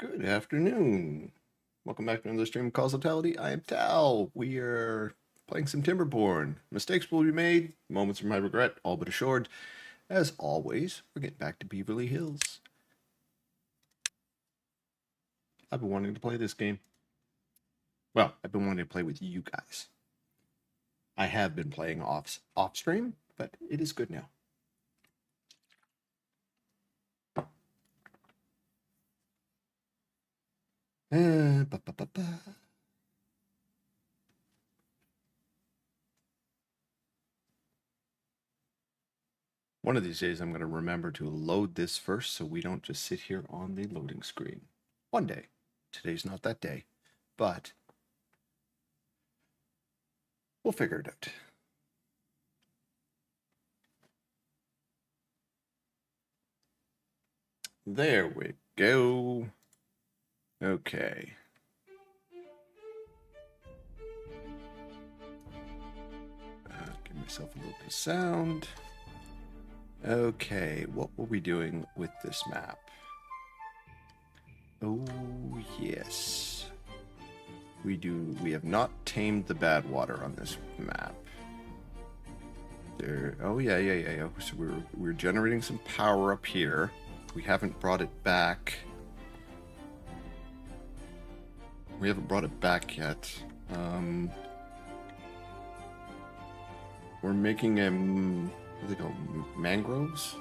Good afternoon. Welcome back to another stream of Causaltality. I am Tal. We are playing some Timberborn. Mistakes will be made, moments of my regret, all but assured. As always, we're getting back to Beverly Hills. I've been wanting to play this game. Well, I've been wanting to play with you guys. I have been playing off stream, but it is good now. One of these days I'm going to remember to load this first so we don't just sit here on the loading screen. One day. Today's not that day, but we'll figure it out. There we go. Okay. Give myself a little bit of sound. Okay, what were we doing with this map? Oh, yes. We have not tamed the bad water on this map. There. Oh, yeah. So we're generating some power up here. We haven't brought it back. We haven't brought it back yet. We're making a, what are they called? Mangroves?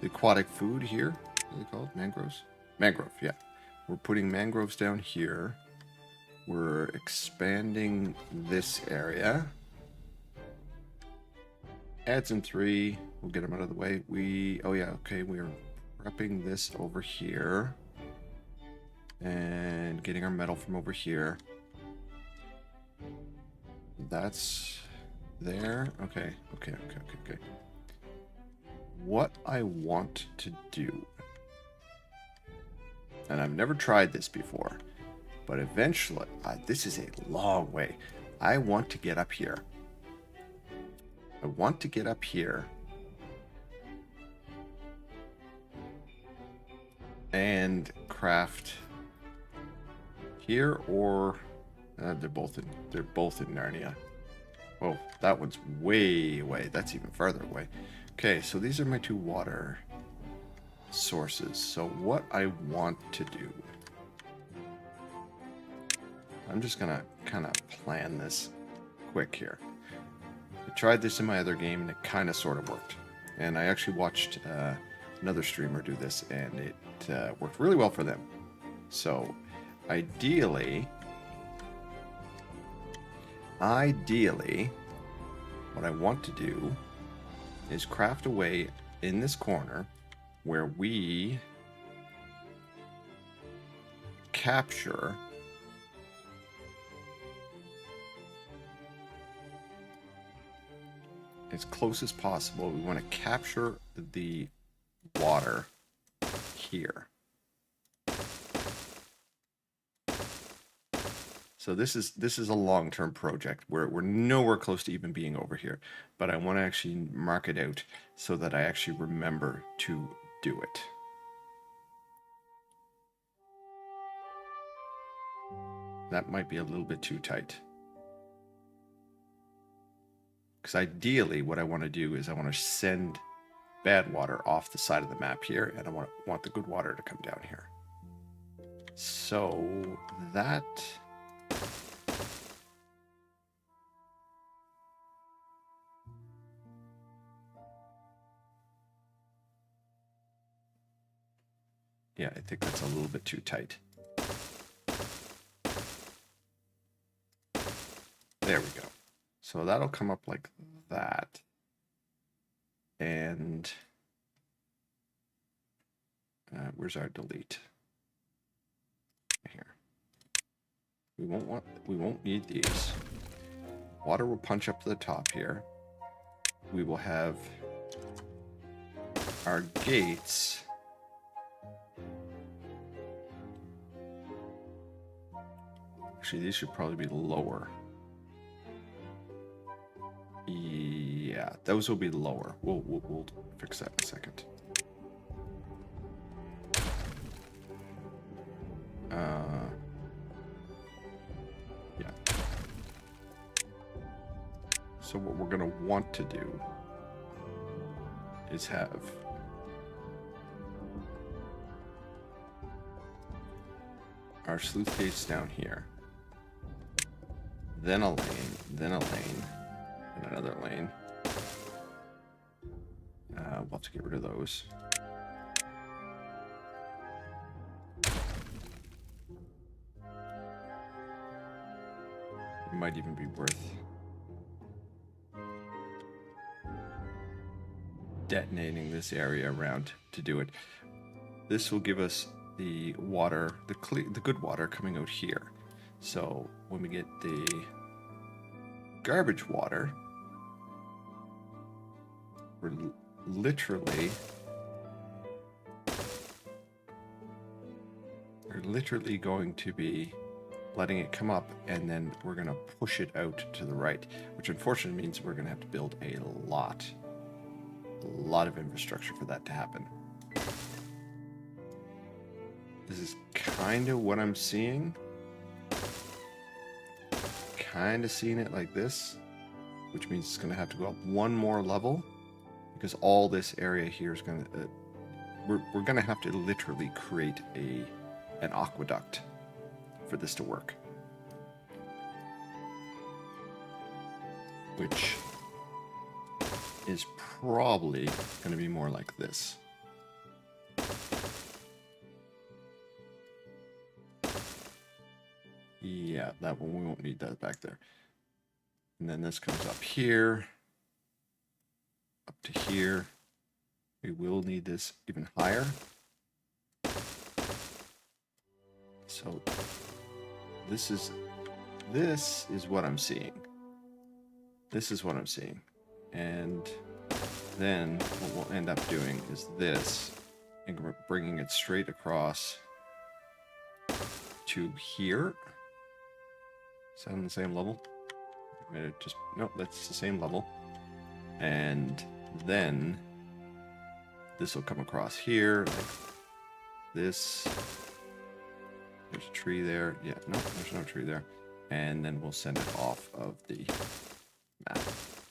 The aquatic food here. What are they called? Mangroves? Mangrove, yeah. We're putting mangroves down here. We're expanding this area. Adds in 3. We'll get them out of the way. Oh yeah, okay, we're prepping this over here. And getting our metal from over here. That's there. Okay. What I want to do, and I've never tried this before, but eventually, this is a long way. I want to get up here. And craft here, or they're both in Narnia. Oh, that one's way away. That's even farther away. Okay, so these are my 2 water sources. So what I want to do, I'm just gonna kind of plan this quick here. I tried this in my other game and it kind of sort of worked. And I actually watched another streamer do this and it worked really well for them. So ideally, what I want to do is craft a way in this corner where we capture as close as possible. We want to capture the water here. So this is a long-term project. We're nowhere close to even being over here, but I want to actually mark it out so that I actually remember to do it. That might be a little bit too tight. Because ideally what I want to do is I want to send bad water off the side of the map here, and I want the good water to come down here. So that... yeah, I think that's a little bit too tight. There we go. So that'll come up like that. And where's our delete? Here. We won't need these. Water will punch up to the top here. We will have our gates. Actually, these should probably be lower. Yeah, those will be lower. We'll fix that in a second. Yeah. So what we're going to want to do is have our sluice gates down here, then a lane, and another lane. We'll have to get rid of those. It might even be worth detonating this area around to do it. This will give us the water, the good water coming out here. So when we get the garbage water, we're literally going to be letting it come up, and then we're going to push it out to the right, which unfortunately means we're going to have to build a lot of infrastructure for that to happen. This is kind of what I'm seeing. Kind of seeing it like this, which means it's going to have to go up one more level, because all this area here is going to... we're going to have to literally create an aqueduct for this to work. Which is probably going to be more like this. Yeah, that one, we won't need that back there. And then this comes up here, up to here. We will need this even higher. So this is what I'm seeing. This is what I'm seeing. And then what we'll end up doing is this, and we're bringing it straight across to here. Is that on the same level? Nope, that's the same level. And then this will come across here, like this. There's a tree there. Yeah, no, there's no tree there. And then we'll send it off of the map.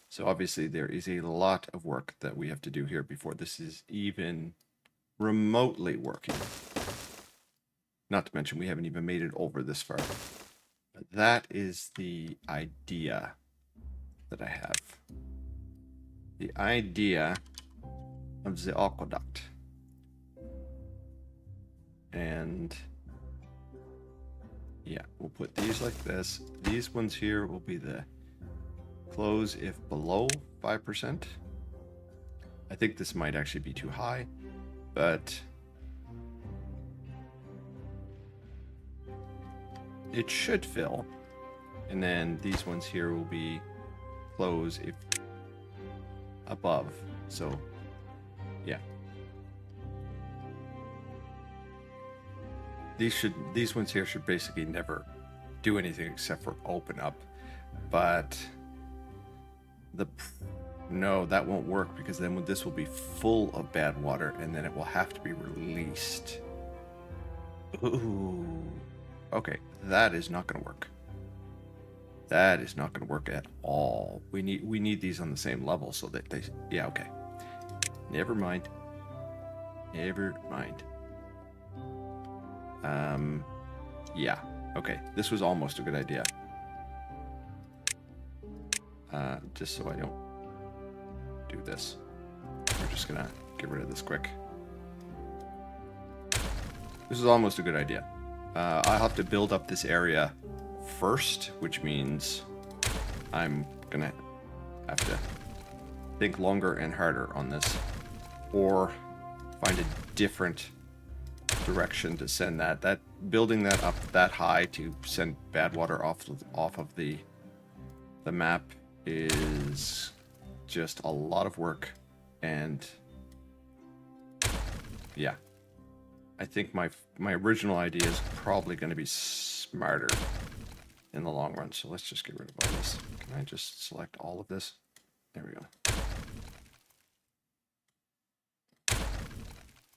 So obviously there is a lot of work that we have to do here before this is even remotely working. Not to mention we haven't even made it over this far. But that is the idea that I have. The idea of the aqueduct. And yeah, we'll put these like this. These ones here will be the close if below 5%. I think this might actually be too high, but it should fill. And then these ones here will be close if above. So yeah. These ones here should basically never do anything except for open up. But no, that won't work, because then this will be full of bad water and then it will have to be released. Ooh. Okay, that is not going to work. That is not going to work at all. We need these on the same level so that they... Yeah, okay. Never mind. Never mind. Yeah. Okay, this was almost a good idea. Just so I don't do this. We're just gonna get rid of this quick. This is almost a good idea. I'll have to build up this area first, which means I'm gonna have to think longer and harder on this, or find a different direction to send that. Building that up that high to send bad water off of the map is just a lot of work. And yeah, I think my original idea is probably going to be smarter in the long run. So let's just get rid of all this. Can I just select all of this? There we go.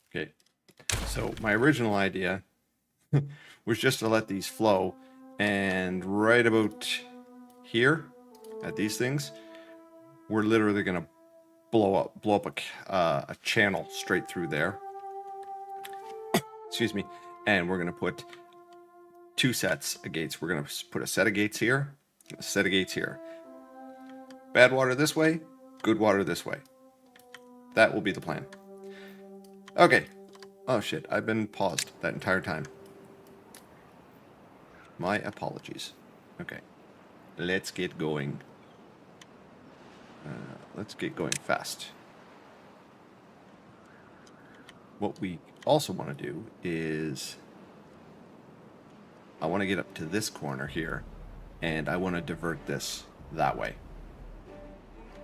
Okay, so my original idea was just to let these flow, and right about here at these things, we're literally going to blow up a channel straight through there. Excuse me. And we're going to put 2 sets of gates. We're going to put a set of gates here, a set of gates here. Bad water this way, good water this way. That will be the plan. Okay. Oh shit, I've been paused that entire time. My apologies. Okay. Let's get going. Let's get going fast. What we also want to do is I want to get up to this corner here, and I want to divert this that way.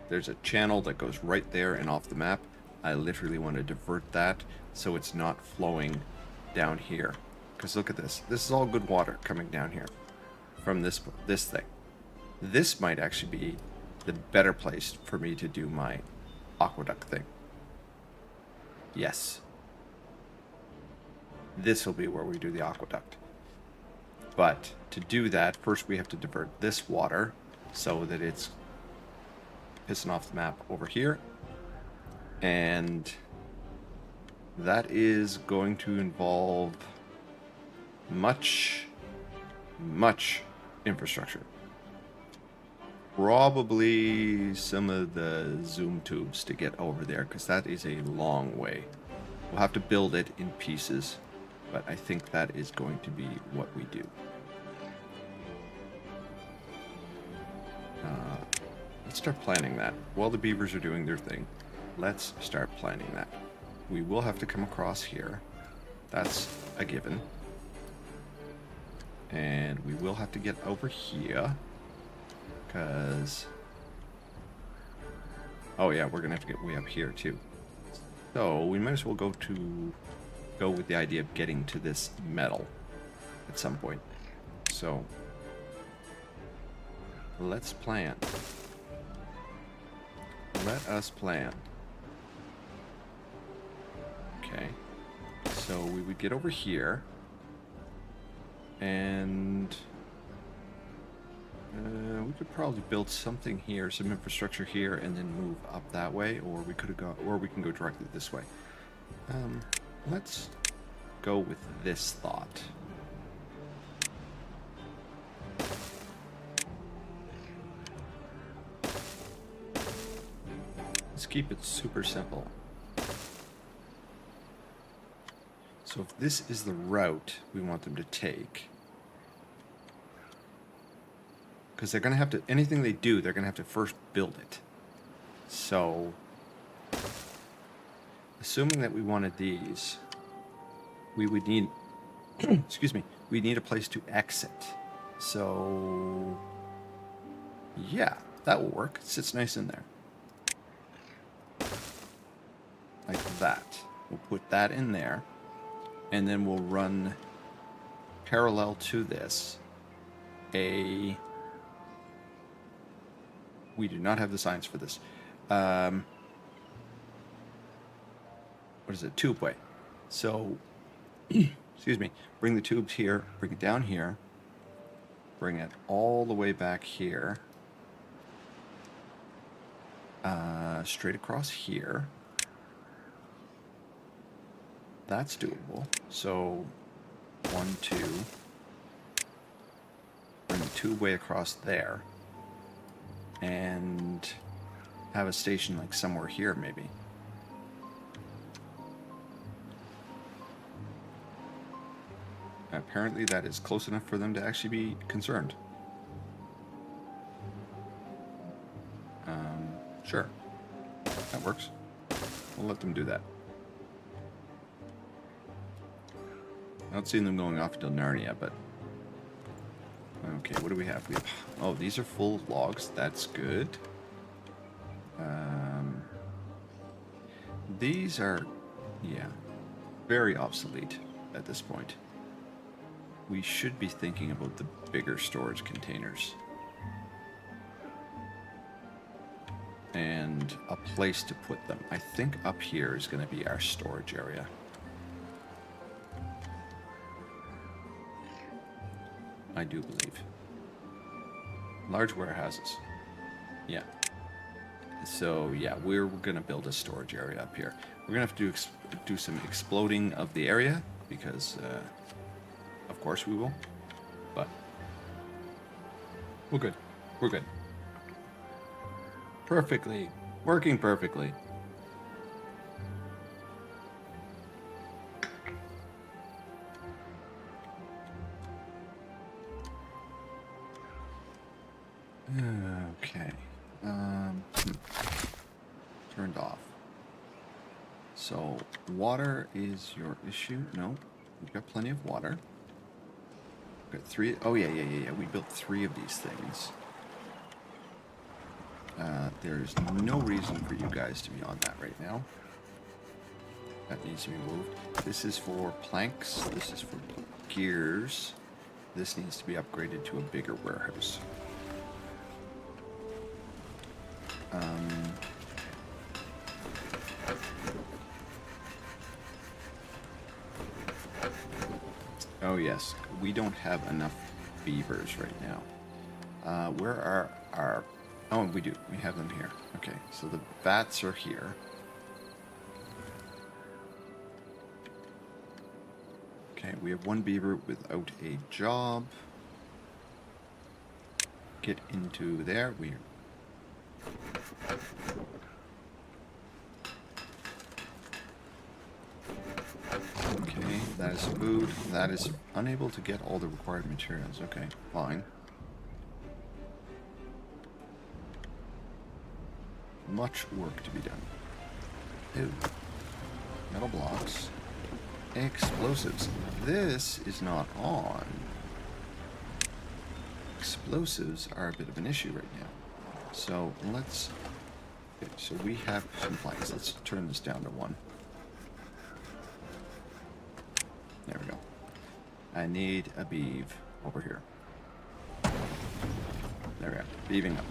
There's a channel that goes right there and off the map. I literally want to divert that so it's not flowing down here. Because look at this. This is all good water coming down here from this thing. This might actually be the better place for me to do my aqueduct thing. Yes. This will be where we do the aqueduct. But to do that, first we have to divert this water so that it's pissing off the map over here. And that is going to involve much infrastructure. Probably some of the zoom tubes to get over there, because that is a long way. We'll have to build it in pieces, but I think that is going to be what we do. Let's start planning that. While the beavers are doing their thing, let's start planning that. We will have to come across here. That's a given. And we will have to get over here. Because... oh yeah, we're going to have to get way up here too. So we might as well go with the idea of getting to this metal at some point. So let's plan. Let us plan. Okay. So we would get over here. And we could probably build something here, some infrastructure here, and then move up that way, or we can go directly this way. Let's go with this thought. Let's keep it super simple. So if this is the route we want them to take, because they're going to have to, anything they do, they're going to have to first build it. So, assuming that we wanted these, we would need, excuse me, we need a place to exit. So, yeah, that will work. It sits nice in there. Like that. We'll put that in there. And then we'll run parallel to this we do not have the signs for this. What is it? Tubeway. So, excuse me, bring the tubes here, bring it down here, bring it all the way back here, straight across here. That's doable. So 1, 2, bring the tubeway across there, and have a station like somewhere here maybe. Apparently that is close enough for them to actually be concerned. Sure, that works. We'll let them do that. I don't see them going off to Narnia, but... okay, what do we have? We have... oh, these are full of logs. That's good. These are... yeah, very obsolete at this point. We should be thinking about the bigger storage containers. And a place to put them. I think up here is going to be our storage area. I do believe. Large warehouses. Yeah. So yeah, we're gonna build a storage area up here. We're gonna have to do some exploding of the area because, of course, we will. But we're good. We're good. Perfectly. Working perfectly. Okay. Turned off. So, water is your issue? No. We've got plenty of water. We've got 3. Oh, yeah. We built 3 of these things. There's no reason for you guys to be on that right now. That needs to be moved. This is for planks. This is for gears. This needs to be upgraded to a bigger warehouse. Oh yes, we don't have enough beavers right now. Where are our... Oh, we do. We have them here. Okay, so the bats are here. Okay, we have 1 beaver without a job. Get into there. We're... Okay, that is food. That is unable to get all the required materials. Okay, fine. Much work to be done. Ew. Metal blocks. Explosives. This is not on. Explosives are a bit of an issue right now. So let's... Okay, so we have some planks. Let's turn this down to 1. There we go. I need a beeve over here. There we go. Beaving up.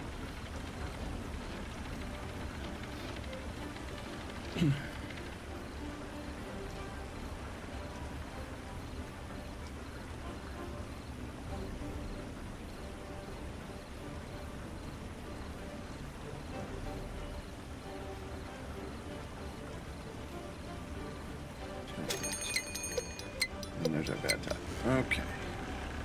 And there's our bad time. Okay.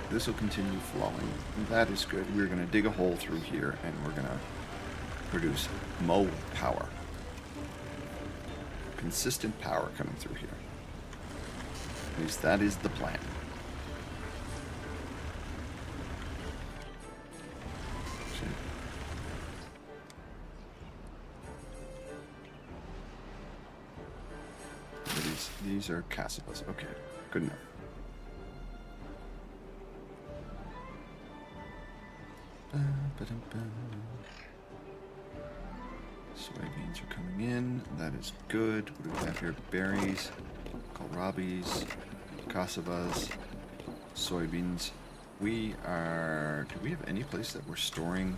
This will continue flowing. That is good. We're going to dig a hole through here and we're going to produce mo power. Consistent power coming through here. At least that is the plan. These are cassettes. Okay, good enough. Soybeans are coming in. That is good. What do we have here? Berries, kohlrabis, cassavas, soybeans. We are... Do we have any place that we're storing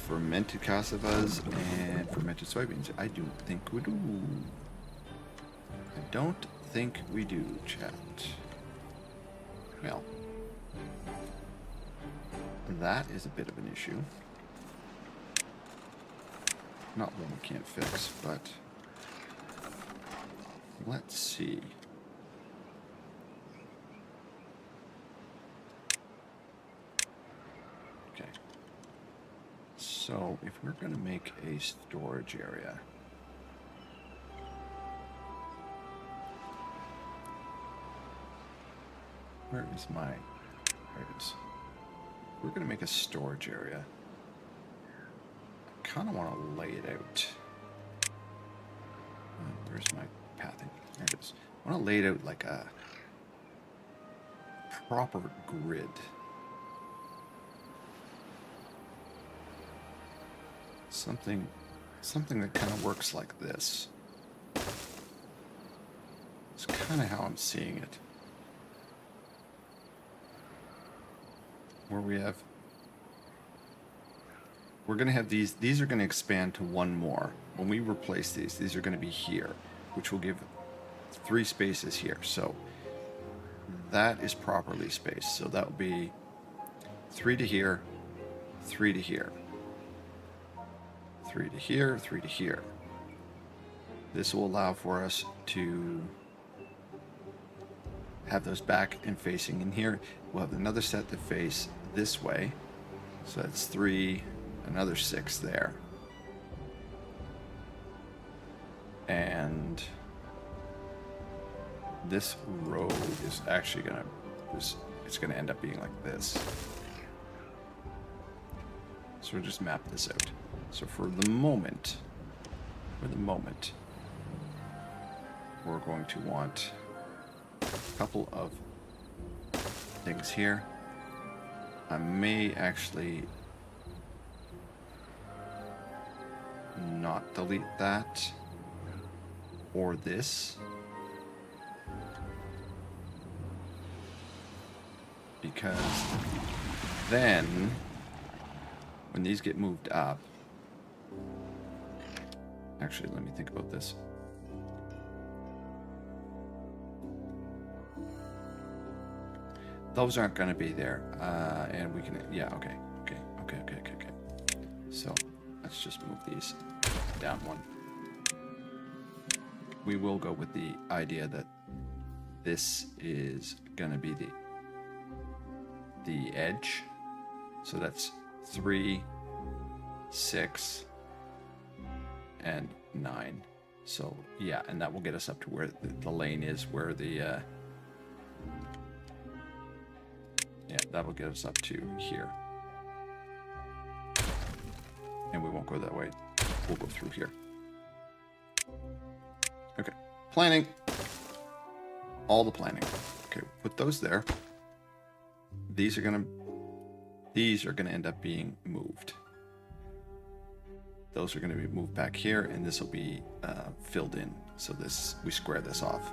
fermented cassavas and fermented soybeans? I don't think we do. I don't think we do, chat. Well, that is a bit of an issue. Not one we can't fix, but let's see. Okay. So if we're going to make a storage area, where is my... There it is. We're going to make a storage area. I kind of want to lay it out. Where's my pathing? There it is. I want to lay it out like a proper grid. Something that kind of works like this. It's kind of how I'm seeing it. Where we're going to have these are going to expand to 1 more. When we replace these are going to be here, which will give 3 spaces here. So that is properly spaced. So that will be 3 to here, 3 to here, 3 to here, 3 to here. This will allow for us to have those back and facing in here. We'll have another set to face this way. So that's 3, another 6 there. And this road is actually gonna, it's gonna end up being like this. So we'll just map this out. So for the moment, we're going to want a couple of things here. I may actually not delete that or this, because then when these get moved up, actually let me think about this. Those aren't going to be there, and we can, yeah, okay. So let's just move these down one. We will go with the idea that this is going to be the edge. So that's 3, 6, and 9. So yeah, and that will get us up to where the lane is, where the yeah, that will get us up to here. And we won't go that way. We'll go through here. Okay. Planning. All the planning. Okay, put those there. These are gonna end up being moved. Those are gonna be moved back here, and this will be filled in. So we square this off.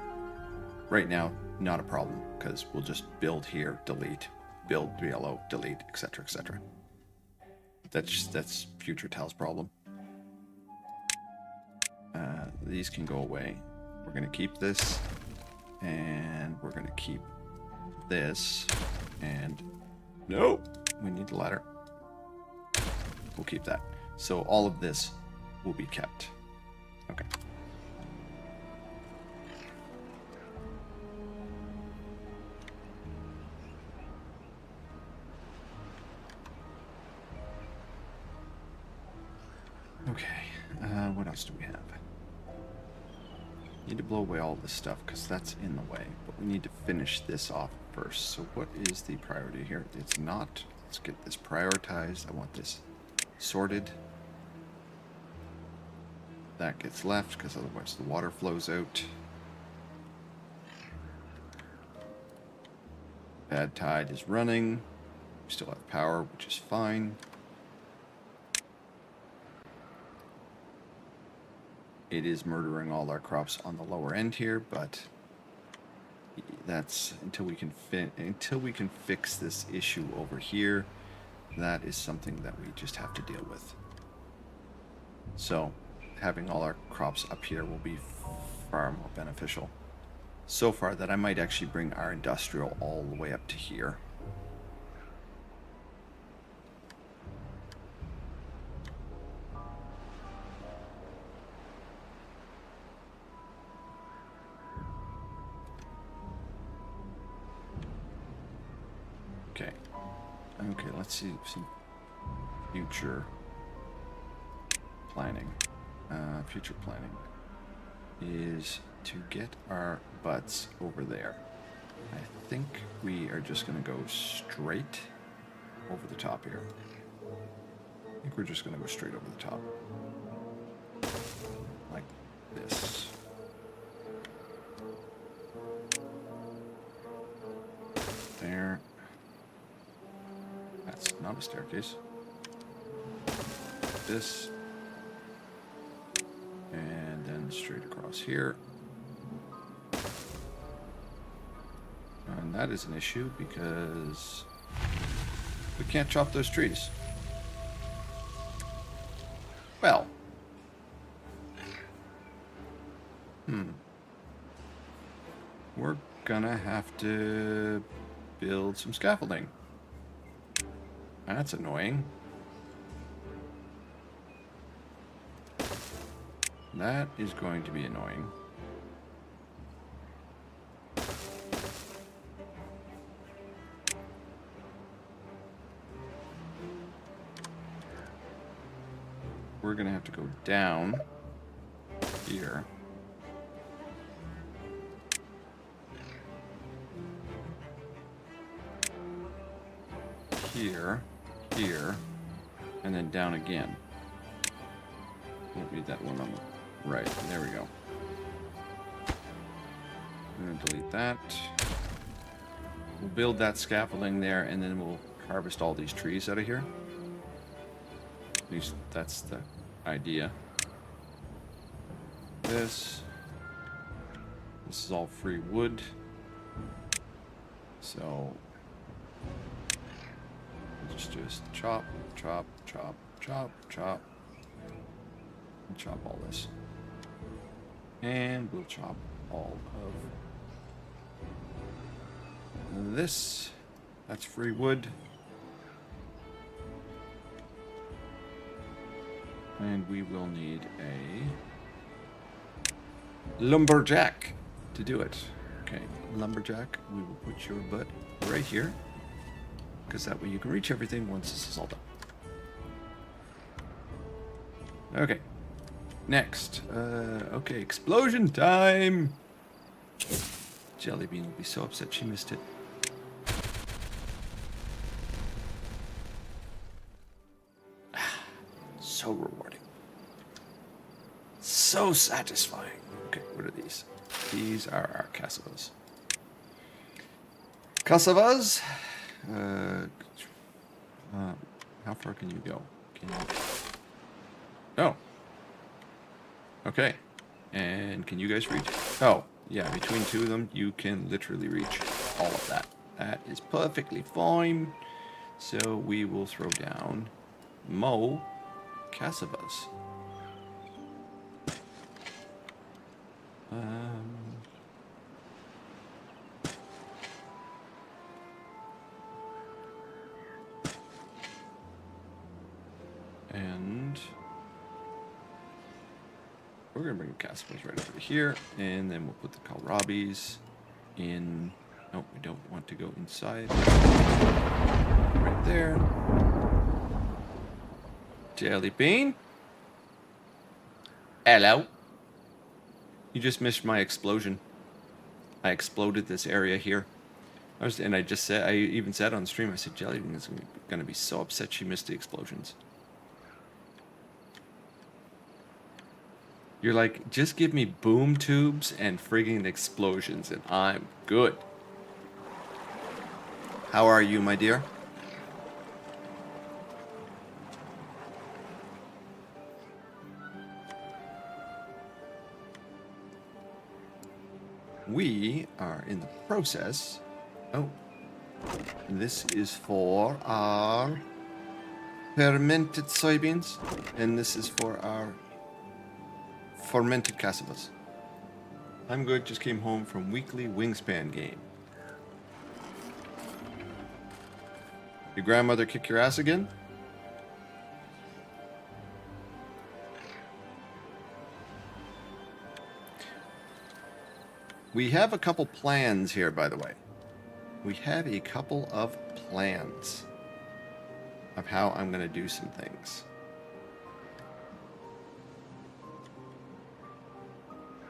Right now, not a problem, because we'll just build here, delete, build yellow, delete, etc., etc. That's future Tal's problem. These can go away. We're going to keep this, and we're going to keep this, and no, we need the ladder. We'll keep that. So all of this will be kept. Okay. Okay, what else do we have? Need to blow away all this stuff because that's in the way, but we need to finish this off first. So what is the priority here? It's not. Let's get this prioritized. I want this sorted. That gets left because otherwise the water flows out. Bad tide is running. We still have power, which is fine. It is murdering all our crops on the lower end here, but that's until we can fix this issue over here. That is something that we just have to deal with. So having all our crops up here will be far more beneficial. So far that I might actually bring our industrial all the way up to here. Okay, let's see some future planning. Future planning is to get our butts over there. I think we are just going to go straight over the top here. I think we're just going to go straight over the top. Like this. There. That's not a staircase. This. And then straight across here. And that is an issue because we can't chop those trees. Well. gonna have to build some scaffolding. That's annoying. That is going to be annoying. We're gonna have to go down here. Here, here, and then down again. Won't read that one on the right. There we go. I'm gonna delete that. We'll build that scaffolding there, and then we'll harvest all these trees out of here. At least that's the idea. This is all free wood. So just chop, chop, chop, chop, chop, and chop all this. And we'll chop all of this. That's free wood. And we will need a lumberjack to do it. Okay, lumberjack, we will put your butt right here, because that way you can reach everything once this is all done. Okay, next. Okay, explosion time! Jellybean will be so upset she missed it. So rewarding. So satisfying. Okay, what are these? These are our cassavas. Cassavas? How far can you go? Can you... Oh. Okay. And can you guys reach? Oh, yeah, between two of them, you can literally reach all of that. That is perfectly fine. So we will throw down Mo cassavas. And we're gonna bring the cassavas right over here, and then we'll put the kohlrabis in. Nope, we don't want to go inside. Right there. Jellybean. Hello. You just missed my explosion. I exploded this area here. I even said on stream, I said Jellybean is going to be so upset she missed the explosions. You're like, just give me boom tubes and frigging explosions and I'm good. How are you, my dear? We are in the process. Oh, this is for our fermented soybeans, and this is for our fermented cassavas. I'm good. Just came home from weekly Wingspan game. Your grandmother kick your ass again? We have a couple plans here, by the way. We have a couple of plans of how I'm going to do some things.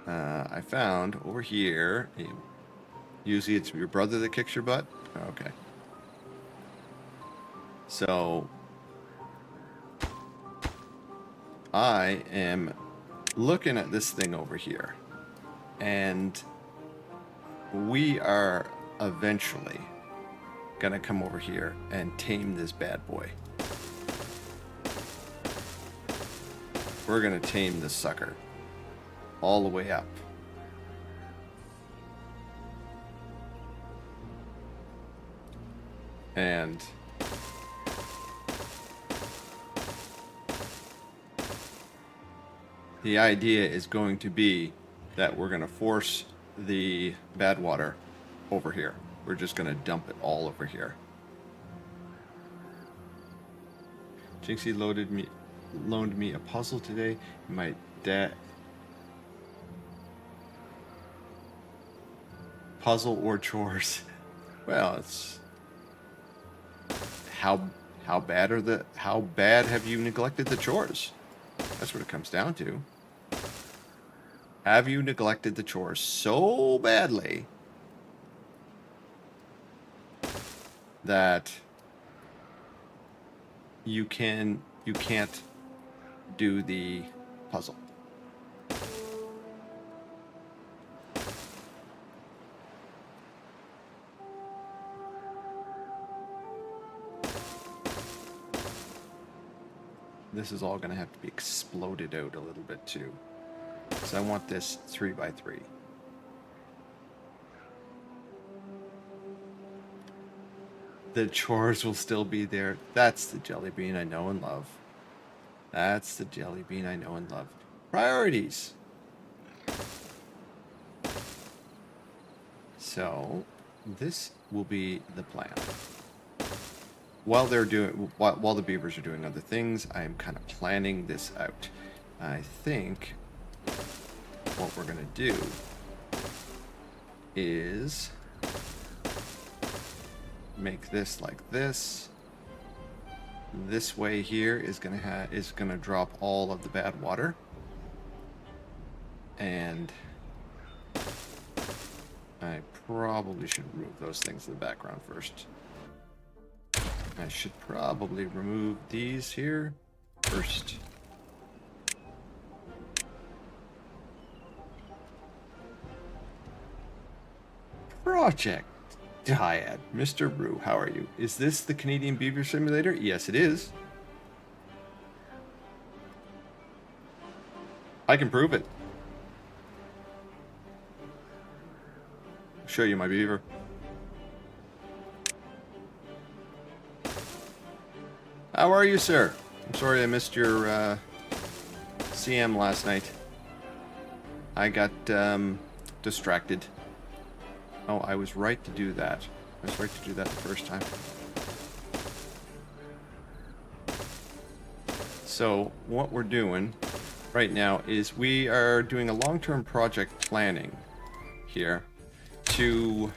I found over here, usually it's your brother that kicks your butt. Okay. So I am looking at this thing over here, and we are eventually gonna come over here and tame this bad boy. We're gonna tame this sucker all the way up. And the idea is going to be that we're going to force the bad water over here. We're just going to dump it all over here. Jinxie loaned me a puzzle today. My dad... Puzzle or chores? Well, it's... How bad have you neglected the chores? That's what it comes down to. Have you neglected the chores so badly that you can't do the puzzle? This is all going to have to be exploded out a little bit too. So I want this 3x3. The chores will still be there. That's the jelly bean I know and love. That's the jelly bean I know and love. Priorities. So this will be the plan. While the beavers are doing other things, I am kind of planning this out. I think what we're gonna do is make this like this. This way here is gonna drop all of the bad water, and I probably should remove those things in the background first. I should probably remove these here first. Project Dyad. Mr. Rue, how are you? Is this the Canadian Beaver Simulator? Yes, it is. I can prove it. I'll show you my beaver. How are you, sir? I'm sorry I missed your CM last night. I got distracted. Oh, I was right to do that. I was right to do that the first time. So, what we're doing right now is we are doing a long-term project planning here to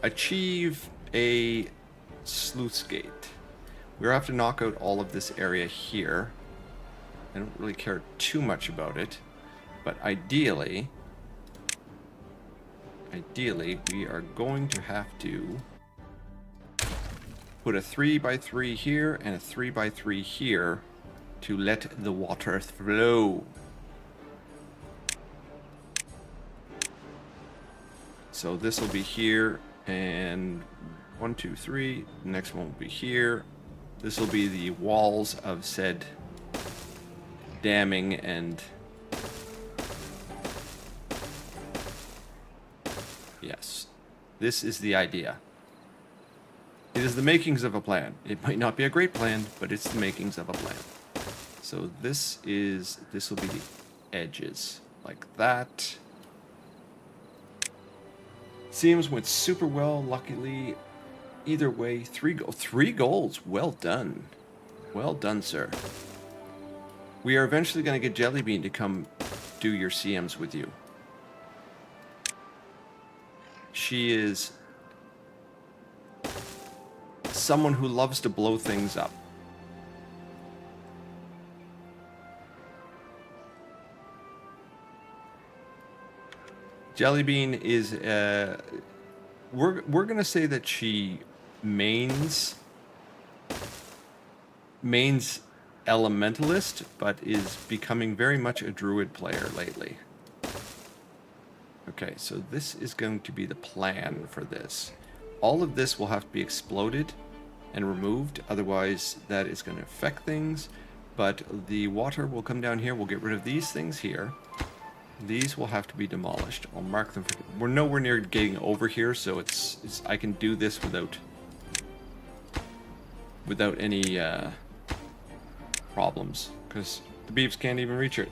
achieve a sluice gate. We have to knock out all of this area here. I don't really care too much about it, but ideally we are going to have to put a 3x3 here and a 3x3 here to let the water flow. So this will be here, and 1, 2, 3. The next one will be here. This will be the walls of said damming and... Yes, this is the idea. It is the makings of a plan. It might not be a great plan, but it's the makings of a plan. So this will be the edges, like that. Seams went super well, luckily. Either way, 3 goals. Well done. Well done, sir. We are eventually going to get Jellybean to come do your CMs with you. She is someone who loves to blow things up. Jellybean is we're gonna say that she mains elementalist, but is becoming very much a druid player lately. Okay, so this is going to be the plan for this. All of this will have to be exploded and removed, otherwise that is going to affect things. But the water will come down here. We'll get rid of these things here. These will have to be demolished. I'll mark them for... We're nowhere near getting over here, so it's I can do this without any problems, because the beeps can't even reach it.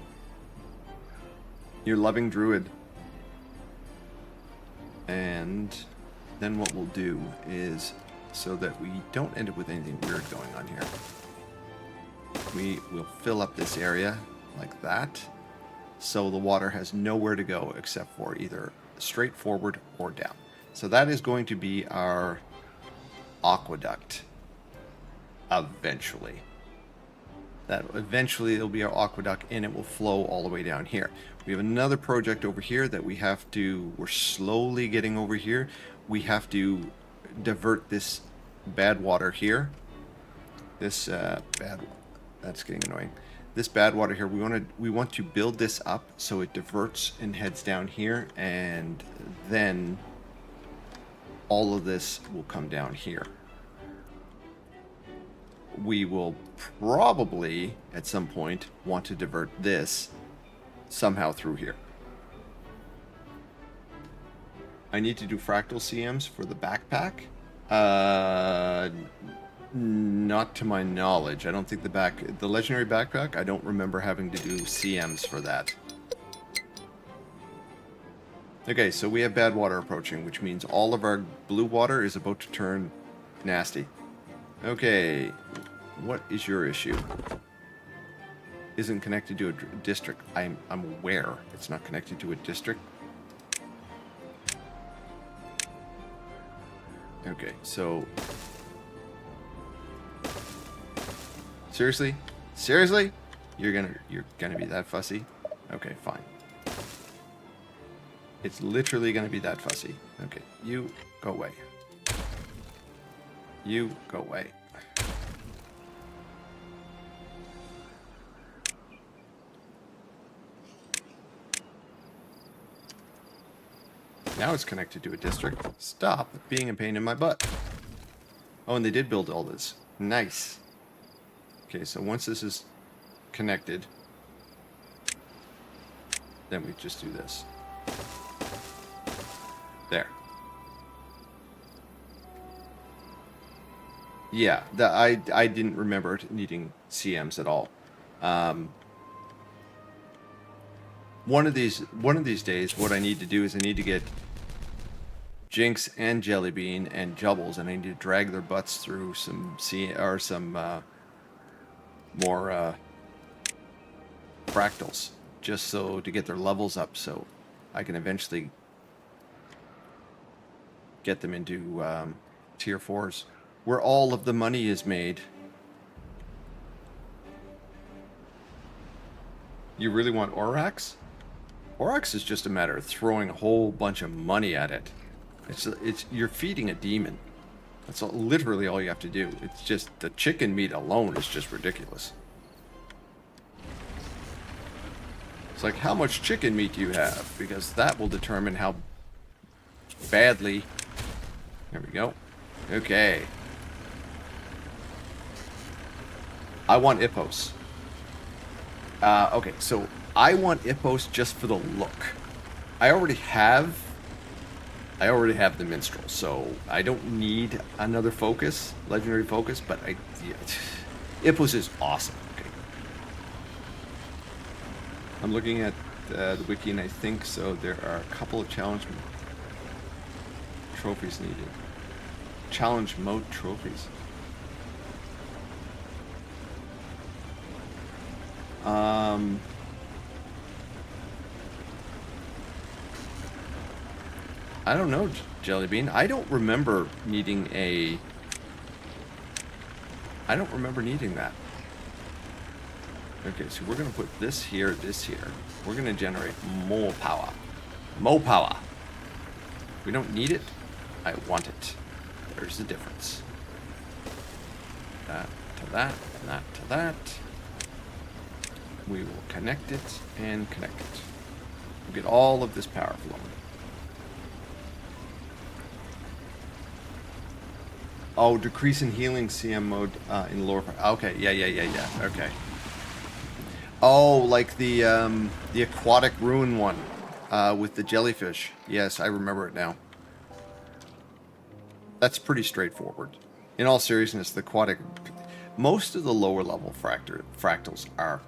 Your loving druid. And then what we'll do is, so that we don't end up with anything weird going on here, we will fill up this area like that, so the water has nowhere to go except for either straight forward or down. So that is going to be our aqueduct eventually. That eventually it'll be our aqueduct, and it will flow all the way down here. We have another project over here that we're slowly getting over here. We have to divert this bad water here. This that's getting annoying. This bad water here, we want to build this up so it diverts and heads down here, and then all of this will come down here. We will probably at some point want to divert this somehow through here. I need to do fractal CMs for the backpack. Not to my knowledge. I don't think the legendary backpack, I don't remember having to do CMs for that. Okay, so we have bad water approaching, which means all of our blue water is about to turn nasty. Okay, what is your issue? Isn't connected to a district. I'm aware it's not connected to a district. Okay, so seriously? Seriously? You're gonna be that fussy? Okay, fine. It's literally gonna be that fussy. Okay, you go away. You go away. Now it's connected to a district. Stop being a pain in my butt. Oh, and they did build all this. Nice. Okay, so once this is connected, then we just do this. There. Yeah, I didn't remember it needing CMs at all. One of these days, what I need to do is I need to get Jinx and Jellybean and Jubbles, and I need to drag their butts through some more fractals, just so to get their levels up, so I can eventually get them into tier 4s, where all of the money is made. You really want Orax? Orax is just a matter of throwing a whole bunch of money at it. You're feeding a demon. That's literally all you have to do. It's just the chicken meat alone is just ridiculous. It's like, how much chicken meat do you have? Because that will determine how badly. There we go. Okay. I want Ippos. Okay, so I want Ippos just for the look. I already have the minstrel, so I don't need another focus, legendary focus, but Ippos is awesome. Okay. I'm looking at the wiki, and I think so there are a couple of challenge trophies needed. Challenge mode trophies. I don't know, Jellybean. I don't remember needing that. Okay, so we're going to put this here, this here. We're going to generate more power. More power. We don't need it. I want it. There's the difference. That to that, and that to that. We will connect it and connect it. We'll get all of this power flowing. Oh, decrease in healing CM mode in lower part. Okay, yeah. Okay. Oh, like the aquatic ruin one with the jellyfish. Yes, I remember it now. That's pretty straightforward. In all seriousness, the aquatic, most of the lower level fractals are.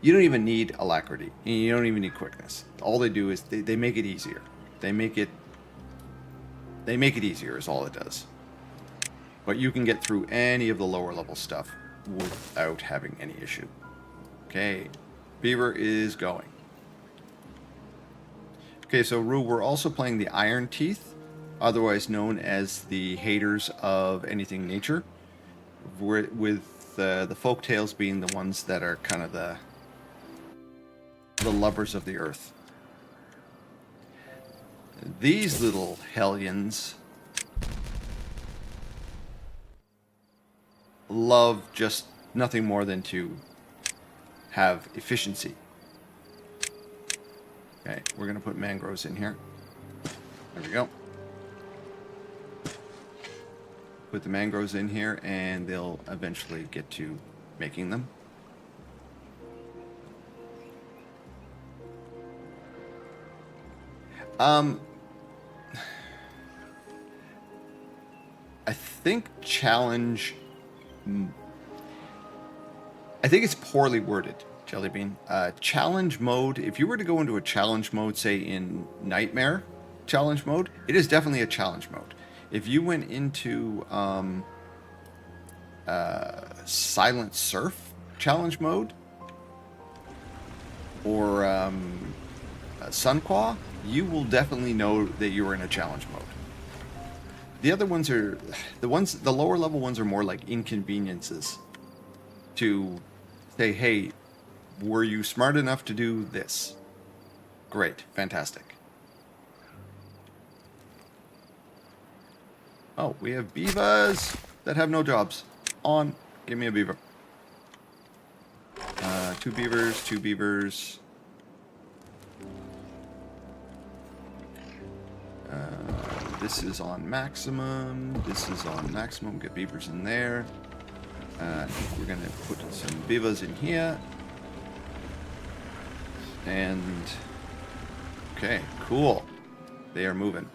You don't even need alacrity. You don't even need quickness. All they do is they make it easier. They make it easier is all it does. But you can get through any of the lower level stuff without having any issue. Okay, Beaver is going. Okay, so Rue, we're also playing the Iron Teeth, otherwise known as the haters of anything nature, with the folk tales being the ones that are kind of the lovers of the earth. These little hellions love just nothing more than to have efficiency. Okay, we're going to put mangroves in here. There we go. Put the mangroves in here, and they'll eventually get to making them. I think challenge... I think it's poorly worded, Jellybean. Challenge mode, if you were to go into a challenge mode, say in Nightmare challenge mode, it is definitely a challenge mode. If you went into Silent Surf challenge mode, or Sunquaw, you will definitely know that you are in a challenge mode. The other ones are the lower level ones are more like inconveniences to say, hey, were you smart enough to do this? Great, fantastic. Oh, we have beavers that have no jobs. On, give me a beaver. 2 beavers, 2 beavers. This is on maximum. This is on maximum. Get beavers in there. We're going to put some beavers in here. And... okay, cool. They are moving.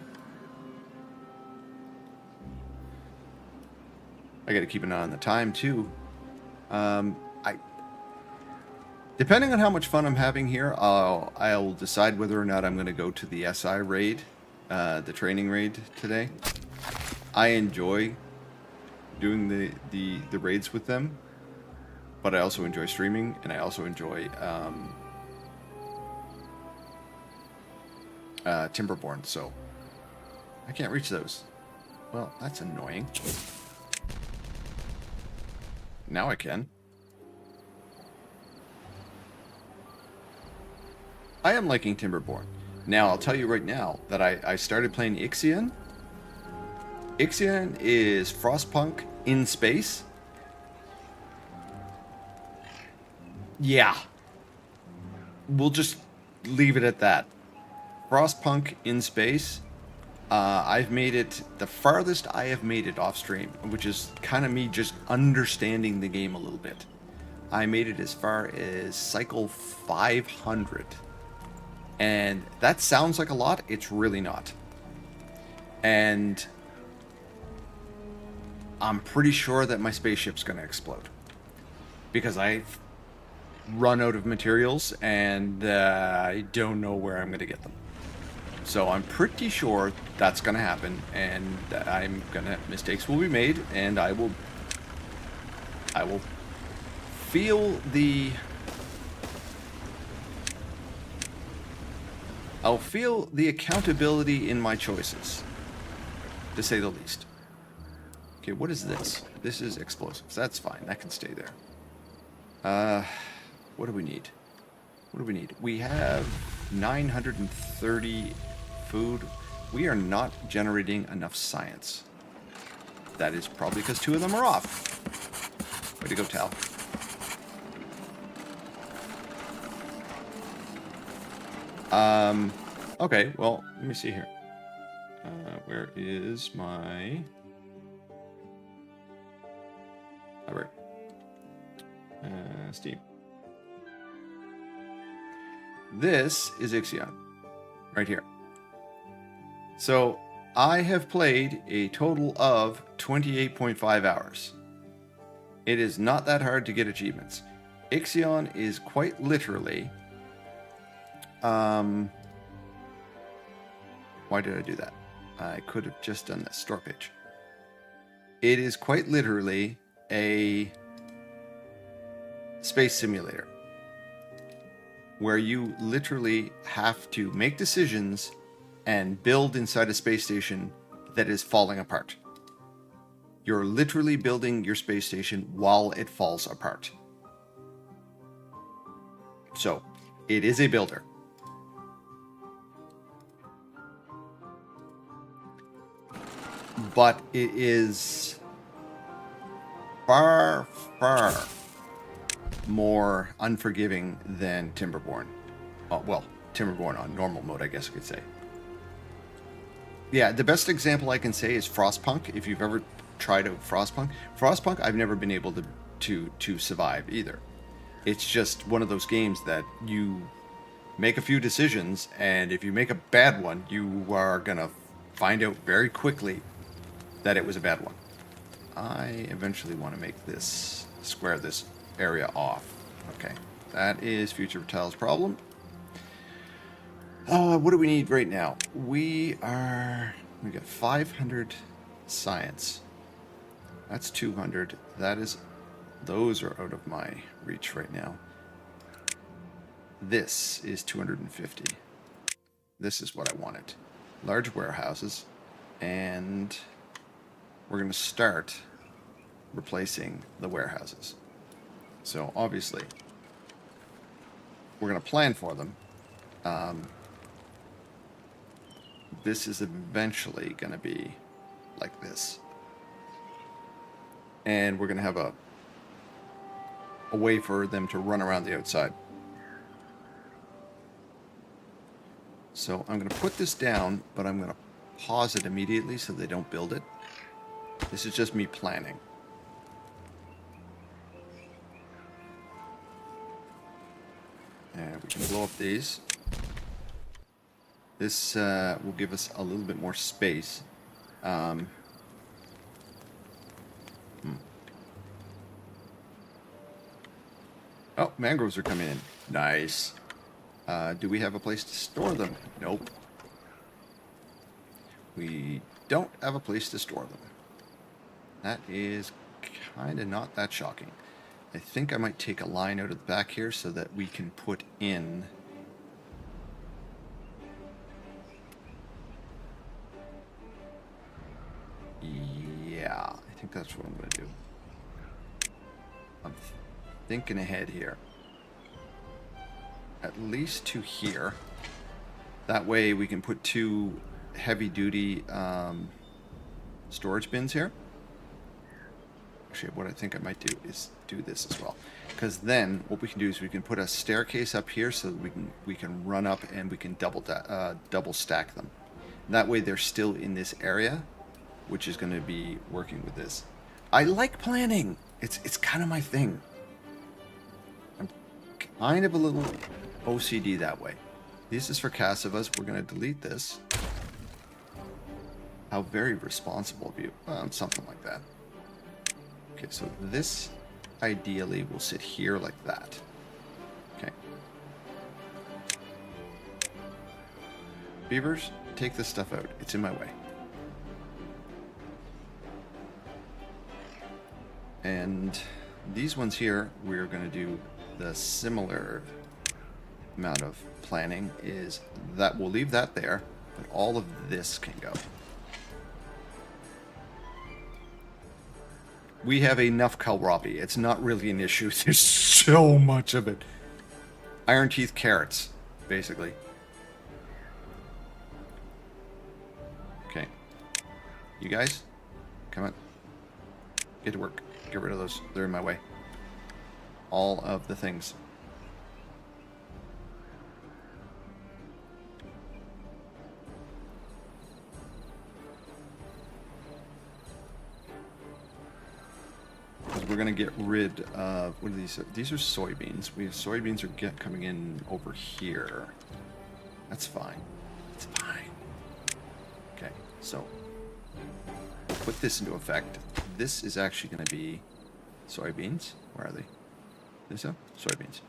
I got to keep an eye on the time, too. Depending on how much fun I'm having here, I'll decide whether or not I'm going to go to the SI raid. The training raid today. I enjoy doing the raids with them, but I also enjoy streaming, and I also enjoy Timberborn, so I can't reach those. Well, that's annoying. Now I can. I am liking Timberborn. Now, I'll tell you right now that I started playing Ixion. Ixion is Frostpunk in space. Yeah. We'll just leave it at that. Frostpunk in space. I've made it the farthest I have made it off stream, which is kind of me just understanding the game a little bit. I made it as far as cycle 500. And that sounds like a lot. It's really not. And I'm pretty sure that my spaceship's going to explode. Because I've run out of materials, and I don't know where I'm going to get them. So I'm pretty sure that's going to happen, and mistakes will be made, and I will feel the... I'll feel the accountability in my choices, to say the least. Okay, what is this? This is explosives. That's fine. That can stay there. What do we need? What do we need? We have 930 food. We are not generating enough science. That is probably because 2 of them are off. Way to go, Tal. Okay, well, let me see here. Where is my... Alright. Steam. This is Ixion. Right here. So, I have played a total of 28.5 hours. It is not that hard to get achievements. Ixion is quite literally... Why did I do that? I could have just done the store page. It is quite literally a space simulator where you literally have to make decisions and build inside a space station that is falling apart. You're literally building your space station while it falls apart. So, it is a builder. But it is far, far more unforgiving than Timberborn. Well, Timberborn on normal mode, I guess I could say. Yeah, the best example I can say is Frostpunk. If you've ever tried out Frostpunk, I've never been able to survive either. It's just one of those games that you make a few decisions, and if you make a bad one, you are gonna find out very quickly that it was a bad one. I eventually want to make this, square this area off. Okay, that is Future Vital's problem. What do we need right now? We got 500 science. That's 200. Those are out of my reach right now. This is 250. This is what I wanted. Large warehouses, and we're going to start replacing the warehouses. So obviously, we're going to plan for them. This is eventually going to be like this. And we're going to have a way for them to run around the outside. So I'm going to put this down, but I'm going to pause it immediately so they don't build it. This is just me planning. And we can blow up these. This will give us a little bit more space. Oh, mangroves are coming in. Nice. Do we have a place to store them? Nope. We don't have a place to store them. That is kind of not that shocking. I think I might take a line out of the back here so that we can put in... Yeah, I think that's what I'm going to do. I'm thinking ahead here. At least to here. That way we can put 2 heavy-duty storage bins here. Actually, what I think I might do is do this as well. Because then what we can do is we can put a staircase up here so that we can run up and we can double stack them. That way they're still in this area, which is going to be working with this. I like planning. It's kind of my thing. I'm kind of a little OCD that way. This is for Cassavas. We're going to delete this. How very responsible of you. Something like that. Okay, so this ideally will sit here like that. Okay. Beavers, take this stuff out. It's in my way. And these ones here, we're going to do the similar amount of planning. Is that we'll leave that there, but all of this can go. We have enough kohlrabi. It's not really an issue. There's so much of it. Iron teeth carrots, basically. Okay. You guys, come on. Get to work. Get rid of those. They're in my way. All of the things. We're going to get rid of, what are these? These are soybeans. We have soybeans are coming in over here. That's fine. It's fine. Okay, so put this into effect. This is actually going to be soybeans. Where are they? This up? Soybeans.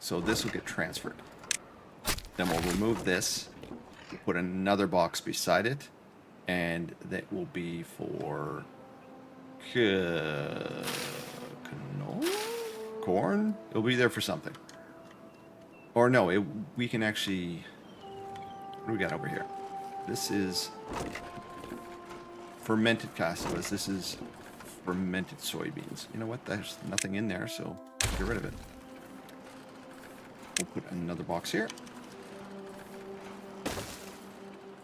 So this will get transferred. Then we'll remove this. put another box beside it, and that will be for canola? Corn? It'll be there for something. Or no, we can actually... What do we got over here? This is fermented casavas. This is fermented soybeans. You know what? There's nothing in there, so get rid of it. We'll put another box here.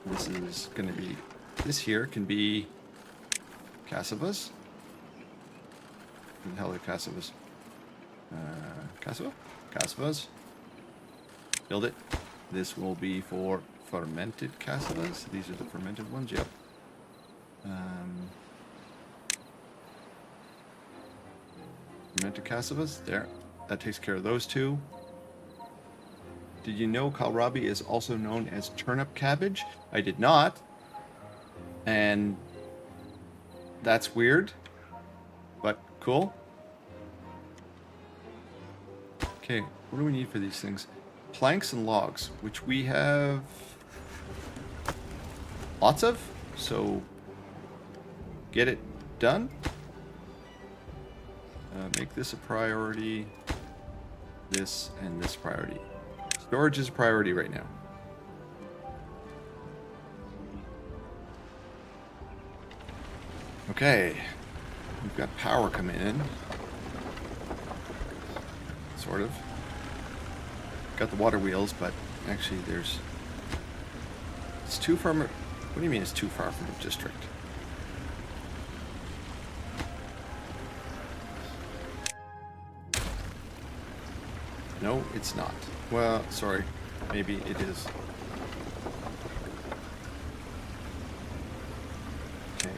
This is going to be... This here can be cassavas. What the hell are cassavas? Cassava? Cassavas. Build it. This will be for fermented cassavas. These are the fermented ones, yep. Fermented cassavas, there. That takes care of those two. Did you know kohlrabi is also known as turnip cabbage? I did not. And that's weird, but cool. Okay, what do we need for these things? Planks and logs, which we have lots of, so get it done. Make this a priority, this and this priority. Storage is a priority right now. Okay, we've got power coming in. Sort of. Got the water wheels, but actually there's... It's too far... What do you mean it's too far from the district? No, it's not. Well, sorry. Maybe it is. Okay.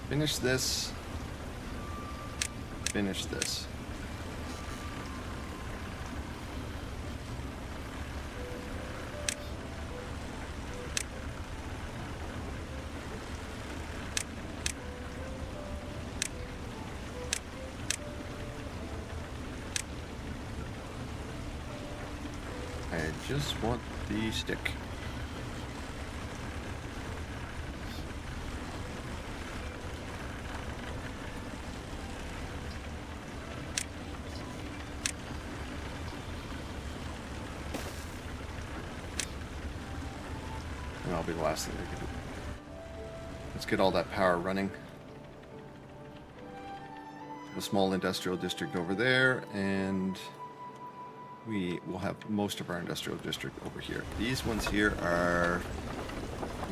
Finish this. Finish this. I just want the stick. And that'll be the last thing we can do. Let's get all that power running. The small industrial district over there, and we will have most of our industrial district over here. These ones here are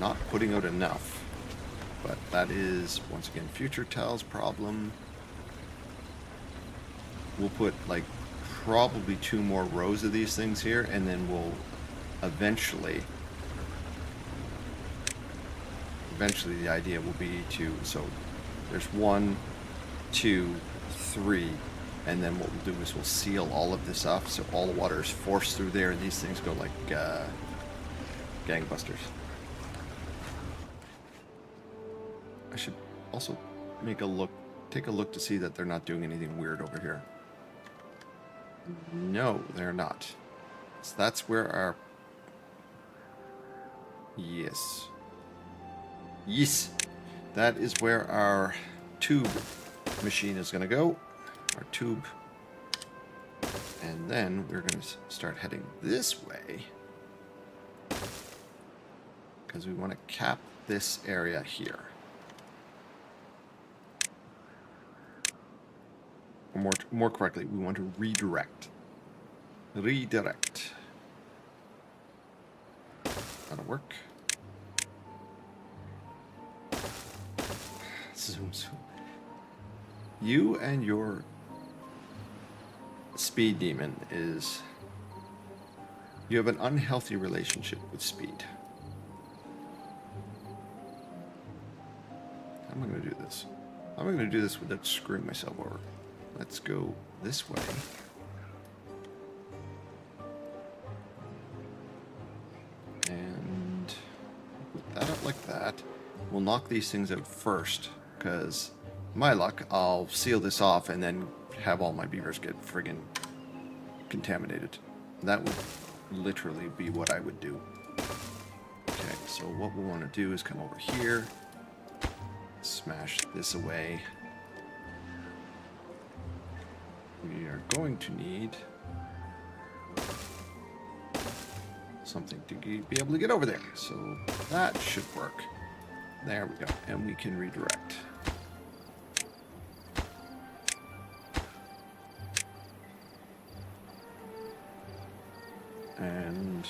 not putting out enough, but that is, once again, CasualTal's problem. We'll put, like, probably 2 more rows of these things here, and then we'll eventually the idea will be to, so there's 1, 2, 3, and then what we'll do is we'll seal all of this off so all the water is forced through there and these things go like gangbusters. I should also take a look to see that they're not doing anything weird over here. No, they're not. So that's where our... Yes. Yes. That is where our tube machine is going to go. Our tube. And then we're going to start heading this way. Because we want to cap this area here. Or more correctly, we want to redirect. Redirect. That'll work. Zoom. You and your speed demon is... You have an unhealthy relationship with speed. How am I going to do this? How am I going to do this without screwing myself over? Let's go this way. And put that up like that. We'll knock these things out first, because my luck, I'll seal this off and then have all my beavers get friggin' contaminated. That would literally be what I would do. Okay, so what we want to do is come over here, smash this away. We are going to need something to be able to get over there. So that should work. There we go. And we can redirect. And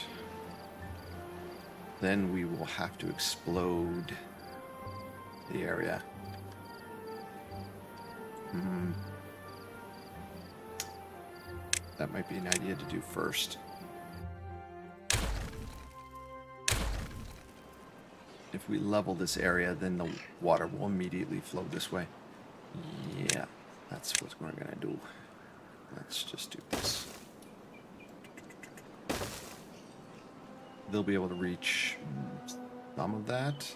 then we will have to explode the area. That might be an idea to do first. If we level this area, then the water will immediately flow this way. Yeah, that's what we're going to do. Let's just do this. They'll be able to reach some of that.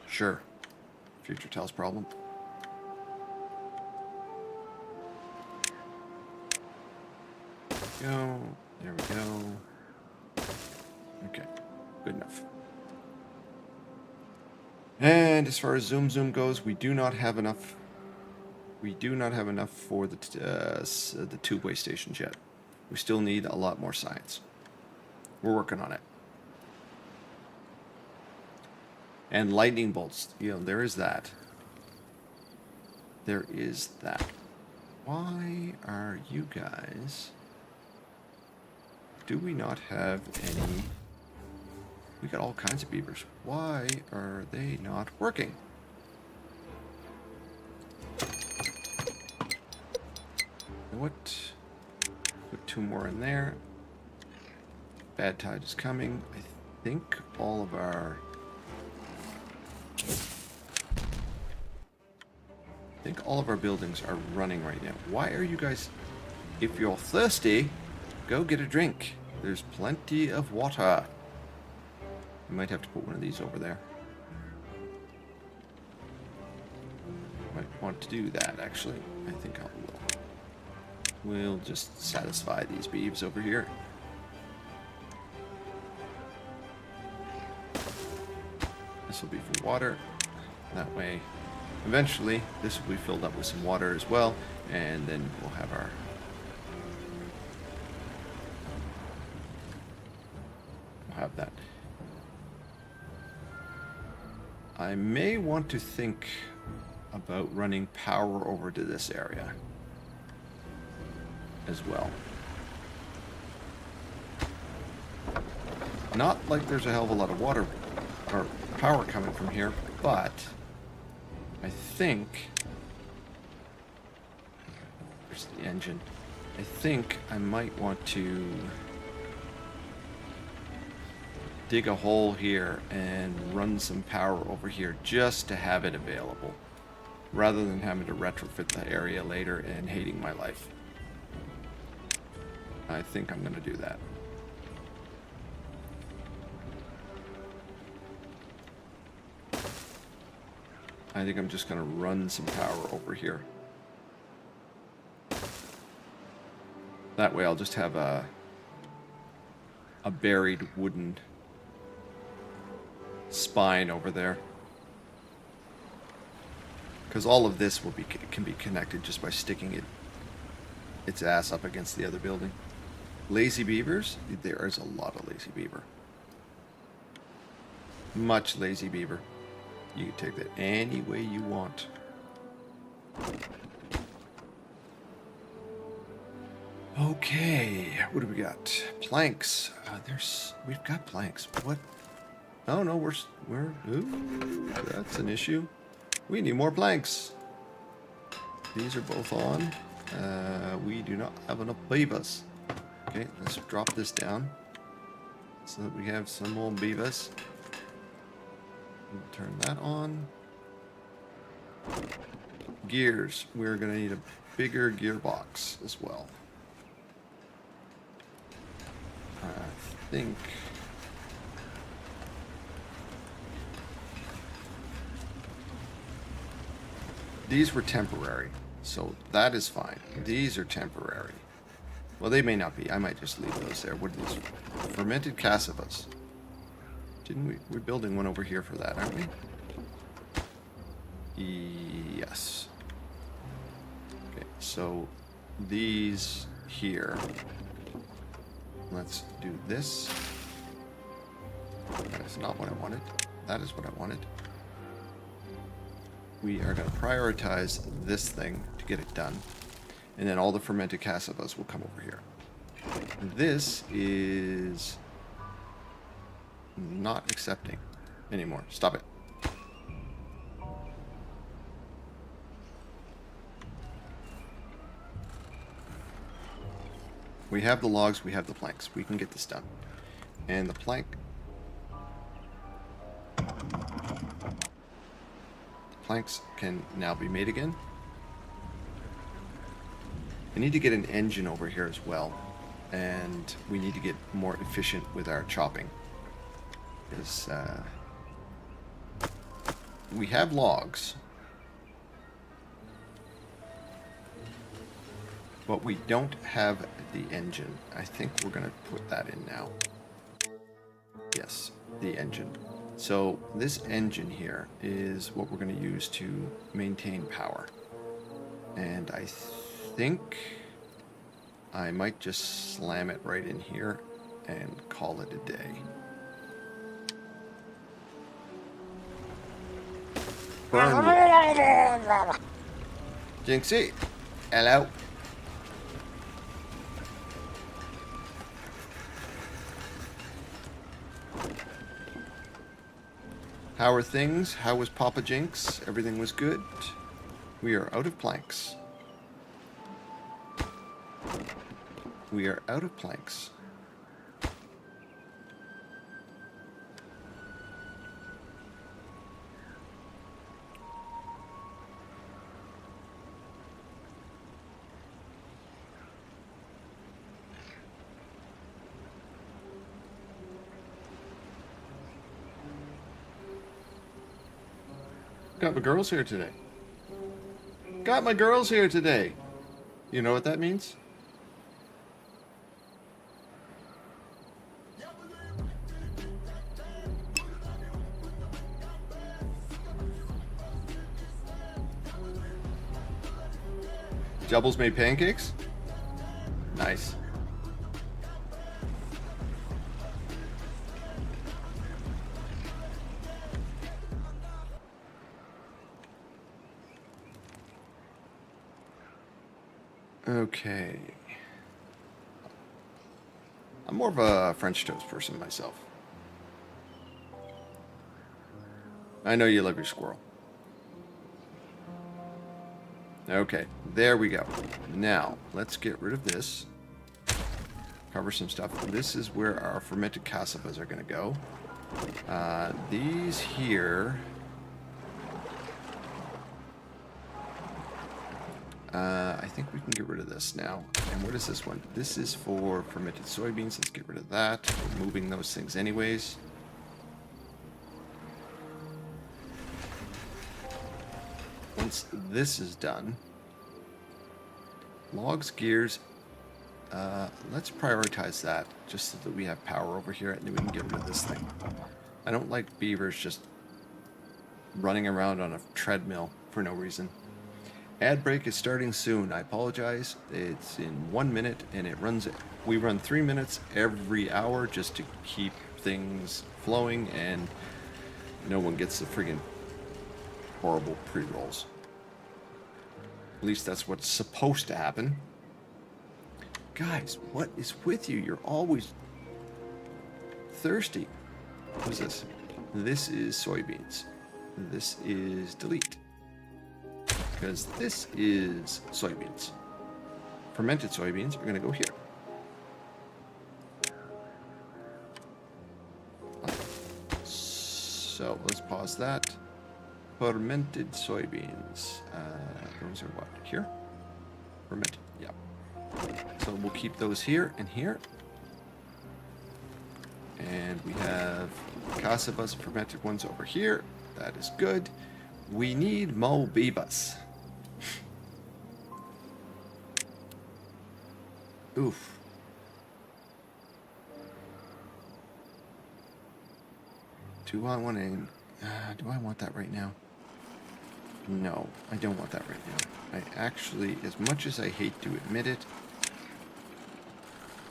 Sure. CasualTal's problem. Go. There we go. Okay. Good enough. And as far as zoom goes, we do not have enough. We do not have enough for the tubeway stations yet. We still need a lot more science. We're working on it. And lightning bolts, you know, there is that. There is that. Why are you guys... Do we not have any... We got all kinds of beavers. Why are they not working? You know what? Put 2 more in there. Bad tide is coming. I think all of our... buildings are running right now. Why are you guys... If you're thirsty, go get a drink. There's plenty of water. I might have to put one of these over there. Might want to do that, actually. I think I will. We'll just satisfy these beeves over here. This will be for water. That way, eventually, this will be filled up with some water as well, and then we'll have our... We'll have that. I may want to think about running power over to this area as well. Not like there's a hell of a lot of water or power coming from here, but I think... Where's the engine? I think I might want to dig a hole here and run some power over here just to have it available, rather than having to retrofit the area later and hating my life. I think I'm going to do that. I think I'm just going to run some power over here. That way I'll just have a buried wooden spine over there. Because all of this will can be connected just by sticking its ass up against the other building. Lazy beavers? There is a lot of lazy beaver. Much lazy beaver. You can take that any way you want. Okay, what do we got? Planks. We've got planks. What? Oh no, ooh, that's an issue. We need more planks. These are both on. We do not have enough beavers. Okay, let's drop this down so that we have some more beavers. We'll turn that on. Gears. We're going to need a bigger gearbox as well. I think... These were temporary, so that is fine. These are temporary. Well, they may not be. I might just leave those there. What are these? Fermented cassavas. Didn't we? We're building one over here for that, aren't we? Yes. Okay, so these here. Let's do this. That is not what I wanted. That is what I wanted. We are going to prioritize this thing to get it done. And then all the fermented cassavas will come over here. This is not accepting anymore. Stop it. We have the logs, we have the planks. We can get this done. And the planks can now be made again. I need to get an engine over here as well. And we need to get more efficient with our chopping. Because we have logs. But we don't have the engine. I think we're going to put that in now. Yes, the engine. So this engine here is what we're going to use to maintain power. And I think I might just slam it right in here and call it a day. Burn. Jinxie, hello. How are things? How was Papa Jinx? Everything was good? We are out of planks. We are out of planks. Got my girls here today. Got my girls here today. You know what that means? Jubbles made pancakes? Nice. Okay. I'm more of a French toast person myself. I know you love your squirrel. Okay, there we go. Now, let's get rid of this. Cover some stuff. This is where our fermented cassavas are going to go. These here... I think we can get rid of this now. And what is this one? This is for fermented soybeans. Let's get rid of that. We're moving those things anyways. Once this is done, logs, gears, let's prioritize that just so that we have power over here and then we can get rid of this thing. I don't like beavers just running around on a treadmill for no reason. Ad break is starting soon. I apologize. It's in 1 minute and it runs. We run 3 minutes every hour just to keep things flowing and no one gets the friggin' horrible pre-rolls. At least that's what's supposed to happen. Guys, what is with you? You're always thirsty. What is this? This is soybeans. This is delete. Because this is soybeans. Fermented soybeans are going to go here. So let's pause that. Fermented soybeans. Those are what? Here? Fermented, yeah. So we'll keep those here and here. And we have cassavas, fermented ones over here. That is good. We need more beavers. Oof. Do I want to... do I want that right now? No, I don't want that right now. I actually, as much as I hate to admit it,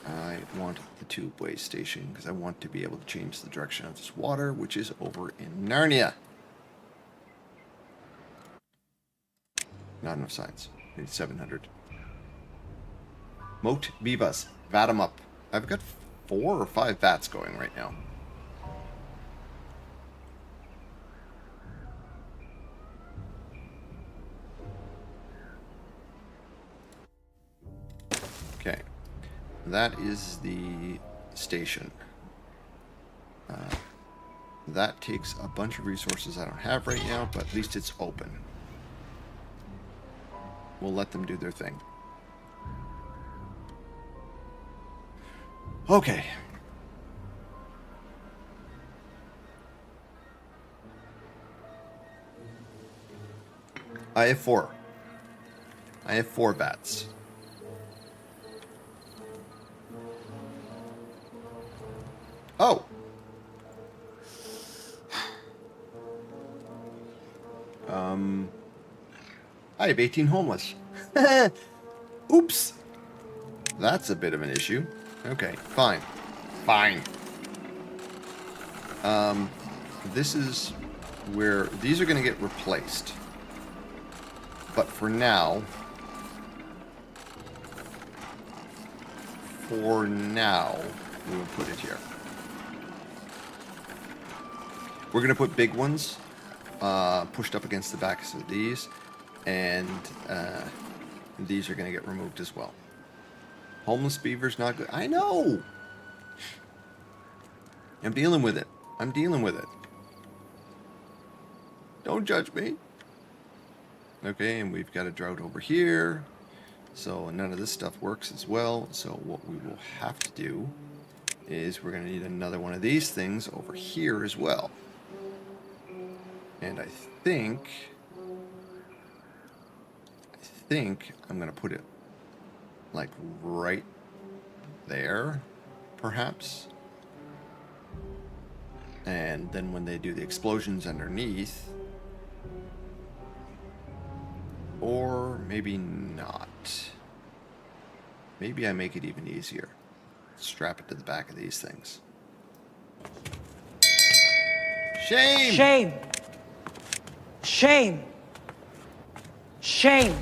I want the tube-way station because I want to be able to change the direction of this water, which is over in Narnia. Not enough science. Need 700. Moat Bivas. Vat them up. I've got 4 or 5 vats going right now. Okay. That is the station. That takes a bunch of resources I don't have right now, but at least it's open. We'll let them do their thing. Okay. I have 4. I have 4 bats. Oh! I have 18 homeless. Oops! That's a bit of an issue. Okay, fine. Fine. This is where these are going to get replaced. But for now, we will put it here. We're going to put big ones pushed up against the backs of these, and these are going to get removed as well. Homeless beaver's not good. I know! I'm dealing with it. I'm dealing with it. Don't judge me. Okay, and we've got a drought over here. So none of this stuff works as well. So what we will have to do is we're going to need another one of these things over here as well. And I think I'm going to put it like right there, perhaps. And then when they do the explosions underneath, or maybe not. Maybe I make it even easier. Strap it to the back of these things. Shame! Shame! Shame! Shame!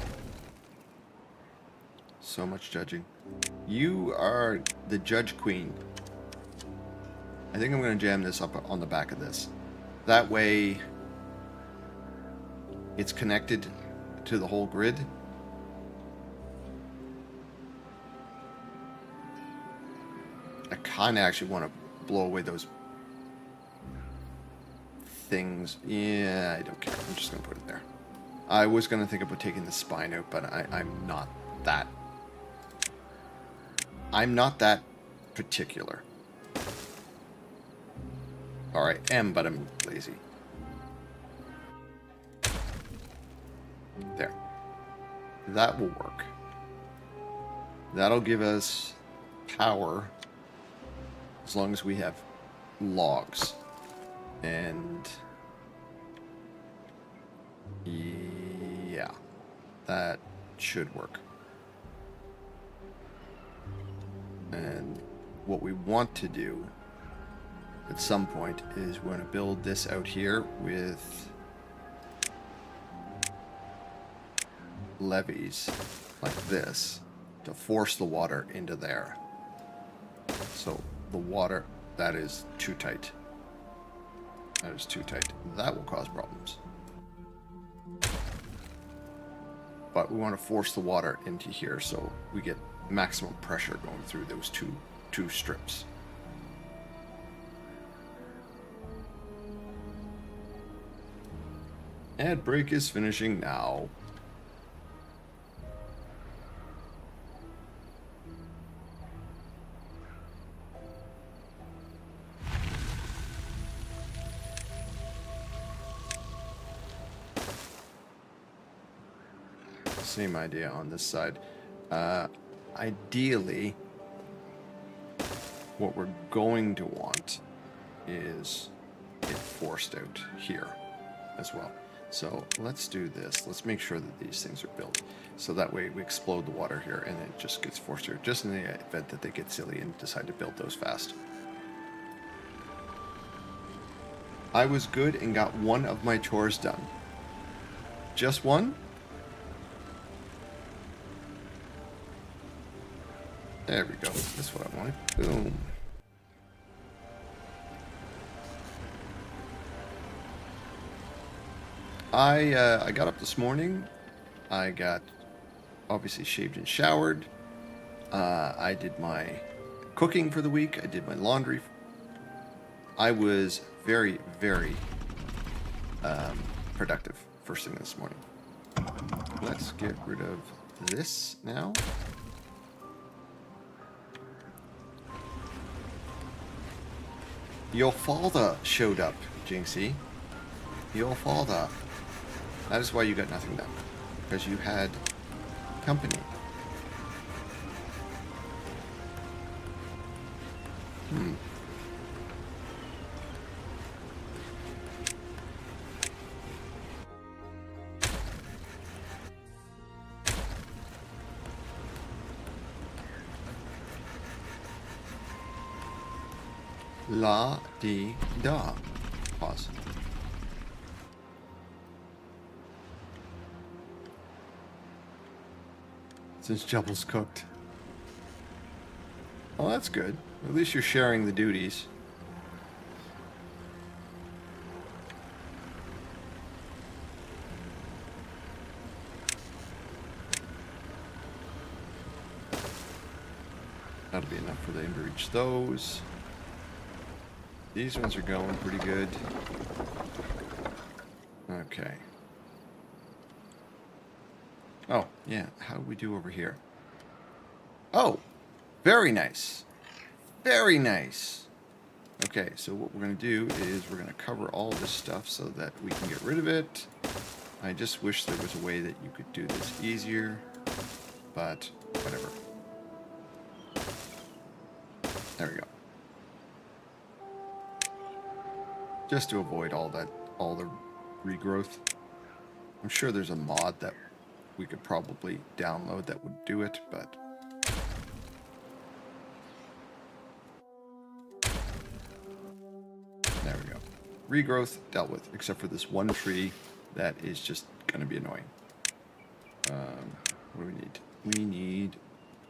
So much judging. You are the judge queen. I think I'm going to jam this up on the back of this. That way, it's connected to the whole grid. I kind of actually want to blow away those things. Yeah, I don't care. I'm just going to put it there. I was going to think about taking the spine out, but I'm not that. I'm not that particular. Or I am, but I'm lazy. There. That will work. That'll give us power as long as we have logs. And yeah, that should work. And what we want to do at some point is we're going to build this out here with levees like this to force the water into there. So the water, that is too tight. That is too tight. That will cause problems. But we want to force the water into here so we get maximum pressure going through those two strips. Ad break is finishing now. Same idea on this side. ideally, what we're going to want is it forced out here as well. So let's do this. Let's make sure that these things are built. So that way we explode the water here and it just gets forced here, just in the event that they get silly and decide to build those fast. I was good and got one of my chores done. Just one? There we go. That's what I wanted. Boom. I got up this morning. I got obviously shaved and showered. I did my cooking for the week. I did my laundry. I was very, very productive first thing this morning. Let's get rid of this now. Your father showed up, Jinxie. Your father. That is why you got nothing done. Because you had company. La di da. Pause. Since Jubble's cooked. Well, that's good. At least you're sharing the duties. That'll be enough for them to reach those. These ones are going pretty good. Okay. Oh, yeah. How do we do over here? Oh, very nice. Very nice. Okay, so what we're going to do is we're going to cover all this stuff so that we can get rid of it. I just wish there was a way that you could do this easier, but whatever. There we go. Just to avoid all the regrowth. I'm sure there's a mod that we could probably download that would do it, but there we go. Regrowth dealt with, except for this one tree that is just going to be annoying. What do we need? We need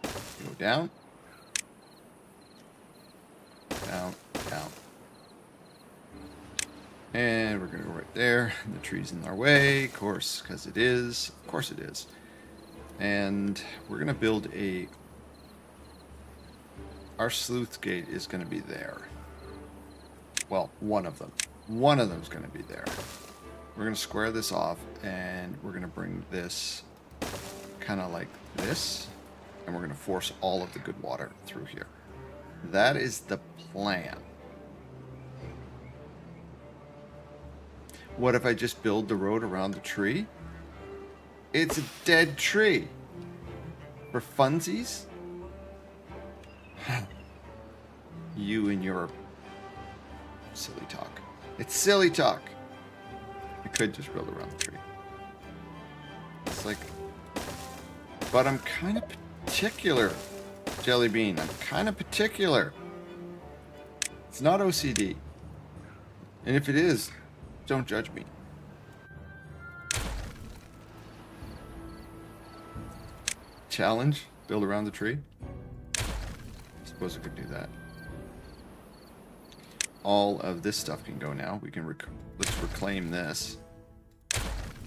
to go down, down, down. And we're going to go right there. The tree's in our way, of course, because it is. Of course it is. And we're going to build a... Our sleuth gate is going to be there. Well, one of them. One of them is going to be there. We're going to square this off, and we're going to bring this kind of like this. And we're going to force all of the good water through here. That is the plan. What if I just build the road around the tree? It's a dead tree. For funsies? You and your silly talk. It's silly talk. I could just build around the tree. It's like... But I'm kind of particular, Jelly Bean. I'm kind of particular. It's not OCD. And if it is... Don't judge me. Challenge? Build around the tree? I suppose I could do that. All of this stuff can go now. We can let's reclaim this.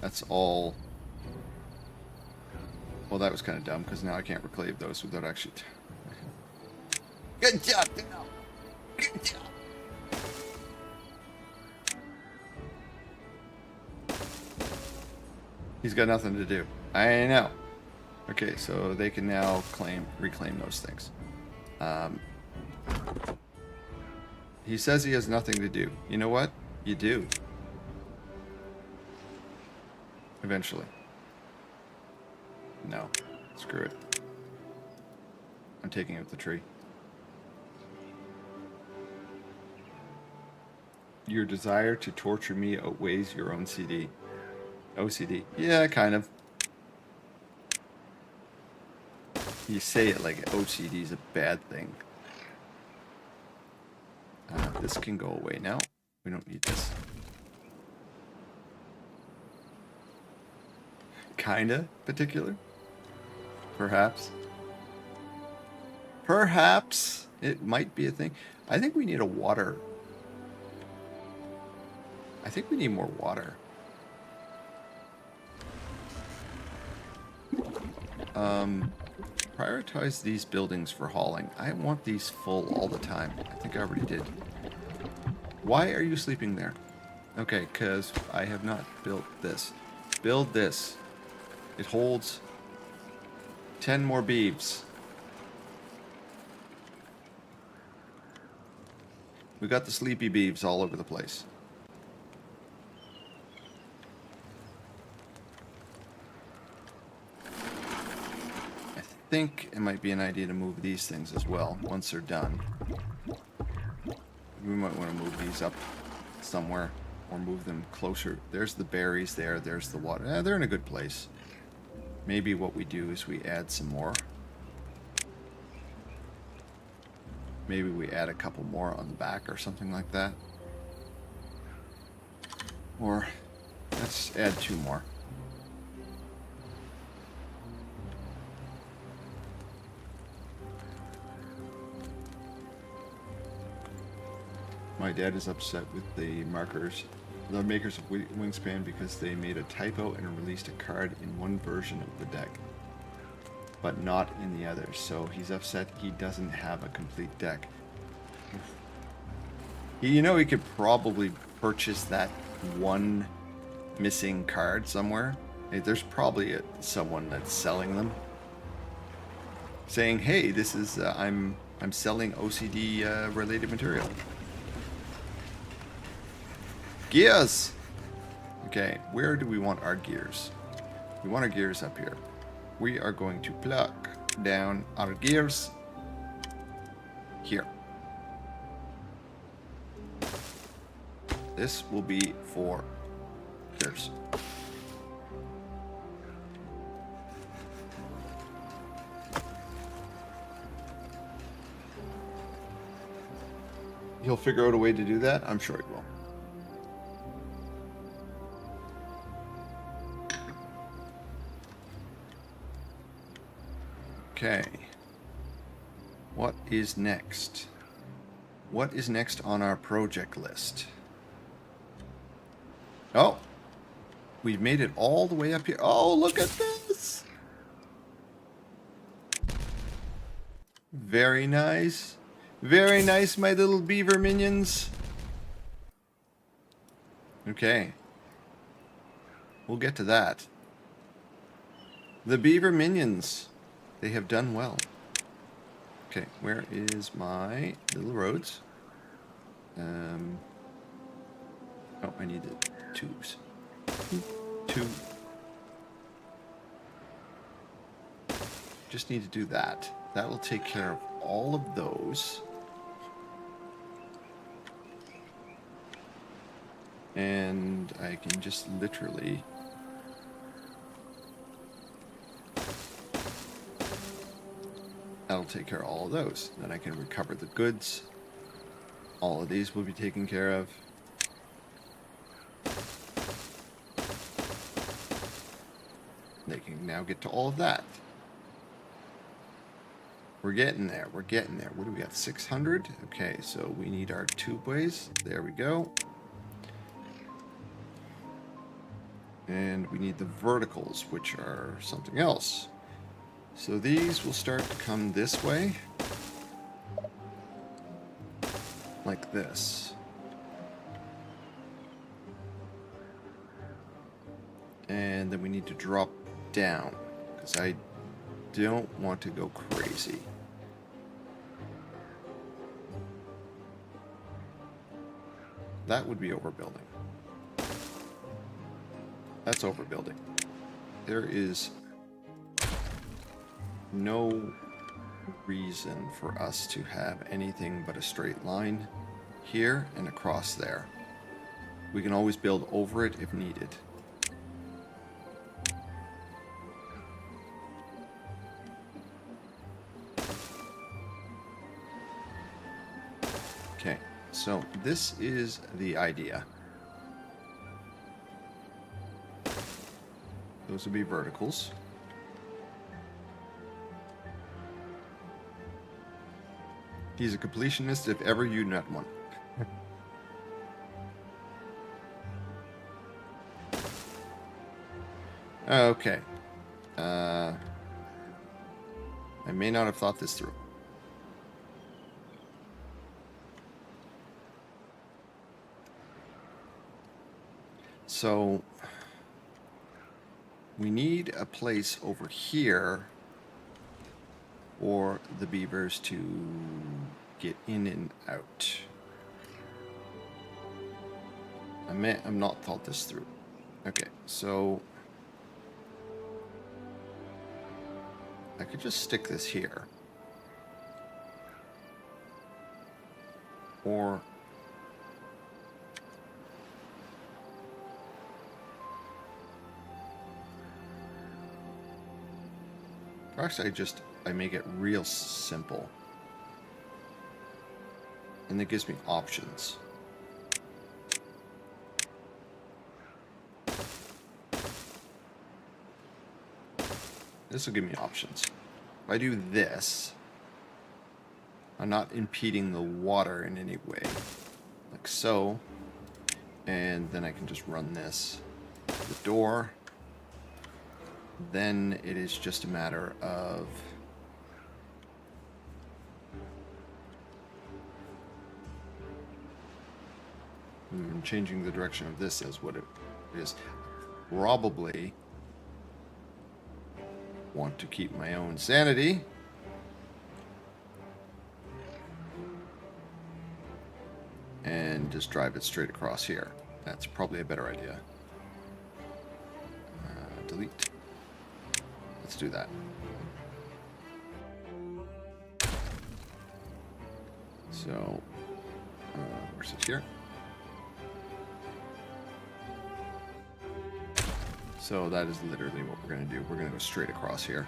That's all. Well, that was kind of dumb because now I can't reclaim those without actually. Good job, Dino. Good job. He's got nothing to do. I know. Okay, so they can now reclaim those things. He says he has nothing to do. You know what? You do. Eventually. No. Screw it. I'm taking out the tree. Your desire to torture me outweighs your own OCD. Yeah, kind of. You say it like OCD is a bad thing. This can go away now. We don't need this. Kinda particular? Perhaps. Perhaps it might be a thing. I think we need a water. I think we need more water. Prioritize these buildings for hauling. I want these full all the time. I think I already did. Why are you sleeping there? Okay, because I have not built this. Build this. It holds 10 more beeves. We got the sleepy beeves all over the place. I think it might be an idea to move these things as well once they're done. We might want to move these up somewhere or move them closer. There's the berries there. There's the water. They're in a good place. Maybe what we do is we add some more. Maybe we add a couple more on the back or something like that. Or let's add 2 more. My dad is upset with the makers of Wingspan, because they made a typo and released a card in one version of the deck, but not in the others. So he's upset he doesn't have a complete deck. You know, he could probably purchase that one missing card somewhere. There's probably someone that's selling them, saying, "Hey, this is I'm selling OCD related material." Gears! Okay, where do we want our gears? We want our gears up here. We are going to pluck down our gears here. This will be for gears. He'll figure out a way to do that? I'm sure he will. Okay. What is next? What is next on our project list? Oh! We've made it all the way up here. Oh, look at this! Very nice. Very nice, my little beaver minions. Okay. We'll get to that. The beaver minions. They have done well. Okay, where is my little roads? Oh, I need the tubes. 2. Just need to do that. That will take care of all of those. And I can just literally... That'll take care of all of those. Then I can recover the goods. All of these will be taken care of. They can now get to all of that. We're getting there. We're getting there. What do we got? 600? Okay, so we need our tubeways. There we go. And we need the verticals, which are something else. So these will start to come this way. Like this. And then we need to drop down, because I don't want to go crazy. That would be overbuilding. That's overbuilding. There is no reason for us to have anything but a straight line here and across there. We can always build over it if needed. Okay, so this is the idea. Those would be verticals. He's a completionist if ever you met one. Okay. I may not have thought this through. So we need a place over here for the beavers to get in and out. I'm not thought this through. Okay, so I could just stick this here. Or actually I make it real simple. And it gives me options. This will give me options. If I do this, I'm not impeding the water in any way. Like so. And then I can just run this to the door. Then it is just a matter of changing the direction of this as what it is. Probably want to keep my own sanity. And just drive it straight across here. That's probably a better idea. Delete. Let's do that. So, where's it here? So that is literally what we're going to do. We're going to go straight across here.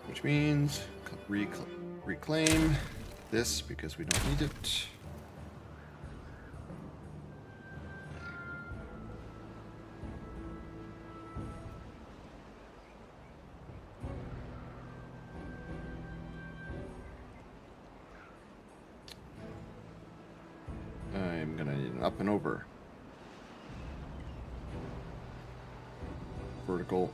Which means reclaim this because we don't need it. I'm going to need an up and over. Vertical.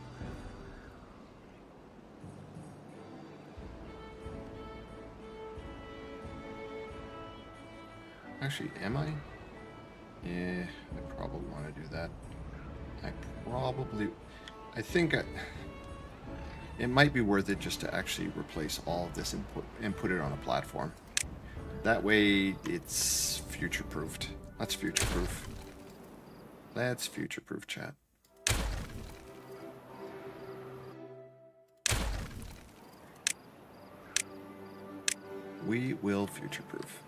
Actually, am I? Yeah, I probably want to do that. I think it might be worth it just to actually replace all of this and put it on a platform. That way it's future-proofed. That's future-proof. That's future-proof, chat. We will future-proof.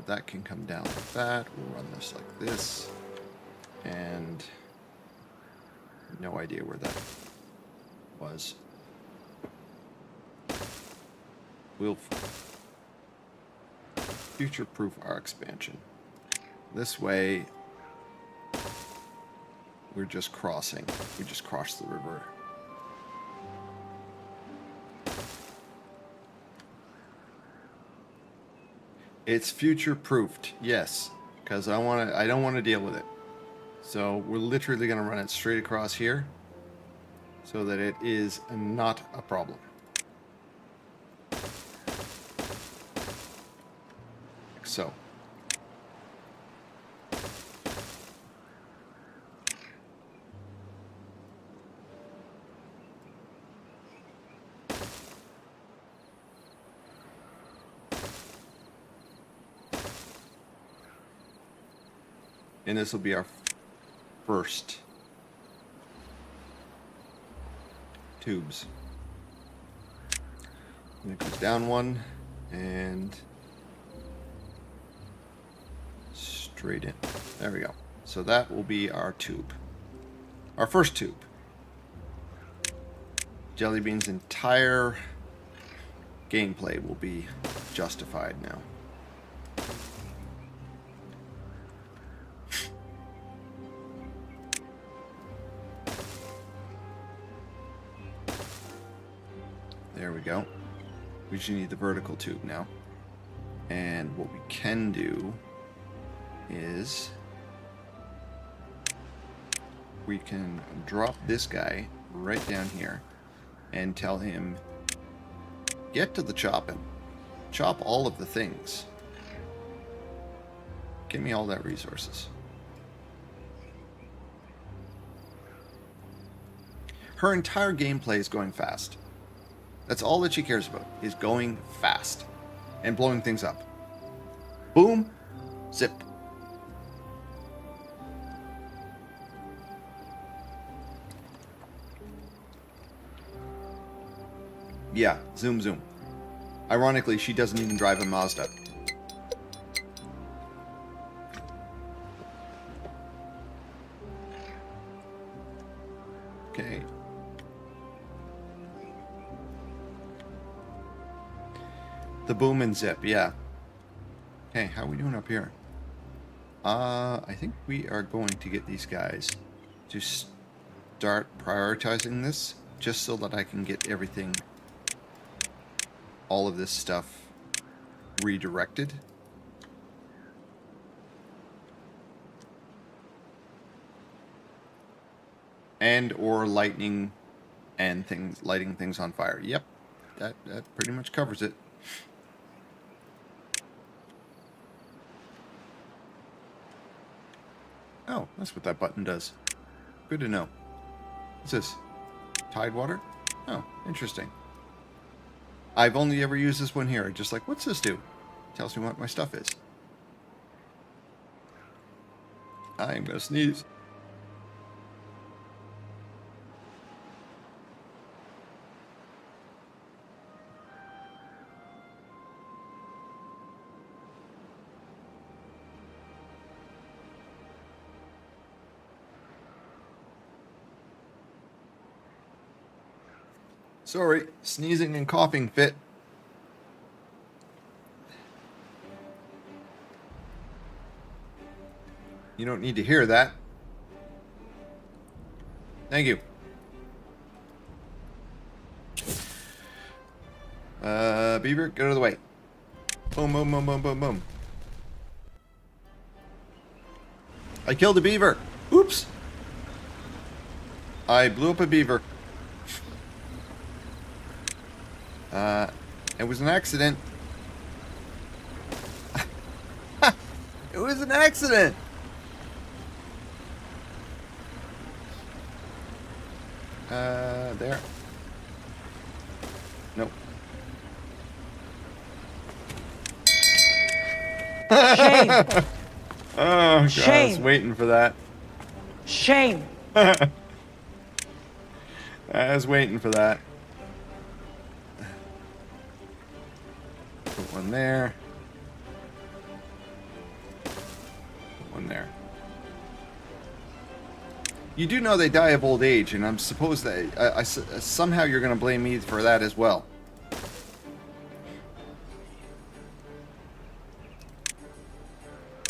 That can come down like that. We'll run this like this. And no idea where that was. We'll future-proof our expansion. This way, we're just crossing. We just crossed the river. It's future-proofed, yes, because I don't want to deal with it. So we're literally going to run it straight across here, so that it is not a problem. Like so. And this will be our first tubes. And it goes down one and straight in. There we go. So that will be our tube. Our first tube. Jellybean's entire gameplay will be justified now. There we go. We just need the vertical tube now. And what we can do is we can drop this guy right down here and tell him, get to the chopping. Chop all of the things. Give me all that resources. Her entire gameplay is going fast. That's all that she cares about, is going fast and blowing things up. Boom, zip. Yeah, zoom, zoom. Ironically, she doesn't even drive a Mazda. Okay. The boom and zip, yeah. Hey, how are we doing up here? I think we are going to get these guys to start prioritizing this, just so that I can get everything, all of this stuff, redirected. And or lightning and lighting things on fire. Yep, that pretty much covers it. Oh, that's what that button does. Good to know. What's this? Tide water? Oh, interesting. I've only ever used this one here. Just like, what's this do? Tells me what my stuff is. I'm gonna sneeze. Sorry, sneezing and coughing fit. You don't need to hear that. Thank you. Beaver, get out of the way. Boom, boom, boom, boom, boom, boom. I killed a beaver. Oops. I blew up a beaver. It was an accident. It was an accident. There. Nope. Shame. Oh, God, I was Shame. waiting for that. Shame. I was waiting for that. Put one there. Put one there. You do know they die of old age, and I'm supposed that somehow you're going to blame me for that as well.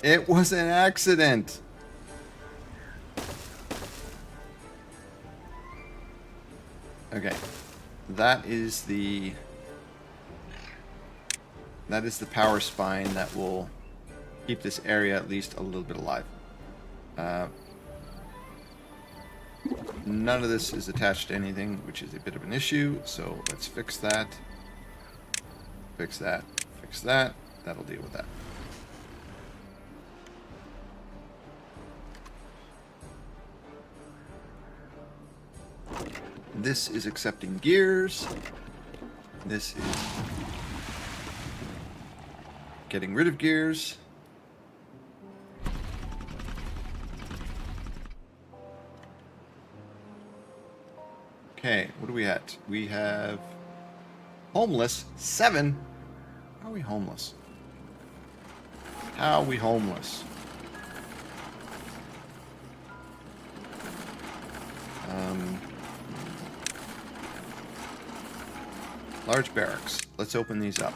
It was an accident. Okay, that is the power spine that will keep this area at least a little bit alive. None of this is attached to anything, which is a bit of an issue, so let's fix that. Fix that. Fix that. That'll deal with that. This is accepting gears. This is getting rid of gears. Okay, what are we at? We have Homeless? 7? How are we homeless? How are we homeless? Large barracks. Let's open these up.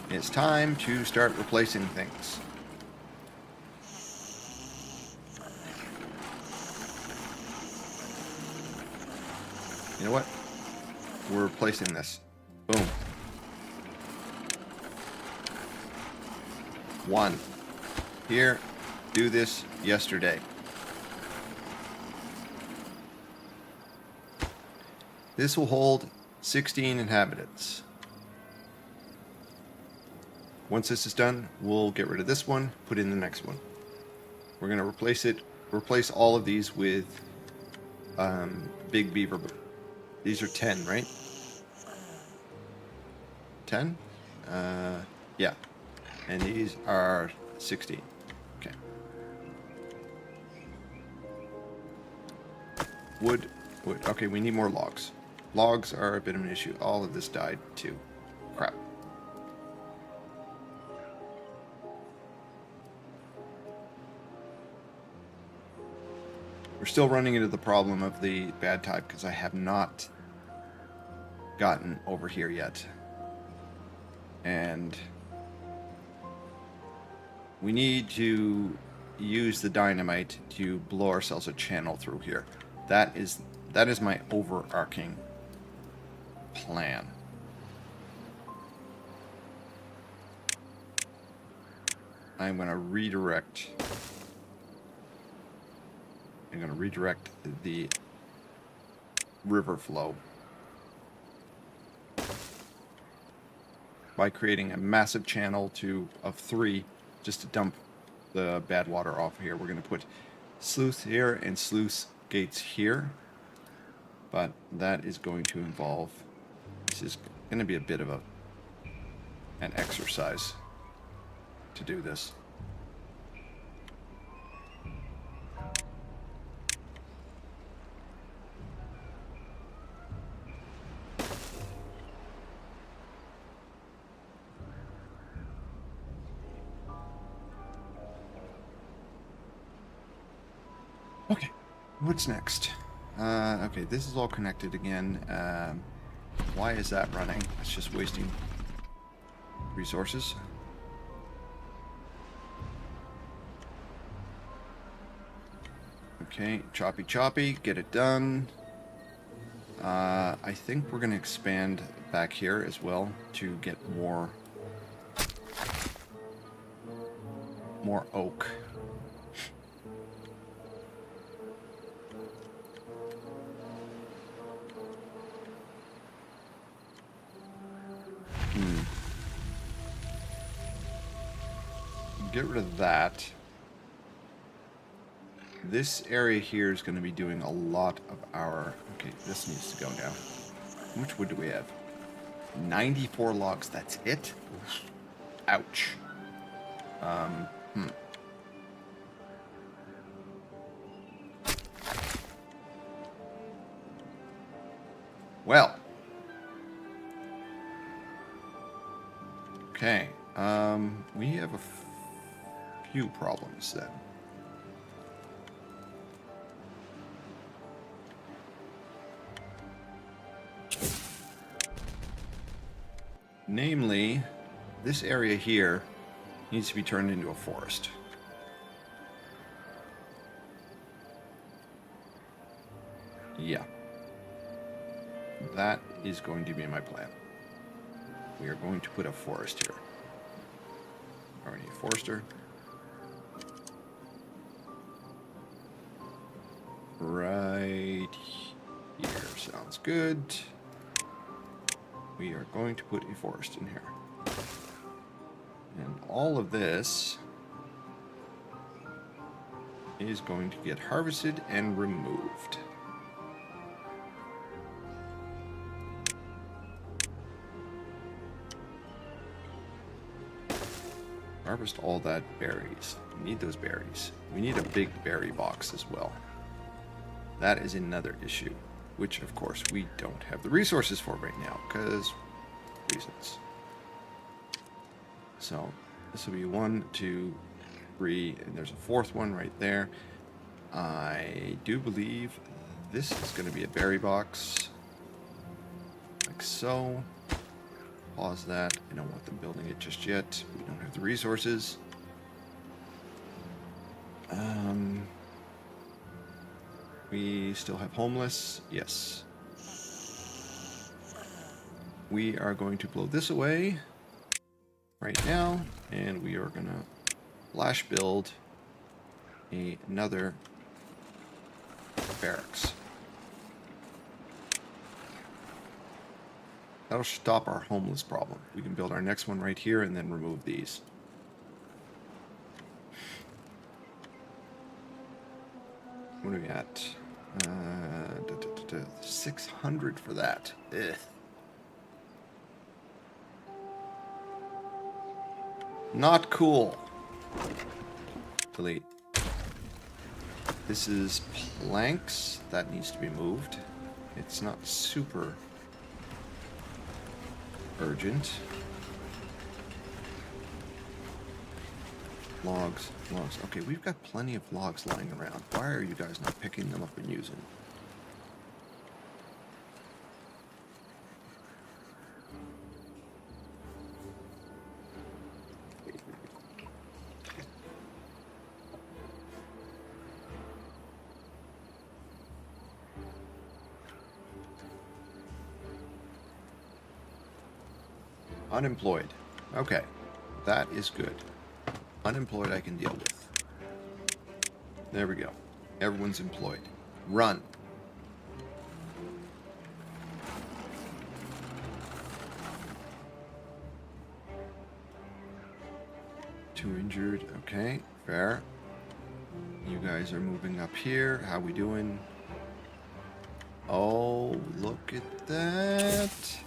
It's time to start replacing things. You know what? We're replacing this. Boom. 1. Here. Do this yesterday. This will hold 16 inhabitants. Once this is done, we'll get rid of this one, put in the next one. We're going to replace all of these with big beaver. These are 10, right? 10? Yeah. And these are 16. Okay. Wood. Okay, we need more logs. Logs are a bit of an issue. All of this died too. Crap. We're still running into the problem of the bad tide because I have not gotten over here yet. And we need to use the dynamite to blow ourselves a channel through here. That is my overarching plan. I'm going to redirect the river flow by creating a massive channel of 3 just to dump the bad water off here. We're going to put sluice here and sluice gates here, but that is going to involve, this is going to be a bit of an exercise to do this. Okay, what's next? Okay, this is all connected again. Why is that running? It's just wasting resources. Okay, choppy, get it done. I think we're going to expand back here as well to get more oak. Get rid of that. This area here is going to be doing a lot of our... Okay, this needs to go now. How much wood do we have? 94 logs, that's it? Ouch. Well. Okay, we have a few problems then. Namely, this area here needs to be turned into a forest. Yeah. That is going to be my plan. We are going to put a forest here. Already a forester. Right here. Sounds good. We are going to put a forest in here. And all of this is going to get harvested and removed. Harvest all that berries. We need those berries. We need a big berry box as well. That is another issue, which of course we don't have the resources for right now, because reasons. So this will be 1, 2, 3, and there's a fourth one right there. I do believe this is going to be a berry box, like so. Pause that. I don't want them building it just yet. We don't have the resources. We still have homeless. Yes. We are going to blow this away right now, and we are going to flash build another barracks. That'll stop our homeless problem. We can build our next one right here and then remove these. What are we at? 600 for that. Ugh. Not cool. Delete. This is planks. That needs to be moved. It's not super urgent. Logs. Okay, we've got plenty of logs lying around. Why are you guys not picking them up and using them? Unemployed. Okay, that is good. Unemployed I can deal with. There we go. Everyone's employed. Run. Two injured. Okay, fair. You guys are moving up here. How we doing? Oh, look at that.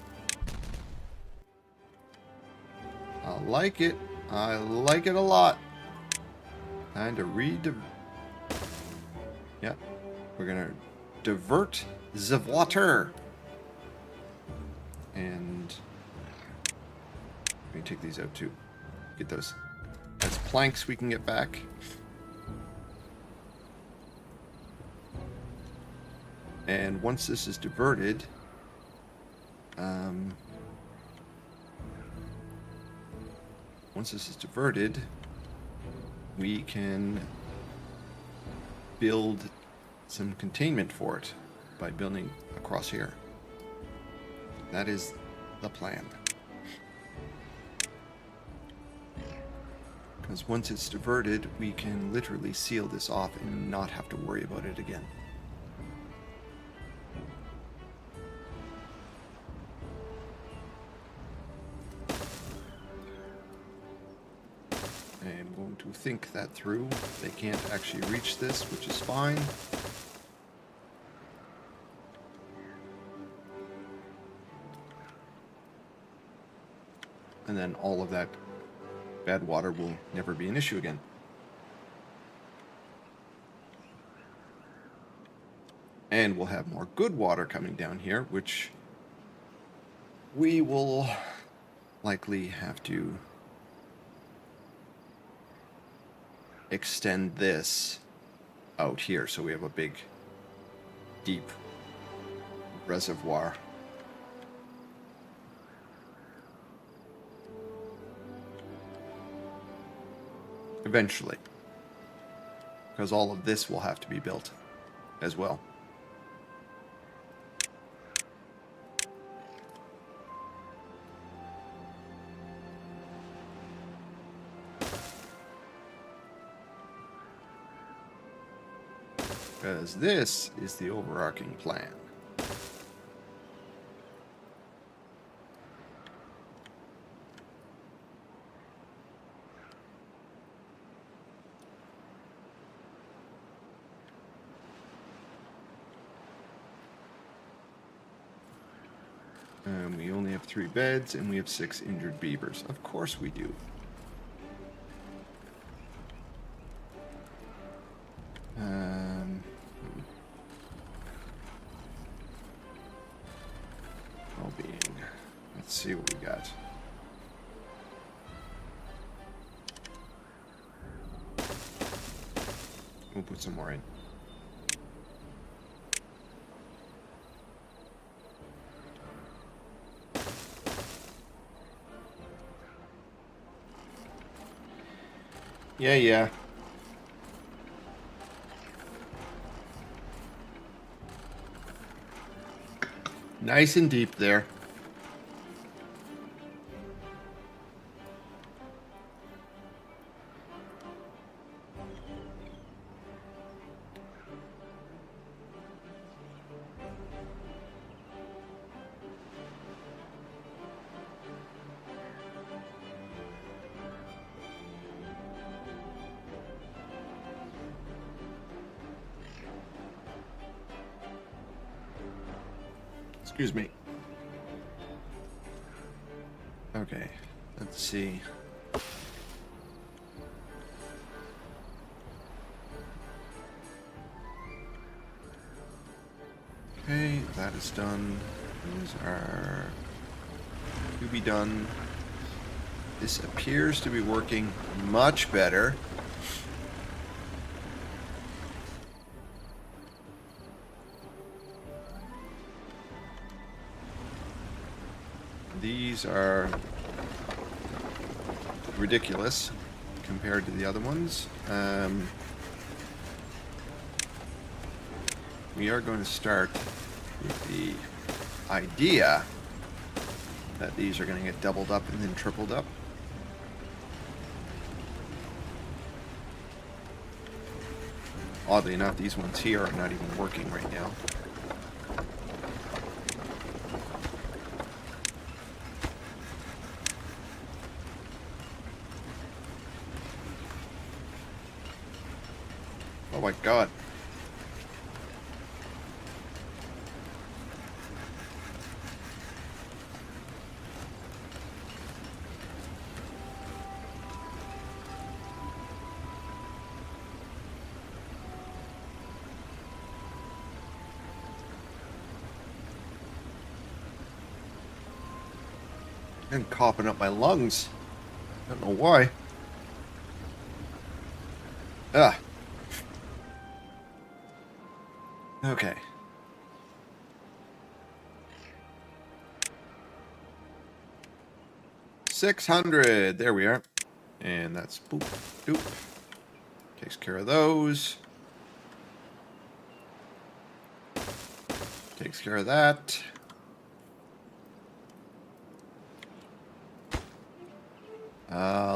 I like it. I like it a lot. Time to Yep. We're gonna divert the water. And let me take these out too. Get those. That's planks we can get back. And once this is diverted, we can build some containment for it by building across here. That is the plan. Because once it's diverted, we can literally seal this off and not have to worry about it again. I'm going to think that through. They can't actually reach this, which is fine. And then all of that bad water will never be an issue again. And we'll have more good water coming down here, which we will likely have to extend this out here so we have a big, deep reservoir. Eventually. Because all of this will have to be built as well. Because this is the overarching plan. We only have 3 beds, and we have 6 injured beavers. Of course we do. Well-being. Let's see what we got. We'll put some more in. Yeah. Nice and deep there. Excuse me. Okay, let's see. Okay, that is done. These are to be done. This appears to be working much better. These are ridiculous compared to the other ones. We are going to start with the idea that these are going to get doubled up and then tripled up. Oddly enough, these ones here are not even working right now. Oh my god. And coughing up my lungs. I don't know why. Ah. Okay. $600. There we are. And that's boop, doop. Takes care of those. Takes care of that.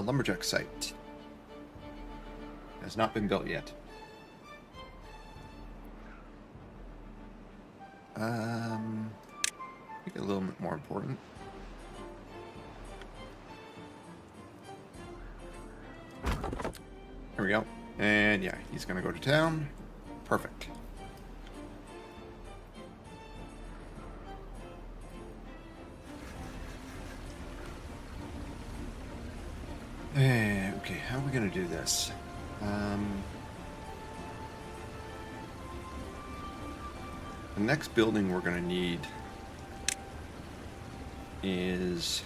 Lumberjack site. Has not been built yet. Make it a little bit more important. Here we go. And yeah, he's gonna go to town. Perfect. Okay, how are we gonna do this? The next building we're gonna need is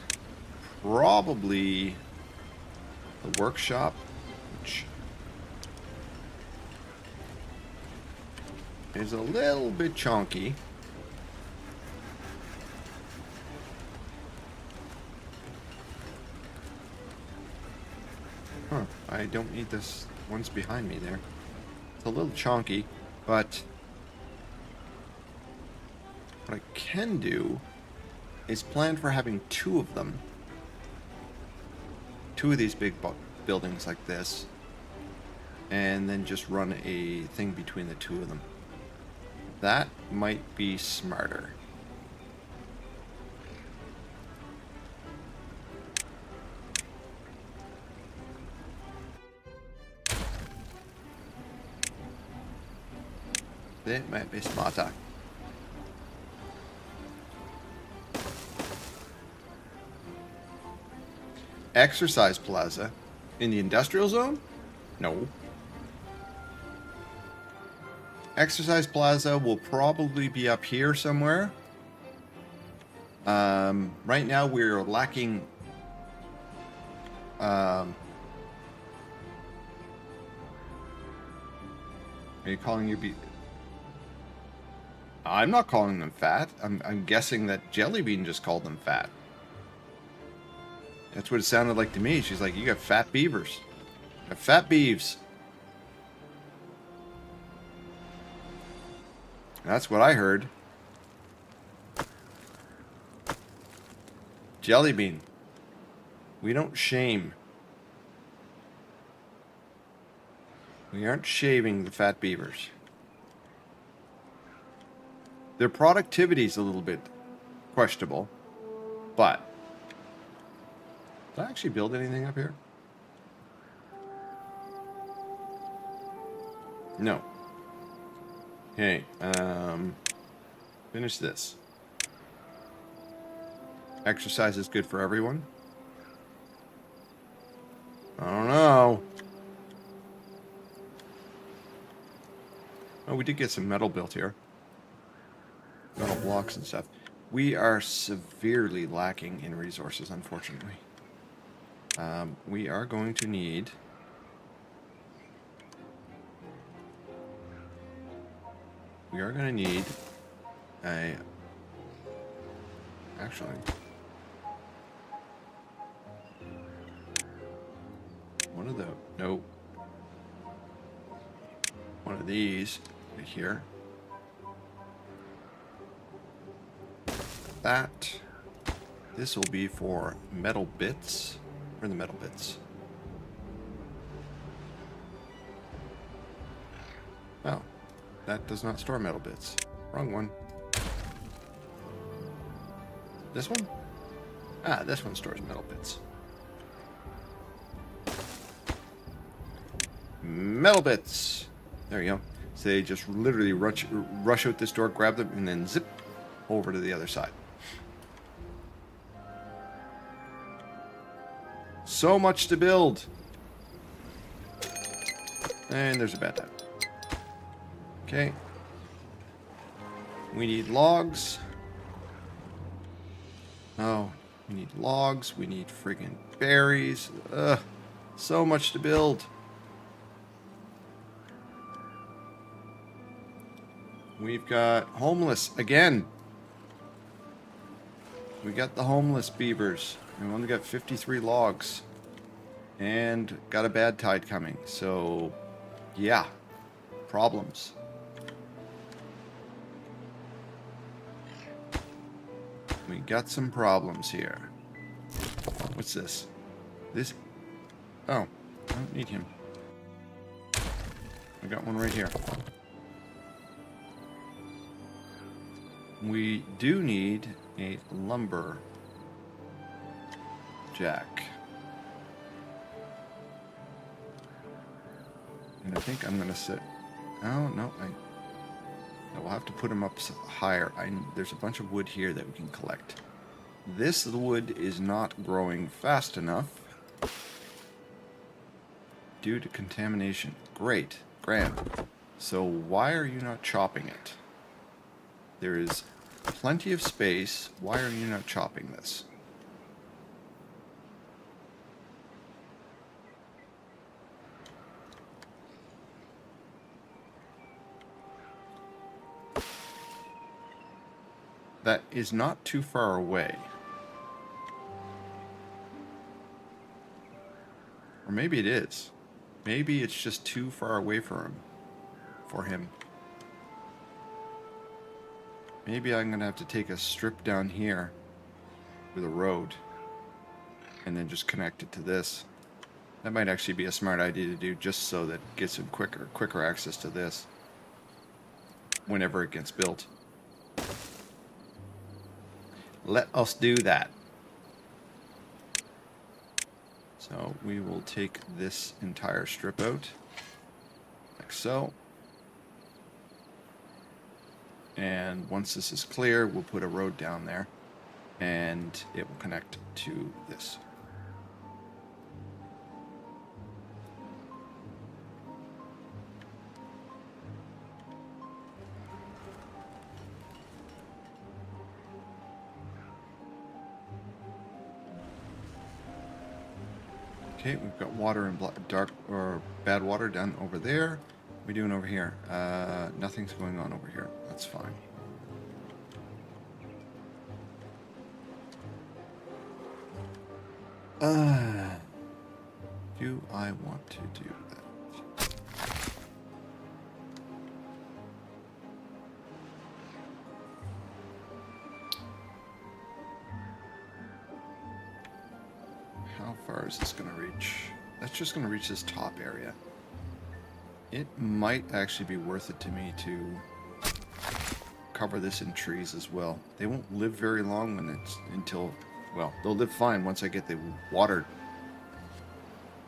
probably the workshop, which is a little bit chunky. Huh, I don't need this. One's behind me there. It's a little chunky, but what I can do is plan for having two of them. Two of these big buildings like this. And then just run a thing between the two of them. That might be smarter. It might be smarter. Exercise plaza in the industrial zone? No. Exercise plaza will probably be up here somewhere. Right now we're lacking. Are you calling your bee? I'm not calling them fat. I'm guessing that Jellybean just called them fat. That's what it sounded like to me. She's like, you got fat beavers. You got fat beeves. That's what I heard. Jellybean. We don't shame. We aren't shaving the fat beavers. Their productivity's a little bit questionable, but did I actually build anything up here? No. Okay, finish this. Exercise is good for everyone. I don't know. Oh, we did get some metal built here. Metal blocks and stuff. We are severely lacking in resources, unfortunately. We are going to need... We are going to need a... Actually... One of the... Nope. One of these right here. That. This will be for metal bits. Where are the metal bits? Oh. That does not store metal bits. Wrong one. This one? Ah, this one stores metal bits. Metal bits! There you go. So they just literally rush out this door, grab them, and then zip over to the other side. So much to build! And there's a bad time. Okay. We need logs. Oh, we need logs. We need friggin' berries. Ugh. So much to build. We've got homeless again. We got the homeless beavers. We only got 53 logs. And got a bad tide coming. So, yeah. Problems. We got some problems here. What's this? This... Oh, I don't need him. I got one right here. We do need a lumber jack. And I think I'm going to sit... Oh, no, I will have to put them up higher. There's a bunch of wood here that we can collect. This wood is not growing fast enough due to contamination. Great, grand. So why are you not chopping it? There is plenty of space. Why are you not chopping this? That is not too far away. Or maybe it is. Maybe it's just too far away for him. Maybe I'm going to have to take a strip down here with a road and then just connect it to this. That might actually be a smart idea to do, just so that it gets him quicker access to this whenever it gets built. Let us do that. So we will take this entire strip out, like so. And once this is clear, we'll put a road down there, and it will connect to this. Okay, we've got water and dark or bad water down over there. What are we doing over here? Nothing's going on over here. That's fine. Do I want to do that? How far is this going to reach? That's just going to reach this top area. It might actually be worth it to me to cover this in trees as well. They won't live very long when it's until, well, they'll live fine once I get the water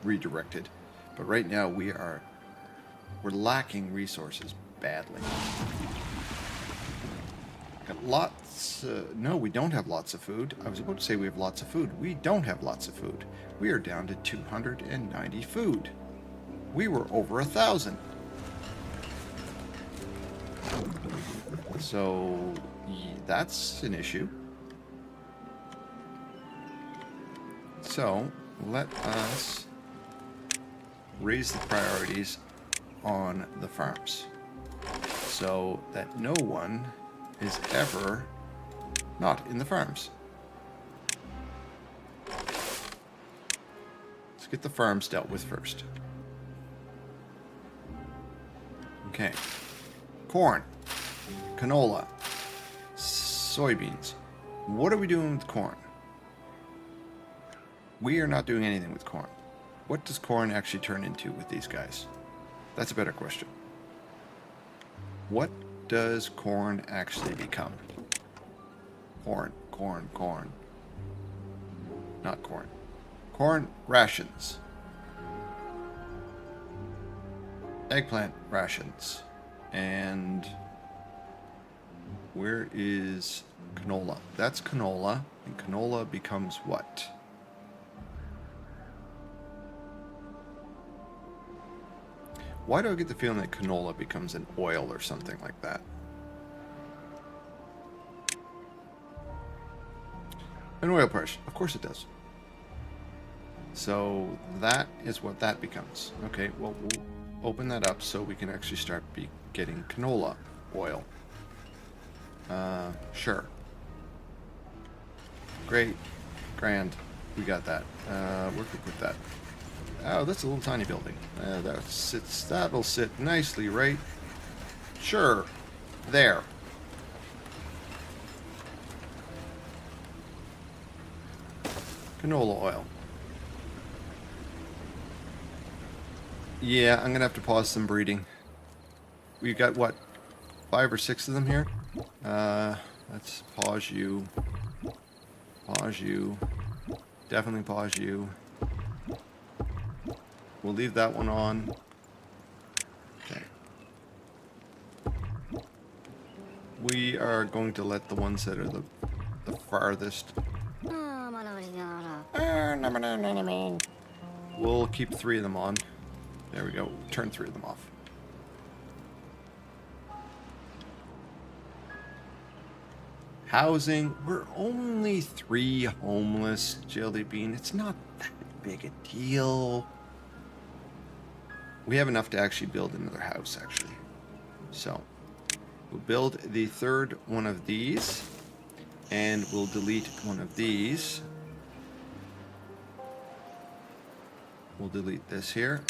redirected. But right now we're lacking resources badly. Got lots. No, we don't have lots of food. I was about to say we have lots of food. We don't have lots of food. We are down to 290 food. We were over 1,000. So that's an issue. So let us raise the priorities on the farms so that no one is ever not in the farms. Let's get the farms dealt with first. Okay. Corn, canola, soybeans. What are we doing with corn? We are not doing anything with corn. What does corn actually turn into with these guys? That's a better question. What does corn actually become? Corn, corn, corn. Not corn. Corn rations. Eggplant rations. And where is canola? That's canola. And canola becomes what? Why do I get the feeling that canola becomes an oil or something like that? An oil brush. Of course it does. So that is what that becomes. Okay, well, we'll open that up so we can actually start getting canola oil. Sure. Great. Grand. We got that. Where could we put that? Oh, that's a little tiny building. That'll sit nicely, right? Sure. There. Canola oil. Yeah, I'm going to have to pause some breeding. We got, what, 5 or 6 of them here? Let's pause you. Pause you. Definitely pause you. We'll leave that one on. Okay. We are going to let the ones that are the farthest. We'll keep 3 of them on. There we go. Turn 3 of them off. Housing. We're only 3 homeless, Jelly Bean. It's not that big a deal. We have enough to actually build another house, actually. So, we'll build the 3rd one of these. And we'll delete one of these. We'll delete this here.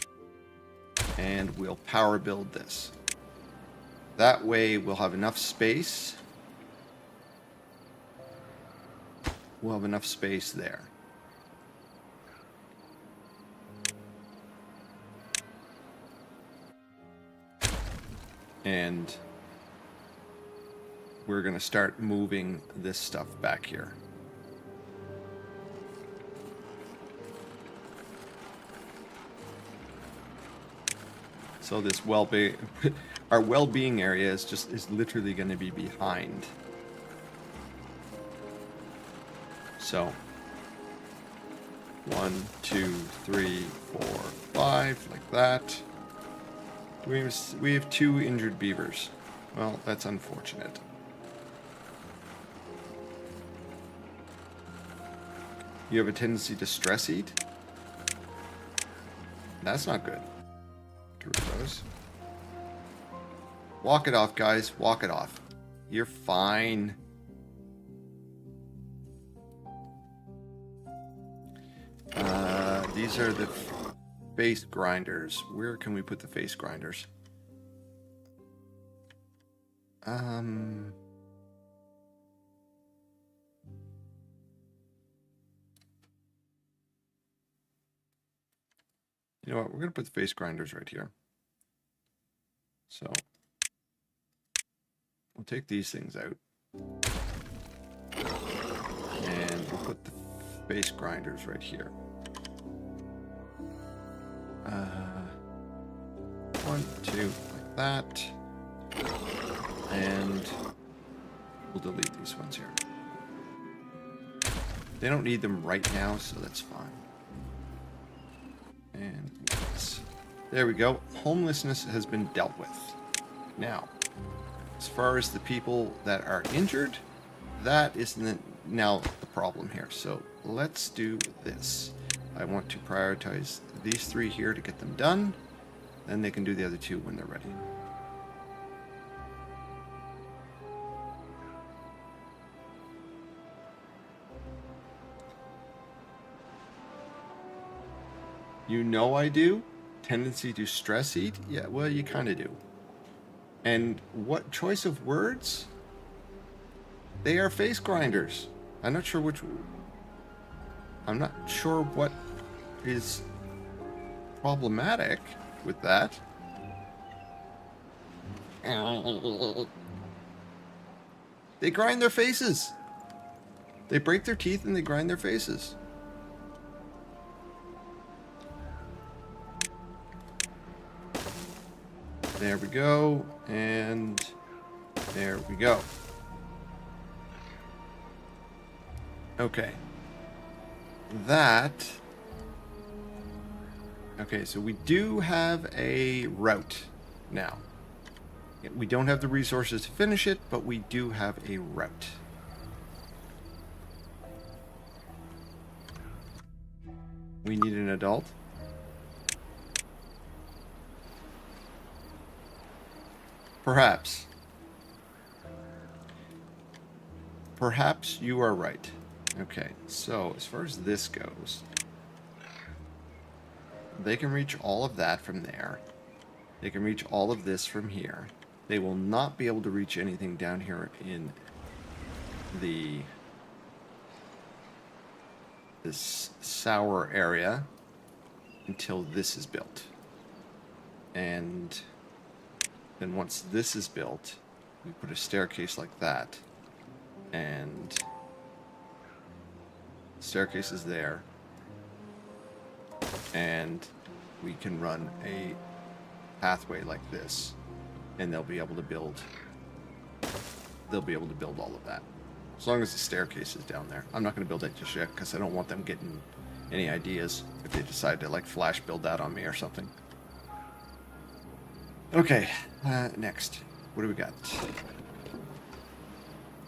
And we'll power build this. That way we'll have enough space. We'll have enough space there. And we're going to start moving this stuff back here. So this well-being, our well-being area is literally going to be behind. So 1, 2, 3, 4, 5, like that. We have 2 injured beavers. Well, that's unfortunate. You have a tendency to stress eat? That's not good. Get rid of those. Walk it off, guys. Walk it off. You're fine. These are the face grinders. Where can we put the face grinders? You know what? We're going to put the face grinders right here. So we'll take these things out. And we'll put the face grinders right here. 1, 2, like that. And we'll delete these ones here. They don't need them right now, so that's fine. And there we go. Homelessness has been dealt with. Now, as far as the people that are injured, that is now the problem here. So let's do this. I want to prioritize these 3 here to get them done. Then they can do the other 2 when they're ready. You know I do. Tendency to stress eat? Yeah, well, you kind of do. And what choice of words? They are face grinders. I'm not sure which... I'm not sure what is problematic with that. They grind their faces. They break their teeth and they grind their faces. There we go, and there we go. Okay. That... Okay, so we do have a route now. We don't have the resources to finish it, but we do have a route. We need an adult. Perhaps. Perhaps you are right. Okay, so as far as this goes, they can reach all of that from there. They can reach all of this from here. They will not be able to reach anything down here in this sour area until this is built. And then once this is built, we put a staircase like that, and the staircase is there, and we can run a pathway like this, and they'll be able to build all of that, as long as the staircase is down there. I'm not going to build it just yet because I don't want them getting any ideas if they decide to like flash build that on me or something. Okay, next. What do we got?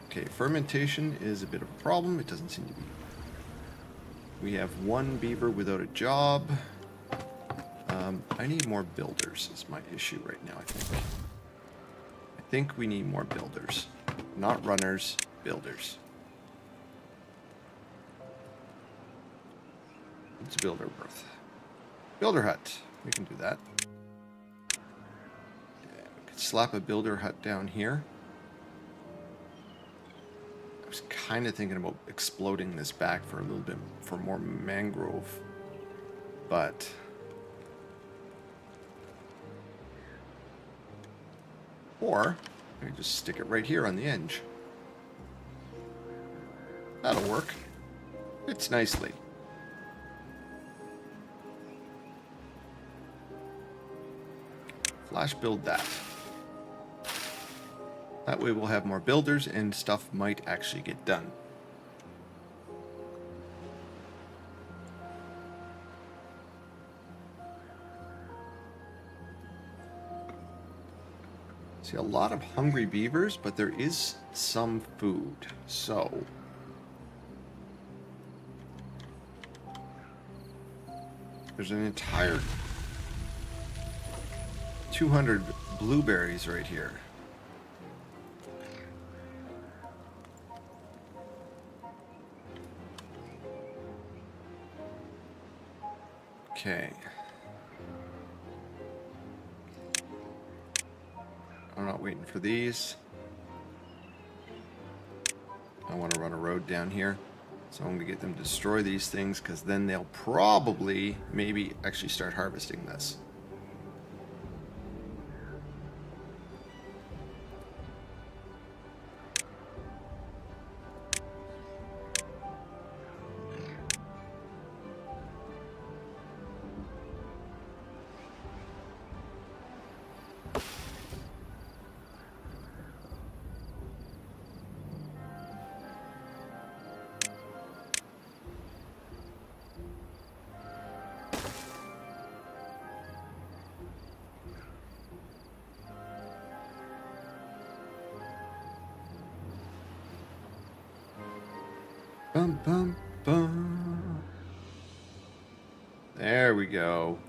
Okay, fermentation is a bit of a problem. It doesn't seem to be. We have 1 beaver without a job. I need more builders is my issue right now, I think. I think we need more builders. Not runners, builders. What's a builder worth? Builder hut. We can do that. Slap a builder hut down here. I was kind of thinking about exploding this back for a little bit for more mangrove, but or I can just stick it right here on the edge. That'll work. Fits nicely. Flash build that. That way we'll have more builders and stuff might actually get done. See, a lot of hungry beavers, but there is some food. So there's an entire 200 blueberries right here. Okay. I'm not waiting for these. I want to run a road down here. So I'm going to get them to destroy these things, because then they'll probably, maybe, actually start harvesting this. Bum, bum, bum. There we go.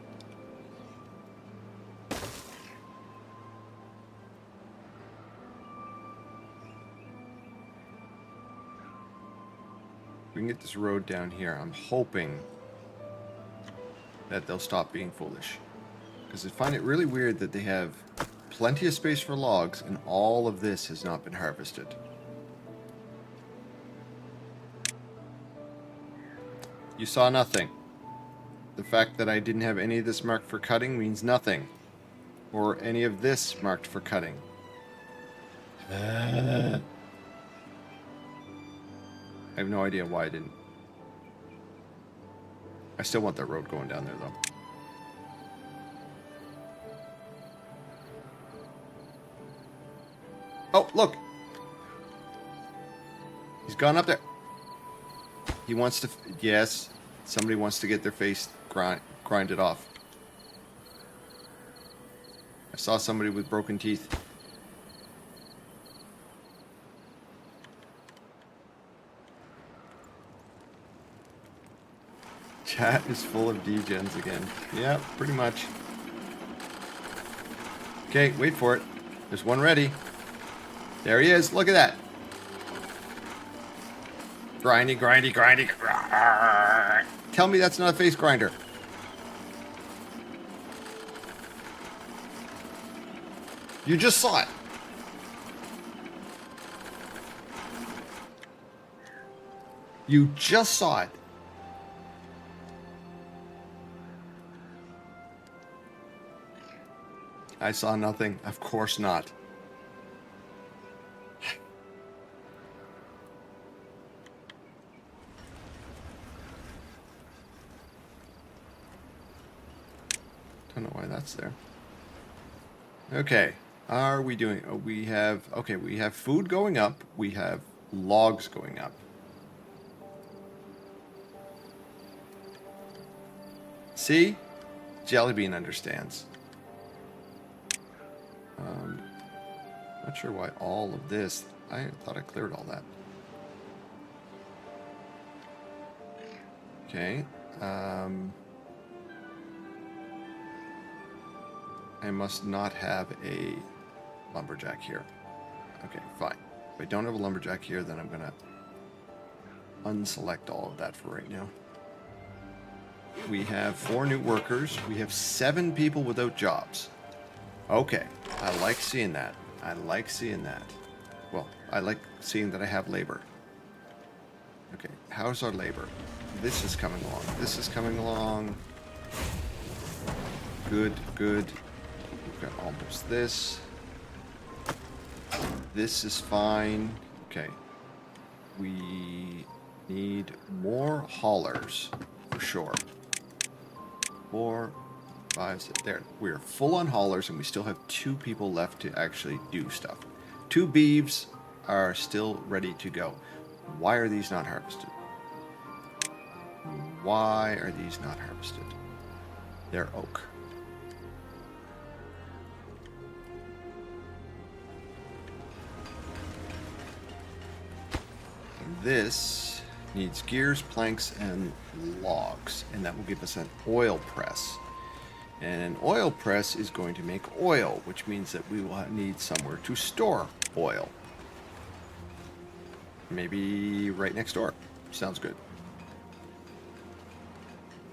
We can get this road down here. I'm hoping that they'll stop being foolish. Because I find it really weird that they have plenty of space for logs and all of this has not been harvested. You saw nothing. The fact that I didn't have any of this marked for cutting means nothing. Or any of this marked for cutting. I have no idea why I didn't. I still want that road going down there, though. Oh, look! He's gone up there. He wants to... Yes, somebody wants to get their face grinded off. I saw somebody with broken teeth. Chat is full of degens again. Yeah, pretty much. Okay, wait for it. There's one ready. There he is. Look at that. Grindy, grindy, grindy. Tell me that's not a face grinder. You just saw it. You just saw it. I saw nothing. Of course not. Don't know why that's there. Okay. Are we doing... Oh, we have... Okay, we have food going up. We have logs going up. See? Jellybean understands. Not sure why all of this... I thought I cleared all that. Okay. I must not have a lumberjack here. Okay, fine. If I don't have a lumberjack here, then I'm going to unselect all of that for right now. We have 4 new workers. We have 7 people without jobs. Okay, I like seeing that. I like seeing that. Well, I like seeing that I have labor. Okay, how's our labor? This is coming along. This is coming along. Good, good. We've got almost this. This is fine. Okay. We need more haulers, for sure. 4, 5, 6. There. We're full on haulers, and we still have 2 people left to actually do stuff. 2 beeves are still ready to go. Why are these not harvested? Why are these not harvested? They're oak. This needs gears, planks, and logs, and that will give us an oil press. And an oil press is going to make oil, which means that we will need somewhere to store oil. Maybe right next door. Sounds good.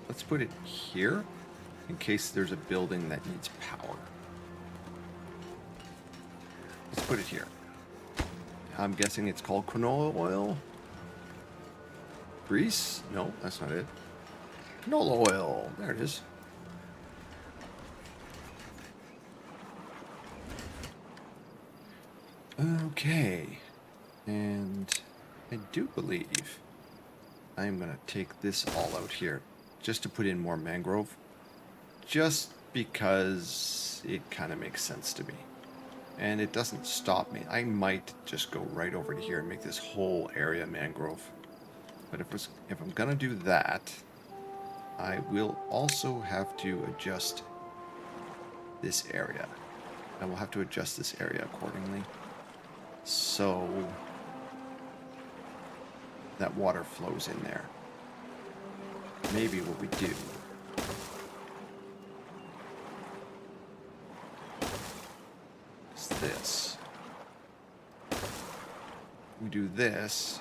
Let's put it here in case there's a building that needs power. Let's put it here. I'm guessing it's called canola oil. Grease? No, that's not it. Canola oil. There it is. Okay. And I do believe I'm going to take this all out here just to put in more mangrove. Just because it kind of makes sense to me. And it doesn't stop me. I might just go right over to here and make this whole area mangrove. But if I'm going to do that, I will also have to adjust this area. I will have to adjust this area accordingly. So that water flows in there. Maybe what we do is this. We do this,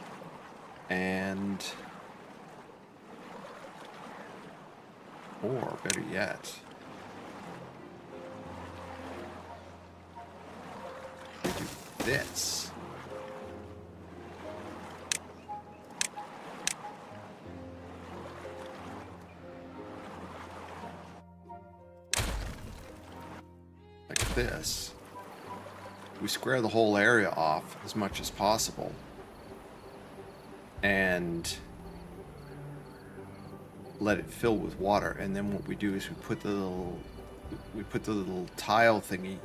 and or better yet, we do this. Like this. We square the whole area off as much as possible. And let it fill with water. And then what we do is we put the little tile thingy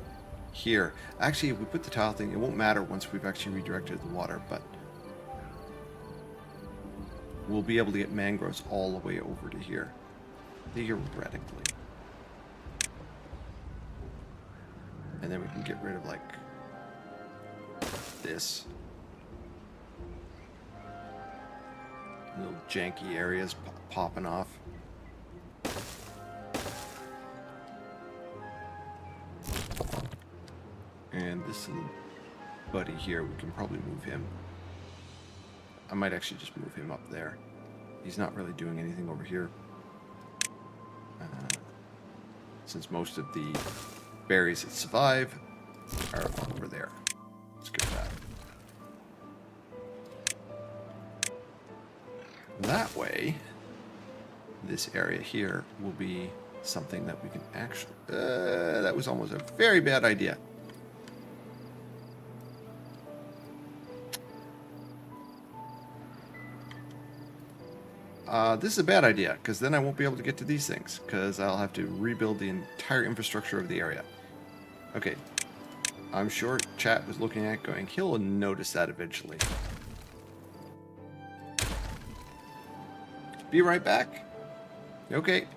here. Actually, if we put the tile thing, it won't matter once we've actually redirected the water, but we'll be able to get mangroves all the way over to here, theoretically. And then we can get rid of, like, this. Little janky areas popping off. And this little buddy here, we can probably move him. I might actually just move him up there. He's not really doing anything over here. Since most of the berries that survive are over there. Let's get that. That way, this area here will be something that we can actually... that was almost a very bad idea. This is a bad idea, because then I won't be able to get to these things, because I'll have to rebuild the entire infrastructure of the area. Okay, I'm sure chat was looking at going, he'll notice that eventually. Be right back. Okay.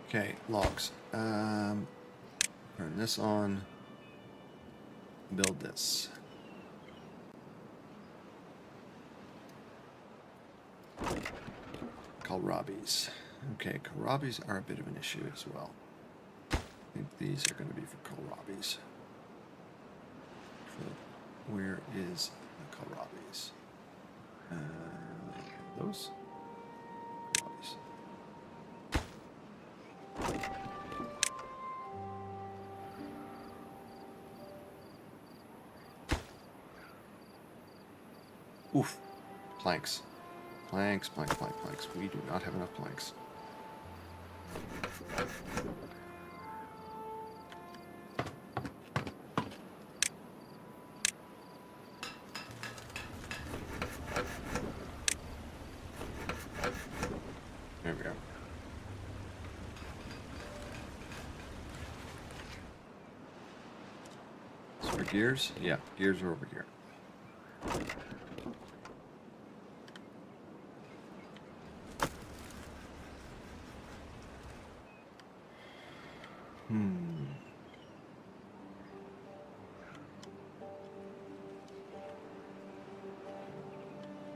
Okay, logs. Turn this on. Build this. Kohlrabies. Okay, kohlrabies are a bit of an issue as well. I think these are going to be for kohlrabies. So where is the kohlrabies? Those? Kohlrabies. Oof. Planks. Planks, planks, planks, planks. We do not have enough planks. There we go. So for gears? Yeah, gears are over here.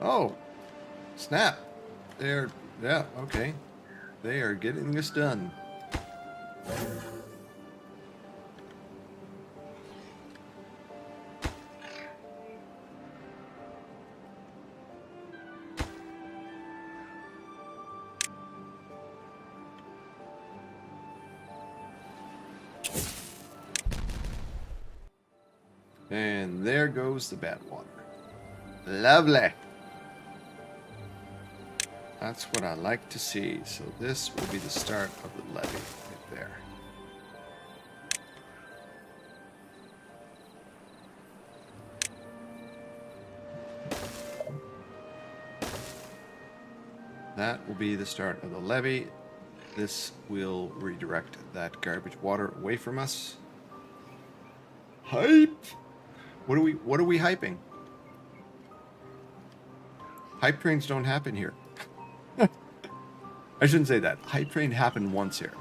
Oh, snap. They're, yeah, okay. They are getting this done. And there goes the bad water. Lovely. That's what I like to see. So this will be the start of the levee right there. That will be the start of the levee. This will redirect that garbage water away from us. Hype! What are we hyping? Hype trains don't happen here. I shouldn't say that. Hype train happened once here.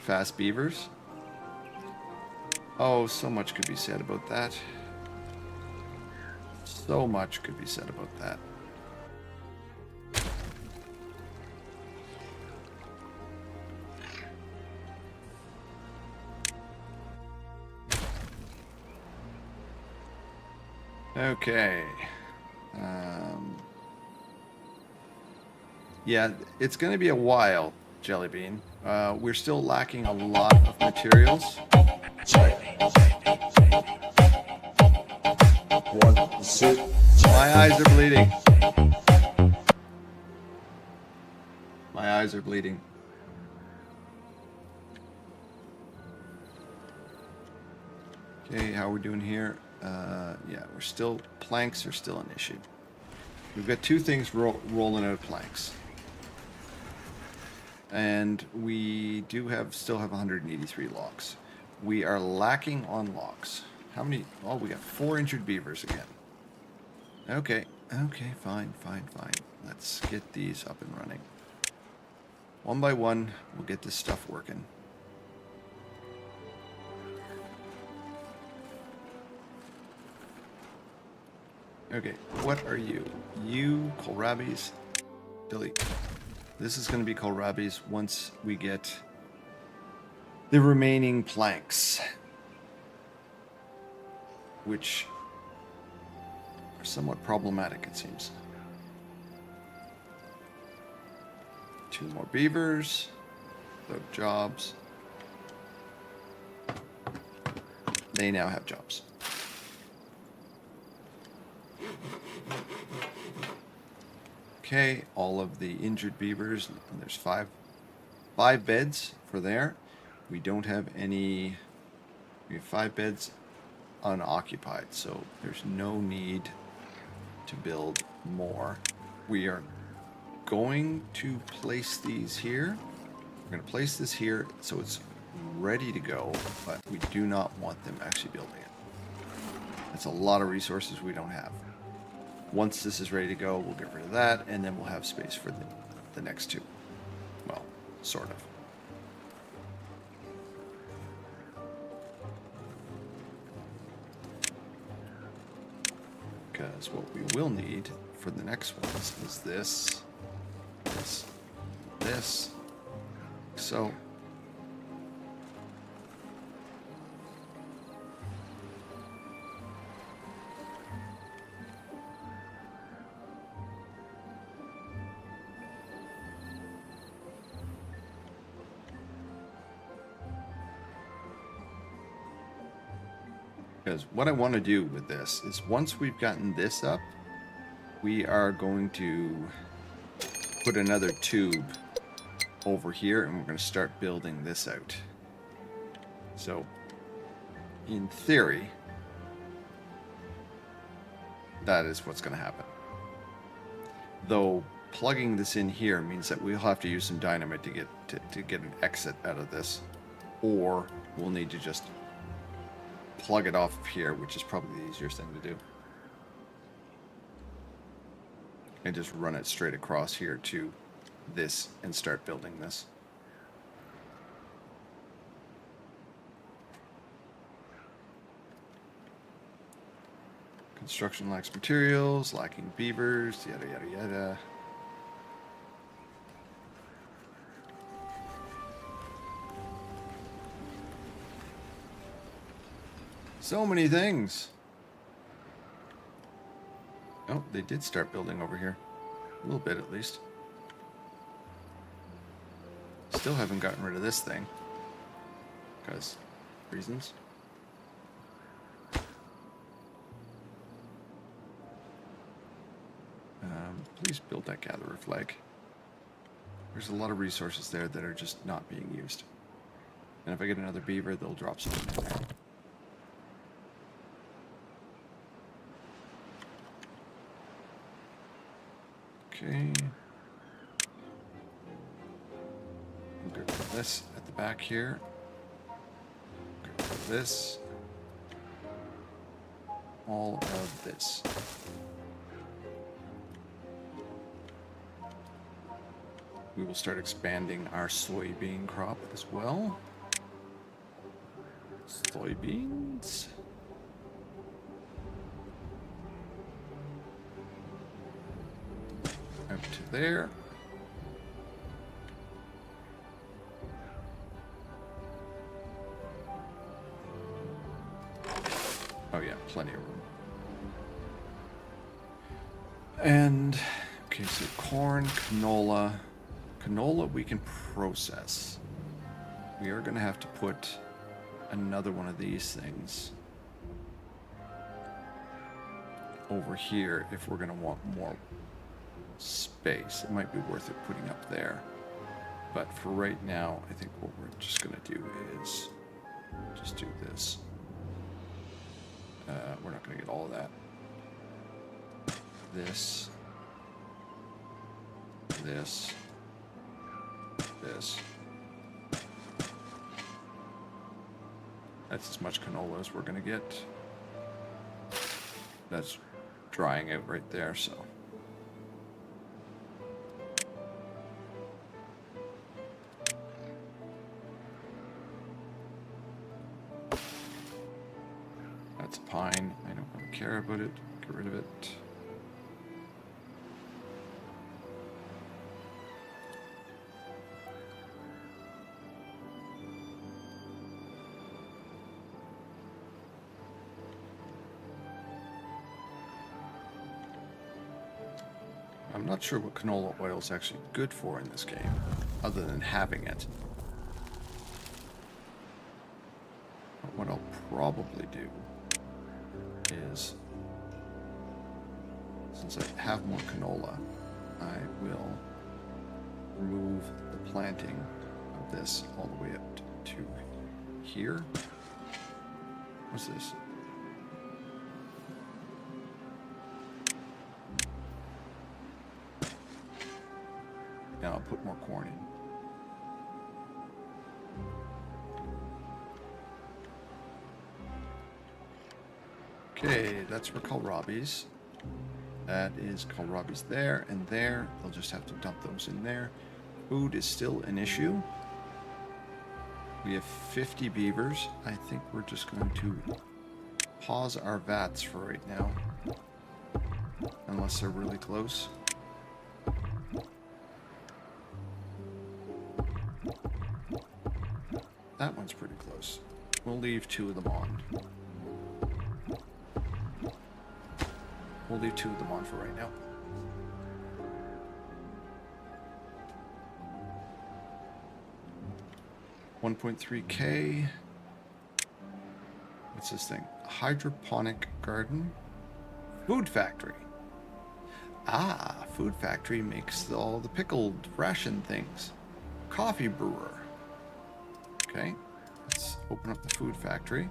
Fast beavers. Oh, so much could be said about that. So much could be said about that. Okay. Yeah, it's going to be a while, Jellybean. We're still lacking a lot of materials. My eyes are bleeding. My eyes are bleeding. Okay, how are we doing here? Yeah, we're still, planks are still an issue. We've got two things rolling out of planks. And we do still have 183 logs. We are lacking on logs. How many? Oh, we got 4 injured beavers again. Okay, fine. Let's get these up and running. One by one, we'll get this stuff working. Okay, what are you? You, kohlrabies, delete. This is going to be kohlrabies once we get the remaining planks, which are somewhat problematic, it seems. 2 more beavers, without jobs. They now have jobs. Okay, all of the injured beavers, and there's 5 beds for there. We don't have any, we have 5 beds unoccupied, so there's no need to build more. We are going to place these here. We're going to place this here so it's ready to go, but we do not want them actually building it. That's a lot of resources we don't have. Once this is ready to go, we'll get rid of that, and then we'll have space for the next 2. Well, sort of. Because what we will need for the next ones is this. So because what I want to do with this is once we've gotten this up, we are going to put another tube over here and we're going to start building this out. So in theory, that is what's going to happen. Though plugging this in here means that we'll have to use some dynamite to get an exit out of this, or we'll need to just plug it off of here, which is probably the easiest thing to do. And just run it straight across here to this and start building this. Construction lacks materials, lacking beavers, yada yada yada. So many things. Oh, they did start building over here. A little bit at least. Still haven't gotten rid of this thing. Because reasons. Please build that gatherer flag. There's a lot of resources there that are just not being used. And if I get another beaver, they'll drop something in there. Okay. I'm good for this at the back here. Good for this. All of this. We will start expanding our soybean crop as well. Soybeans. Up to there. Oh yeah, plenty of room. And, okay, so corn, canola. Canola we can process. We are going to have to put another one of these things over here if we're going to want more space. It might be worth it putting up there. But for right now, I think what we're just going to do is just do this. We're not going to get all of that. This. This. This. That's as much canola as we're going to get. That's drying out right there, so. That's pine. I don't really care about it. Get rid of it. I'm not sure what canola oil is actually good for in this game, other than having it. But what I'll probably do is, since I have more canola, I will remove the planting of this all the way up to here. What's this? And I'll put more corn in. Okay, that's for kohlrabies. That is kohlrabies there and there. They'll just have to dump those in there. Food is still an issue. We have 50 beavers. I think we're just going to pause our vats for right now. Unless they're really close. That one's pretty close. We'll leave 2 of them on. We'll leave 2 of them on for right now. $1.3K. What's this thing? Hydroponic garden. Food factory. Ah, food factory makes all the pickled ration things. Coffee brewer. Okay, let's open up the food factory.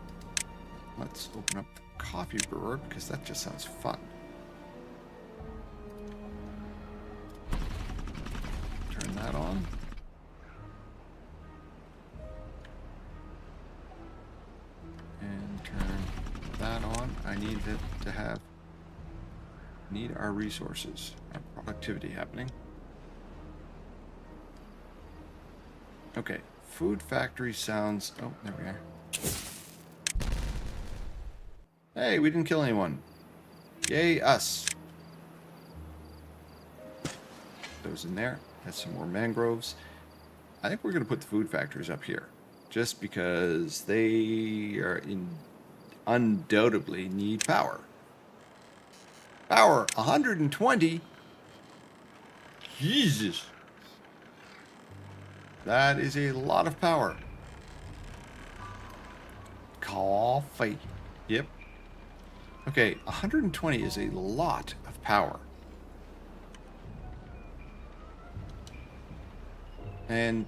Let's open up the coffee brewer because that just sounds fun. Turn that on. And turn that on. I need it to have, need our resources, our productivity happening. Okay. Food factory sounds... Oh, there we are. Hey, we didn't kill anyone. Yay, us. Those in there. That's some more mangroves. I think we're going to put the food factories up here. Just because they are undoubtedly need power. Power, 120? Jesus. That is a lot of power. Coffee. Yep. Okay, 120 is a lot of power. And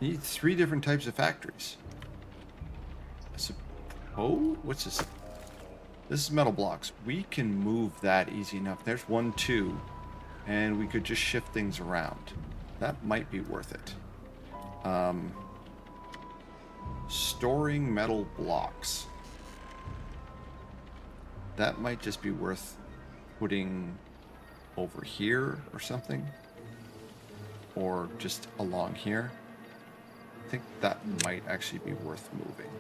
you need 3 different types of factories. Oh, what's this? This is metal blocks. We can move that easy enough. There's 1, 2. And we could just shift things around. That might be worth it. Storing metal blocks. That might just be worth putting over here or something. Or just along here. I think that might actually be worth moving.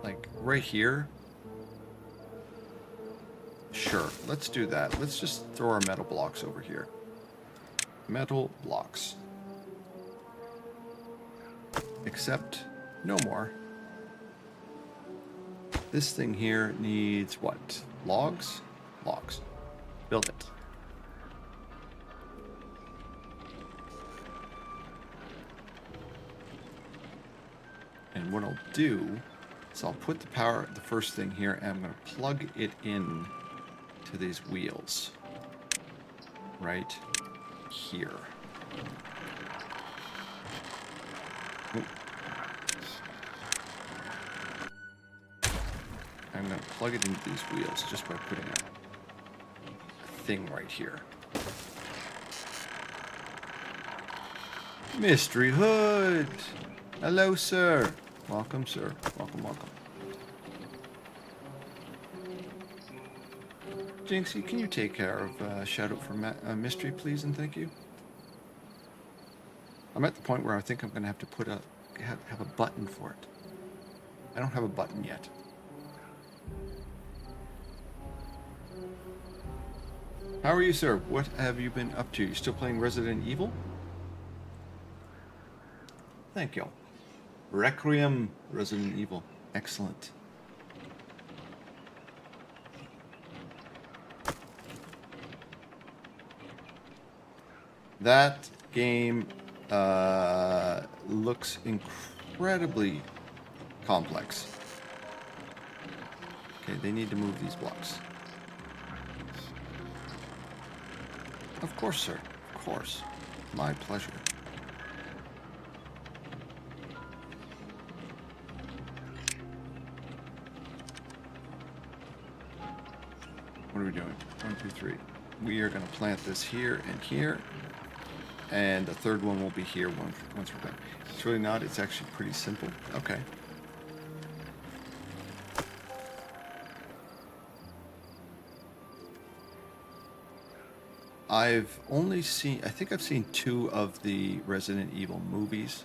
Like right here. Sure, let's do that. Let's just throw our metal blocks over here. Metal blocks. Except no more. This thing here needs what? Logs? Logs. Build it. And what I'll do is I'll put the first thing here, and I'm going to plug it in to these wheels. Right here. Ooh. I'm going to plug it into these wheels just by putting a thing right here. Mystery Hood! Hello, sir. Welcome, sir. Welcome, welcome. Jinxie, can you take care of shout out for Mystery, please, and thank you? I'm at the point where I think I'm going to have to put have a button for it. I don't have a button yet. How are you, sir? What have you been up to? You still playing Resident Evil? Thank you. Requiem Resident Evil. Excellent. That game looks incredibly complex. Okay, they need to move these blocks. Of course, sir. Of course. My pleasure. What are we doing? 1, 2, 3. We are going to plant this here and here. And the third one will be here once we're done. It's really not. It's actually pretty simple. Okay. I think I've seen 2 of the Resident Evil movies.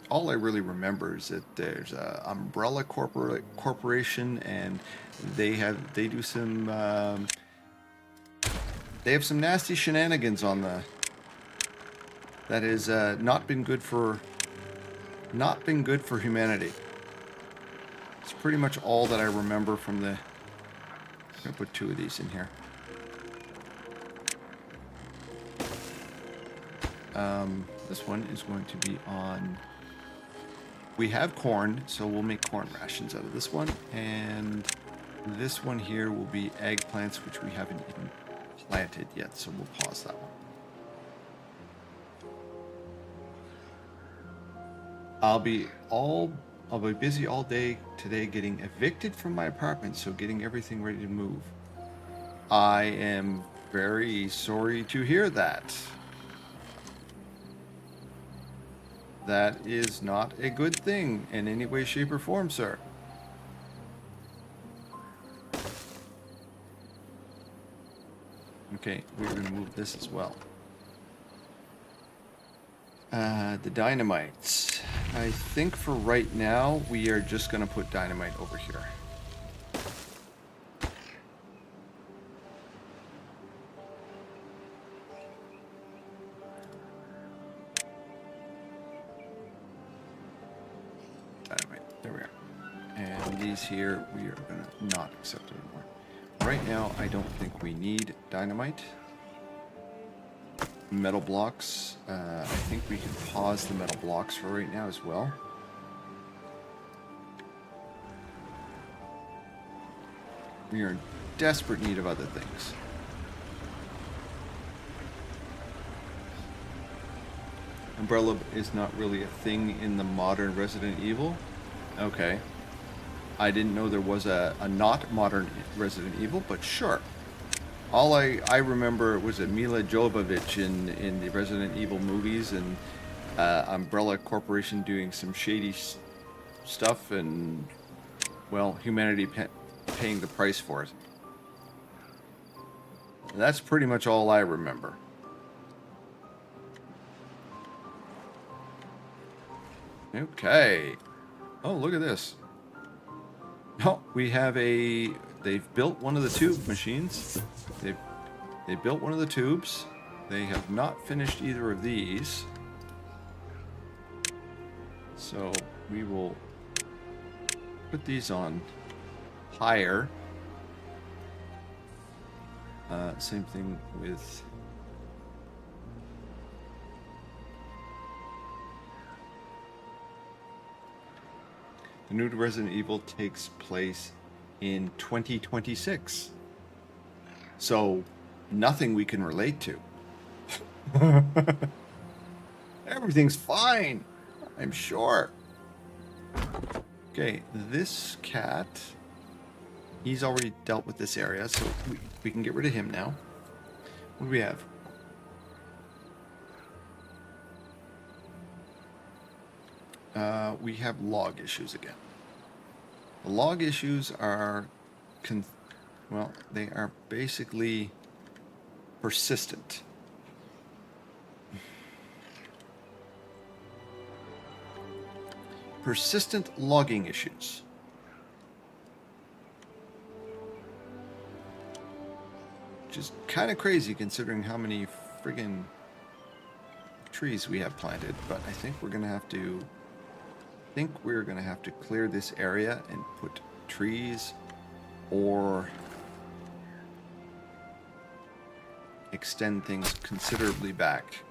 All I really remember is that there's a Umbrella Corporation, and they have some nasty shenanigans on that has not been good for humanity. It's pretty much all that I remember from the. I'm gonna put 2 of these in here. This one is going to be on. We have corn, so we'll make corn rations out of this one, and this one here will be eggplants, which we haven't even planted yet, so we'll pause that one. I'll be busy all day today getting evicted from my apartment, so getting everything ready to move. I am very sorry to hear that. That is not a good thing in any way, shape, or form, sir. Okay, we're going to move this as well. The dynamites. I think for right now, we are just going to put dynamite over here. Dynamite. There we are. And these here, we are going to not accept anymore. Right now, I don't think we need dynamite. Metal blocks. I think we can pause the metal blocks for right now as well. We are in desperate need of other things. Umbrella is not really a thing in the modern Resident Evil. Okay. I didn't know there was a not modern Resident Evil, but sure. All I remember was a Mila Jovovich in the Resident Evil movies, and Umbrella Corporation doing some shady stuff, and, well, humanity paying the price for it. And that's pretty much all I remember. Okay. Oh, look at this. Oh, we have they've built one of the tube machines. They built one of the tubes. They have not finished either of these. So we will put these on higher. Same thing with the new Resident Evil takes place in 2026. So, nothing we can relate to. Everything's fine, I'm sure. Okay, this cat, he's already dealt with this area, so we can get rid of him now. What do we have? We have log issues again. The log issues are, well, they are basically persistent. Persistent logging issues. Which is kind of crazy considering how many friggin' trees we have planted, but I think we're gonna have to clear this area and put trees or extend things considerably back.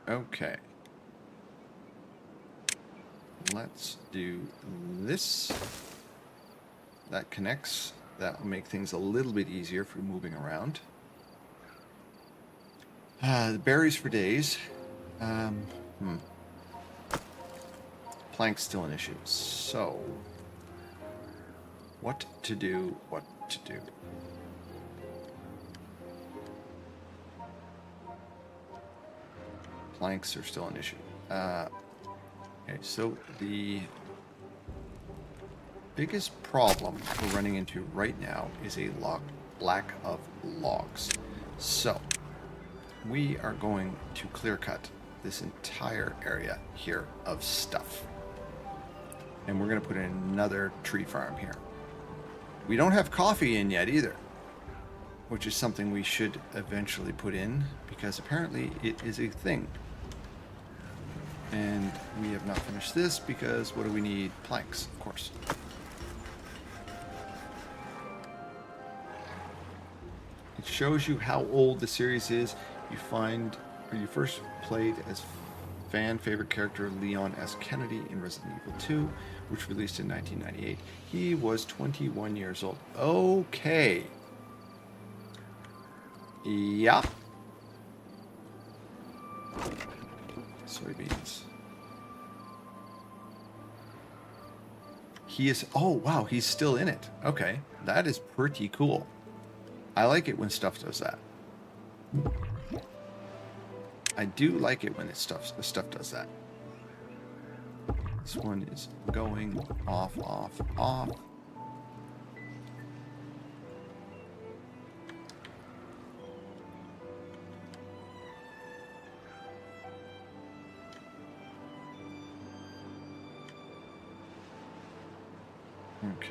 Okay. Let's do this. That connects. That will make things a little bit easier for moving around. The berries for days. Plank's still an issue. So, what to do? Planks are still an issue. Okay, so the biggest problem we're running into right now is a lack of logs. So, we are going to clear cut this entire area here of stuff. And we're going to put in another tree farm here. We don't have coffee in yet either, which is something we should eventually put in because apparently it is a thing. And we have not finished this because what do we need? Planks, of course. It shows you how old the series is. You first played as fan favorite character Leon S. Kennedy in Resident Evil 2, which released in 1998. He was 21 years old. Okay. Yeah. Soybeans. He is, oh wow, he's still in it. Okay, that is pretty cool. I like it when stuff does that. I do like it when the stuff does that. This one is going off.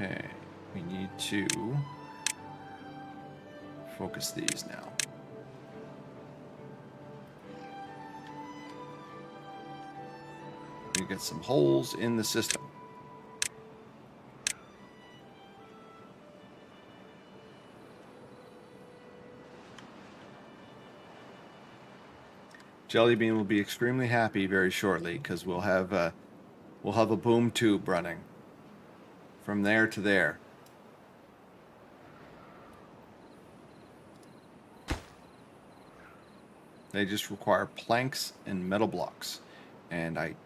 Okay, we need to focus these now. We get some holes in the system. Jellybean will be extremely happy very shortly because we'll have a boom tube running from there to there. They just require planks and metal blocks, and I'm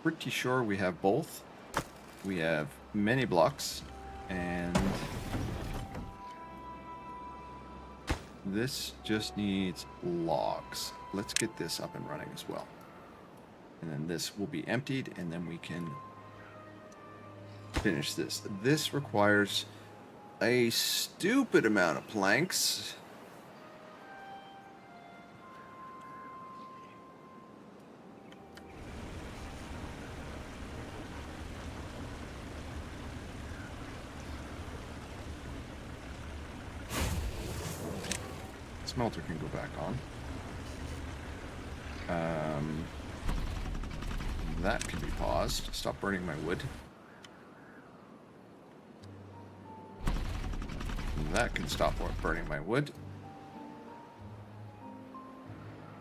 pretty sure we have both. We have many blocks, and this just needs logs. Let's get this up and running as well. And then this will be emptied, and then we can finish this. This requires a stupid amount of planks. Smelter can go back on. That can be paused. Stop burning my wood. That can stop burning my wood.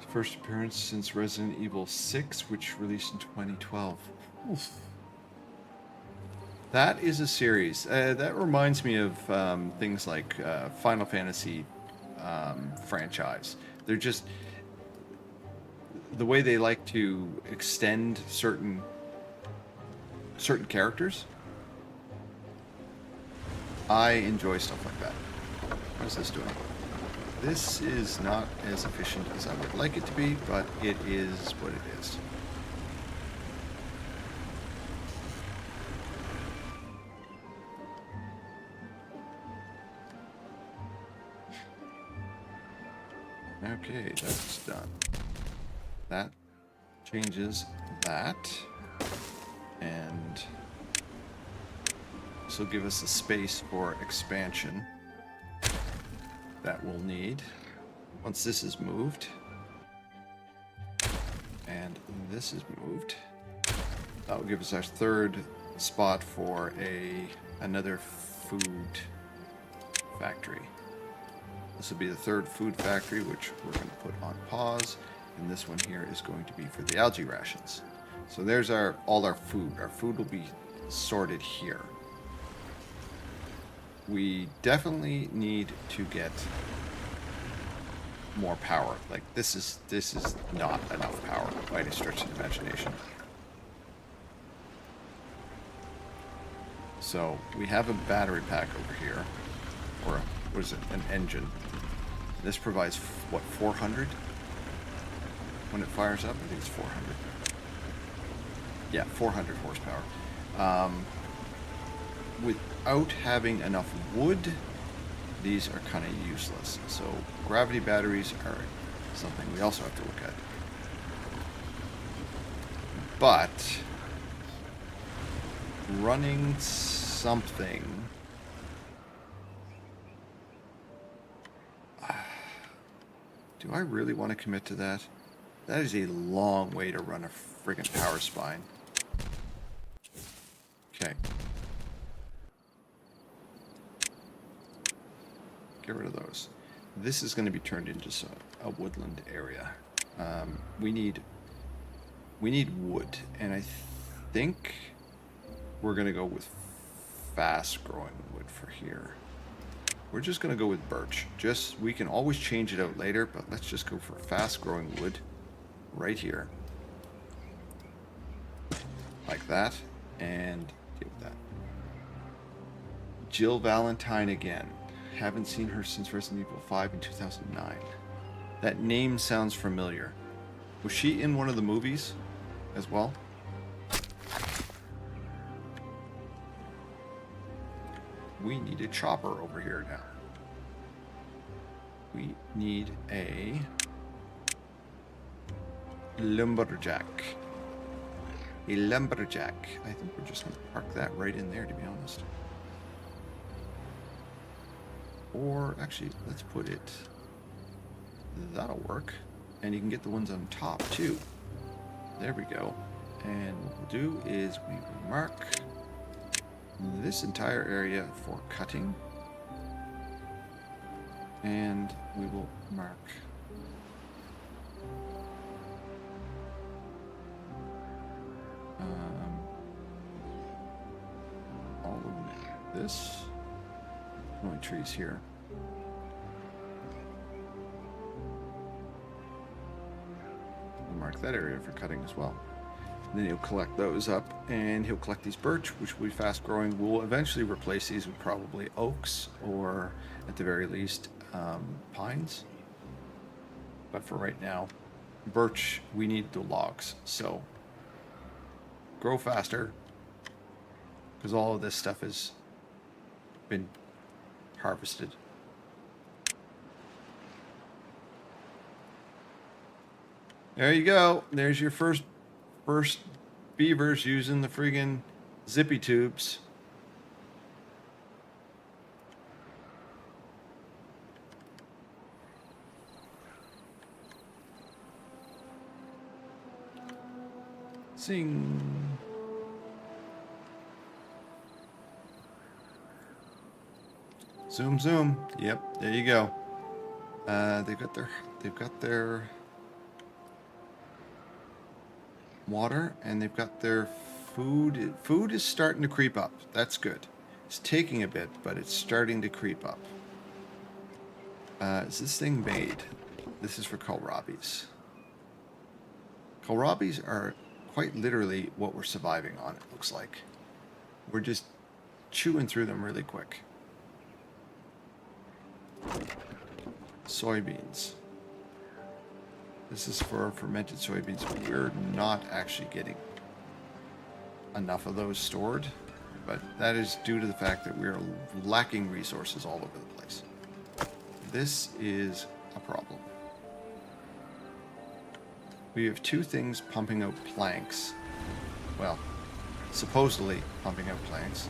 First appearance since Resident Evil 6, which released in 2012. Oof. That is a series. That reminds me of things like Final Fantasy franchise. They're just the way they like to extend certain characters. I enjoy stuff like that. How's this doing? This is not as efficient as I would like it to be, but it is what it is. Okay, that's done. That changes that, and this will give us a space for expansion that we'll need once this is moved and this is moved. That will give us our third spot for another food factory. This will be the third food factory, which we're going to put on pause. And this one here is going to be for the algae rations. So there's all our food. Our food will be sorted here. We definitely need to get more power. Like this is not enough power by any stretch of the imagination. So we have a battery pack over here, or what is it? An engine. This provides what, 400? When it fires up, I think it's 400. Yeah, 400 horsepower. Without having enough wood, these are kind of useless. So gravity batteries are something we also have to look at. But running something... Do I really want to commit to that? That is a long way to run a friggin' power spine. Okay. Get rid of those. This is going to be turned into a woodland area. We need wood, and I think we're going to go with fast-growing wood for here. We're just going to go with birch. We can always change it out later, but let's just go for fast-growing wood right here. Like that, and deal with that. Jill Valentine again. Haven't seen her since Resident Evil 5 in 2009. That name sounds familiar. Was she in one of the movies as well? We need a chopper over here now. We need a lumberjack. A lumberjack. I think we're just going to park that right in there, to be honest. Or actually, let's put it, that'll work. And you can get the ones on top too. There we go. And what we'll do is we will mark this entire area for cutting. And we will mark all of this. Only trees here. We'll mark that area for cutting as well. And then he'll collect those up, and he'll collect these birch, which will be fast growing. We'll eventually replace these with probably oaks, or at the very least, pines. But for right now, birch, we need the logs. So grow faster, because all of this stuff has been harvested. There you go. There's your first beavers using the friggin' zippy tubes. Sing. Zoom, zoom. Yep, there you go. They've got their water, and they've got their food. Food is starting to creep up. That's good. It's taking a bit, but it's starting to creep up. Is this thing made? This is for kohlrabis. Kohlrabis are quite literally what we're surviving on, it looks like. We're just chewing through them really quick. Soybeans. This is for fermented soybeans. We're not actually getting enough of those stored, but that is due to the fact that we're lacking resources all over the place. This is a problem. We have two things pumping out planks. Well, supposedly pumping out planks,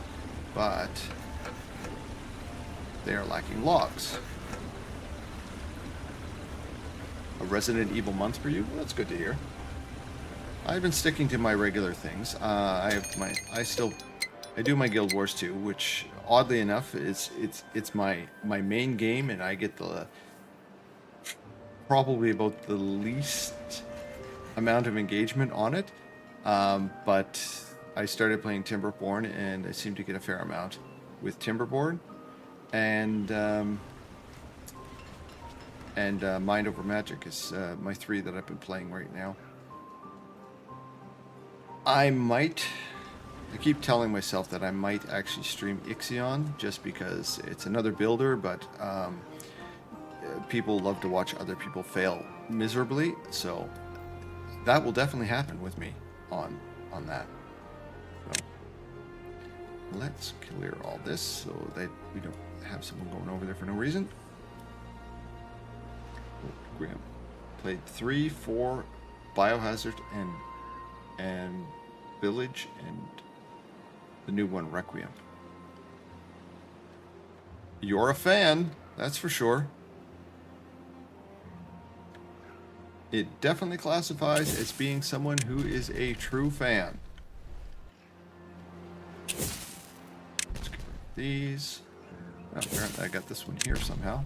but they are lacking logs. A Resident Evil month for you? Well, that's good to hear. I've been sticking to my regular things. I do my Guild Wars 2, which oddly enough it's my main game, and I get the probably about the least amount of engagement on it. But I started playing Timberborn, and I seem to get a fair amount with Timberborn, and Mind Over Magic is my 3 that I've been playing right now. I keep telling myself that I might actually stream Ixion, just because it's another builder, but people love to watch other people fail miserably, so that will definitely happen with me on that. So let's clear all this so that we don't have someone going over there for no reason. Graham played 3, 4, Biohazard, and Village, and the new one, Requiem. You're a fan, that's for sure. It definitely classifies as being someone who is a true fan. Let's get these. Oh, apparently I got this one here somehow.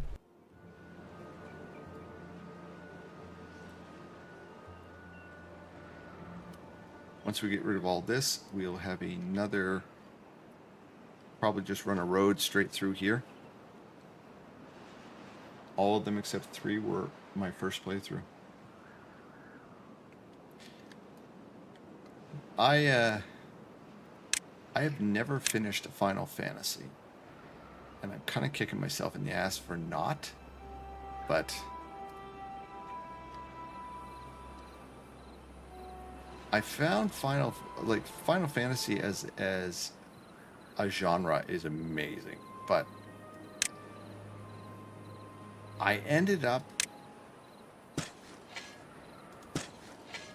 Once we get rid of all this, we'll have another, probably just run a road straight through here. All of them except 3 were my first playthrough. I have never finished a Final Fantasy, and I'm kind of kicking myself in the ass for not, but I found Final Fantasy as a genre is amazing, but I ended up,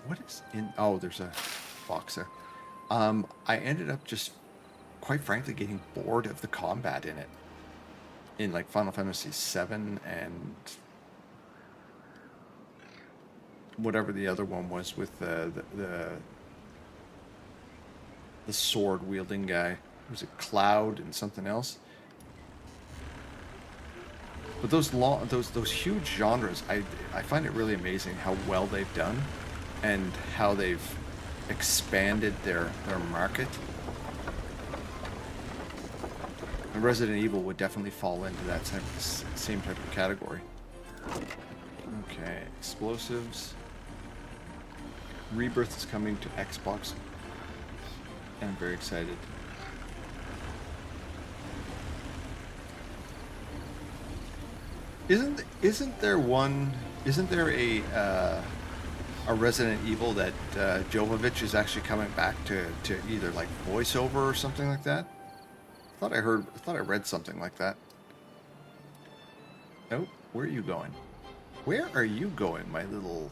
what is in, oh, there's a box there. I ended up just, quite frankly, getting bored of the combat in it. in like Final Fantasy VII and whatever the other one was with the sword wielding guy. Was it Cloud and something else? But those huge genres, I find it really amazing how well they've done, and how they've expanded their market. And Resident Evil would definitely fall into that same type of category. Okay, explosives. Rebirth is coming to Xbox. And I'm very excited. Isn't there a Resident Evil that Jovovich is actually coming back to either like voiceover or something like that? I thought I read something like that. Oh, where are you going? Where are you going, my little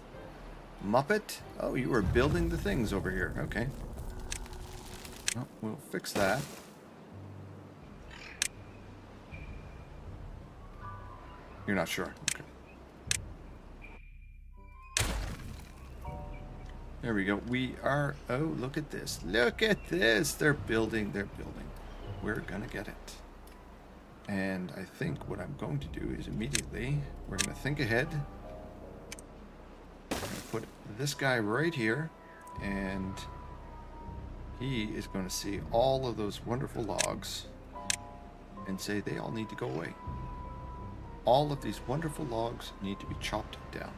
Muppet? Oh, you are building the things over here. Okay. Well, we'll fix that. You're not sure. Okay. There we go. We are... Oh, look at this. Look at this. They're building. They're building. We're gonna get it. And I think what I'm going to do is immediately, we're gonna think ahead. I'm gonna put this guy right here, and he is going to see all of those wonderful logs and say they all need to go away. All of these wonderful logs need to be chopped down.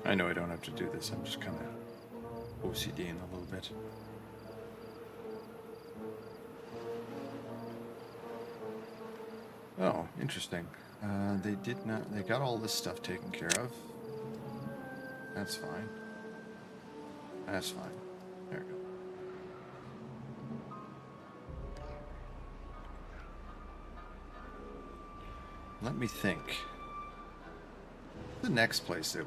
I know I don't have to do this, I'm just kind of OCDing a little bit. Oh, interesting. They did not... They got all this stuff taken care of. That's fine. That's fine. There we go. Let me think. The next place that...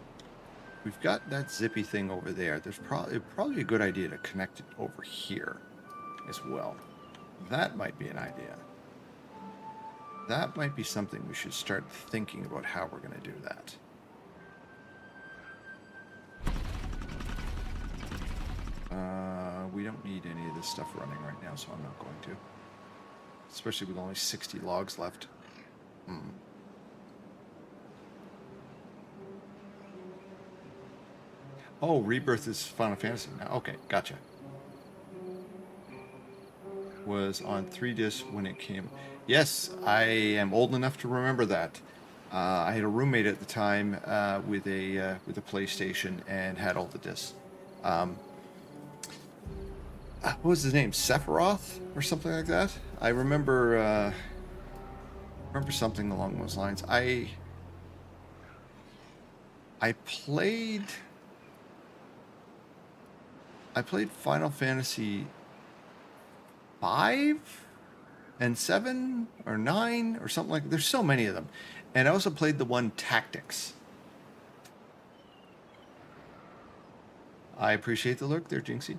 We've got that zippy thing over there. There's probably a good idea to connect it over here as well. That might be an idea. That might be something we should start thinking about how we're going to do that. We don't need any of this stuff running right now, so I'm not going to. Especially with only 60 logs left. Oh, Rebirth is Final Fantasy now. Okay, gotcha. Was on 3 discs when it came. Yes, I am old enough to remember that. I had a roommate at the time with a PlayStation and had all the discs. What was his name? Sephiroth or something like that? I remember something along those lines. I played Final Fantasy 5 and 7 or 9 or something like that. There's so many of them. And I also played the one Tactics. I appreciate the lurk there, Jinxie.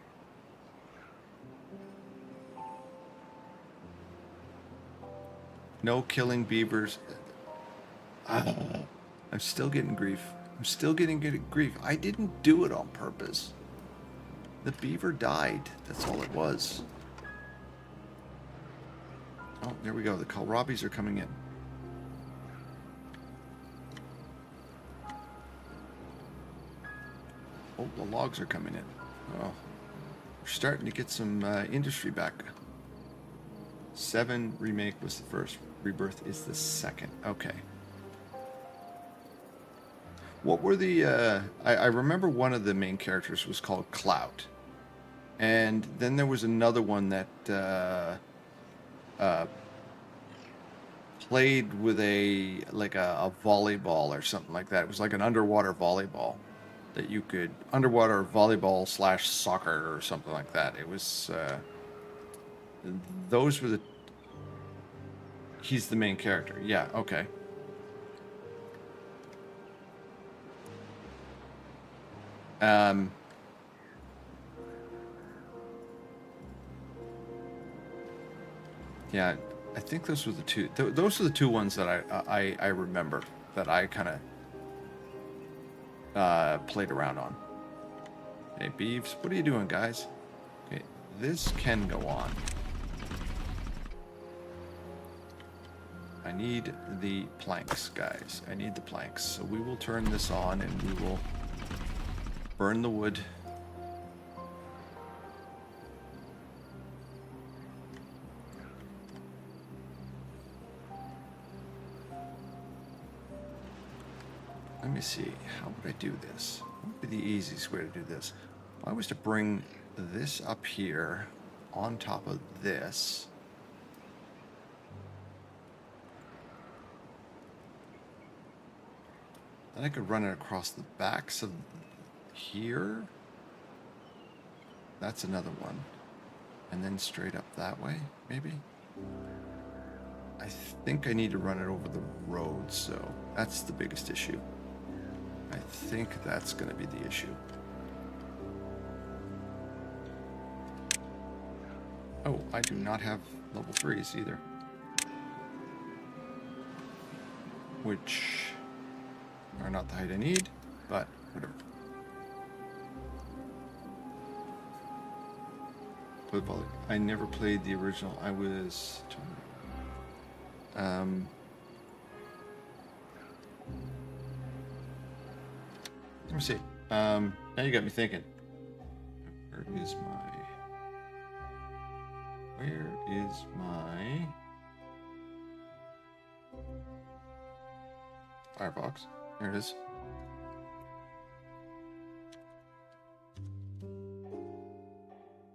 No killing beavers. I'm still getting grief. I'm still getting grief. I didn't do it on purpose. The beaver died. That's all it was. Oh, there we go. The kohlrabis are coming in. Oh, the logs are coming in. Oh, we're starting to get some industry back. 7 remake was the first. Rebirth is the second. Okay. What were the... I remember one of the main characters was called Cloud. And then there was another one that played with a volleyball or something like that. It was like an underwater volleyball that you could... Underwater volleyball / soccer or something like that. It was... those were the... He's the main character. Yeah, okay. Yeah, I think those were the two. Those are the two ones that I remember that I kind of played around on. Hey, Beeves, what are you doing, guys? Okay, this can go on. I need the planks, guys. I need the planks. So we will turn this on and we will burn the wood. Let me see. How would I do this? What would be the easiest way to do this? If I was to bring this up here on top of this. Then I could run it across the backs of here. That's another one. And then straight up that way, maybe? I think I need to run it over the road, so that's the biggest issue. I think that's going to be the issue. Oh, I do not have level 3s either. Which are not the height I need, but whatever. I never played the original. I was... let me see. Now you got me thinking. Where is my Firefox? There it is.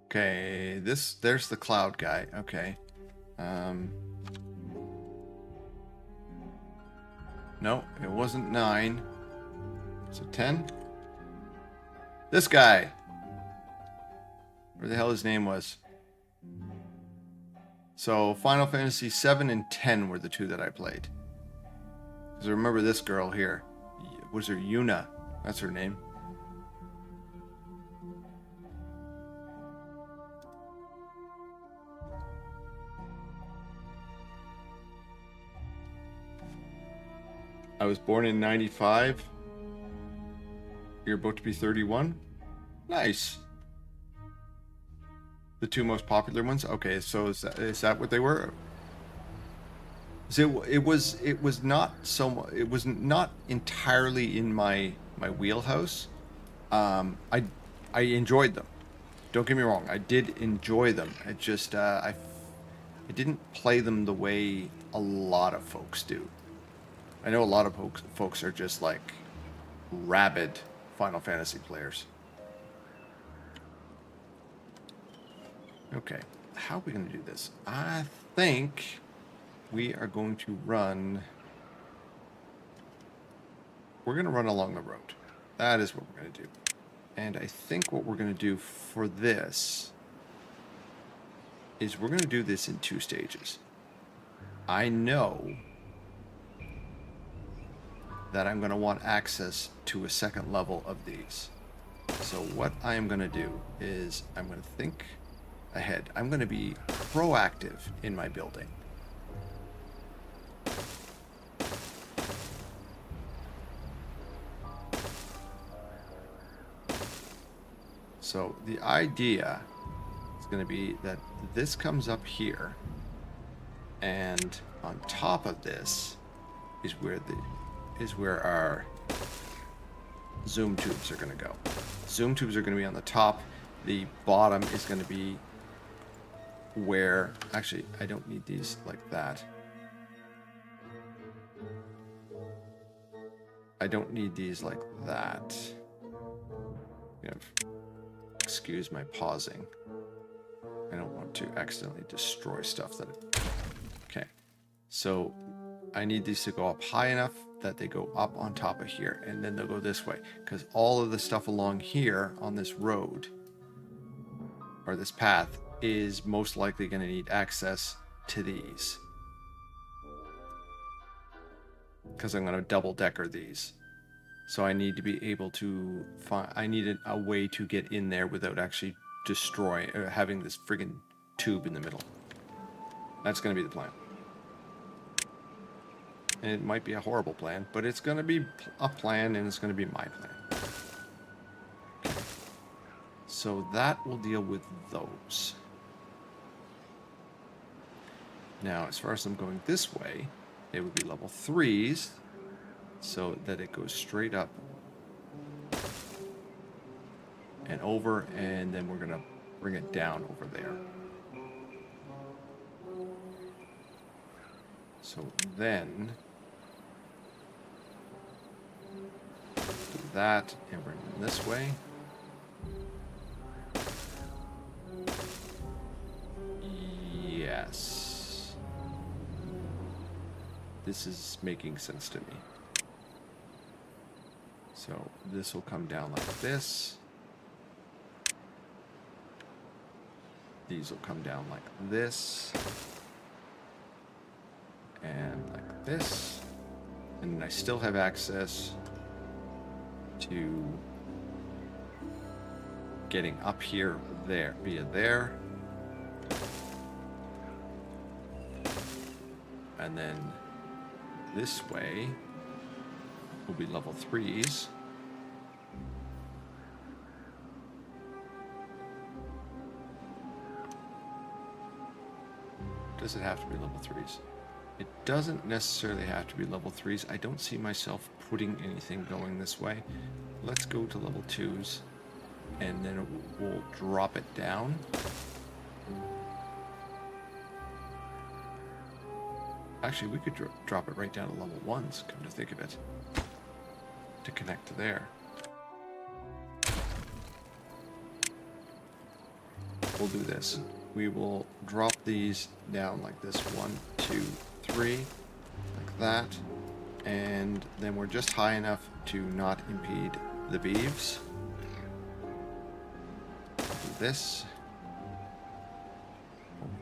Okay, there's the cloud guy. Okay. No, it wasn't 9. Is it 10? This guy. Where the hell his name was. So Final Fantasy 7 and 10 were the two that I played. Because I remember this girl here. Was her Yuna? That's her name. I was born in 95. You're about to be 31. Nice. The two most popular ones. Okay, so is that what they were? So it was not so. It was not entirely in my wheelhouse. I enjoyed them. Don't get me wrong. I did enjoy them. I just I didn't play them the way a lot of folks do. I know a lot of folks are just like rabid Final Fantasy players. Okay, how are we going to do this? I think we are going to run... We're going to run along the road. That is what we're going to do. And I think what we're going to do for this is we're going to do this in 2 stages. I know that I'm going to want access to a second level of these. So what I am going to do is I'm going to think ahead. I'm going to be proactive in my building. So the idea is going to be that this comes up here, and on top of this is where our zoom tubes are going to go. Zoom tubes are going to be on the top. The bottom is going to be where... Actually, I don't need these like that. I don't need these like that. Excuse my pausing. I don't want to accidentally destroy stuff that... Okay. So I need these to go up high enough that they go up on top of here, and then they'll go this way, because all of the stuff along here on this road or this path is most likely going to need access to these, because I'm going to double decker these. So I need to be able to find... I need a way to get in there without actually destroying... having this friggin' tube in the middle. That's going to be the plan. And it might be a horrible plan, but it's going to be a plan, and it's going to be my plan. Okay. So that will deal with those. Now, as far as I'm going this way, it would be level 3s, so that it goes straight up and over, and then we're going to bring it down over there. So then... do that and bring them this way. Yes. This is making sense to me. So this will come down like this. These will come down like this. And like this. And I still have access to getting up here there via there, and then this way will be level 3s. Does it have to be level 3s? It doesn't necessarily have to be level 3s. I don't see myself putting anything going this way. Let's go to level 2s, and then we'll drop it down. Actually, we could drop it right down to level 1s, come to think of it, to connect to there. We'll do this. We will drop these down like this, 1, 2, 3, like that, and then we're just high enough to not impede the beeves. Do this,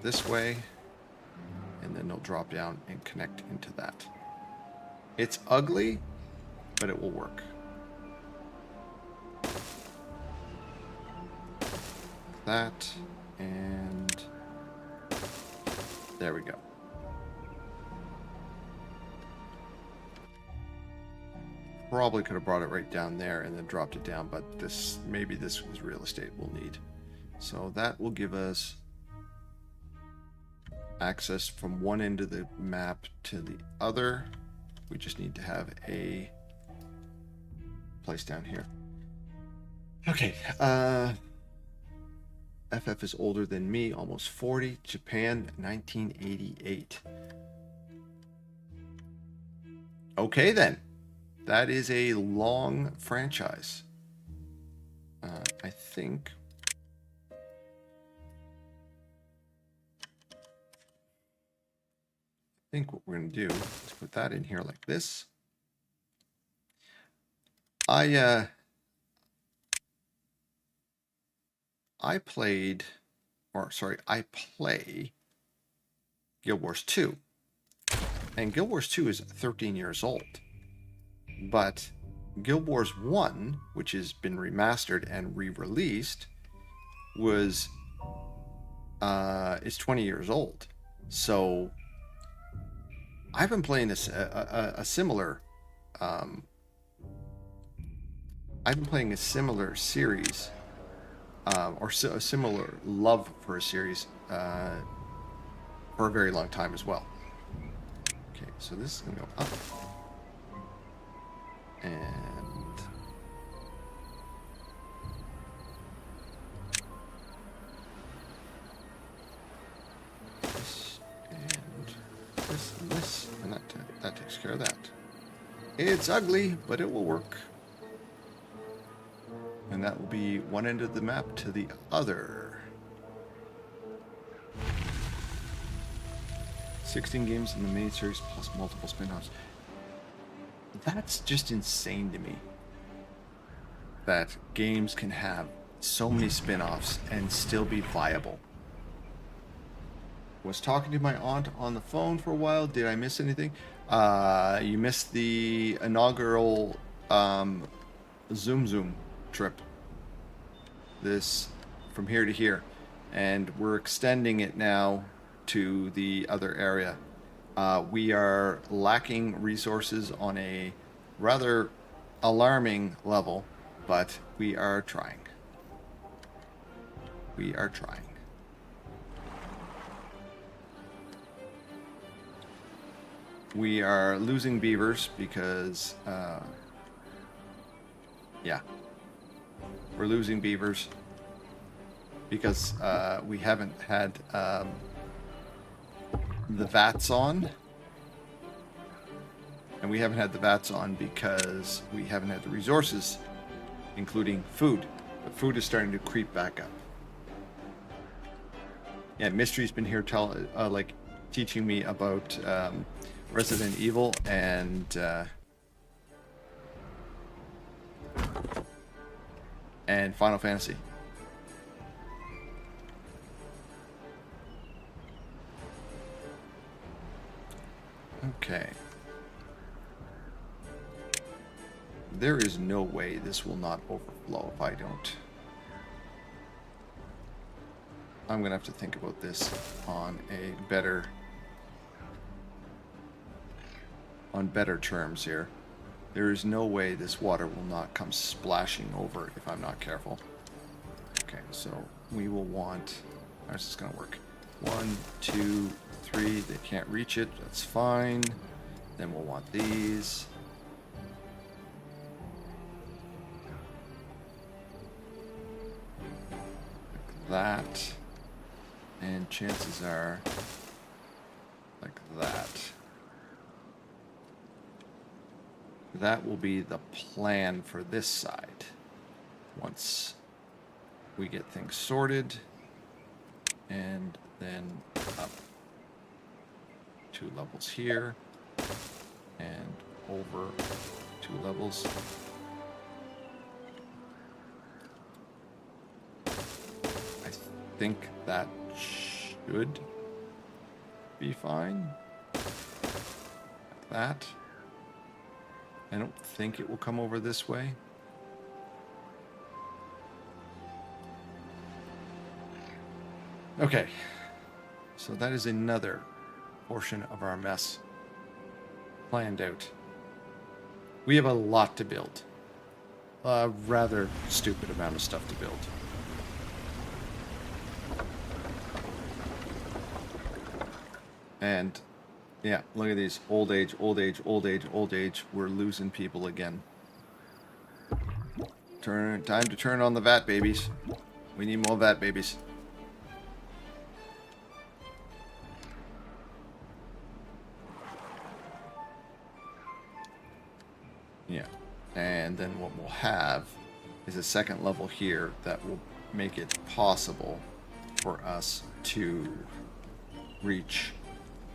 this way, and then they'll drop down and connect into that. It's ugly, but it will work. That, and there we go. Probably could have brought it right down there and then dropped it down, but this, maybe this was real estate we'll need. So that will give us access from one end of the map to the other. We just need to have a place down here. Okay, FF is older than me, almost 40. Japan, 1988. Okay then. That is a long franchise. I think what we're going to do is put that in here like this. I play Guild Wars 2. And Guild Wars 2 is 13 years old. But Guild Wars 1, which has been remastered and re-released, is 20 years old. So I've been playing a similar series, or a similar love for a series for a very long time as well. Okay, so this is gonna go up. And this and this and this, and that takes care of that. It's ugly, but it will work. And that will be one end of the map to the other. 16 games in the main series plus multiple spin-offs. That's just insane to me. That games can have so many spin-offs and still be viable. Was talking to my aunt on the phone for a while. Did I miss anything? You missed the inaugural zoom trip. This from here to here. And we're extending it now to the other area. We are lacking resources on a rather alarming level, but we are trying. We are trying. We are losing beavers because, yeah, we're losing beavers because we haven't had the VATs on. And we haven't had the VATs on because we haven't had the resources, including food. But food is starting to creep back up. Yeah, Mystery's been here like teaching me about Resident Evil and Final Fantasy. Okay. There is no way this will not overflow if I don't. I'm gonna have to think about this on better terms here. There is no way this water will not come splashing over if I'm not careful. Okay, so we will want, how's this gonna work? 1, 2, 3, they can't reach it, that's fine. Then we'll want these. Like that. And chances are like that. That will be the plan for this side. Once we get things sorted, and then up 2 levels here, and over 2 levels. I think that should be fine. Like that. I don't think it will come over this way. Okay, so that is another portion of our mess planned out. We have a lot to build. A rather stupid amount of stuff to build. And yeah, look at these. Old age, old age, old age, old age. We're losing people again. Time to turn on the VAT babies. We need more VAT babies. Yeah. And then what we'll have is a second level here that will make it possible for us to reach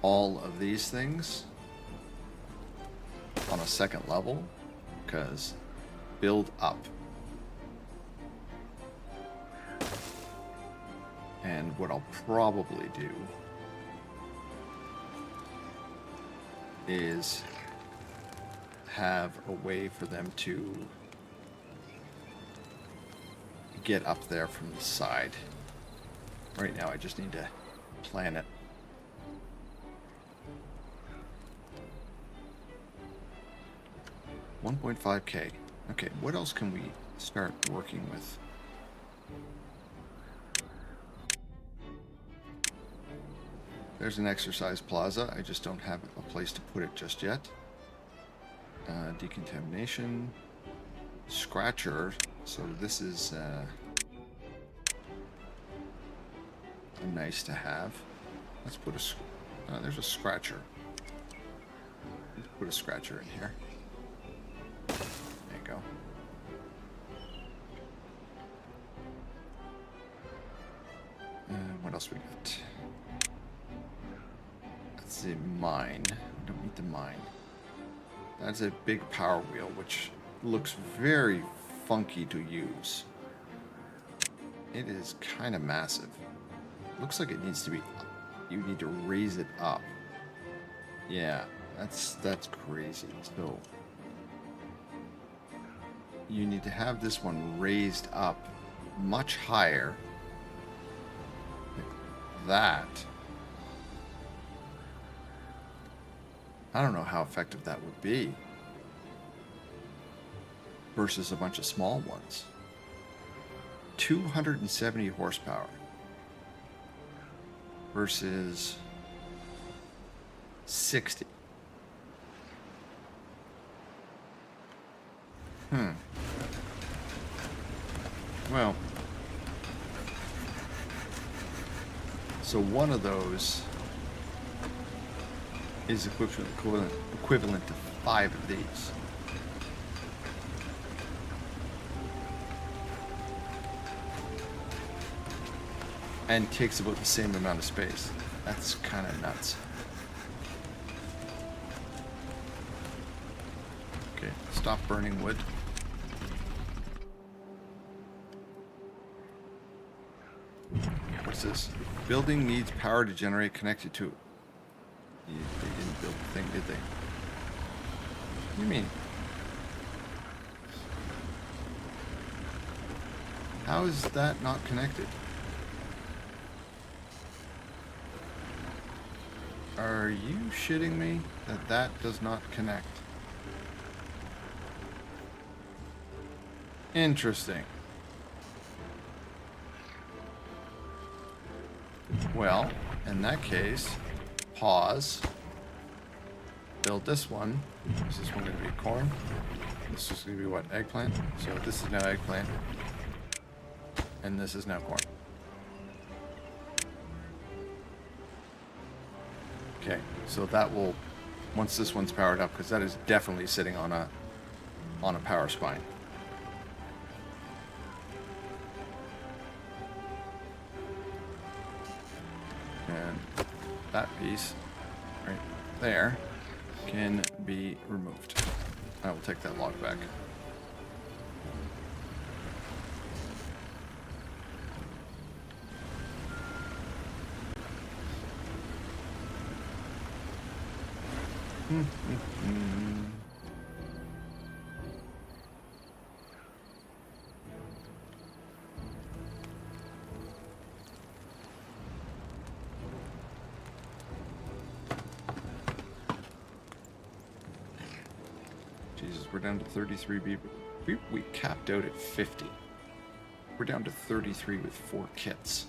all of these things on a second level, because build up. And what I'll probably do is have a way for them to get up there from the side. Right now I just need to plan it. $1.5K. Okay, what else can we start working with? There's an exercise plaza. I just don't have a place to put it just yet. Decontamination. Scratcher. So this is nice to have. Let's put a... there's a scratcher. Let's put a scratcher in here. There you go. What else we got? That's the mine. We don't need the mine. That's a big power wheel, which looks very funky to use. It is kind of massive. Looks like it needs to be up. You need to raise it up. Yeah, that's crazy. So you need to have this one raised up much higher. Like that. I don't know how effective that would be versus a bunch of small ones. 270 horsepower versus 60. Well, so one of those is equivalent to 5 of these. And takes about the same amount of space. That's kind of nuts. Okay, stop burning wood. What's this? Building needs power to generate connected to... They didn't build the thing, did they? What do you mean? How is that not connected? Are you shitting me that that does not connect? Interesting. Well, in that case, pause. Build this one. Is this one going to be corn? This is going to be what? Eggplant? So this is now eggplant. And this is now corn. Okay, so that will, once this one's powered up, because that is definitely sitting on a power spine. And that piece right there can be removed. I will take that log back. Jesus, we're down to 33 people. We capped out at 50. We're down to 33 with 4 kits.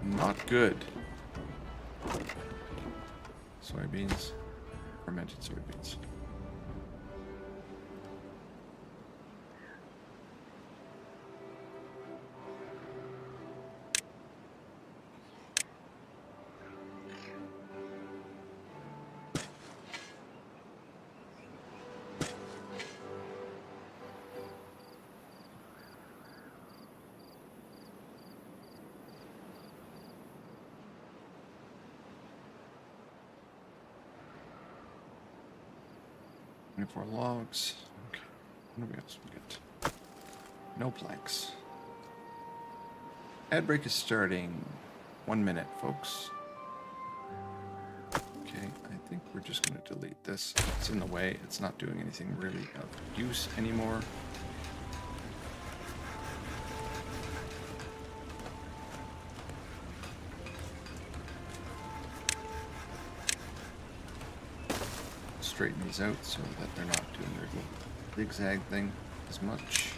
Not good. Soybeans, fermented soybeans. For logs. Okay. What else we got? No planks. Ad break is starting. 1 minute, folks. Okay, I think we're just going to delete this. It's in the way. It's not doing anything really of use anymore. Straighten these out so that they're not doing their little zigzag thing as much.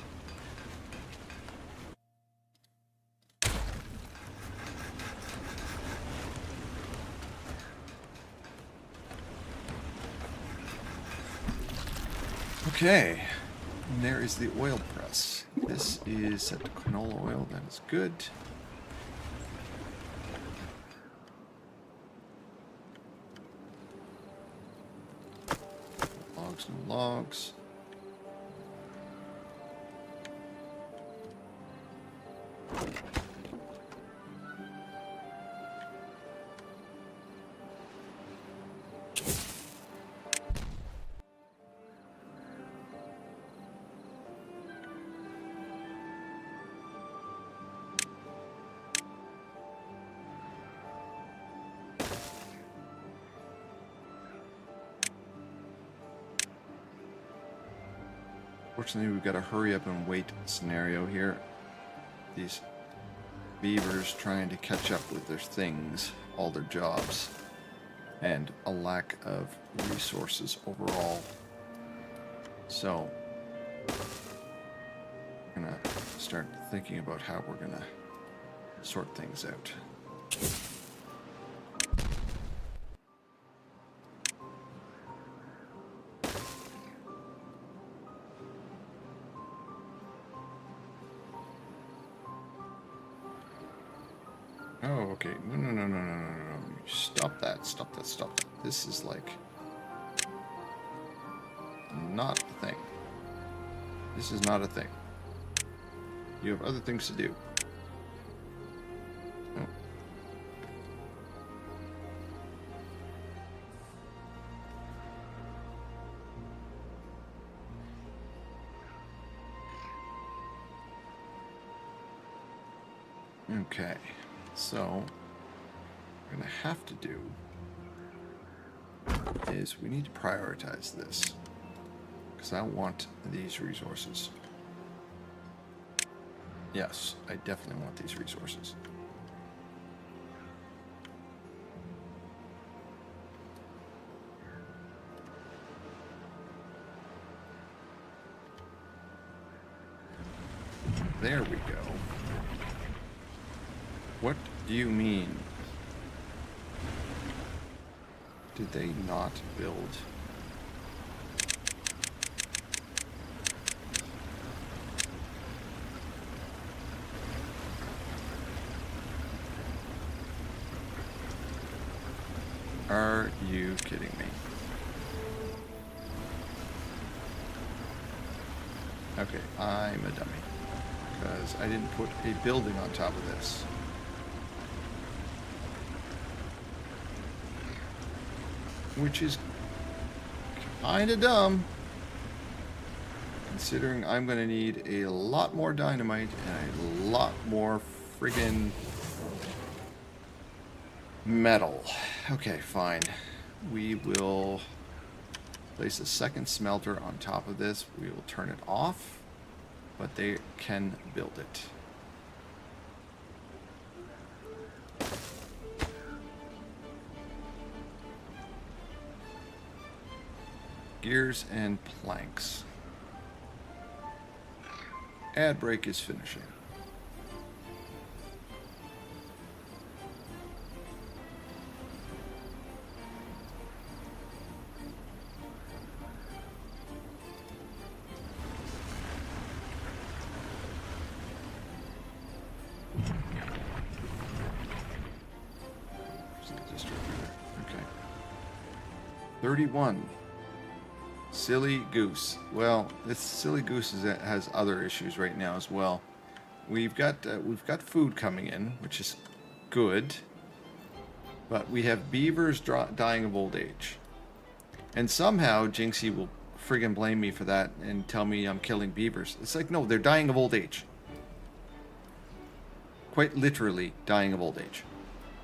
Okay, and there is the oil press. This is set to canola oil. That is good. No logs. Fortunately, we've got a hurry up and wait scenario here. These beavers trying to catch up with their things, all their jobs, and a lack of resources overall. So, we're gonna start thinking about how we're gonna sort things out. Oh, okay. No. Stop that. This is like not a thing. This is not a thing. You have other things to do. Oh. Okay. So, what we're going to have to do is we need to prioritize this, because I want these resources. Yes, I definitely want these resources. There we go. What do you mean? Did they not build? Are you kidding me? Okay, I'm a dummy. Because I didn't put a building on top of this. Which is kind of dumb, considering I'm going to need a lot more dynamite and a lot more friggin' metal. Okay, fine. We will place a second smelter on top of this. We will turn it off, but they can build it. Gears and planks. Ad break is finishing. Okay. 31. Silly goose. Well, this silly goose has other issues right now as well. We've got food coming in, which is good, but we have beavers dying of old age, and somehow Jinxie will friggin' blame me for that and tell me I'm killing beavers. It's like, no, they're dying of old age. Quite literally dying of old age.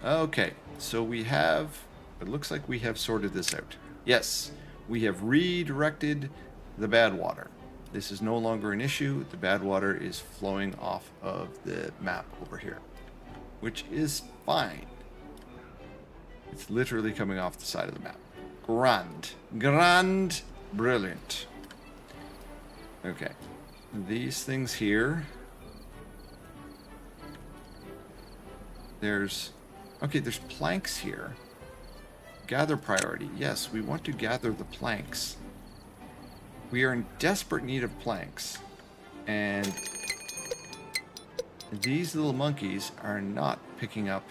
Okay, so we have. It looks like we have sorted this out. Yes. We have redirected the bad water. This is no longer an issue. The bad water is flowing off of the map over here, which is fine. It's literally coming off the side of the map. Grand, brilliant. Okay, these things here. There's planks here. Gather priority. Yes, we want to gather the planks. We are in desperate need of planks. And these little monkeys are not picking up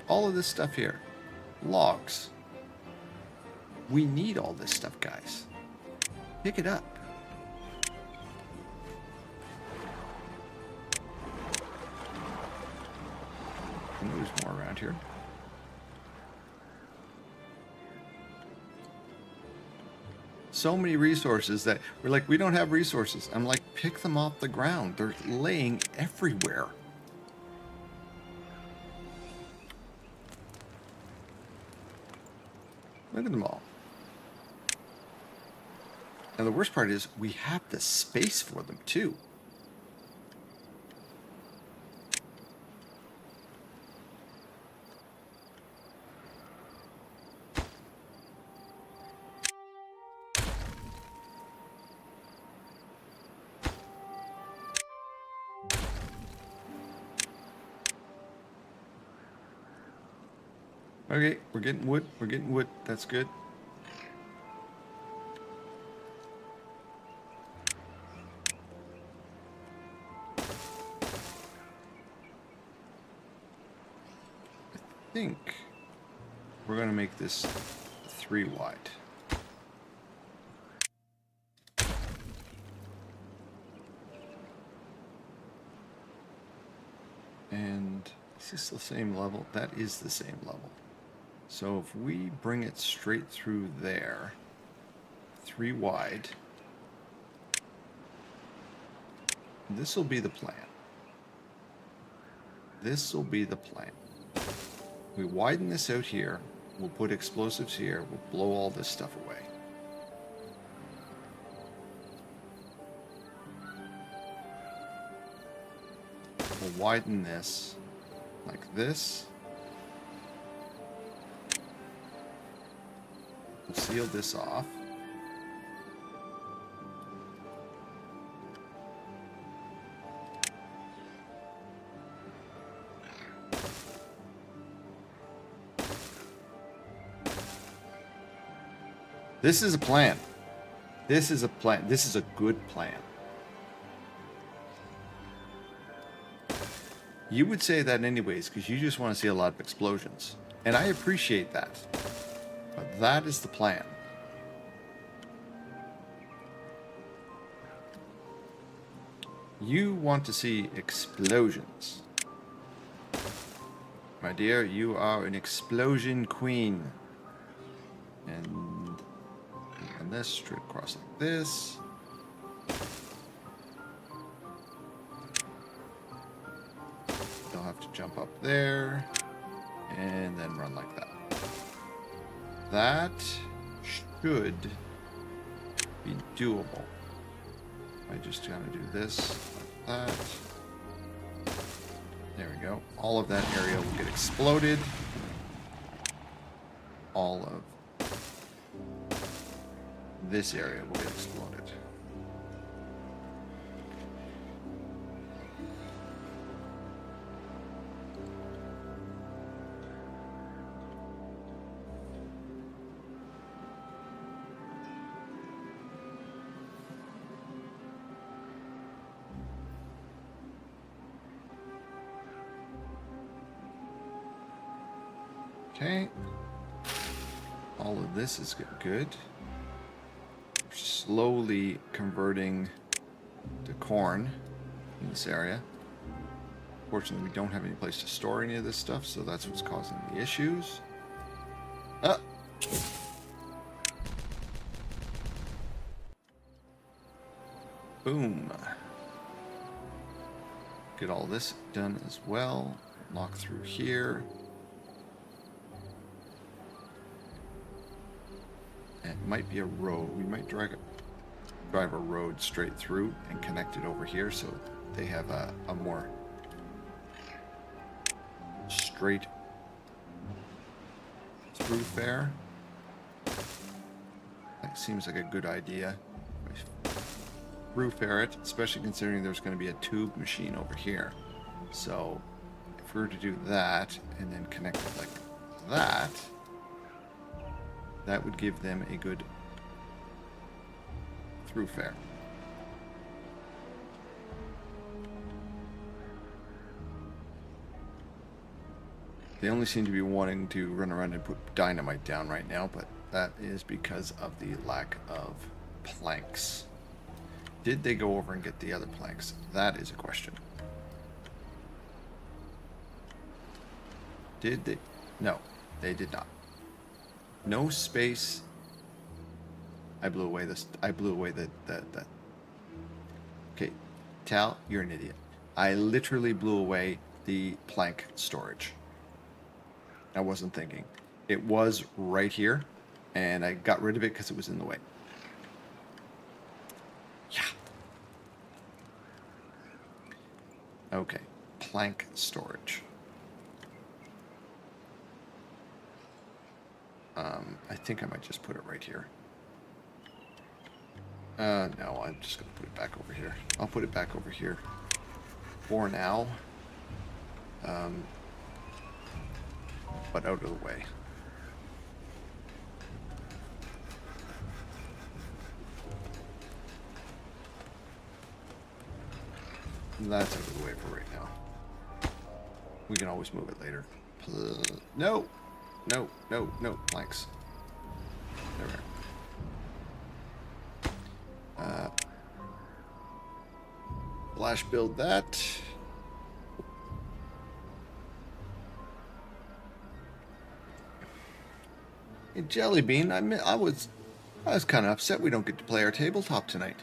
all of this stuff here. Logs. We need all this stuff, guys. Pick it up. There's more around here. So many resources that we're like, we don't have resources. I'm like, pick them off the ground. They're laying everywhere. Look at them all. And the worst part is we have the space for them too. Okay, we're getting wood. We're getting wood. That's good. I think we're going to make this 3 wide. And is this the same level? That is the same level. So if we bring it straight through there, 3 wide, this will be the plan. This will be the plan. We widen this out here, we'll put explosives here, we'll blow all this stuff away. We'll widen this like this. We'll seal this off. This is a plan. This is a plan. This is a good plan. You would say that anyways, because you just want to see a lot of explosions. And I appreciate that. But that is the plan. You want to see explosions. My dear, you are an explosion queen. And this straight across like this. They'll have to jump up there and then run like that. That should be doable. I just gotta do this, like that. There we go. All of that area will get exploded. All of this area will get exploded. Okay. All of this is good. Slowly converting to corn in this area. Fortunately, we don't have any place to store any of this stuff, so that's what's causing the issues. Boom. Get all this done as well. Lock through here. It might be a road. We might drive a road straight through and connect it over here so they have a more straight thoroughfare. That seems like a good idea. Thoroughfare it, especially considering there's going to be a tube machine over here. So if we were to do that and then connect it like that, that would give them a good thoroughfare. They only seem to be wanting to run around and put dynamite down right now, but that is because of the lack of planks. Did they go over and get the other planks? That is a question. Did they? No, they did not. No space. I blew away this. I blew away the. Okay, Tal, you're an idiot. I literally blew away the plank storage. I wasn't thinking. It was right here, And I got rid of it because it was in the way. Yeah. Okay. Plank storage. I think I might just put it right here. No, I'm just going to put it back over here. I'll put it back over here for now. But out of the way. That's out of the way for right now. We can always move it later. No! No, no, no, planks. There we are. Flash build that. Hey, Jellybean, I was kind of upset we don't get to play our tabletop tonight.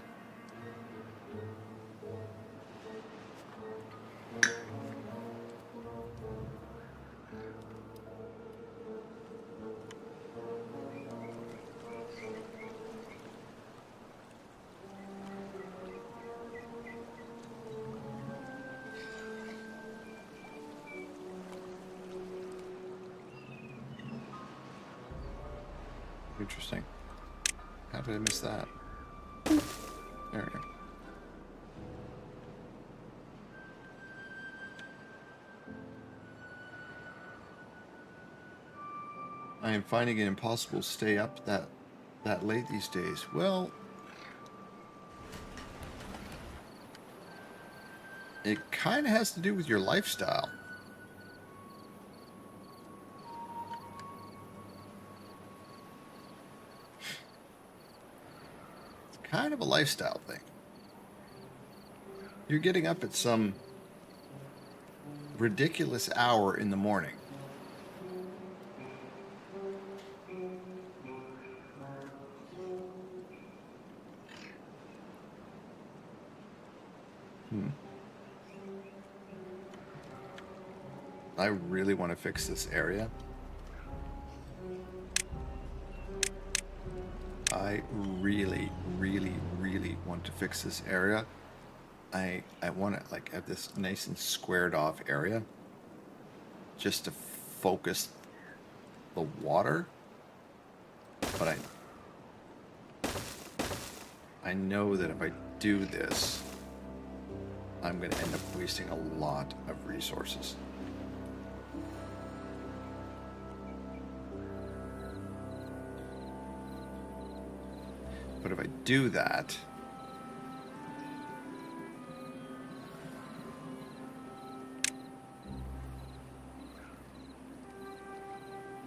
Interesting. How did I miss that? There we go. I am finding it impossible to stay up that late these days. Well, it kind of has to do with your lifestyle. Kind of a lifestyle thing. You're getting up at some ridiculous hour in the morning. I really want to fix this area. I really, really, really want to fix this area. I want to like have this nice and squared off area just to focus the water. But I know that if I do this, I'm going to end up wasting a lot of resources. But if I do that,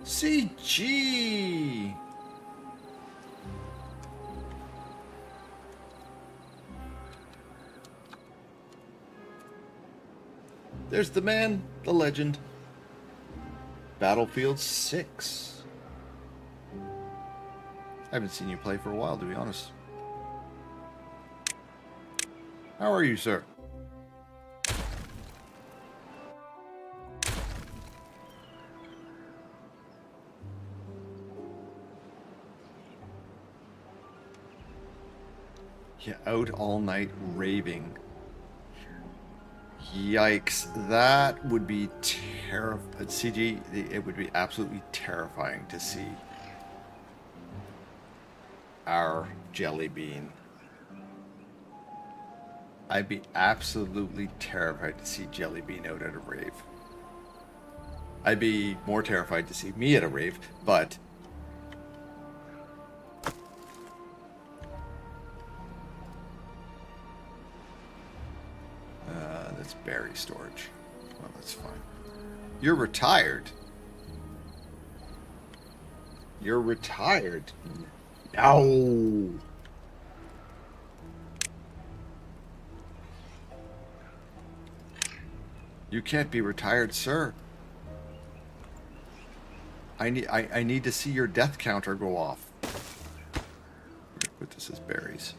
CG! There's the man, the legend. Battlefield 6. I haven't seen you play for a while, to be honest. How are you, sir? Yeah, out all night raving. Yikes, that would be terrifying. CG, it would be absolutely terrifying to see our jelly bean. I'd be absolutely terrified to see Jelly Bean out at a rave. I'd be more terrified to see me at a rave, but that's berry storage. Well, that's fine. You're retired. You're retired. No. You can't be retired, sir. I need to see your death counter go off. We're gonna put this as berries.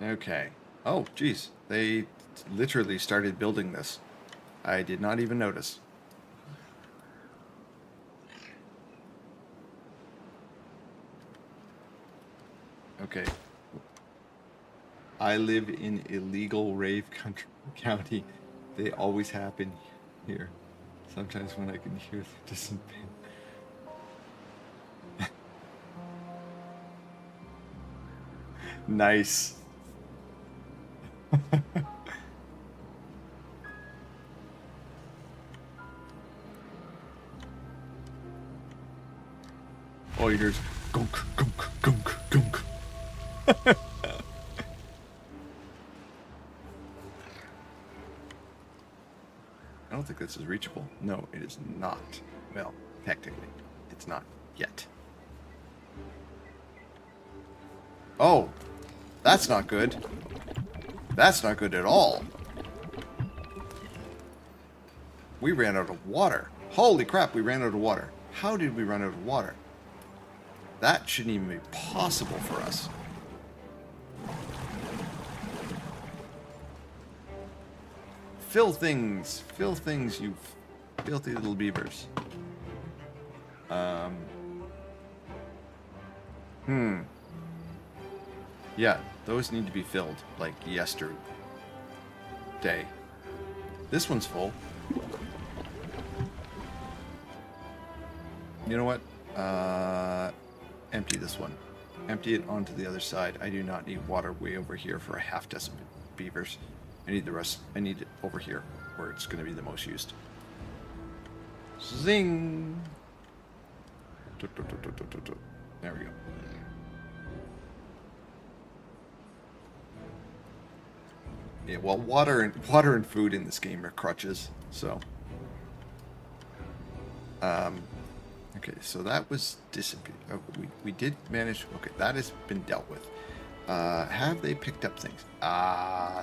Okay. Oh, geez. They literally started building this. I did not even notice. Okay. I live in illegal rave country, county. They always happen here. Sometimes when I can hear them distant. Nice. All you hear is gunk, gunk, gunk, gunk. I don't think this is reachable. No, it is not. Well, technically, it's not yet. Oh, that's not good. That's not good at all. We ran out of water. Holy crap, we ran out of water. How did we run out of water? That shouldn't even be possible for us. Fill things, you filthy little beavers. Yeah, those need to be filled, like yesterday. This one's full. You know what? Empty this one. Empty it onto the other side. I do not need water way over here for a half dozen beavers. I need the rest. I need it over here, where it's going to be the most used. Zing! There we go. Yeah, well, water and food in this game are crutches, so. Okay, so that was disappeared. Oh, we did manage. Okay, that has been dealt with. Have they picked up things?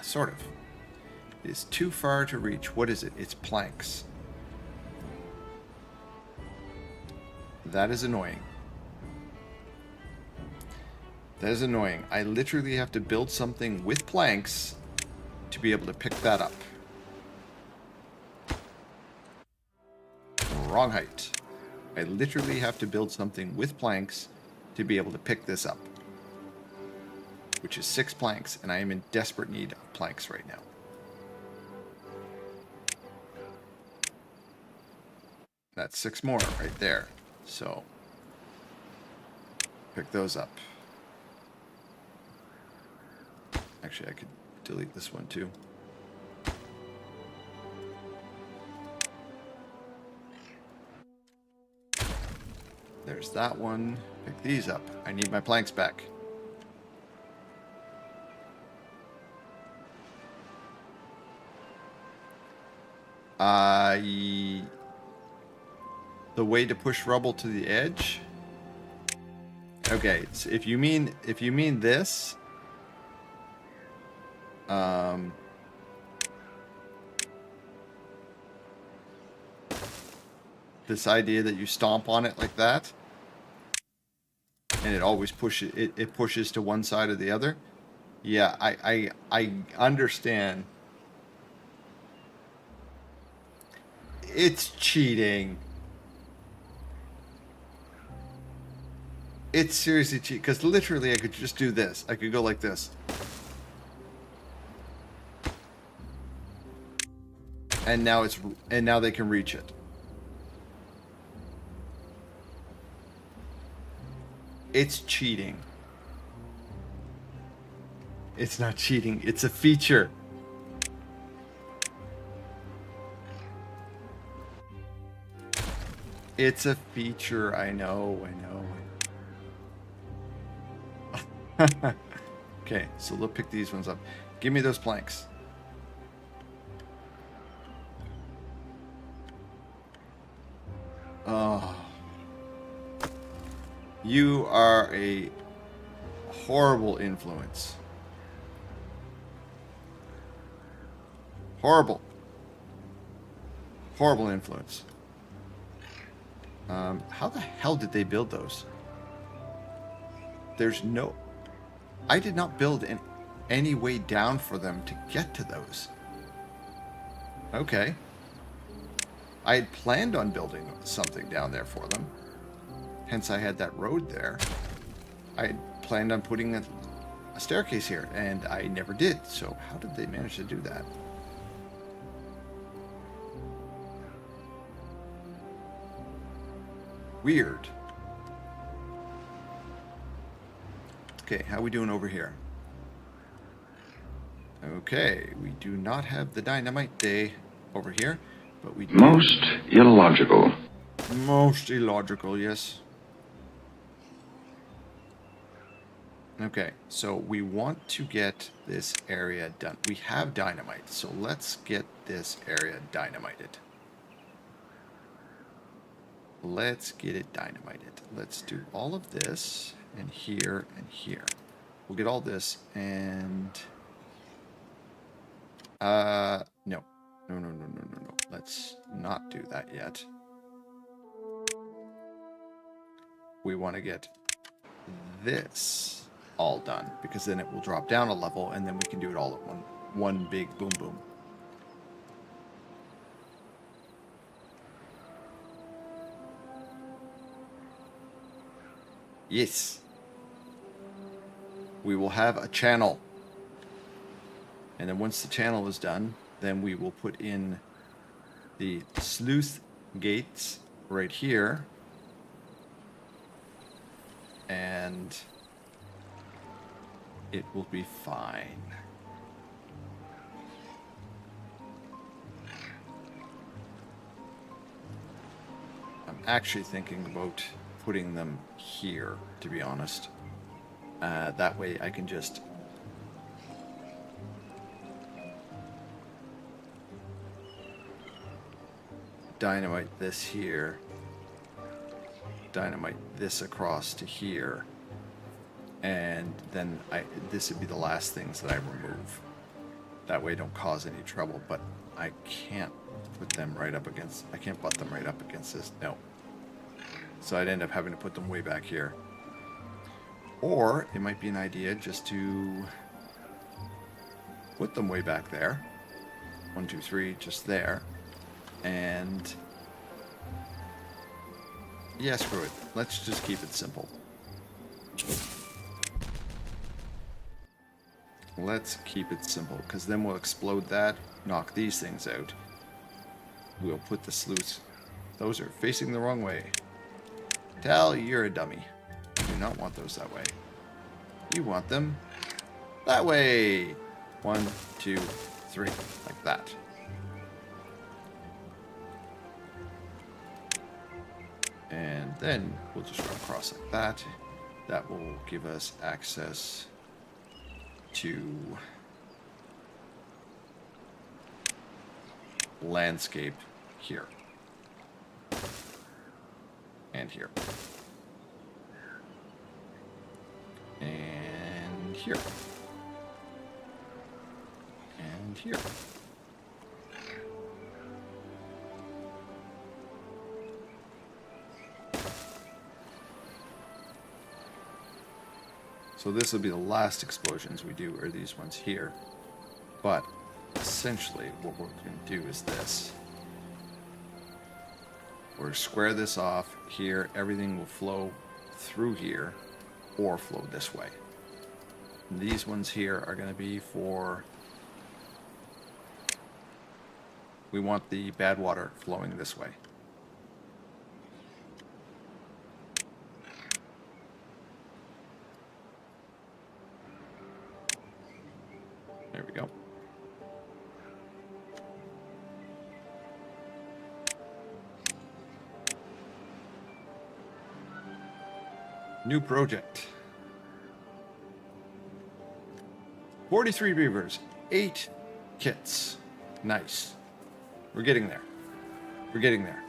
Sort of. It's too far to reach. What is it? It's planks. That is annoying. That is annoying. I literally have to build something with planks to be able to pick that up. Wrong height. I literally have to build something with planks to be able to pick this up. Which is 6 planks, and I am in desperate need of planks right now. That's 6 more right there. So, pick those up. Actually, I could delete this one too. There's that one. Pick these up. I need my planks back. The way to push rubble to the edge. Okay, so if you mean this, this idea that you stomp on it like that, and it always pushes it pushes to one side or the other. Yeah, I understand. It's cheating. It's seriously cheating, because literally I could just do this. I could go like this. And now they can reach it. It's cheating. It's not cheating. It's a feature. It's a feature. I know. Okay, so let's pick these ones up. Give me those planks. Oh. You are a horrible influence. Horrible influence. How the hell did they build those? There's no... I did not build any way down for them to get to those. Okay. I had planned on building something down there for them. Hence I had that road there. I had planned on putting a staircase here, and I never did. So how did they manage to do that? Weird. Okay, how are we doing over here? Okay, we do not have the dynamite day over here, but we do. Most illogical. Most illogical, yes. Okay, so we want to get this area done. We have dynamite, so let's get this area dynamited. Let's get it dynamited. Let's do all of this, and here, and here. We'll get all this, and... No. No. Let's not do that yet. We want to get this all done, because then it will drop down a level, and then we can do it all at one big boom boom. Yes. We will have a channel. And then once the channel is done, then we will put in the sluice gates right here. And it will be fine. I'm actually thinking about putting them here, to be honest. That way I can just dynamite this here, dynamite this across to here, and then this would be the last things that I remove. That way I don't cause any trouble, but I can't put them right up against, I can't butt them right up against this, no. So I'd end up having to put them way back here. Or it might be an idea just to put them way back there. 1, 2, 3, just there. And yeah, screw it. Let's just keep it simple. Let's keep it simple, because then we'll explode that, knock these things out. We'll put the sluice. Those are facing the wrong way. Tal, you're a dummy. You do not want those that way. You want them that way. 1, 2, 3, like that. And then we'll just run across like that. That will give us access to landscape here. And here. And here. And here. So this will be the last explosions we do, are these ones here. But essentially what we're going to do is this. We're square this off here. Everything will flow through here or flow this way. And these ones here are going to be for... We want the bad water flowing this way. There we go. New project. 43 beavers, 8 kits. Nice. We're getting there. We're getting there.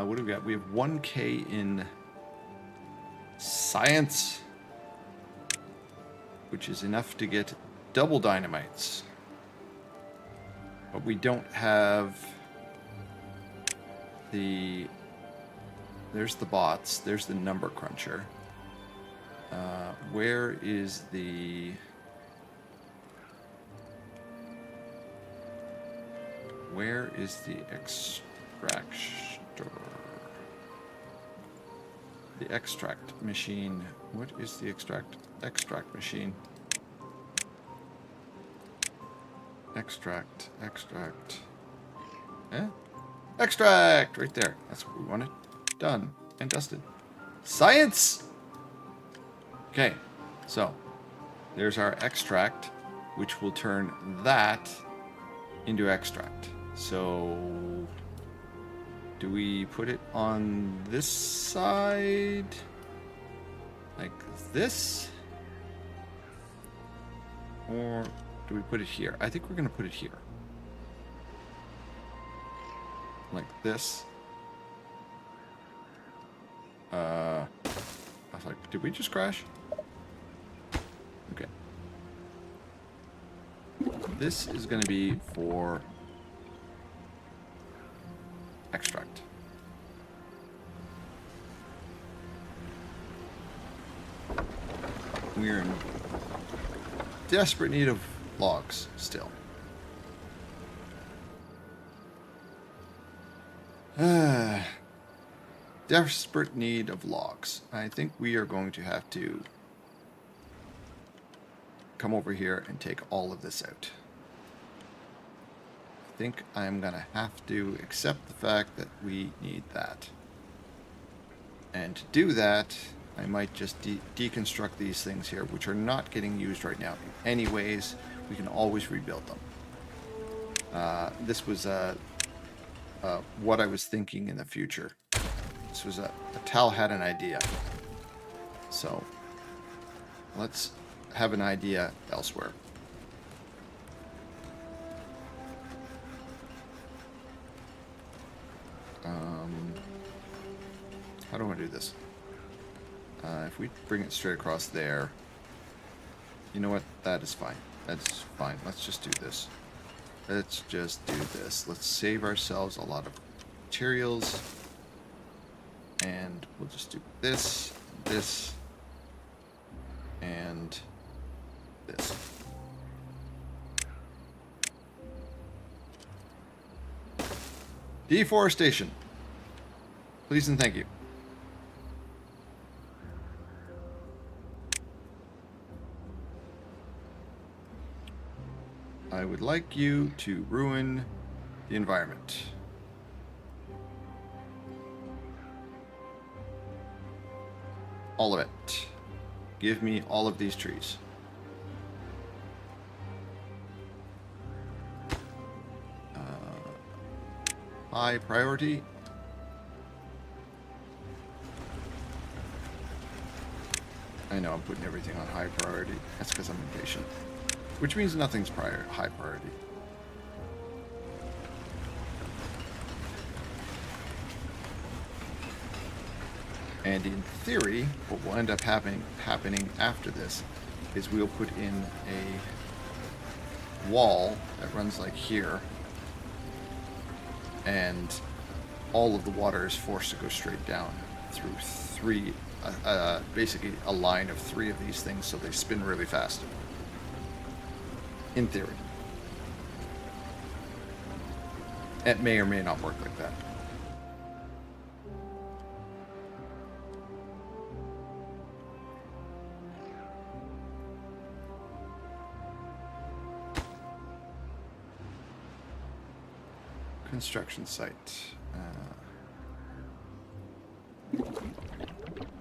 What do we got? We have 1K in science, which is enough to get double dynamites. But we don't have the... There's the bots. There's the number cruncher. Where is the Where is the extractor? The extract machine. What is the extract machine? Extract. Eh? Extract! Right there. That's what we wanted. Done. And dusted. Science! Okay. So, there's our extract, which will turn that into extract. So, do we put it on this side? Like this? Or do we put it here? I think we're going to put it here. Like this. I was like, did we just crash? Okay. This is going to be for extract. We're in desperate need of logs still. Desperate need of logs. I think we are going to have to come over here and take all of this out. I think I'm going to have to accept the fact that we need that. And to do that, I might just deconstruct these things here, which are not getting used right now. Anyways, we can always rebuild them. This was what I was thinking in the future. This was Tal had an idea. So, let's have an idea elsewhere. How do I do this? If we bring it straight across there, you know what? That is fine. That's fine. Let's just do this. Let's just do this. Let's save ourselves a lot of materials. And we'll just do this, this, and this. Deforestation. Please and thank you. I would like you to ruin the environment. All of it. Give me all of these trees. High priority. I know I'm putting everything on high priority. That's because I'm impatient. Which means nothing's high priority. And in theory, what will end up happening after this is we'll put in a wall that runs like here, and all of the water is forced to go straight down through three, basically a line of three of these things, so they spin really fast. In theory. It may or may not work like that. Construction site.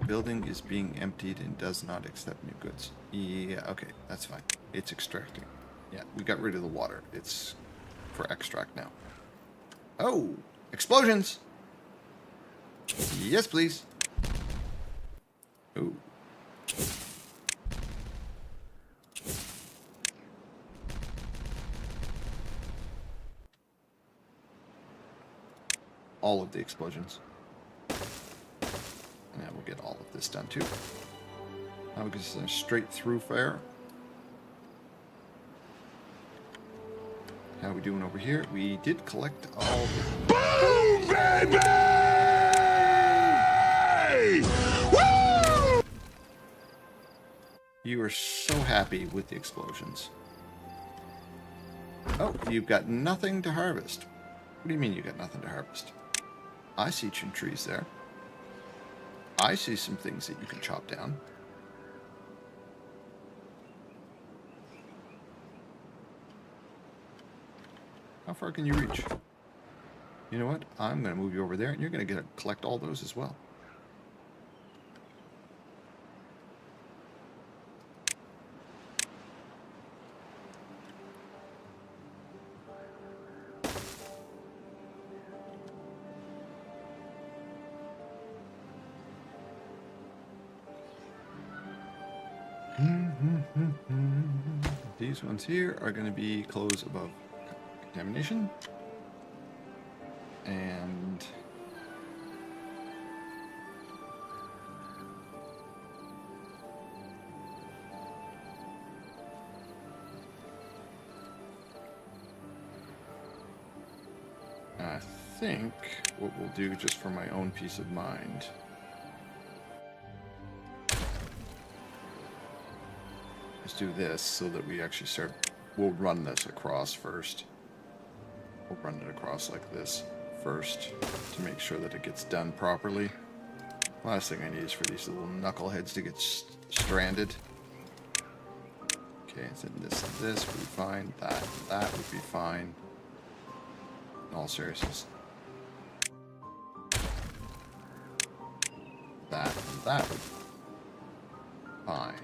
Building is being emptied and does not accept new goods. Yeah, okay, that's fine. It's extracting. Yeah, we got rid of the water. It's for extract now. Oh, explosions! Yes, please. Ooh. All of the explosions. And we'll get all of this done too. Now it's a straight through fire. How are we doing over here? We did collect all the... Boom, baby! Woo! You are so happy with the explosions. Oh, you've got nothing to harvest. What do you mean you got nothing to harvest? I see some trees there. I see some things that you can chop down. How far can you reach? You know what? I'm going to move you over there, and you're going to collect all those as well. These ones here are going to be closed above contamination. And I think what we'll do, just for my own peace of mind, is do this so that we actually start. We'll run this across first. We'll run it across like this first to make sure that it gets done properly. Last thing I need is for these little knuckleheads to get stranded. Okay, so this would be fine. That would be fine. In all seriousness. That would be fine.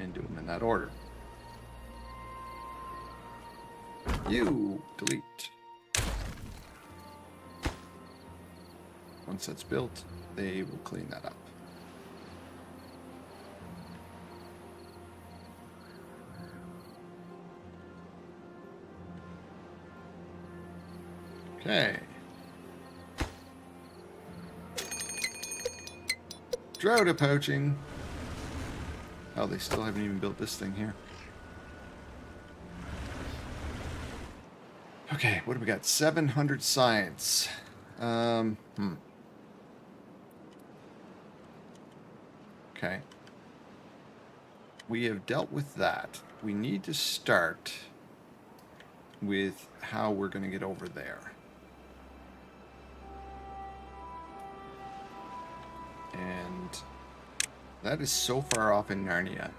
And do them in that order. You delete. Once that's built, they will clean that up. Okay. Drought poaching. Oh, they still haven't even built this thing here. Okay, what do we got? 700 science. Okay. We have dealt with that. We need to start with how we're going to get over there. And that is so far off in Narnia.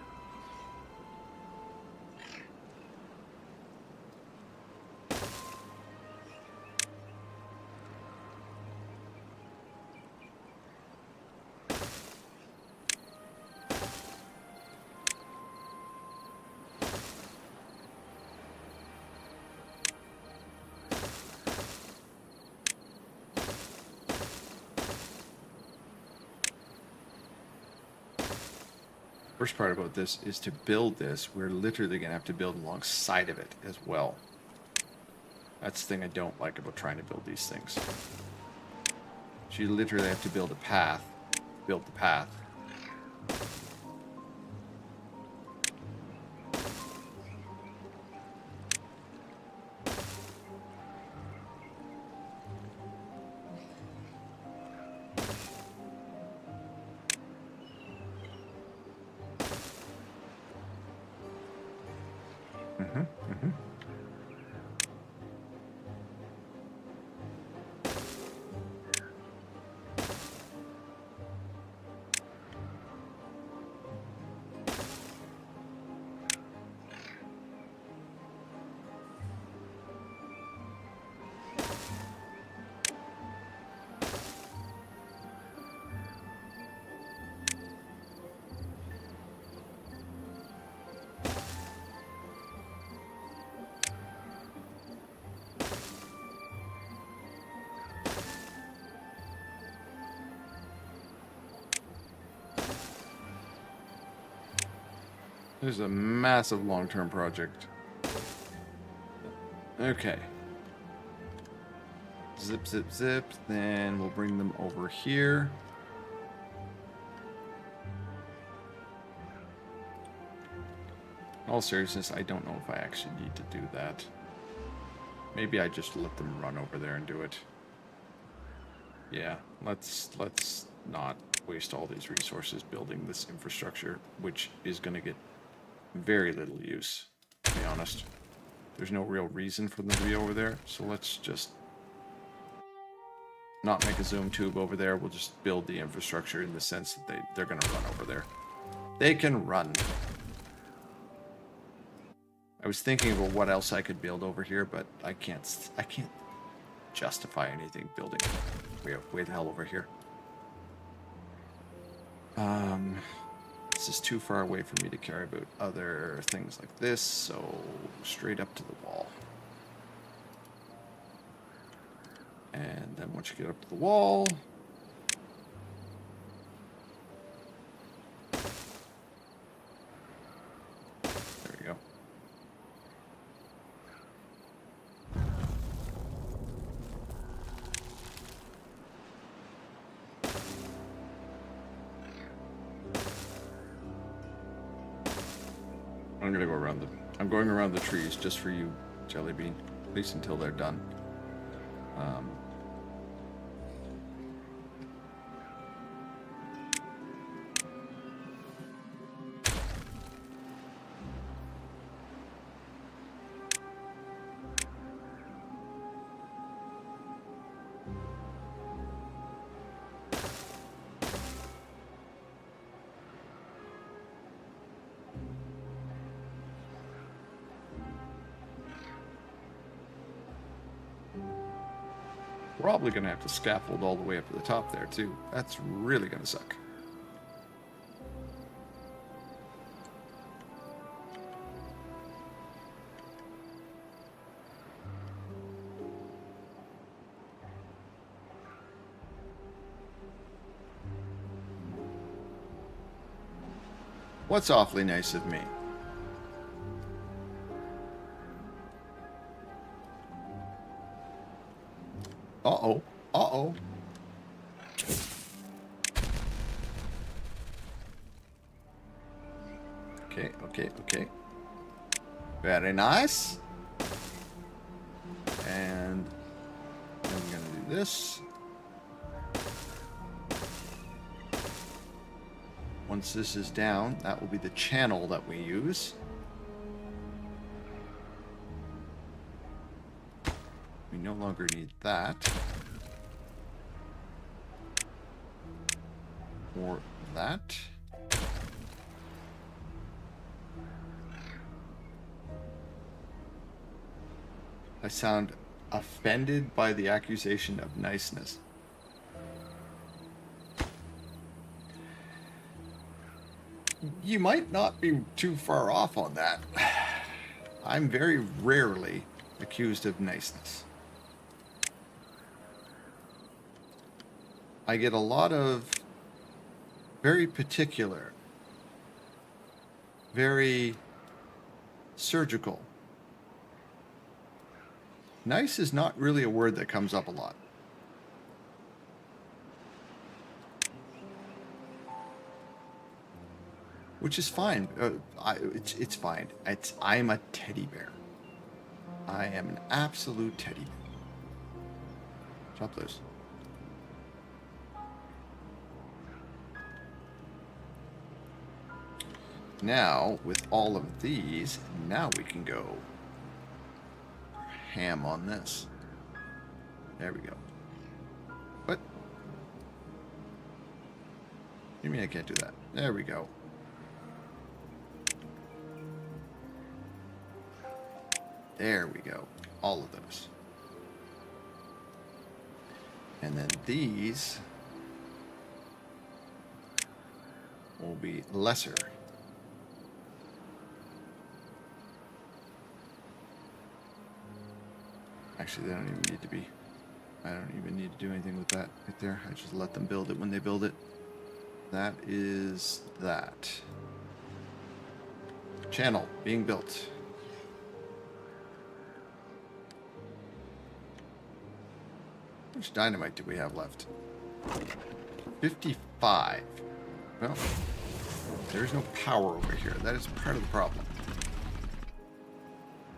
First part about this is to build this. We're literally going to have to build alongside of it as well. That's the thing I don't like about trying to build these things. So you literally have to build a path. Build the path. This is a massive long-term project. Okay. Zip, zip, zip. Then we'll bring them over here. all seriousness, I don't know if I actually need to do that. Maybe I just let them run over there and do it. Yeah, let's not waste all these resources building this infrastructure, which is going to get very little use, to be honest. There's no real reason for them to be over there, so let's just not make a zoom tube over there. We'll just build the infrastructure in the sense that they're going to run over there. They can run. I was thinking about what else I could build over here, but I can't justify anything building way the hell over here. This is too far away for me to care about other things like this, so straight up to the wall. And then once you get up to the wall, there we go. I'm going around the trees just for you, Jellybean, at least until they're done. Probably going to have to scaffold all the way up to the top there, too. That's really going to suck. What's awfully nice of me? Uh-oh. Uh-oh. Okay, okay, okay. Very nice. And then we're going to do this. Once this is down, that will be the channel that we use. We no longer need that. Or that. I sound offended by the accusation of niceness. You might not be too far off on that. I'm very rarely accused of niceness. I get a lot of very particular, very surgical. Nice is not really a word that comes up a lot. Which is fine. It's fine. I'm a teddy bear. I am an absolute teddy bear. Drop those. Now, with all of these, now we can go ham on this. There we go. What? You mean I can't do that? There we go. There we go. All of those. And then these will be lesser. Actually, they don't even need to be. I don't even need to do anything with that right there. I just let them build it when they build it. That is that. Channel being built. How much dynamite do we have left? 55. Well, there's no power over here. That is part of the problem.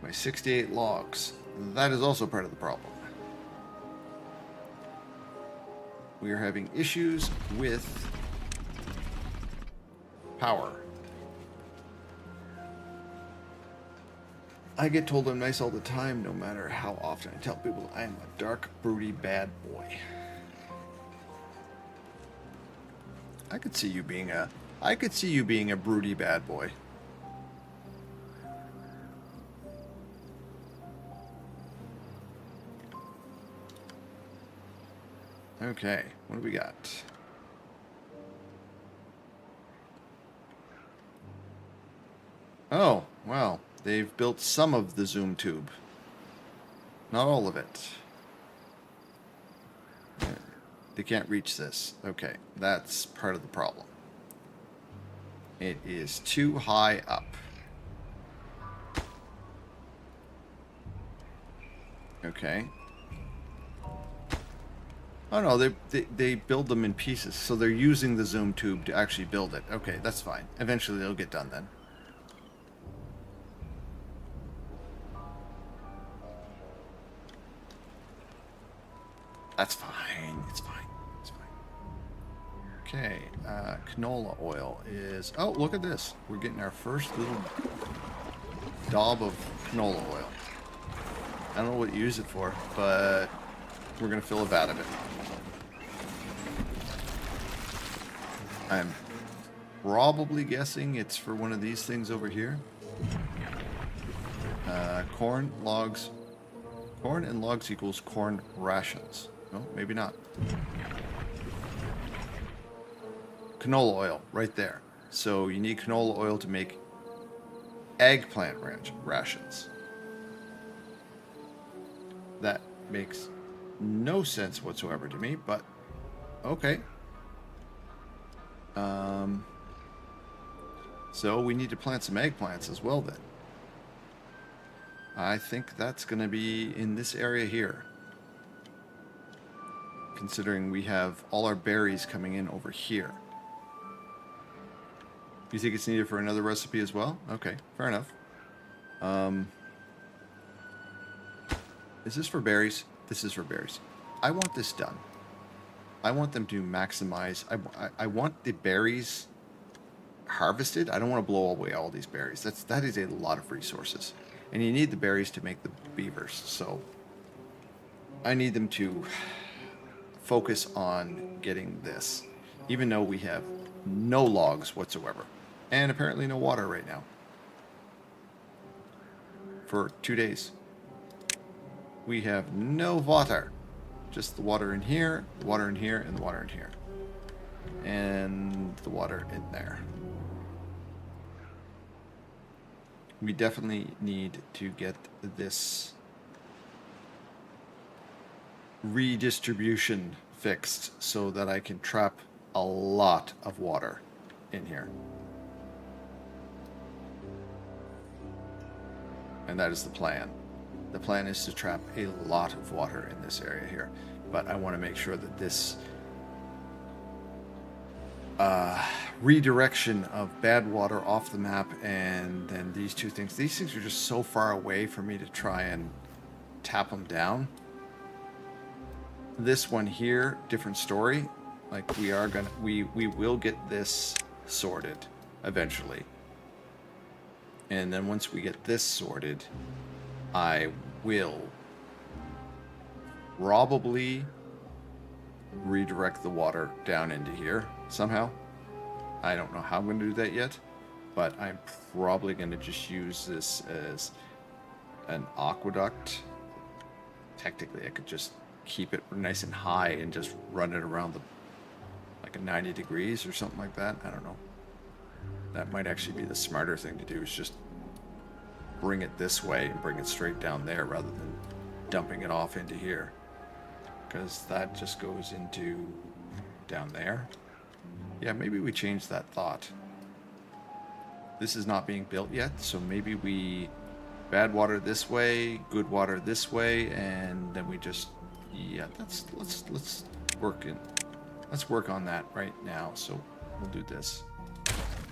My 68 logs. That is also part of the problem. We are having issues with power. I get told I'm nice all the time, no matter how often I tell people I am a dark, broody, bad boy. I could see you being a broody bad boy. Okay, what do we got? Oh, well, they've built some of the zoom tube. Not all of it. They can't reach this. Okay, that's part of the problem. It is too high up. Okay. Oh no, they build them in pieces, so they're using the zoom tube to actually build it. Okay, that's fine. Eventually they'll get done then. That's fine. It's fine. It's fine. Okay, canola oil is... Oh, look at this. We're getting our first little daub of canola oil. I don't know what you use it for, but we're going to fill a vat of it. I'm probably guessing it's for one of these things over here. Corn and logs equals corn rations. No, maybe not. Canola oil, right there. So you need canola oil to make eggplant rations. That makes no sense whatsoever to me, but okay. So we need to plant some eggplants as well then. I think that's going to be in this area here. Considering we have all our berries coming in over here. You think it's needed for another recipe as well? Okay, fair enough. Is this for berries? This is for berries. I want this done. I want them to maximize... I want the berries harvested. I don't want to blow away all these berries. That is a lot of resources. And you need the berries to make the beavers. So I need them to focus on getting this. Even though we have no logs whatsoever. And apparently no water right now. For 2 days. We have no water. Just the water in here, the water in here, and the water in here. And the water in there. We definitely need to get this redistribution fixed so that I can trap a lot of water in here. And that is the plan. The plan is to trap a lot of water in this area here. But I want to make sure that this redirection of bad water off the map and then these two things. These things are just so far away for me to try and tap them down. This one here, different story. Like we will get this sorted eventually. And then once we get this sorted, I will probably redirect the water down into here somehow. I don't know how I'm going to do that yet, but I'm probably going to just use this as an aqueduct. Technically, I could just keep it nice and high and just run it around like a 90 degrees or something like that. I don't know. That might actually be the smarter thing to do, is just bring it this way and bring it straight down there rather than dumping it off into here, because that just goes into down there. Yeah, maybe we change that thought. This is not being built yet, so maybe we bad water this way, good water this way, and then we just, yeah, let's work on that right now. So we'll do this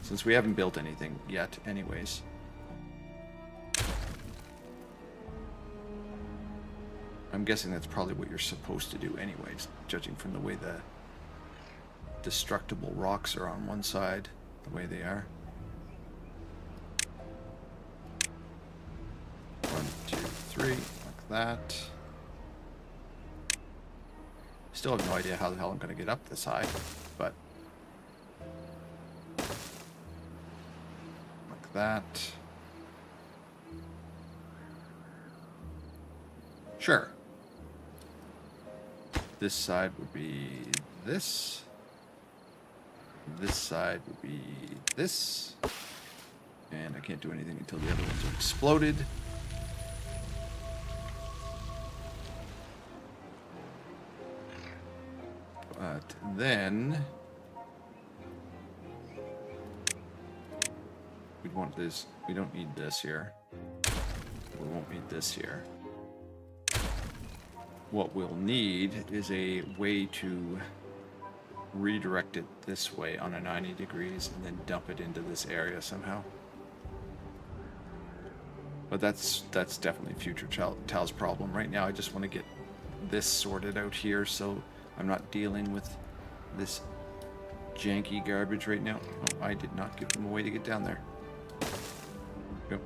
since we haven't built anything yet anyways. I'm guessing that's probably what you're supposed to do anyways, judging from the way the destructible rocks are on one side, the way they are. 1, 2, 3, like that. Still have no idea how the hell I'm going to get up this high, but like that. Sure. This side would be this. This side would be this. And I can't do anything until the other ones are exploded. But then we'd want this. We don't need this here. We won't need this here. What we'll need is a way to redirect it this way on a 90 degrees and then dump it into this area somehow. But that's definitely future Tal's problem. Right now I just want to get this sorted out here so I'm not dealing with this janky garbage right now. Oh, I did not give them a way to get down there. Go.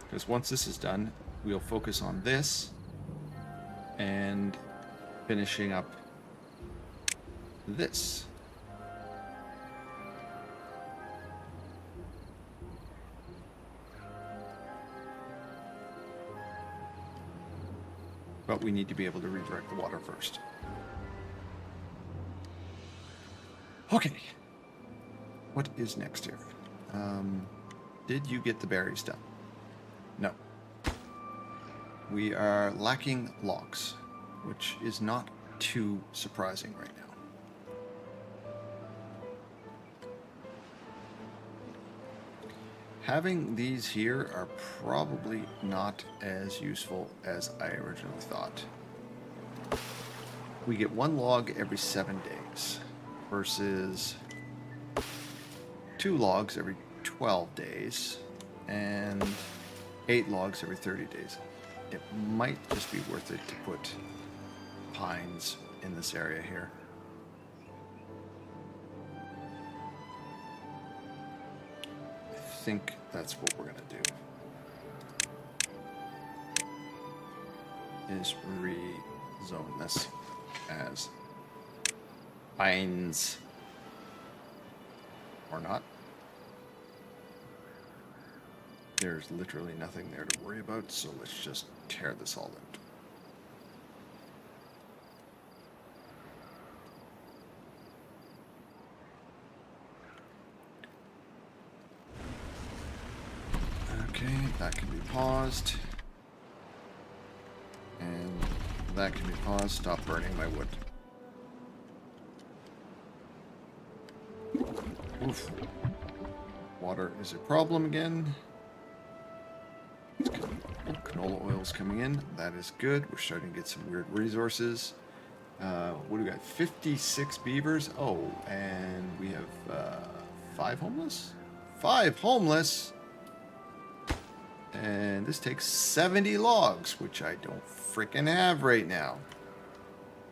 Because once this is done, we'll focus on this and finishing up this. But we need to be able to redirect the water first. Okay. What is next here? Did you get the berries done? No. We are lacking logs, which is not too surprising right now. Having these here are probably not as useful as I originally thought. We get 1 log every 7 days versus 2 logs every 12 days and 8 logs every 30 days. It might just be worth it to put pines in this area here. I think that's what we're gonna do, is rezone this as pines, or not. There's literally nothing there to worry about, so let's just tear this all out. Okay, that can be paused. And that can be paused. Stop burning my wood. Oof. Water is a problem again. Canola oil's coming in. That is good. We're starting to get some weird resources. What do we got? 56 beavers. Oh, and we have 5 homeless? 5 homeless! And this takes 70 logs, which I don't freaking have right now.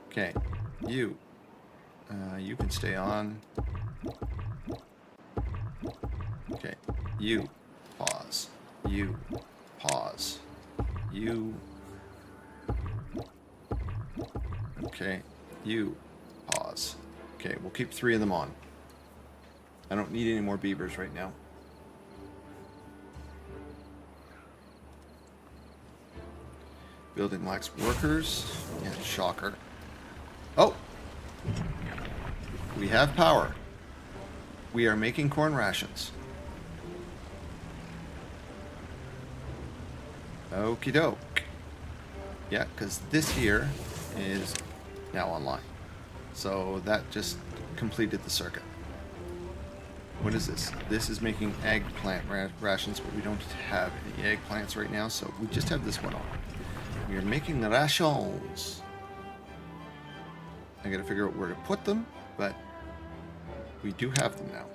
Okay, you can stay on. Okay, you pause. You pause. You. Okay, you pause. Okay, we'll keep 3 of them on. I don't need any more beavers right now. Building lacks workers. Yeah, shocker. Oh! We have power. We are making corn rations. Okie doke. Yeah, because this here is now online. So that just completed the circuit. What is this? This is making eggplant rations, but we don't have any eggplants right now, so we just have this one on. We are making rations. I gotta figure out where to put them, but we do have them now.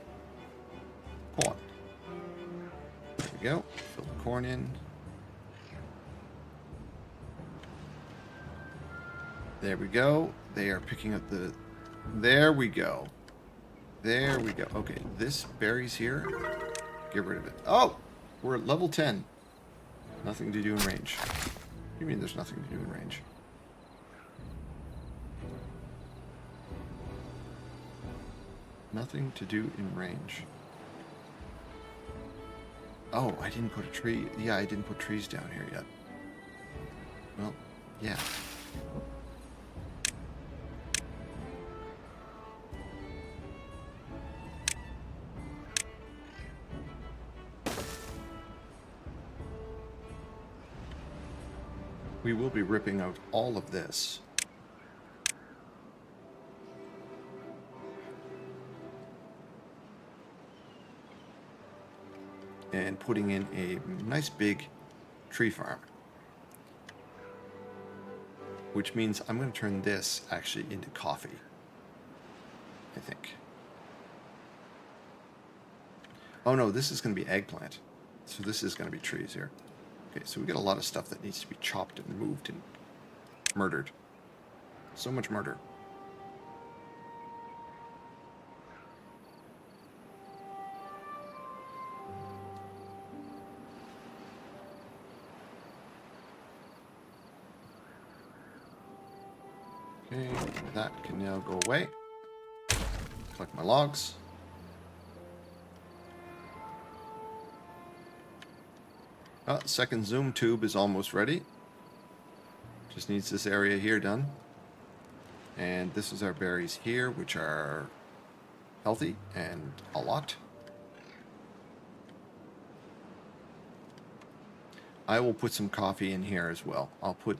Hold on. There we go. Fill the corn in. There we go. They are picking up the... There we go. There we go. Okay, this berries here. Get rid of it. Oh! We're at level 10. Nothing to do in range. What do you mean there's nothing to do in range? Nothing to do in range. Oh, I didn't put a tree. Yeah, I didn't put trees down here yet. Well, yeah. We will be ripping out all of this. And putting in a nice big tree farm. Which means I'm going to turn this actually into coffee. I think. Oh no, this is going to be eggplant. So this is going to be trees here. Okay, so we got a lot of stuff that needs to be chopped and moved and murdered. So much murder. Okay, that can now go away. Collect my logs. Second zoom tube is almost ready. Just needs this area here done. And this is our berries here, which are healthy and a lot. I will put some coffee in here as well. I'll put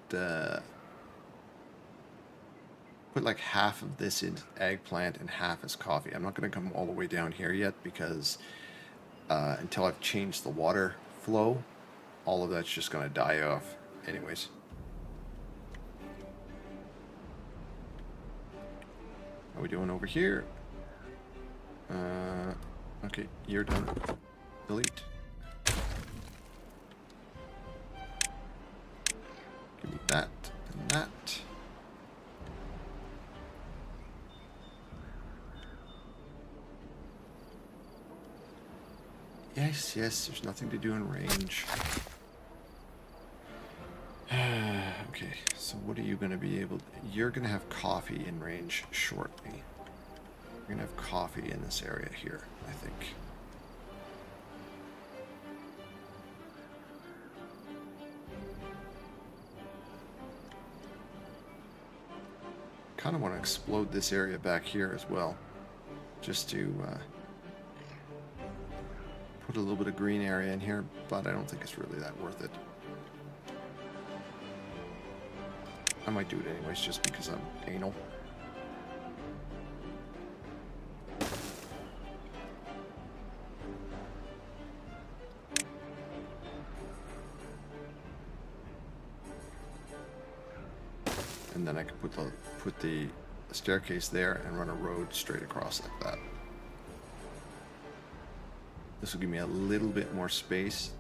like half of this in eggplant and half as coffee. I'm not going to come all the way down here yet because until I've changed the water flow, all of that's just going to die off anyways. How are we doing over here? Okay, you're done. Delete. Give me that and that. Yes, yes, there's nothing to do in range. Okay, so what are you going to be able to... You're going to have coffee in range shortly. You're going to have coffee in this area here, I think. Kind of want to explode this area back here as well. Just to... put a little bit of green area in here, but I don't think it's really that worth it. I might do it anyways, just because I'm anal. And then I could put the staircase there and run a road straight across like that. This will give me a little bit more space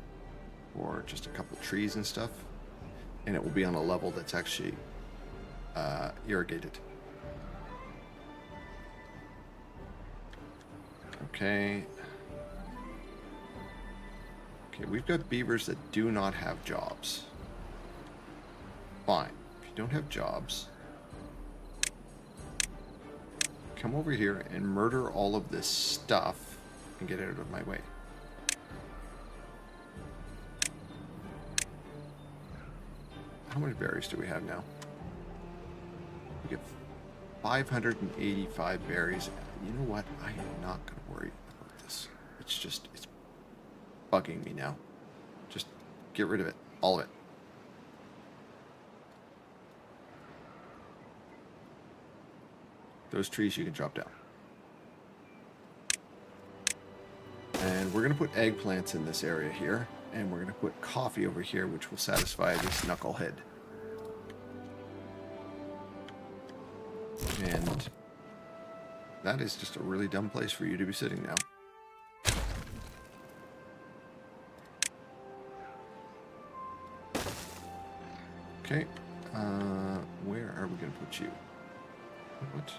for just a couple trees and stuff. And it will be on a level that's actually irrigated. Okay. Okay, we've got beavers that do not have jobs. Fine. If you don't have jobs, come over here and murder all of this stuff and get it out of my way. How many berries do we have now? We get 585 berries. You know what? I am not going to worry about this. It's just, it's bugging me now. Just get rid of it. All of it. Those trees you can chop down. And we're going to put eggplants in this area here. And we're going to put coffee over here, which will satisfy this knucklehead. And that is just a really dumb place for you to be sitting now. Okay. Where are we going to put you? What?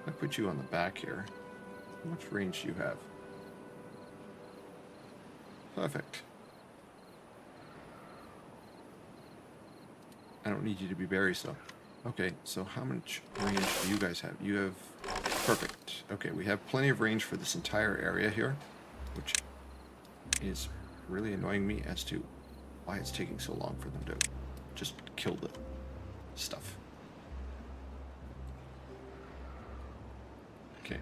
I put you on the back here. How much range do you have? Perfect. I don't need you to be berries though. Okay, so how much range do you guys have? You have... Perfect. Okay, we have plenty of range for this entire area here, which is really annoying me as to why it's taking so long for them to just kill the stuff. Okay.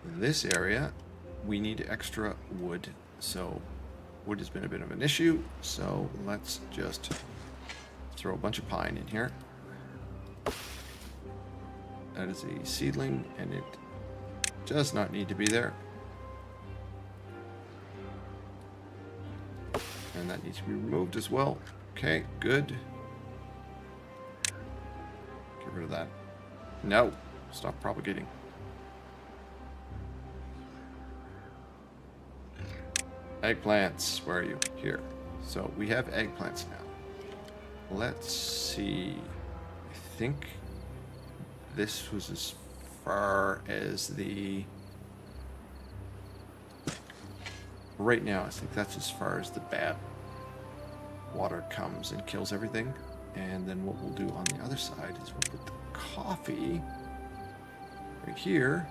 This area, we need extra wood, so wood has been a bit of an issue, so let's just throw a bunch of pine in here. That is a seedling, and it does not need to be there. And that needs to be removed as well. Okay, good. Get rid of that. No, stop propagating. Eggplants, where are you? Here. So we have eggplants now. Let's see. I think this was as far as the... Right now, I think that's as far as the bad water comes and kills everything. And then what we'll do on the other side is we'll put the coffee right here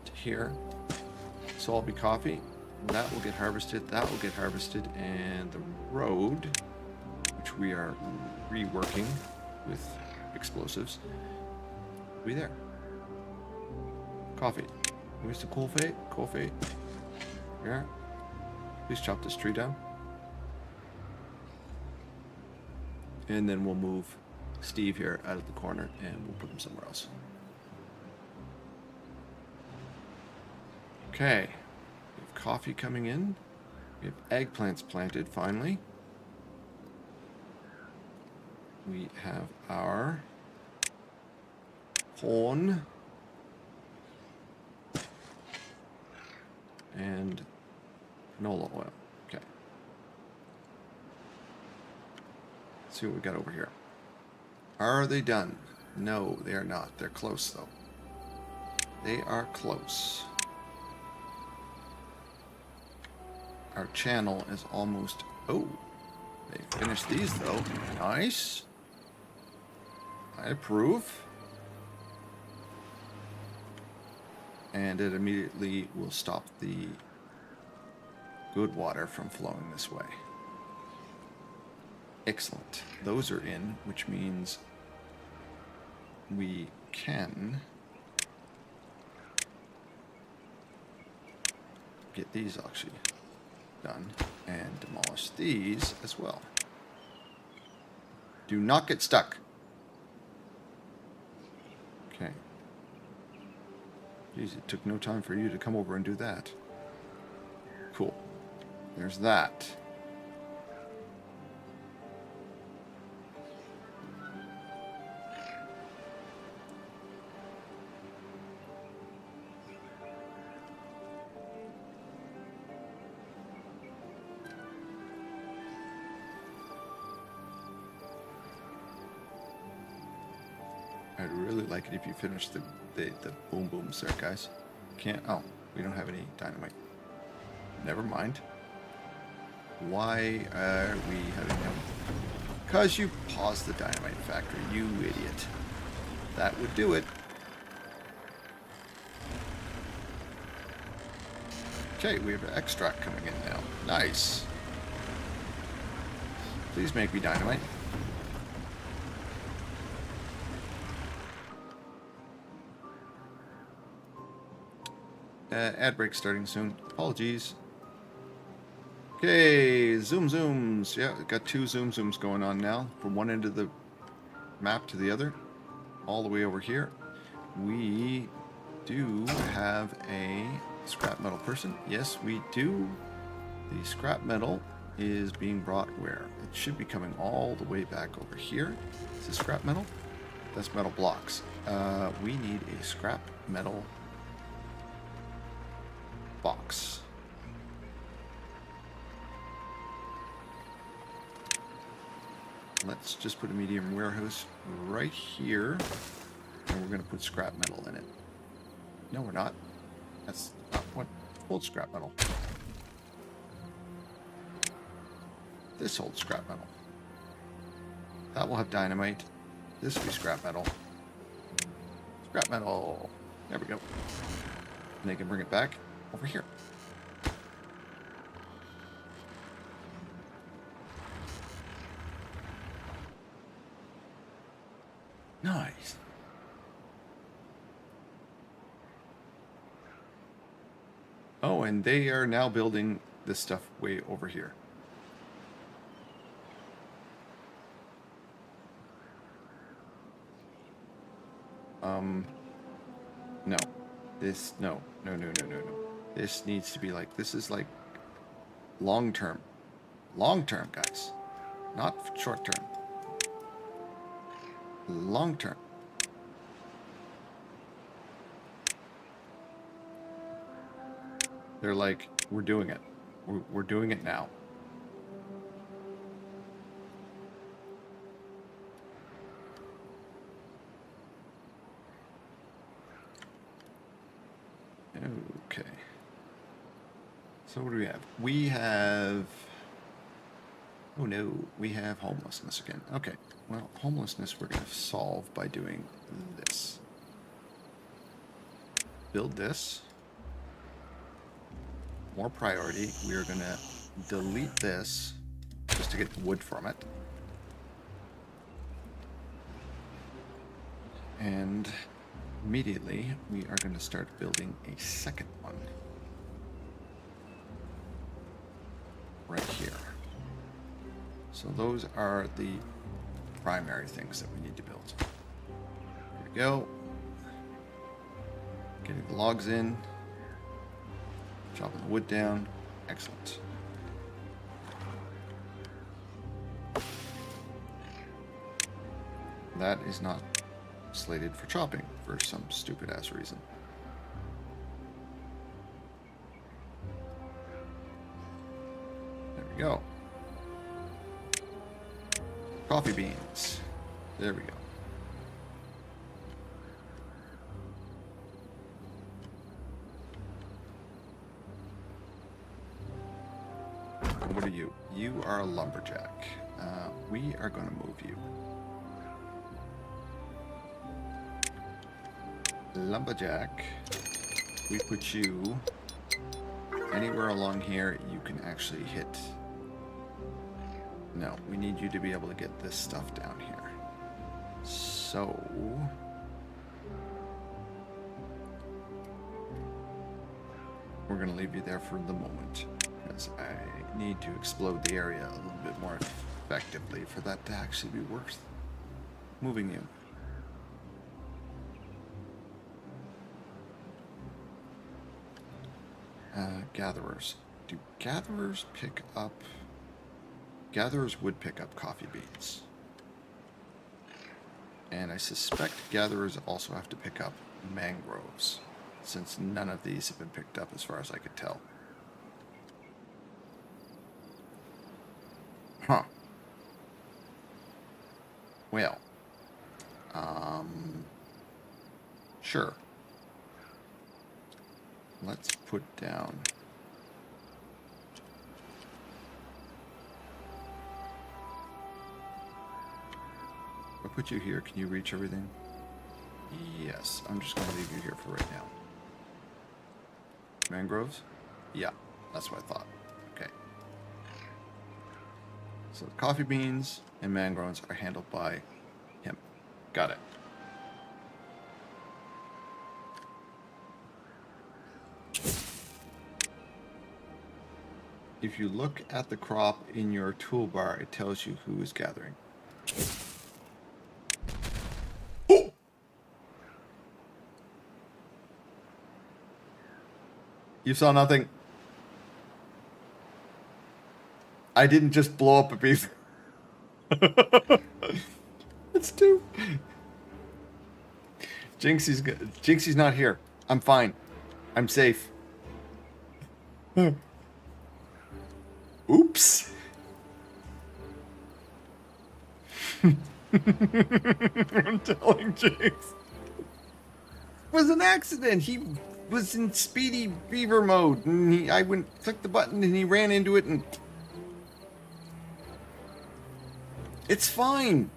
to here. So I'll be coffee. That will get harvested. That will get harvested. And the road, which we are reworking with explosives, will be there. Coffee. Where's the coffee? Coffee. Yeah. Please chop this tree down. And then we'll move Steve here out of the corner and we'll put him somewhere else. Okay. We have coffee coming in. We have eggplants planted finally. We have our corn. And canola oil. Okay. Let's see what we got over here. Are they done? No, they are not. They're close, though. They are close. Our channel is almost... Oh, they finished these, though. Nice. I approve. And it immediately will stop the good water from flowing this way. Excellent. Those are in, which means we can get these actually done and demolish these as well. Do not get stuck. Okay. Jeez, it took no time for you to come over and do that. Cool. There's that. I'd really like it if you finished the boom booms there, guys. Can't... Oh, we don't have any dynamite. Never mind. Why are we having them? Because you paused the dynamite factory, you idiot. That would do it. Okay, we have an extract coming in now. Nice. Please make me dynamite. Ad break starting soon. Apologies. Okay, zoom zooms. Yeah, got two zoom zooms going on now. From one end of the map to the other. All the way over here. We do have a scrap metal person. Yes, we do. The scrap metal is being brought where? It should be coming all the way back over here. Is this scrap metal? That's metal blocks. We need a scrap metal box. let's just put a medium warehouse right here. And we're going to put scrap metal in it. No, we're not. That's not what holds scrap metal. This holds scrap metal. That will have dynamite. This will be scrap metal. Scrap metal. There we go. And they can bring it back over here. Nice. Oh, and they are now building this stuff way over here. No. This, no. No. This needs to be like, this is like long term. Long term, guys. Not short term. Long term. They're like, we're doing it. We're doing it now. Okay. So what do we have? We have... Oh no, we have homelessness again. Okay, well, homelessness we're going to solve by doing this. Build this. More priority. We are going to delete this just to get the wood from it. And immediately we are going to start building a second one. Right here. So those are the primary things that we need to build. Here we go. Getting the logs in. Chopping the wood down. Excellent. That is not slated for chopping for some stupid ass reason. There we go. Coffee beans. There we go. What are you? You are a lumberjack. We are going to move you. Lumberjack. We put you anywhere along here you can actually hit. No, we need you to be able to get this stuff down here. So... we're going to leave you there for the moment. Because I need to explode the area a little bit more effectively for that to actually be worth moving you. Gatherers. Do gatherers pick up... Gatherers would pick up coffee beans. And I suspect gatherers also have to pick up mangroves, since none of these have been picked up as far as I could tell. Huh. Well. Sure. Let's put down... I'll put you here. Can you reach everything? Yes. I'm just going to leave you here for right now. Mangroves? Yeah, that's what I thought. Okay. So the coffee beans and mangroves are handled by him. Got it. If you look at the crop in your toolbar, it tells you who is gathering. Oh! You saw nothing. I didn't just blow up a piece. It's two. Jinxie's not here. I'm fine. I'm safe. Oops. I'm telling James. It was an accident. He was in Speedy Beaver mode, and I clicked the button, and he ran into it, and it's fine.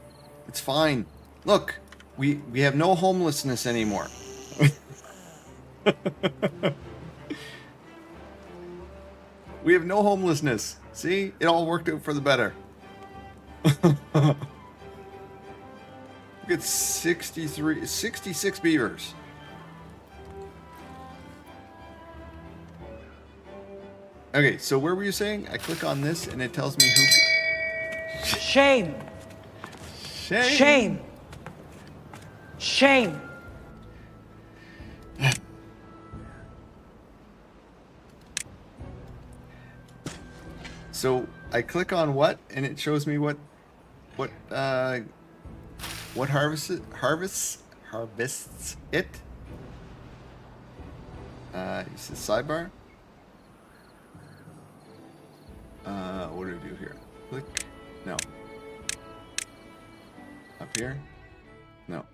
It's fine. Look, we have no homelessness anymore. We have no homelessness. See, it all worked out for the better. Look at 66 beavers. Okay, so where were you saying? I click on this and it tells me who. Shame. Shame. Shame. Shame. So I click on what, and it shows me what harvests it. It says sidebar. What do we do here? Click. No. Up here. No.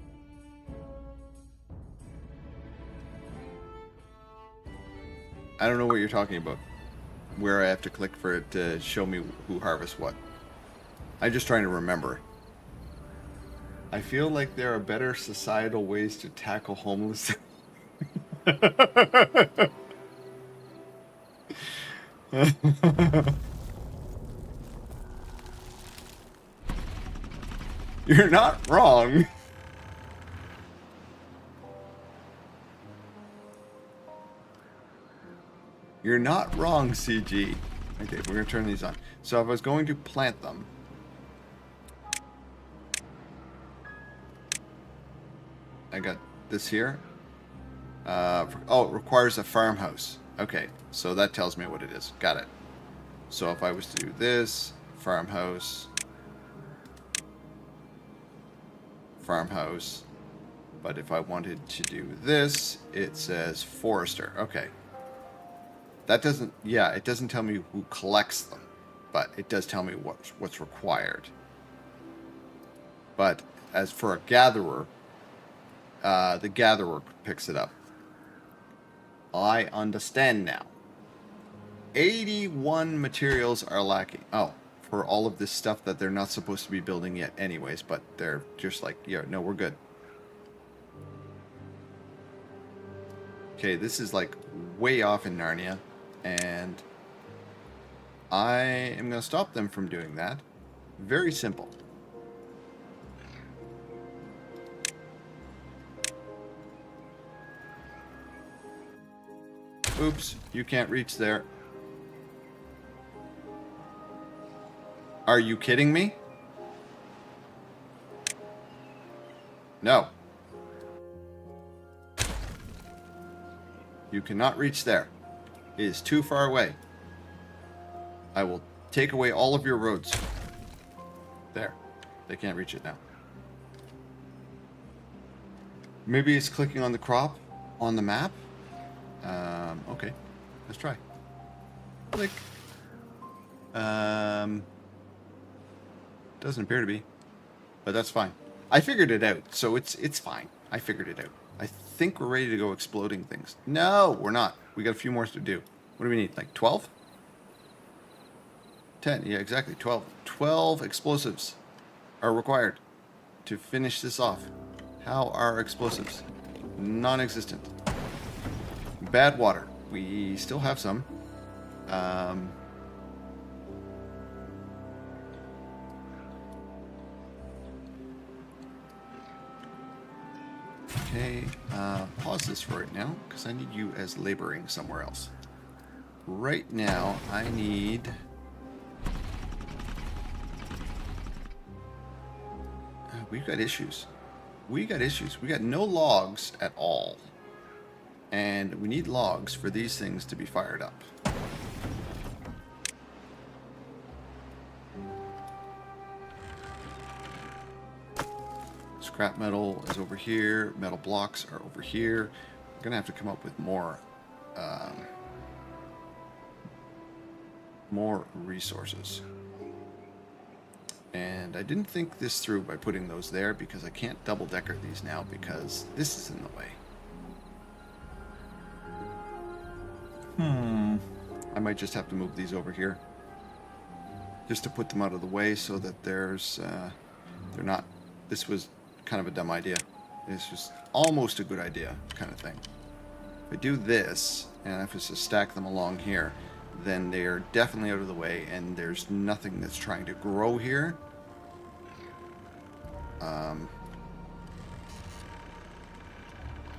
I don't know what you're talking about. Where I have to click for it to show me who harvests what. I'm just trying to remember. I feel like there are better societal ways to tackle homelessness. You're not wrong. You're not wrong, CG. Okay, we're going to turn these on. So if I was going to plant them, I got this here. Oh, it requires a farmhouse. Okay, so that tells me what it is. Got it. So if I was to do this, farmhouse, farmhouse, but if I wanted to do this, it says forester. Okay. That doesn't, yeah, it doesn't tell me who collects them, but it does tell me what's required. But as for a gatherer, the gatherer picks it up. I understand now. 81 materials are lacking. Oh, for all of this stuff that they're not supposed to be building yet anyways, but they're just like, yeah, no, we're good. Okay, this is like way off in Narnia. And I am going to stop them from doing that. Very simple. Oops, you can't reach there. Are you kidding me? No. You cannot reach there. It is too far away. I will take away all of your roads. There. They can't reach it now. Maybe it's clicking on the crop on the map. Okay. Let's try. Click. Doesn't appear to be. But that's fine. I figured it out, so it's fine. I figured it out. I think we're ready to go exploding things. No, we're not. We got a few more to do. What do we need? Like 12? 10. Yeah, exactly. 12. 12 explosives are required to finish this off. How are explosives? Non-existent. Bad water. We still have some. Okay, pause this right now, because I need you as laboring somewhere else. Right now, I need... we've got issues. We got issues. We got no logs at all. And we need logs for these things to be fired up. Scrap metal is over here. Metal blocks are over here. We're gonna have to come up with more resources. And I didn't think this through by putting those there because I can't double-decker these now because this is in the way. I might just have to move these over here just to put them out of the way so that they're not. This was kind of a dumb idea. This was almost a good idea kind of thing. If I do this and if it's to stack them along here, then they are definitely out of the way and there's nothing that's trying to grow here.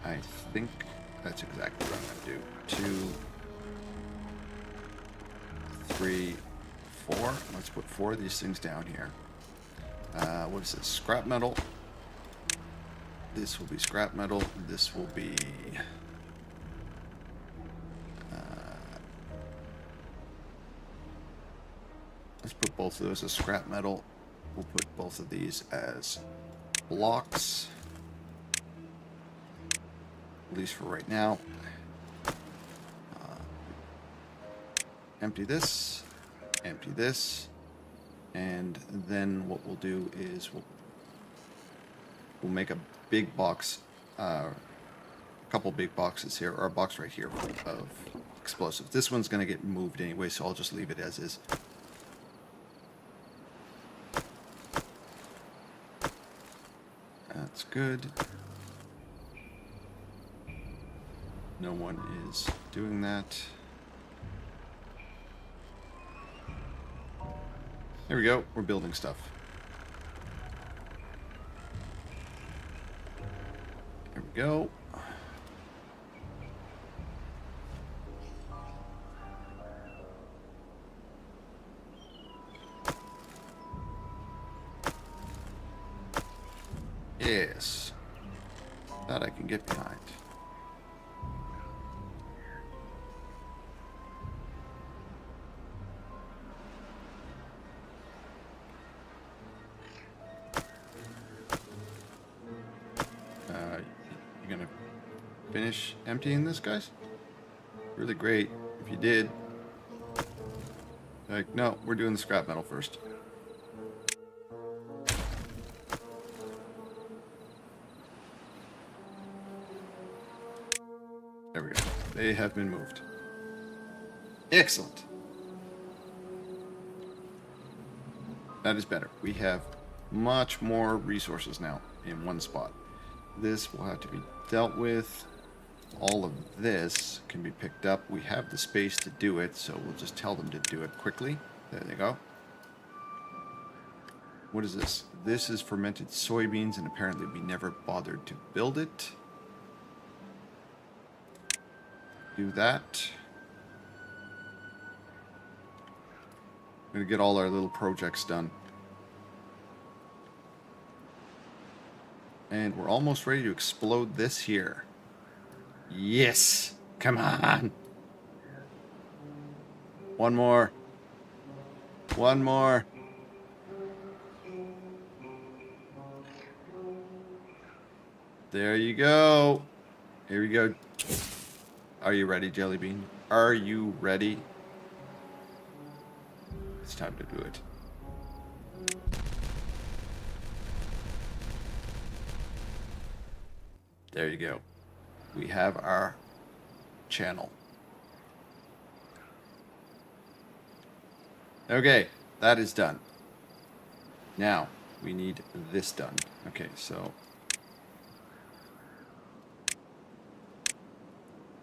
I think that's exactly what I'm going to do. 2, 3, 4. Let's put 4 of these things down here. What is this? Scrap metal. This will be scrap metal. This will be... let's put both of those as scrap metal. We'll put both of these as blocks. At least for right now. Empty this, and then what we'll do is we'll make a big box, a couple big boxes here, or a box right here of explosives. This one's going to get moved anyway, so I'll just leave it as is. That's good. No one is doing that. There we go. We're building stuff. There we go. Yes. That I can get behind. You gonna finish emptying this, guys? Really great if you did. Like, no, we're doing the scrap metal first. There we go. They have been moved. Excellent. That is better. We have much more resources now in one spot. This will have to be dealt with. All of this can be picked up. We have the space to do it, so we'll just tell them to do it quickly. There they go. What is this? This is fermented soybeans, and apparently we never bothered to build it. Do that. I'm going to get all our little projects done. And we're almost ready to explode this here. Yes! Come on! One more. One more. There you go. Here we go. Are you ready, Jelly Bean? Are you ready? It's time to do it. There you go. We have our channel. Okay, that is done. Now, we need this done. Okay, so...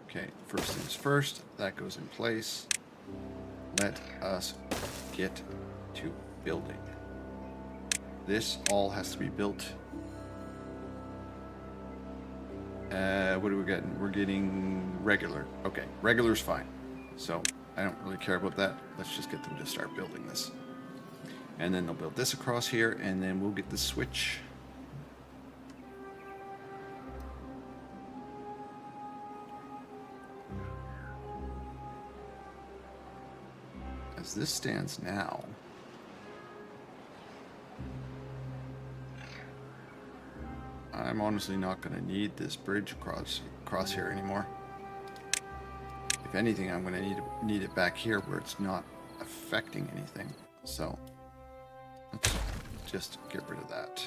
okay, first things first, that goes in place. Let us get to building. This all has to be built. What are we getting? We're getting regular. Okay, regular's fine. So I don't really care about that. Let's just get them to start building this. And then they'll build this across here, and then we'll get the switch. As this stands now, I'm honestly not going to need this bridge across here anymore. If anything, I'm going to need it back here where it's not affecting anything. So let's just get rid of that.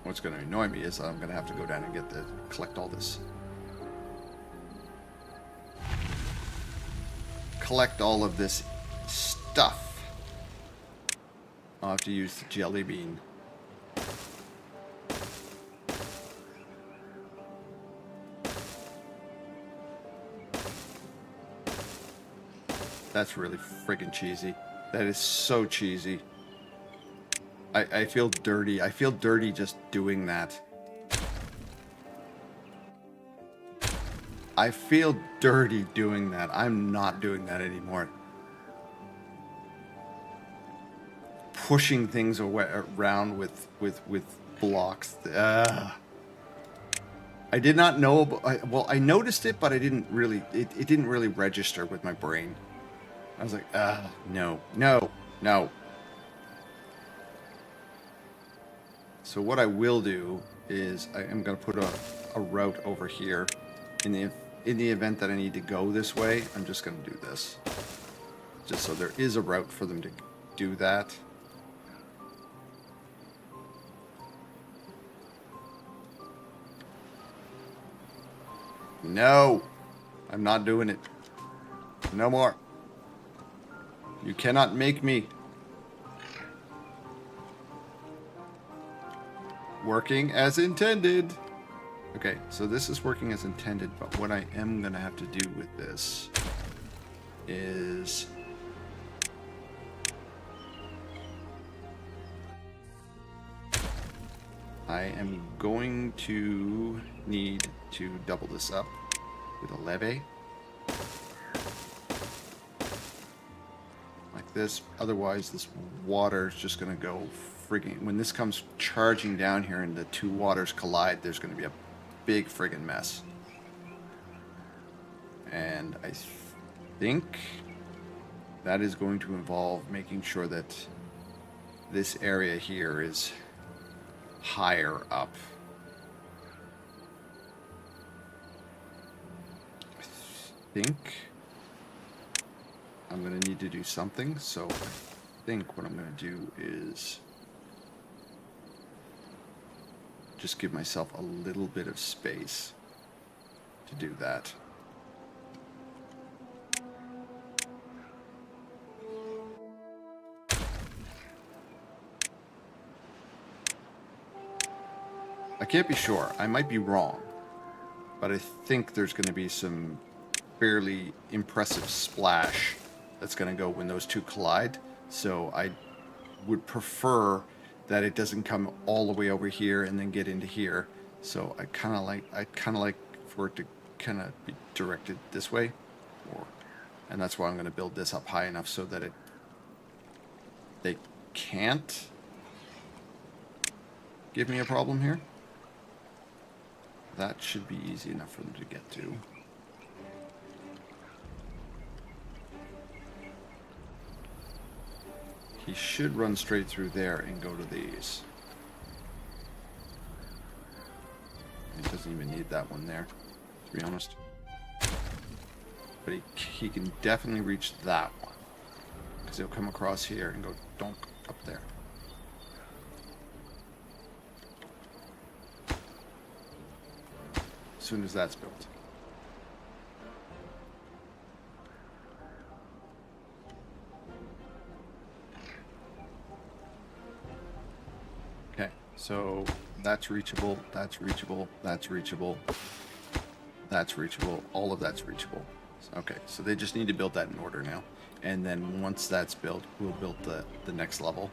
What's going to annoy me is I'm going to have to go down and collect all this. Collect all of this stuff. I'll have to use the jelly bean. That's really friggin' cheesy. That is so cheesy. I feel dirty. I feel dirty just doing that. I feel dirty doing that. I'm not doing that anymore. Pushing things around with blocks. I did not know. Well, I noticed it, but I didn't really. It didn't really register with my brain. I was like, no. So what I will do is I am going to put a route over here. In the event that I need to go this way, I'm just going to do this. Just so there is a route for them to do that. No! I'm not doing it. No more. You cannot make me. Working as intended. Okay, so this is working as intended, but what I am going to have to do with this is I am going to need to double this up with a levee. Like this. Otherwise, this water is just going to go friggin'... When this comes charging down here and the two waters collide, there's going to be a big friggin' mess. And I think that is going to involve making sure that this area here is higher up. I think I'm going to need to do something, so I think what I'm going to do is just give myself a little bit of space to do that. I can't be sure. I might be wrong. But I think there's going to be some fairly impressive splash that's going to go when those two collide. So I would prefer that it doesn't come all the way over here and then get into here. So I kind of like for it to kind of be directed this way, and that's why I'm going to build this up high enough so that they can't give me a problem here. That should be easy enough for them to get to. He should run straight through there and go to these. He doesn't even need that one there, to be honest. But he can definitely reach that one. Because he'll come across here and go donk up there. As soon as that's built. Okay, so that's reachable, that's reachable, that's reachable, that's reachable, all of that's reachable. Okay, so they just need to build that in order now. And then once that's built, we'll build the next level,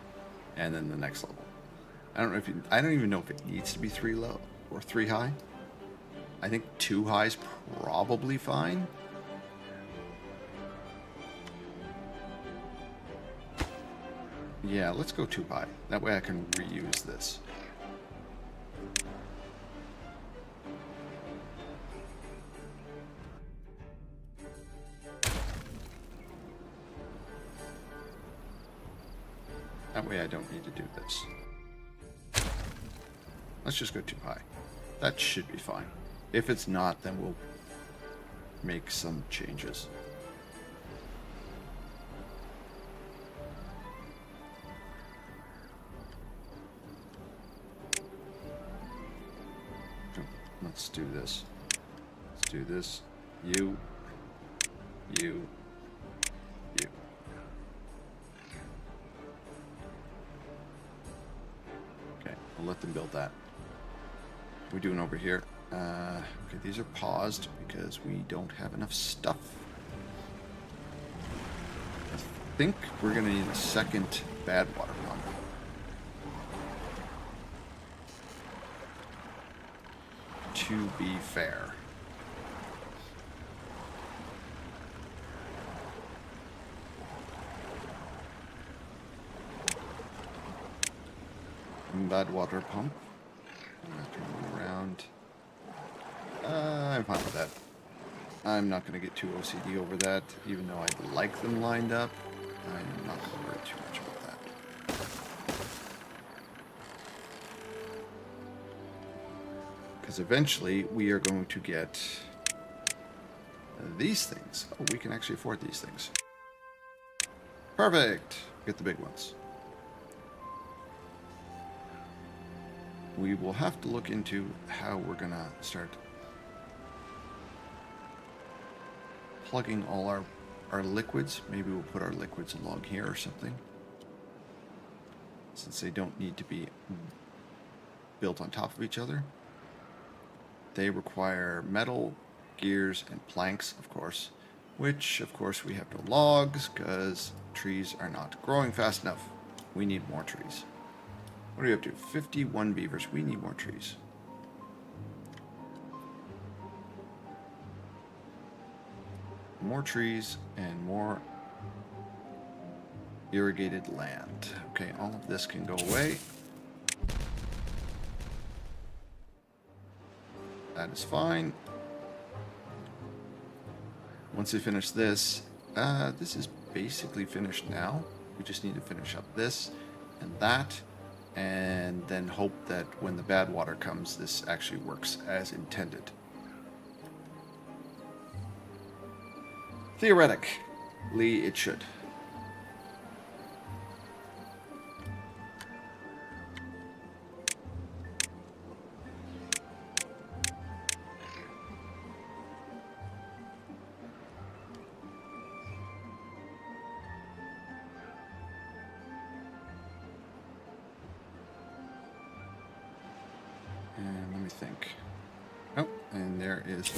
and then the next level. I don't even know if it needs to be 3 low or 3 high. I think 2 high is probably fine. Yeah, let's go 2 high. That way I can reuse this. That way I don't need to do this. Let's just go 2 high. That should be fine. If it's not, then we'll make some changes. Let's do this. Let's do this. You. You. You. Okay, I'll let them build that. What are we doing over here? Okay, these are paused because we don't have enough stuff. I think we're going to need a second bad water pump. To be fair. Bad water pump. I'm going to turn them around. I'm fine with that. I'm not going to get too OCD over that, even though I like them lined up. I'm not going to worry too much about that. Because eventually we are going to get these things. Oh, we can actually afford these things. Perfect! Get the big ones. We will have to look into how we're going to start plugging all our liquids. Maybe we'll put our liquids along here or something, since they don't need to be built on top of each other. They require metal, gears, and planks, of course, which, of course, we have no logs because trees are not growing fast enough. We need more trees. What are we up to? 51 beavers. We need more trees. More trees and more irrigated land. Okay, all of this can go away. That is fine. Once we finish this, this is basically finished now. We just need to finish up this and that, and then hope that when the bad water comes, this actually works as intended. Theoretically, it should. And let me think. Oh, and there is...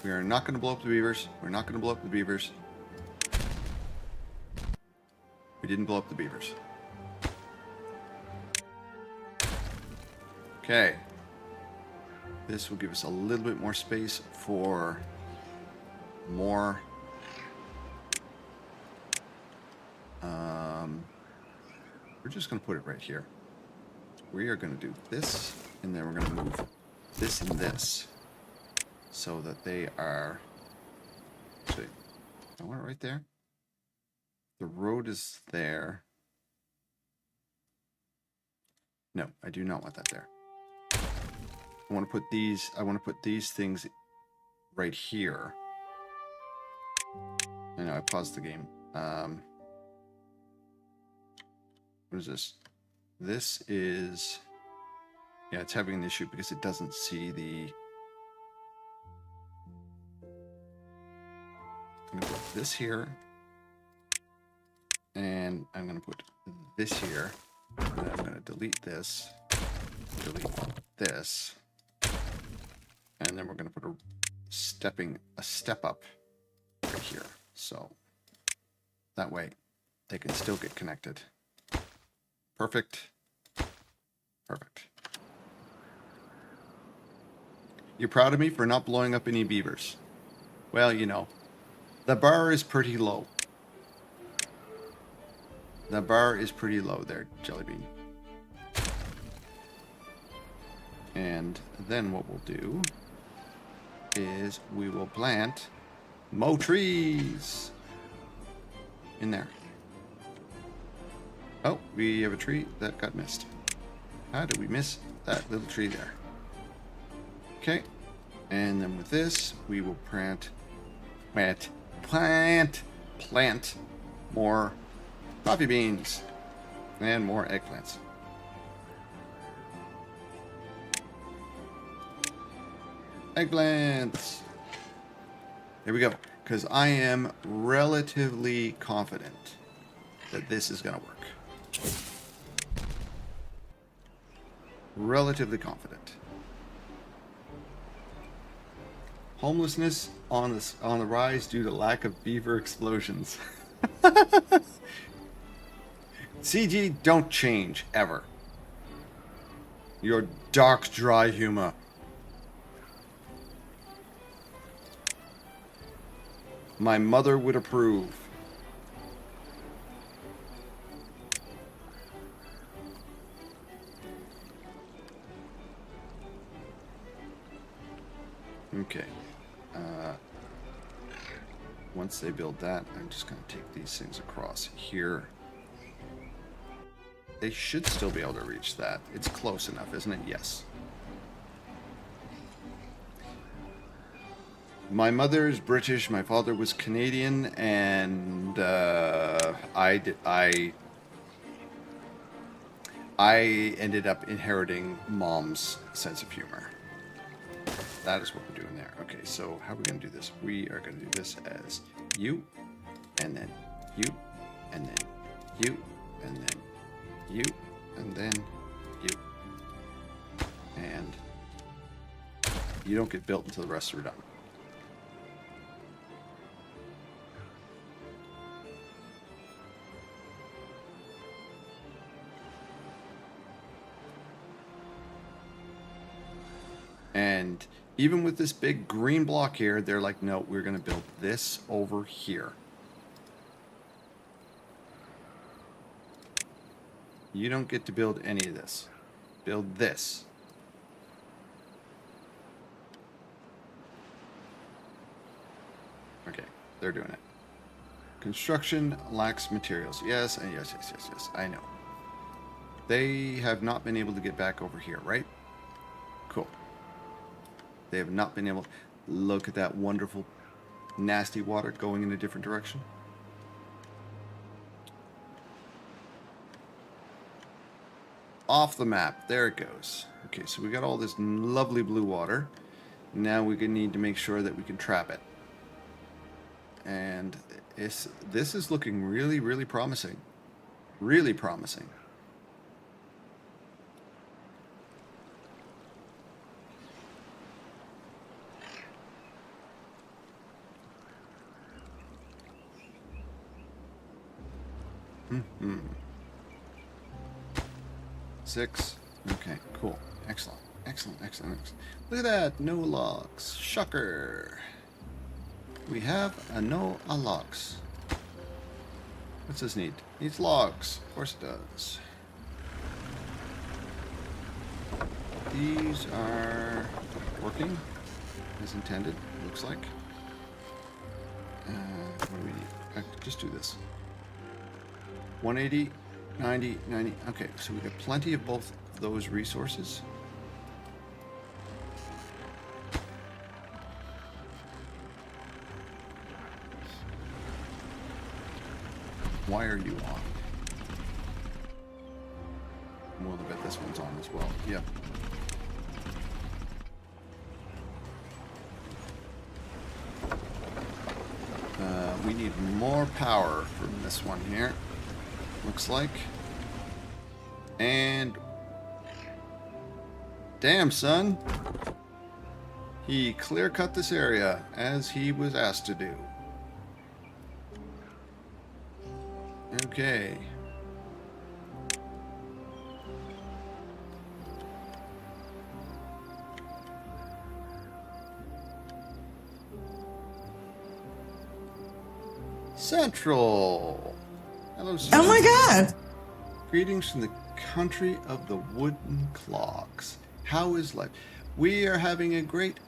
We are not going to blow up the beavers. We're not going to blow up the beavers. We didn't blow up the beavers. Okay. This will give us a little bit more space for more... we're just going to put it right here. We are going to do this, and then we're going to move this and this, so that they are... Actually, I want it right there. The road is there. No, I do not want that there. I want to put these things right here. I know I paused the game. What is this? This is... Yeah, it's having an issue because it doesn't see the... I'm going to put this here. And I'm going to put this here. And then I'm going to delete this. Delete this. And then we're going to put a step up right here. So that way they can still get connected. Perfect. Perfect. You're proud of me for not blowing up any beavers. Well, you know, the bar is pretty low. The bar is pretty low there, Jellybean. And then what we'll do is we will plant more trees in there. Oh, we have a tree that got missed. How did we miss that little tree there? Okay. And then with this, we will plant more coffee beans and more eggplants. Eggplants. There we go. Because I am relatively confident that this is going to work. Relatively confident. Homelessness on the rise due to lack of beaver explosions. CG, don't change ever. Your dark, dry humor. My mother would approve. Okay. Once they build that, I'm just going to take these things across here. They should still be able to reach that. It's close enough, isn't it? Yes. My mother is British, my father was Canadian, and I ended up inheriting Mom's sense of humor. That is what we're doing there. Okay, so how are we going to do this? We are going to do this as you, and then you, and then you, and then you, and then you. And you don't get built until the rest are done. And even with this big green block here, they're like, no, we're going to build this over here. You don't get to build any of this. Build this. Okay, they're doing it. Construction lacks materials. Yes, and yes, yes, yes, yes. I know. They have not been able to get back over here, right? Cool. They have not been able to look at that wonderful, nasty water going in a different direction. Off the map. There it goes. Okay, so we got all this lovely blue water. Now we need to make sure that we can trap it. And this is looking really, really promising. Really promising. Mm-hmm. 6. Okay, cool. Excellent. Excellent, excellent, excellent. Look at that. No logs. Shocker. We have a no logs. What's this need? Needs logs. Of course it does. These are working as intended, looks like. What do we need? Just do this. 180, 90, 90. Okay, so we got plenty of both of those resources. Why are you on? Well, I bet this one's on as well. Yep. We need more power from this one here. Looks like. And damn, son. He clear cut this area as he was asked to do. Okay. Central. Hello, sir. Oh my God! Greetings from the country of the wooden clogs. How is life? We are having a great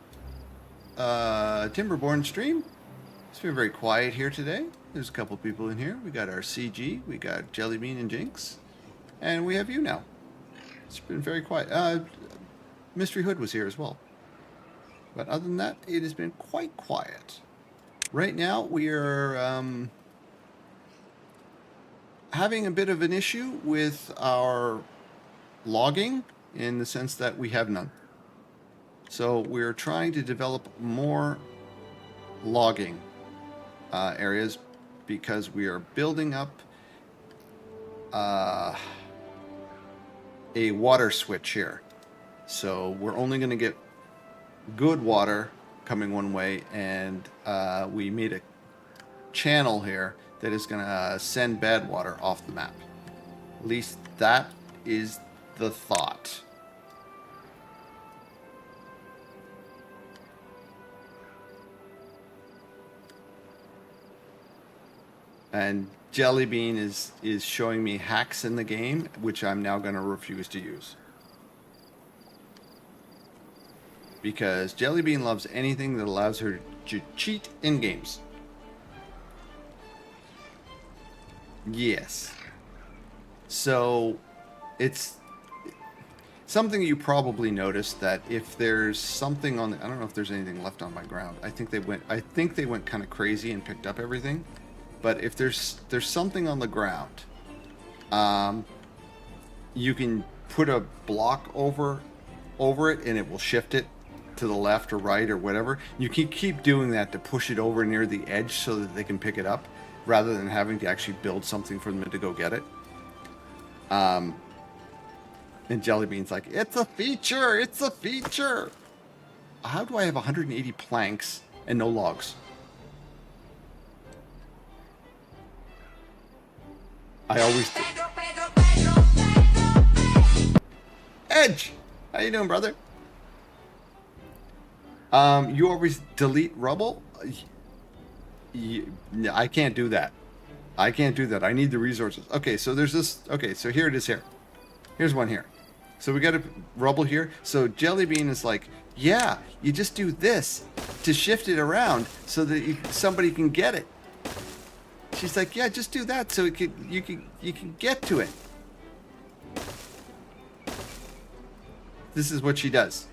Timberborn stream. It's been very quiet here today. There's a couple people in here. We got our CG, we got Jellybean and Jinx, and we have you now. It's been very quiet. Mystery Hood was here as well. But other than that, it has been quite quiet. Right now, we are having a bit of an issue with our logging in the sense that we have none. So we're trying to develop more logging areas because we are building up a water switch here. So we're only going to get good water coming one way, and we made a channel here that is going to send bad water off the map. At least that is the thought. And Jellybean is showing me hacks in the game, which I'm now going to refuse to use. Because Jellybean loves anything that allows her to cheat in games. Yes. So, it's something you probably noticed that if there's something on the, I don't know if there's anything left on my ground. I think they went kind of crazy and picked up everything. But if there's something on the ground, you can put a block over it and it will shift it to the left or right or whatever. You can keep doing that to push it over near the edge so that they can pick it up, rather than having to actually build something for them to go get it. And Jellybean's like, it's a feature! It's a feature! How do I have 180 planks and no logs? I always do. Edge! How you doing, brother? You always delete rubble? I can't do that. I can't do that. I need the resources. Okay, so there's this. Okay, so here it is here. Here's one here. So we got a rubble here. So Jellybean is like, yeah, you just do this to shift it around so that somebody can get it. She's like, yeah, just do that so you can get to it. This is what she does.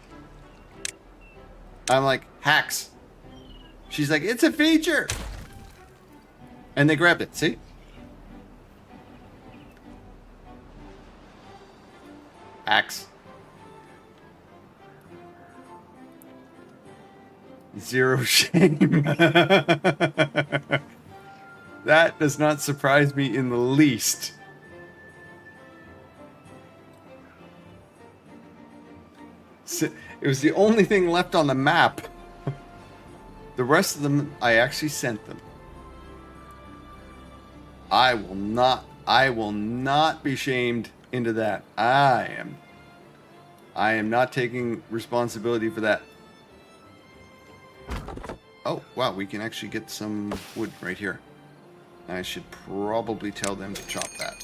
I'm like, hacks. She's like, it's a feature. And they grabbed it, see? Hacks. Zero shame. That does not surprise me in the least. It was the only thing left on the map. The rest of them, I actually sent them. I will not be shamed into that. I am not taking responsibility for that. Oh, wow, we can actually get some wood right here. I should probably tell them to chop that.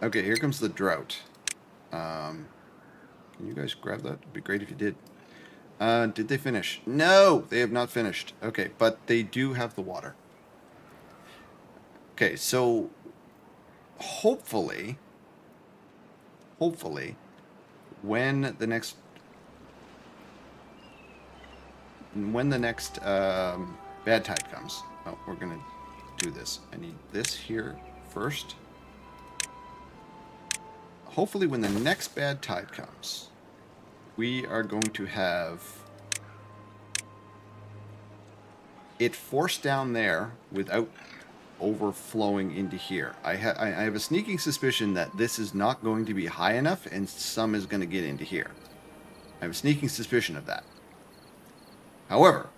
Okay, here comes the drought. Can you guys grab that? It'd be great if you did. Did they finish? No, they have not finished. Okay, but they do have the water. Okay, so hopefully, when the next bad tide comes, oh, we're gonna do this. I need this here first. Hopefully when the next bad tide comes, we are going to have it forced down there without overflowing into here. I have a sneaking suspicion that this is not going to be high enough and some is going to get into here. I have a sneaking suspicion of that. However,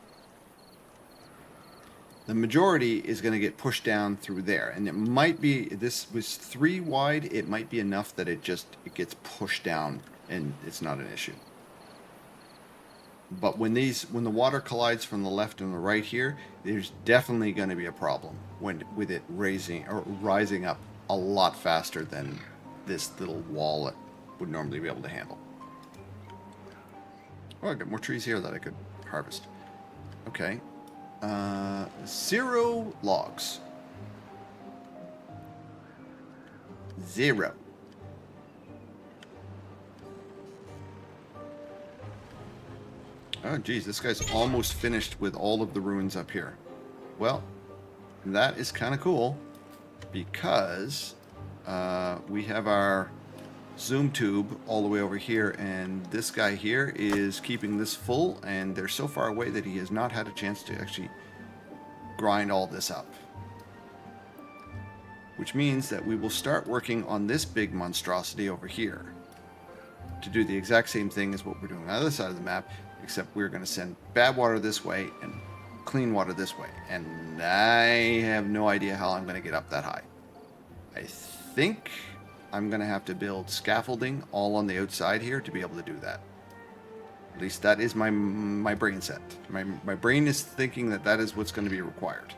the majority is going to get pushed down through there, and it might be, this was 3 wide, it might be enough that it gets pushed down and it's not an issue. But when the water collides from the left and the right here, there's definitely going to be a problem with it rising up a lot faster than this little wall would normally be able to handle. Oh, I got more trees here that I could harvest. Okay. 0 logs. 0. Oh, geez, this guy's almost finished with all of the ruins up here. Well, that is kind of cool because we have our zoom tube all the way over here, and this guy here is keeping this full, and they're so far away that he has not had a chance to actually grind all this up. Which means that we will start working on this big monstrosity over here to do the exact same thing as what we're doing on the other side of the map, except we're going to send bad water this way and clean water this way. And I have no idea how I'm going to get up that high. I think I'm going to have to build scaffolding all on the outside here to be able to do that. At least that is my brain set. My brain is thinking that that is what's going to be required.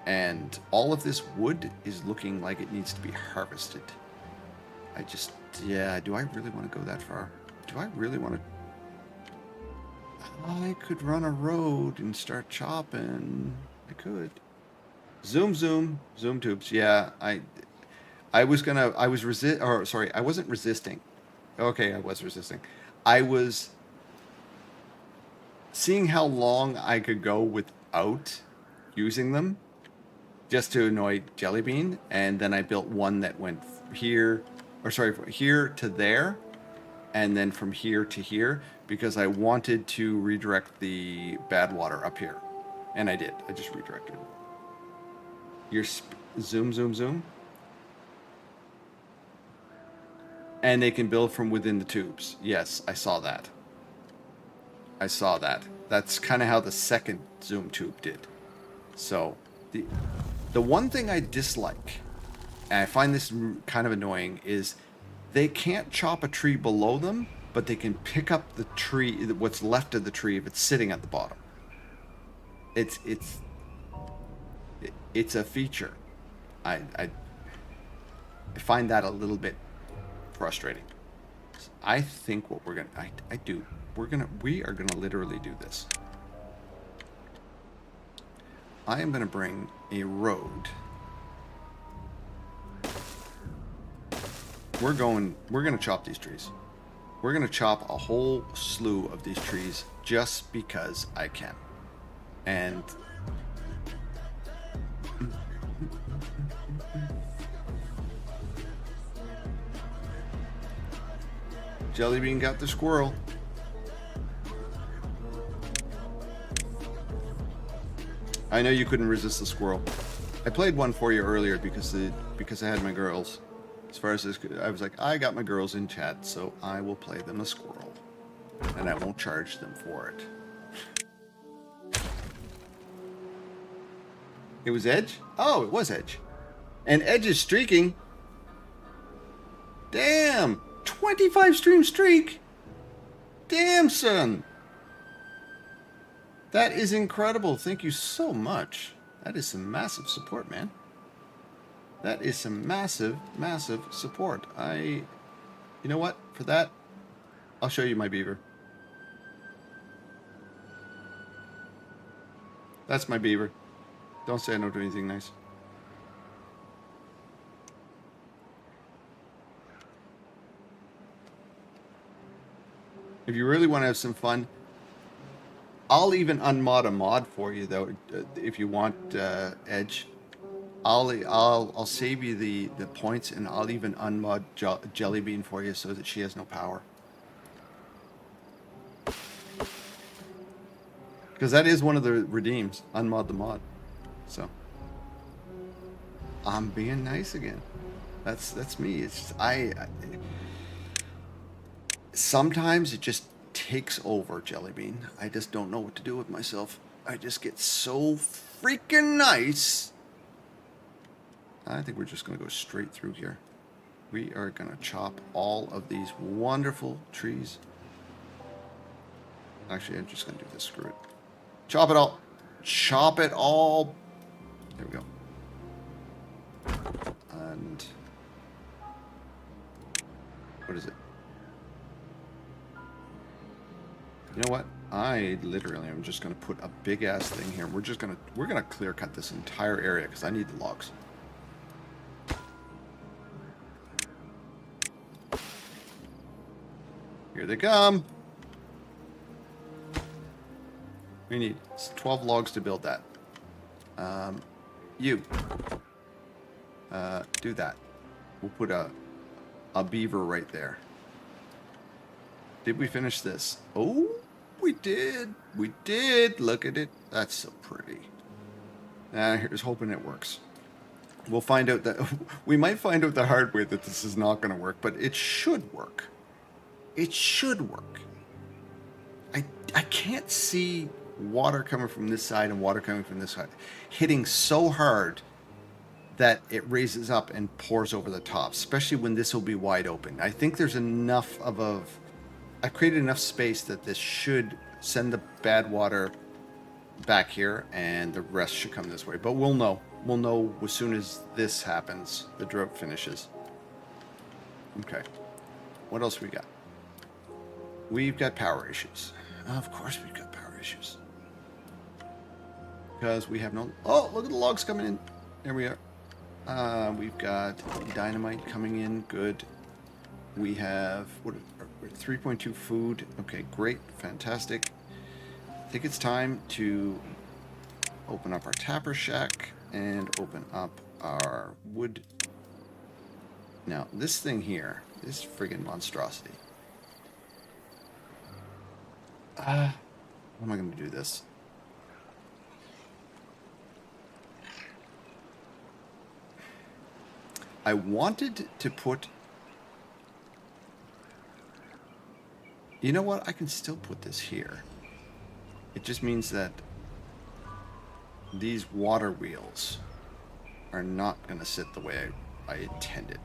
And all of this wood is looking like it needs to be harvested. Do I really want to go that far? Do I really want to? I could run a road and start chopping. I could. Zoom tubes. Yeah, I wasn't resisting. Okay, I was resisting. I was seeing how long I could go without using them, just to annoy Jellybean, and then I built one that went here to there, and then from here to here, because I wanted to redirect the bad water up here. And I did. I just redirected. Your zoom. And they can build from within the tubes. Yes, I saw that. That's kind of how the second zoom tube did. So, the one thing I dislike, and I find this kind of annoying, is they can't chop a tree below them, but they can pick up the tree, what's left of the tree, if it's sitting at the bottom. It's a feature. I find that a little bit frustrating. I think what we are gonna literally do this. I am gonna bring a road. We're gonna chop these trees. We're gonna chop a whole slew of these trees just because I can. And Jellybean got the squirrel. I know you couldn't resist the squirrel. I played one for you earlier because I had my girls. As far as this, I was like, I got my girls in chat, so I will play them a squirrel, and I won't charge them for it. It was Edge? Oh, it was Edge. And Edge is streaking. Damn! 25 stream streak! Damn, son! That is incredible. Thank you so much. That is some massive support, man. That is some massive, massive support. You know what? For that, I'll show you my beaver. That's my beaver. Don't say I don't do anything nice. If you really want to have some fun, I'll even unmod a mod for you, though, if you want, Edge. I'll save you the points, and I'll even unmod Jellybean for you so that she has no power. Because that is one of the redeems, unmod the mod. So I'm being nice again. That's me. It's just, sometimes it just takes over, Jellybean. I just don't know what to do with myself. I just get so freaking nice. I think we're just going to go straight through here. We are going to chop all of these wonderful trees. Actually, I'm just going to do this. Screw it. Chop it all. Chop it all. There we go. And what is it? You know what? I literally am just going to put a big ass thing here. We're going to clear cut this entire area because I need the logs. Here they come. We need 12 logs to build that. You. Do that. We'll put a beaver right there. Did we finish this? Oh, we did. We did. Look at it. That's so pretty. Here's hoping it works. We'll find out that we might find out the hard way that this is not going to work, but it should work. It should work. I can't see water coming from this side and water coming from this side hitting so hard that it raises up and pours over the top, especially when this will be wide open. I think there's enough of I've created enough space that this should send the bad water back here and the rest should come this way. But we'll know. We'll know as soon as this happens, the drought finishes. Okay. What else we got? We've got power issues. Of course we've got power issues. Because we have no... Oh, look at the logs coming in. There we are. We've got dynamite coming in. Good. We have... What? 3.2 food. Okay, great. Fantastic. I think it's time to open up our tapper shack and open up our wood. Now, this thing here, this friggin' monstrosity. How am I going to do this? I wanted to put... You know what? I can still put this here. It just means that these water wheels are not going to sit the way I intended.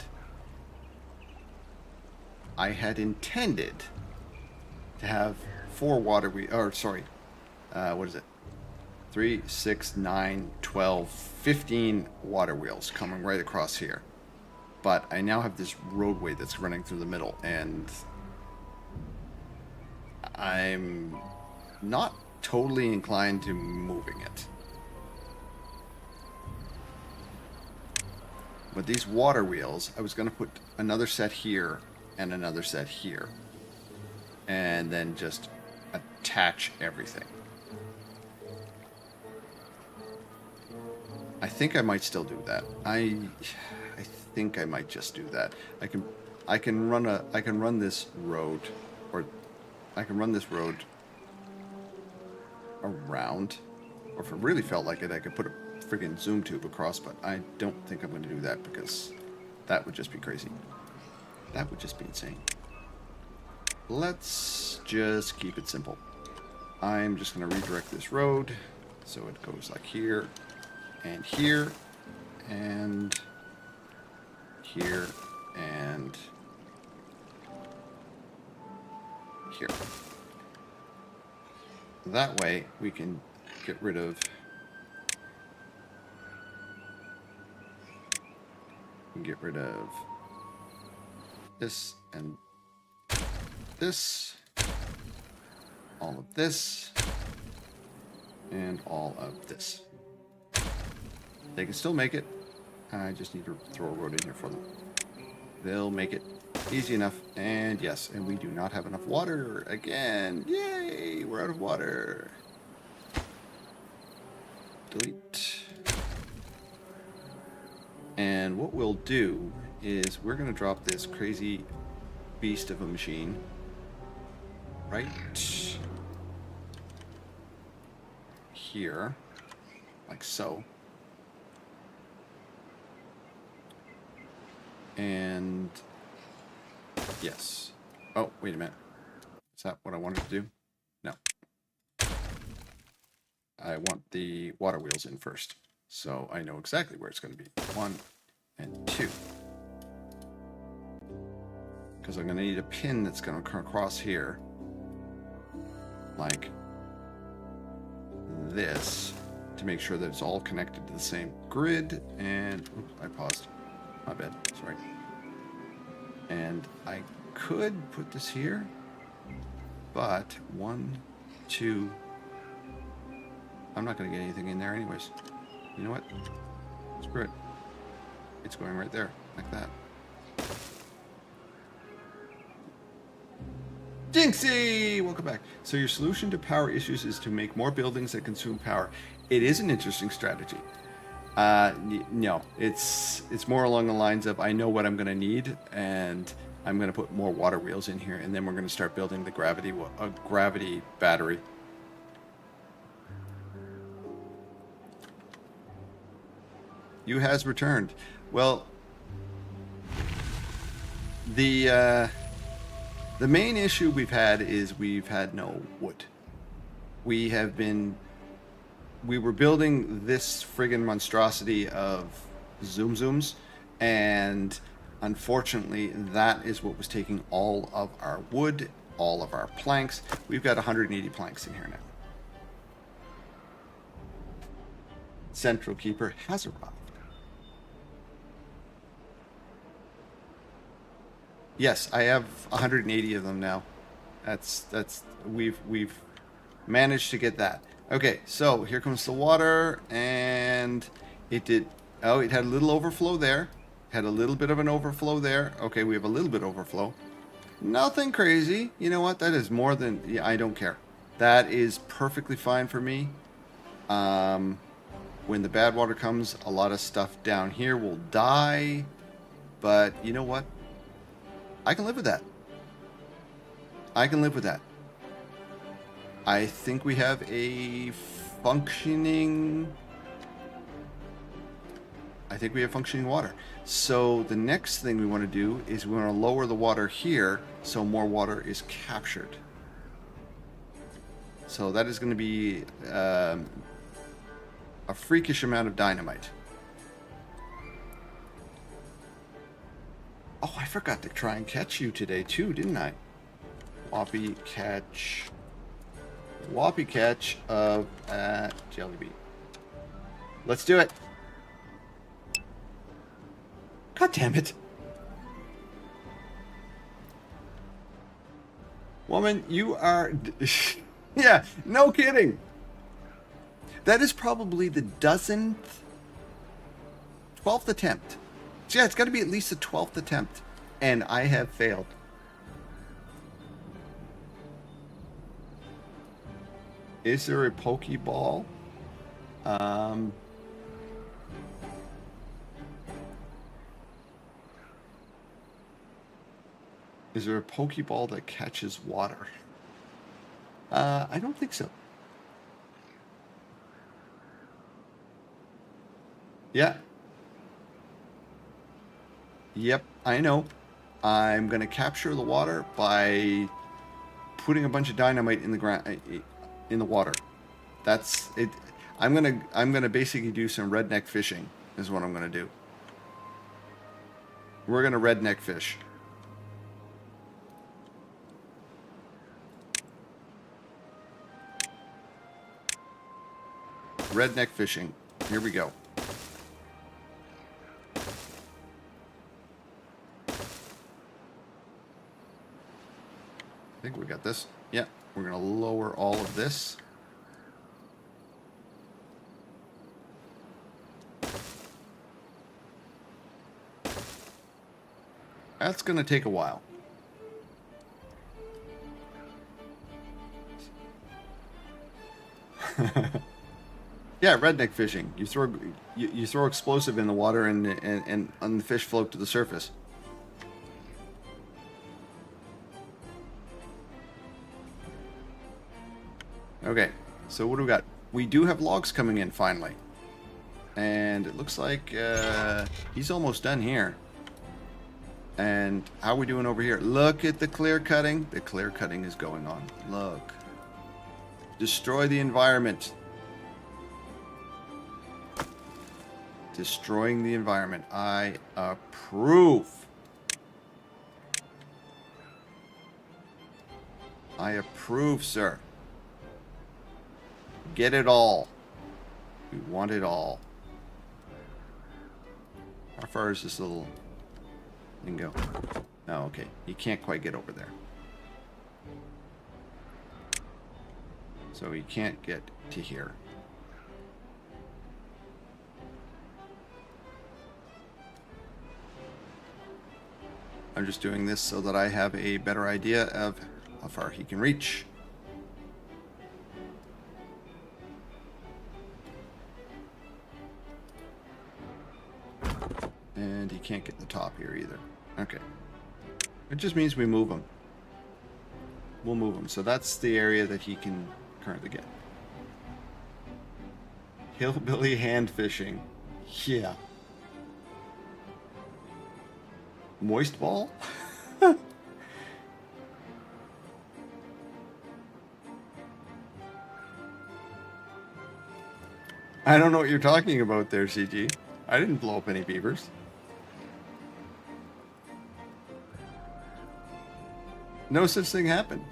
I had intended to have 4 water wheels, or sorry, what is it? 3, 6, 9, 12, 15 water wheels coming right across here. But I now have this roadway that's running through the middle, and I'm not totally inclined to moving it. But these water wheels, I was going to put another set here and another set here. And then just attach everything. I think I might still do that. I think I might just do that. I can run this road, or I can run this road around, or if it really felt like it, I could put a friggin' zoom tube across, but I don't think I'm going to do that because that would just be crazy. That would just be insane. Let's just keep it simple. I'm just going to redirect this road so it goes like here and here and here and here. That way we can get rid of this and this, all of this, and all of this. They can still make it. I just need to throw a road in here for them. They'll make it easy enough. And yes, and we do not have enough water again. Yay, we're out of water. Delete. And what we'll do is we're going to drop this crazy beast of a machine right here, like so. And yes. Oh, wait a minute. Is that what I wanted to do? No. I want the water wheels in first. So I know exactly where it's going to be. 1 and 2. Because I'm going to need a pin that's going to come across here. Like this. To make sure that it's all connected to the same grid. And, oops, I paused. My bad, sorry. And I could put this here. But 1, 2. I'm not going to get anything in there anyways. You know what? Screw it. It's going right there, like that. Jinxie! Welcome back. So your solution to power issues is to make more buildings that consume power. It is an interesting strategy. No, it's more along the lines of I know what I'm going to need, and I'm going to put more water wheels in here, and then we're going to start building the gravity battery. You has returned. Well, the main issue we've had is we've had no wood. We were building this friggin' monstrosity of zoom zooms, and unfortunately that is what was taking all of our wood, all of our planks. We've got 180 planks in here now. Central Keeper has arrived. Yes, I have 180 of them now. We've managed to get that. Okay, so here comes the water, and it had a little overflow there. Had a little bit of an overflow there. Okay, we have a little bit overflow. Nothing crazy. You know what? That is more than... Yeah, I don't care. That is perfectly fine for me. When the bad water comes, a lot of stuff down here will die. But you know what? I can live with that. I can live with that. I think we have a functioning... I think we have functioning water. So the next thing we want to do is we want to lower the water here so more water is captured. So that is going to be a freakish amount of dynamite. Oh, I forgot to try and catch you today too, didn't I? Whoppy catch of jelly bean. Let's do it. God damn it. Woman, you are... Yeah, no kidding. That is probably the 12th attempt. So yeah, it's got to be at least the 12th attempt. And I have failed. Is there a Pokeball? Is there a Pokeball that catches water? I don't think so. Yeah. Yep, I know. I'm gonna capture the water by putting a bunch of dynamite in the ground, in the water. That's it. I'm gonna basically do some redneck fishing. Is what I'm gonna do. We're gonna redneck fish. Redneck fishing. Here we go. I think we got this. Yeah, we're going to lower all of this. That's going to take a while. Yeah, redneck fishing. You throw explosive in the water and the fish float to the surface. Okay, so what do we got? We do have logs coming in finally. And it looks like he's almost done here. And how are we doing over here? Look at the clear cutting. The clear cutting is going on. Look. Destroy the environment. Destroying the environment. I approve. I approve, sir. Get it all. We want it all. How far is this little thing go? Oh, okay. You can't quite get over there. So you can't get to here. I'm just doing this so that I have a better idea of how far he can reach. And he can't get the top here either. Okay. It just means we move him. We'll move him. So that's the area that he can currently get. Hillbilly hand fishing. Yeah. Moist ball? I don't know what you're talking about there, CG. I didn't blow up any beavers. No such thing happened.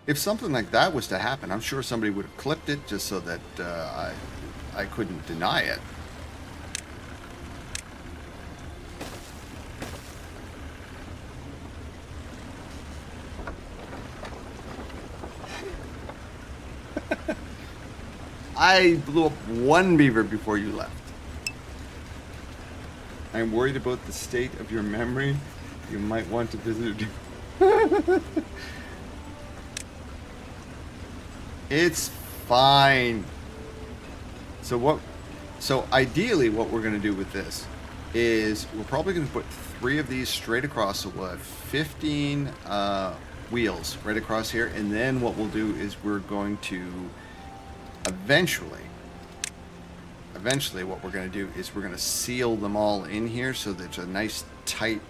If something like that was to happen, I'm sure somebody would have clipped it just so that I couldn't deny it. I blew up one beaver before you left. I'm worried about the state of your memory. You might want to visit. It's fine. So ideally what we're going to do with this is we're probably going to put 3 of these straight across. So we'll have 15 wheels right across here. And then what we'll do is we're going to eventually what we're going to do is we're going to seal them all in here so there's a nice tight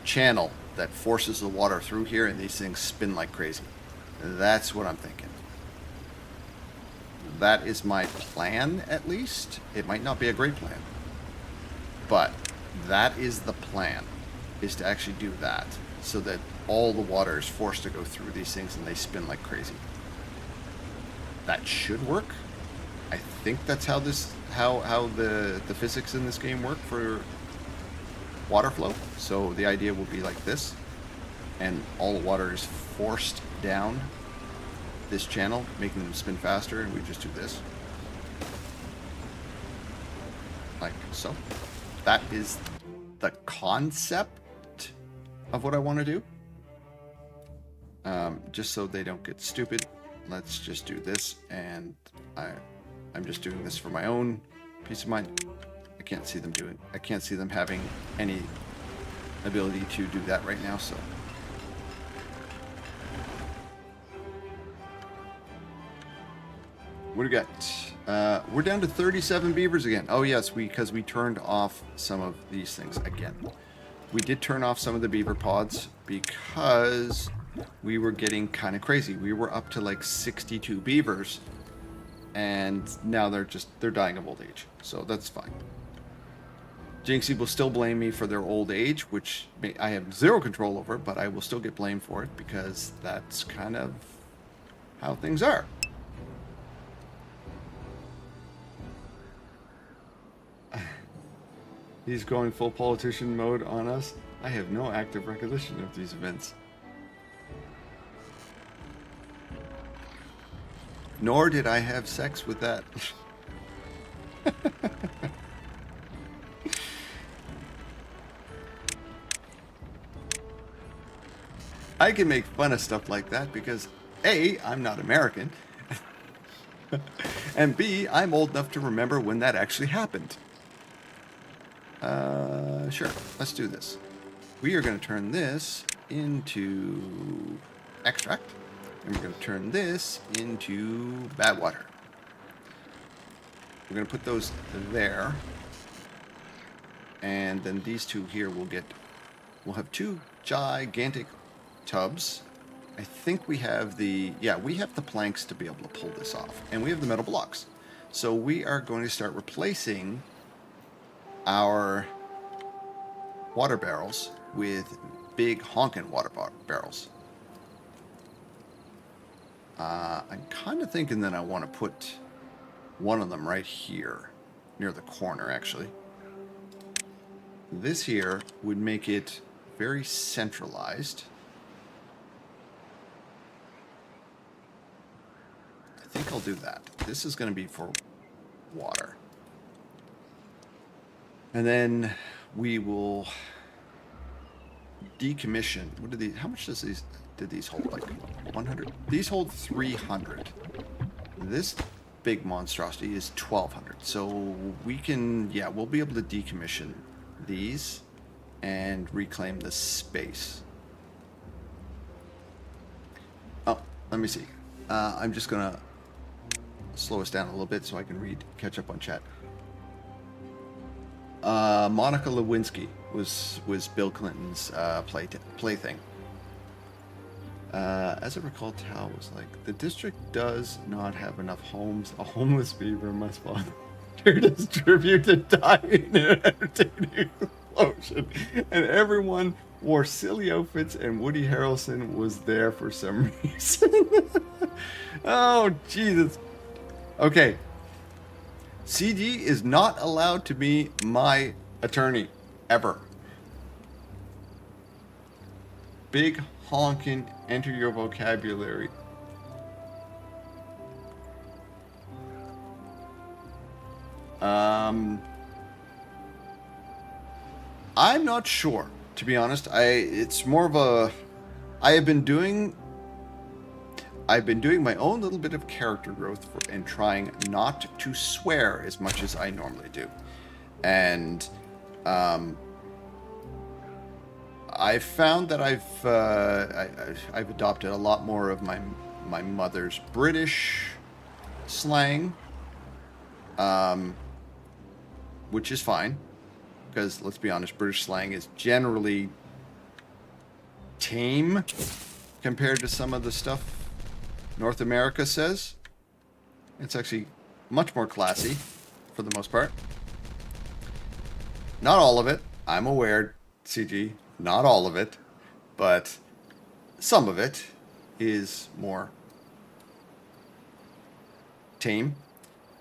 channel that forces the water through here, and these things spin like crazy. That's what I'm thinking. That is my plan, at least. It might not be a great plan, but that is the plan, is to actually do that so that all the water is forced to go through these things and they spin like crazy. That should work. I think that's how the physics in this game work for water flow. So the idea will be like this, and all the water is forced down this channel, making them spin faster, and we just do this. Like so. That is the concept of what I want to do. Just so they don't get stupid, let's just do this, and I'm just doing this for my own peace of mind. I can't see them having any ability to do that right now, so. What do we got? We're down to 37 beavers again. Oh yes, because we turned off some of these things again. We did turn off some of the beaver pods because we were getting kind of crazy. We were up to like 62 beavers, and now they're dying of old age, so that's fine. Jinxie will still blame me for their old age, which I have zero control over, but I will still get blamed for it because that's kind of how things are. He's going full politician mode on us. I have no active recollection of these events. Nor did I have sex with that. I can make fun of stuff like that because A, I'm not American, and B, I'm old enough to remember when that actually happened. Sure, let's do this. We are going to turn this into extract, and we're going to turn this into bad water. We're going to put those there, and then these two here we'll have 2 gigantic tubs. I think we have we have the planks to be able to pull this off, and we have the metal blocks. So we are going to start replacing our water barrels with big honking water barrels. I'm kind of thinking that I want to put one of them right here near the corner, actually. This here would make it very centralized. think I'll do that. This is going to be for water. And then we will decommission. What do these? How much did these hold? Like 100? These hold 300. This big monstrosity is 1,200. So we can, yeah, we'll be able to decommission these and reclaim the space. Oh, let me see. I'm just gonna slow us down a little bit so I can catch up on chat. Monica Lewinsky was Bill Clinton's plaything. As I recall, Tal was like, the district does not have enough homes. A homeless beaver must volunteer as tribute to dying in an entertaining explosion. And everyone wore silly outfits, and Woody Harrelson was there for some reason. Oh, Jesus. Okay. CG is not allowed to be my attorney, ever. Big honkin', enter your vocabulary. I'm not sure, to be honest. It's more of a, I've been doing my own little bit of character growth and trying not to swear as much as I normally do. And I've found that I've adopted a lot more of my mother's British slang, which is fine, because let's be honest, British slang is generally tame compared to some of the stuff North America says. It's actually much more classy for the most part. Not all of it, I'm aware, CG. Not all of it, but some of it is more tame.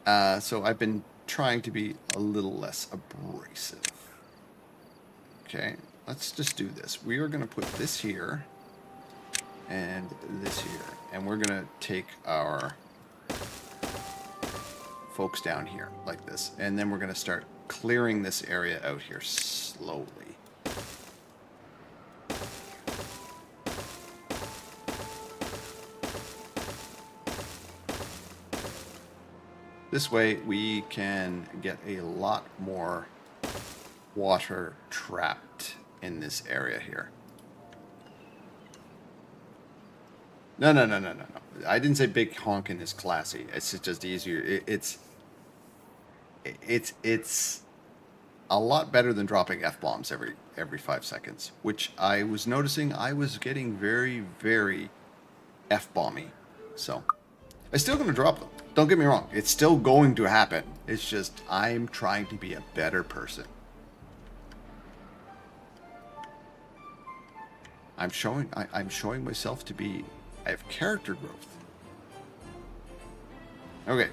So I've been trying to be a little less abrasive. Okay, let's just do this. We are going to put this here and this here. And we're going to take our folks down here like this. And then we're going to start clearing this area out here slowly. This way we can get a lot more water trapped in this area here. No. I didn't say big honkin' is classy. It's just easier. It's a lot better than dropping F-bombs every 5 seconds, which I was noticing I was getting very, very F-bomby. So I'm still going to drop them. Don't get me wrong. It's still going to happen. It's just I'm trying to be a better person. I'm showing myself to be. I have character growth. Okay.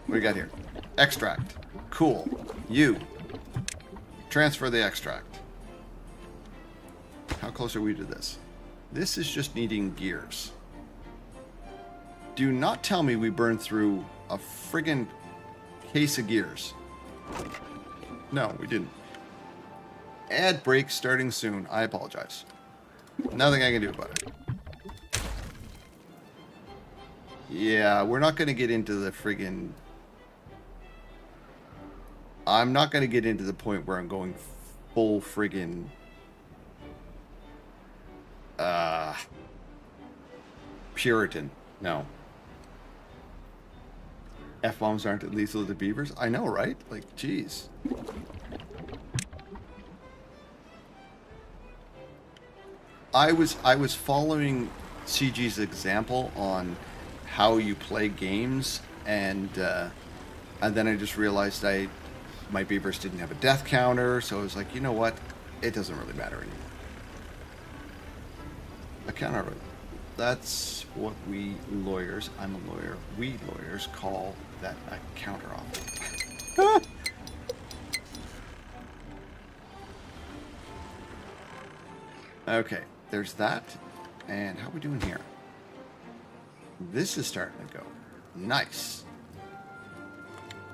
What do we got here? Extract. Cool. You. Transfer the extract. How close are we to this? This is just needing gears. Do not tell me we burned through a friggin' case of gears. No, we didn't. Ad break starting soon. I apologize. Nothing I can do about it. Yeah, we're not going to get into the friggin'... I'm not going to get into the point where I'm going full friggin'... Puritan. No. F-bombs aren't lethal to beavers? I know, right? Like, jeez. I was following CG's example on how you play games, and then I just realized my beavers didn't have a death counter, so I was like, you know what? It doesn't really matter anymore. A counter. That's what we lawyers, I'm a lawyer, we lawyers call that a counter offer. Okay, there's that. And how are we doing here? This is starting to go. Nice.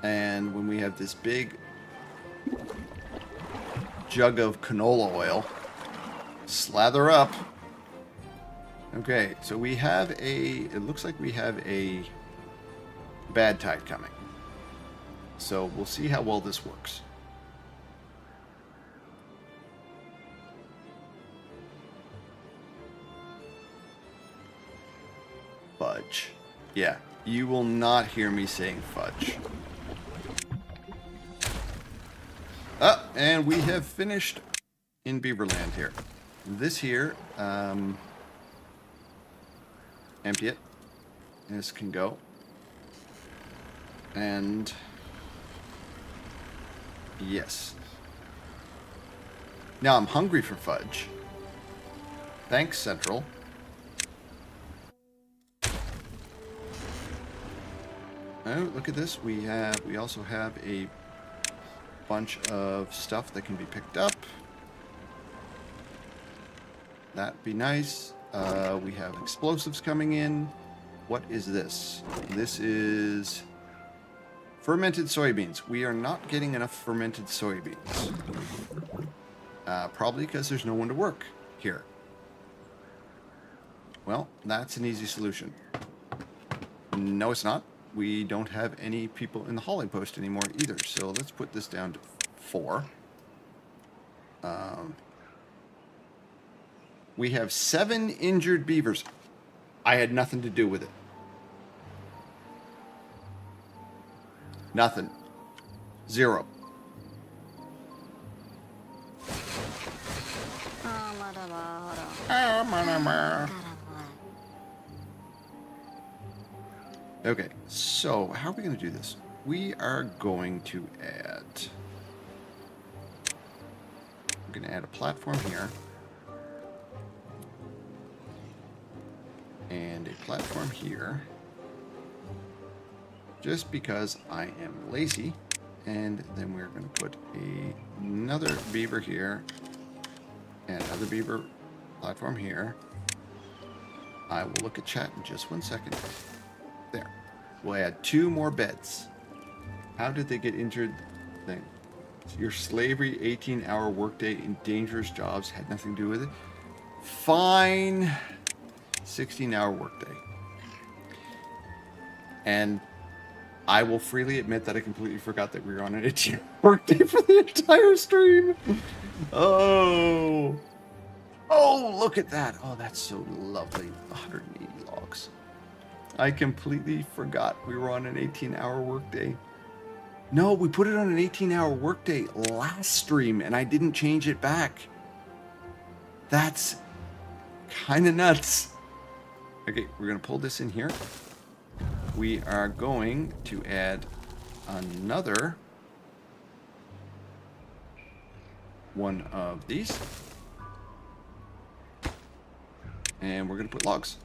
And when we have this big jug of canola oil, slather up. Okay, so we have it looks like we have a bad tide coming. So we'll see how well this works. Fudge. Yeah, you will not hear me saying fudge. And we have finished in Beaverland here. This here, empty it. This can go. And yes. Now I'm hungry for fudge. Thanks, Central. Oh, look at this. We also have a bunch of stuff that can be picked up. That'd be nice. We have explosives coming in. What is this? This is fermented soybeans. We are not getting enough fermented soybeans. Probably because there's no one to work here. Well, that's an easy solution. No, it's not. We don't have any people in the hauling post anymore either. So let's put this down to 4. We have 7 injured beavers. I had nothing to do with it. Nothing. 0. Okay, so how are we going to do this? We are going to add... We're going to add a platform here. And a platform here. Just because I am lazy. And then we're going to put another beaver here. And another beaver platform here. I will look at chat in just 1 second. There. We'll add 2 more beds. How did they get injured? Thing. Your slavery 18-hour workday in dangerous jobs had nothing to do with it. Fine. 16-hour workday. And I will freely admit that I completely forgot that we were on an 18-hour workday for the entire stream. Oh, look at that. Oh, that's so lovely. 180 logs. I completely forgot we were on an 18-hour workday. No, we put it on an 18-hour workday last stream, and I didn't change it back. That's kind of nuts. Okay, we're going to pull this in here. We are going to add another one of these. And we're going to put logs.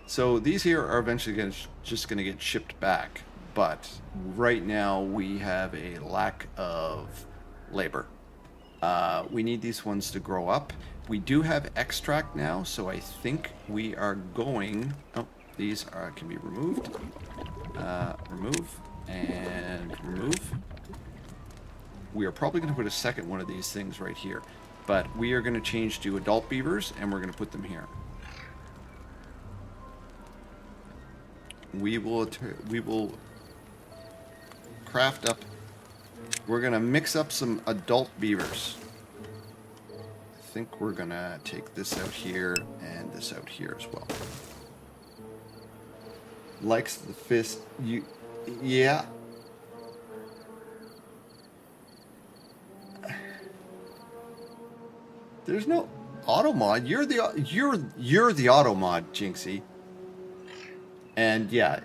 So these here are eventually just going to get shipped back. But right now we have a lack of labor. We need these ones to grow up. We do have extract now, so I think we are going... Oh, these can be removed. Remove and remove. We are probably going to put a second one of these things right here. But we are going to change to adult beavers, and we're going to put them here. We will craft up. We're going to mix up some adult beavers. I think we're going to take this out here and this out here as well. Likes the fist. Yeah. There's no auto mod. You're the auto mod, Jinxie. And yeah,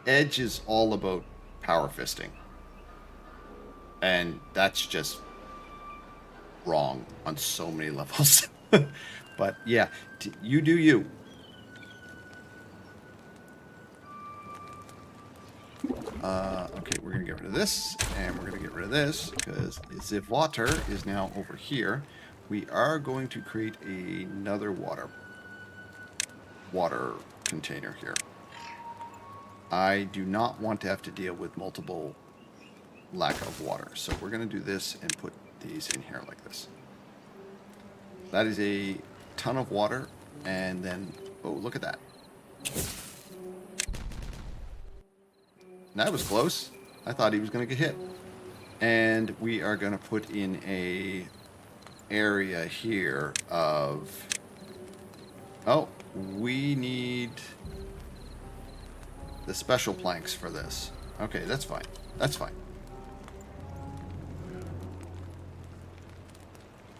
Edge is all about power fisting. And that's just wrong on so many levels. But yeah, you do you. Okay, we're going to get rid of this, and we're going to get rid of this, because Ziv Water is now over here. We are going to create another water container here. I do not want to have to deal with multiple lack of water. So we're going to do this and put these in here like this. That is a ton of water. And then, oh, look at that. That was close. I thought he was going to get hit. And we are going to put in a area here of... Oh, we need the special planks for this. Okay, that's fine. That's fine.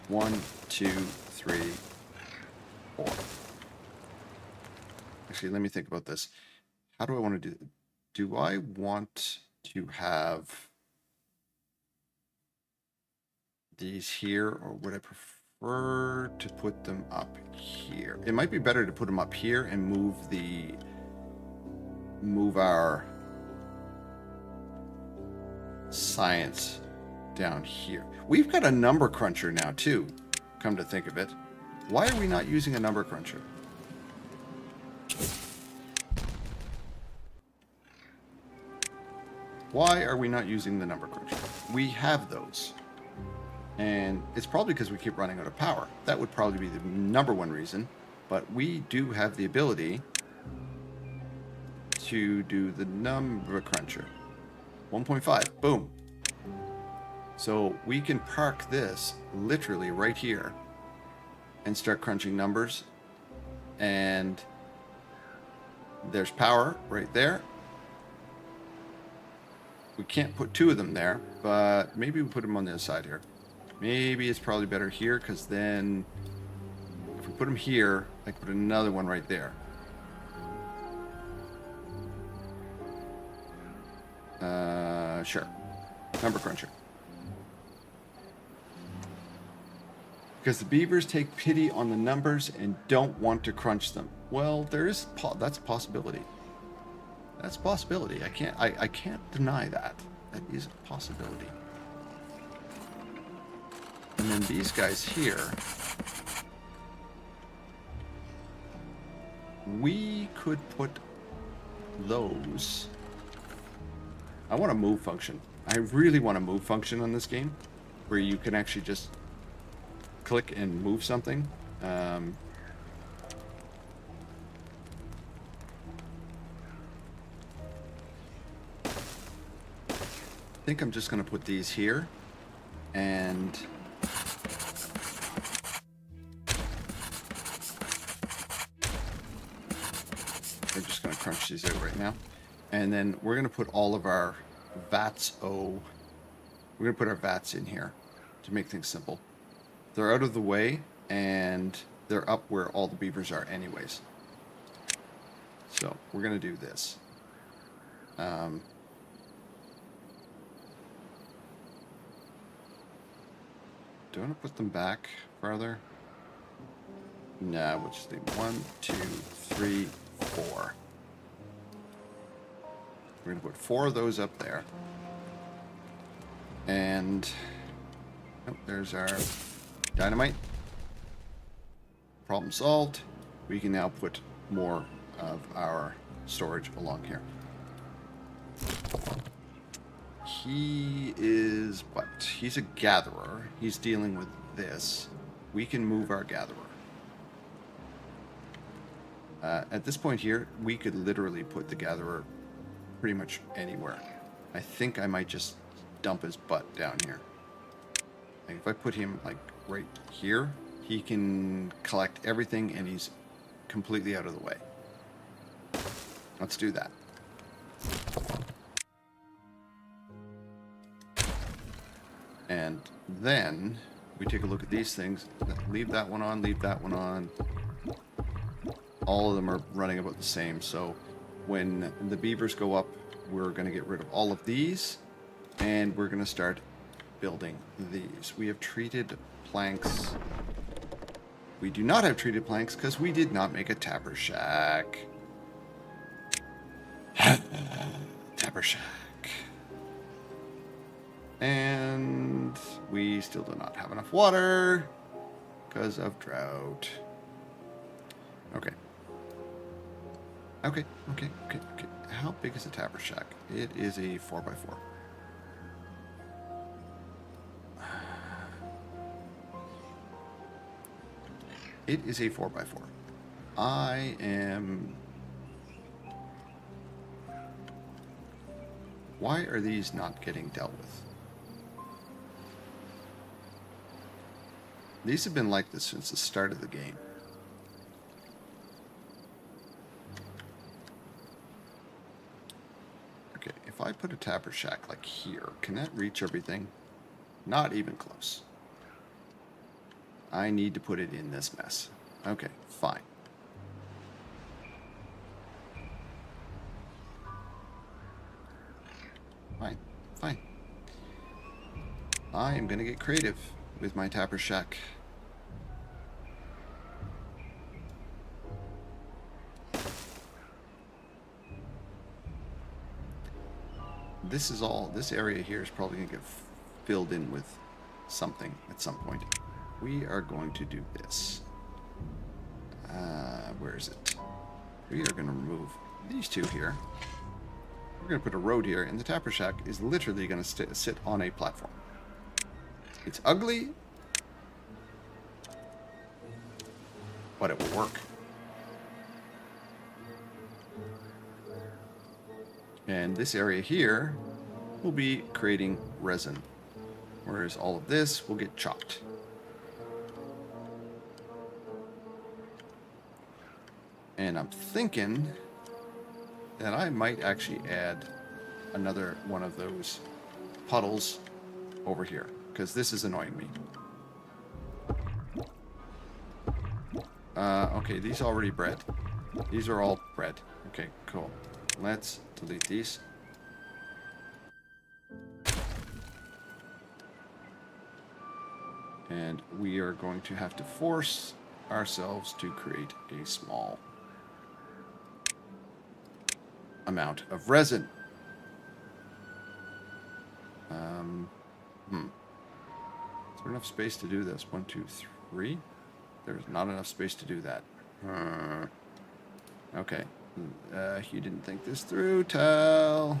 1, 2, 3, 4. Actually, let me think about this. How do I want to do it? Do I want to have these here, or would I prefer to put them up here? It might be better to put them up here and move our science down here. We've got a number cruncher now too, come to think of it. Why are we not using a number cruncher? Why are we not using the number cruncher? We have those. And it's probably because we keep running out of power. That would probably be the number one reason. But we do have the ability to do the number cruncher. 1.5. Boom. So we can park this literally right here and start crunching numbers. And there's power right there. We can't put two of them there, but maybe we put them on the other side here. Maybe it's probably better here, because then if we put them here, I can put another one right there. Sure. Number cruncher. Because the beavers take pity on the numbers and don't want to crunch them. Well, that's a possibility. That's a possibility. I can't deny that. That is a possibility. And then these guys here, we could put those. I want a move function. I really want a move function on this game, where you can actually just click and move something. I think I'm just going to put these here, and we're just going to crunch these out right now. And then we're going to put all of our vats. We're going to put our vats in here to make things simple. They're out of the way, and they're up where all the beavers are anyways. So we're going to do this. Do I want to put them back farther? No, we'll just leave 1, 2, 3, 4. We're going to put 4 of those up there. And there's our dynamite. Problem solved. We can now put more of our storage along here. He is what? He's a gatherer. He's dealing with this. We can move our gatherer. At this point here, we could literally put the gatherer pretty much anywhere. I think I might just dump his butt down here. Like if I put him like right here, he can collect everything and he's completely out of the way. Let's do that. And then we take a look at these things. Leave that one on, leave that one on. All of them are running about the same. So when the beavers go up, we're going to get rid of all of these, and we're going to start building these. We have treated planks. We do not have treated planks because we did not make a tapper shack. Tapper shack. And we still do not have enough water because of drought. Okay. how big is a tapper shack? It is a 4x4. It is a 4x4. I am... Why are these not getting dealt with? These have been like this since the start of the game. Okay, if I put a tapper shack like here, can that reach everything? Not even close. I need to put it in this mess. Okay, fine. Fine, fine. I am gonna get creative with my tapper shack. This area here is probably gonna get filled in with something at some point. We are going to do this. Where is it? We are going to remove these two here. We're going to put a road here, and the tapper shack is literally going to sit on a platform. It's ugly, but it will work. And this area here will be creating resin, whereas all of this will get chopped. And I'm thinking that I might actually add another one of those puddles over here, because this is annoying me. Okay, these already bred. These are all bred. Okay, cool. Let's delete these. And we are going to have to force ourselves to create a small amount of resin. Is there enough space to do this? 1, 2, 3. There's not enough space to do that. Okay. You didn't think this through, Tal.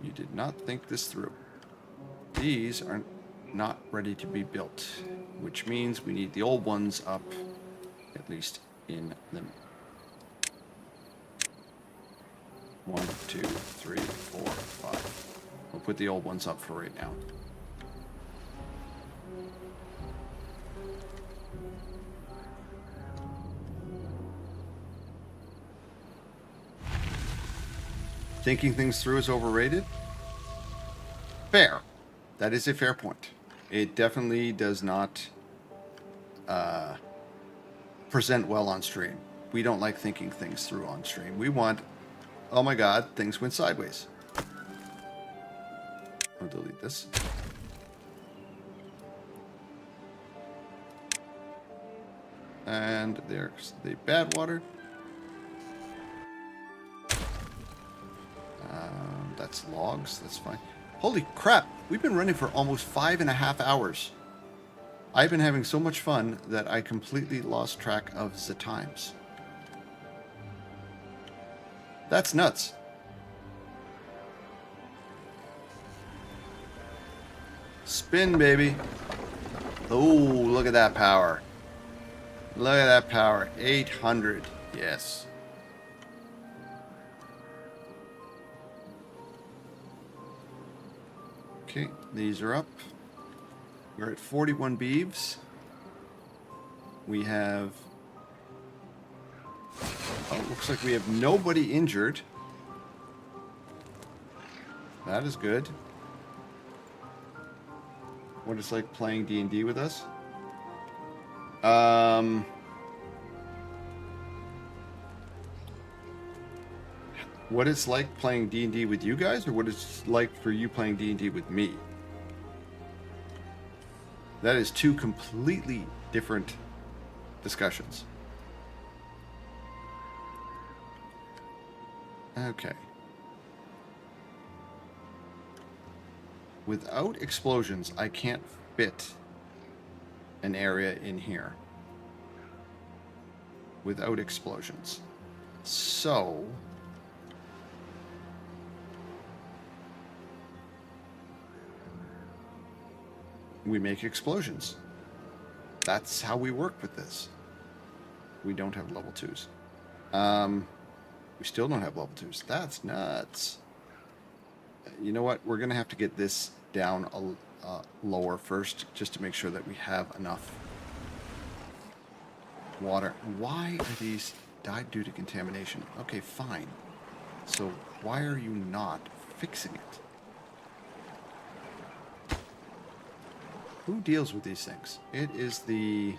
You did not think this through. These are not ready to be built, which means we need the old ones up, at least in them. 1, 2, 3, 4, 5. We'll put the old ones up for right now. Thinking things through is overrated? Fair. That is a fair point. It definitely does not present well on stream. We don't like thinking things through on stream. We want, oh my god, things went sideways. I'll delete this. And there's the bad water. That's logs, that's fine. Holy crap, we've been running for almost 5.5 hours. I've been having so much fun that I completely lost track of the times. That's nuts. Spin, baby. Oh, look at that power. Look at that power. 800. Yes. Okay, these are up. We're at 41 beeves. We have... Oh, looks like we have nobody injured. That is good. What it's like playing D&D with us? What it's like playing D&D with you guys, or what it's like for you playing D&D with me? That is two completely different discussions. Okay. Without explosions, I can't fit an area in here. Without explosions. So... we make explosions. That's how we work with this. We don't have level 2s. We still don't have level 2s. That's nuts. You know what? We're going to have to get this down lower first, just to make sure that we have enough water. Why are these died due to contamination? Okay, fine. So why are you not fixing it? Who deals with these things? It is the...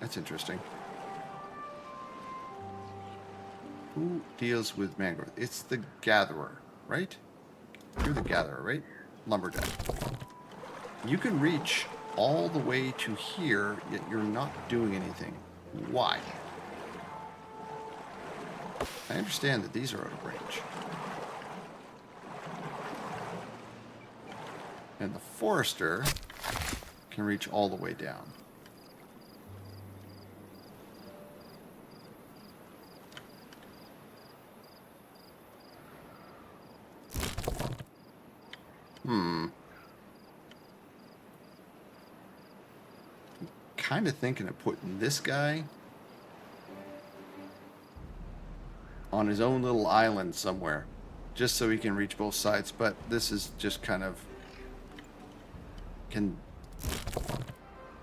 That's interesting. Who deals with mangrove? It's the gatherer, right? You're the gatherer, right? Lumberjack. You can reach all the way to here, yet you're not doing anything. Why? I understand that these are out of range. And the forester can reach all the way down. Kind of thinking of putting this guy on his own little island somewhere, just so he can reach both sides, but this is just kind of...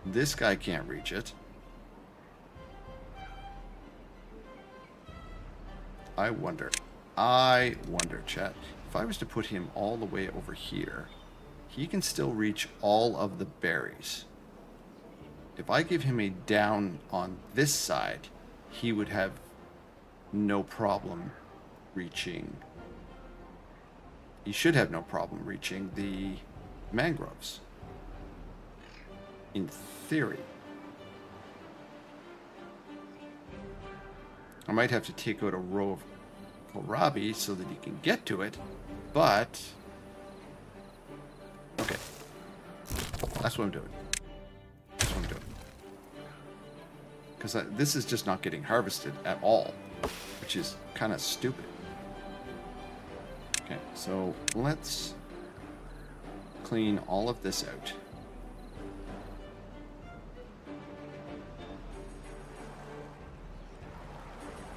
This guy can't reach it. I wonder, chat, if I was to put him all the way over here, he can still reach all of the berries. If I give him a down on this side, he would have no problem reaching... He should have no problem reaching the mangroves. In theory. I might have to take out a row of kohlrabi so that he can get to it, but... Okay. That's what I'm doing. That's what I'm doing. Because this is just not getting harvested at all, which is kind of stupid. Okay, so let's clean all of this out.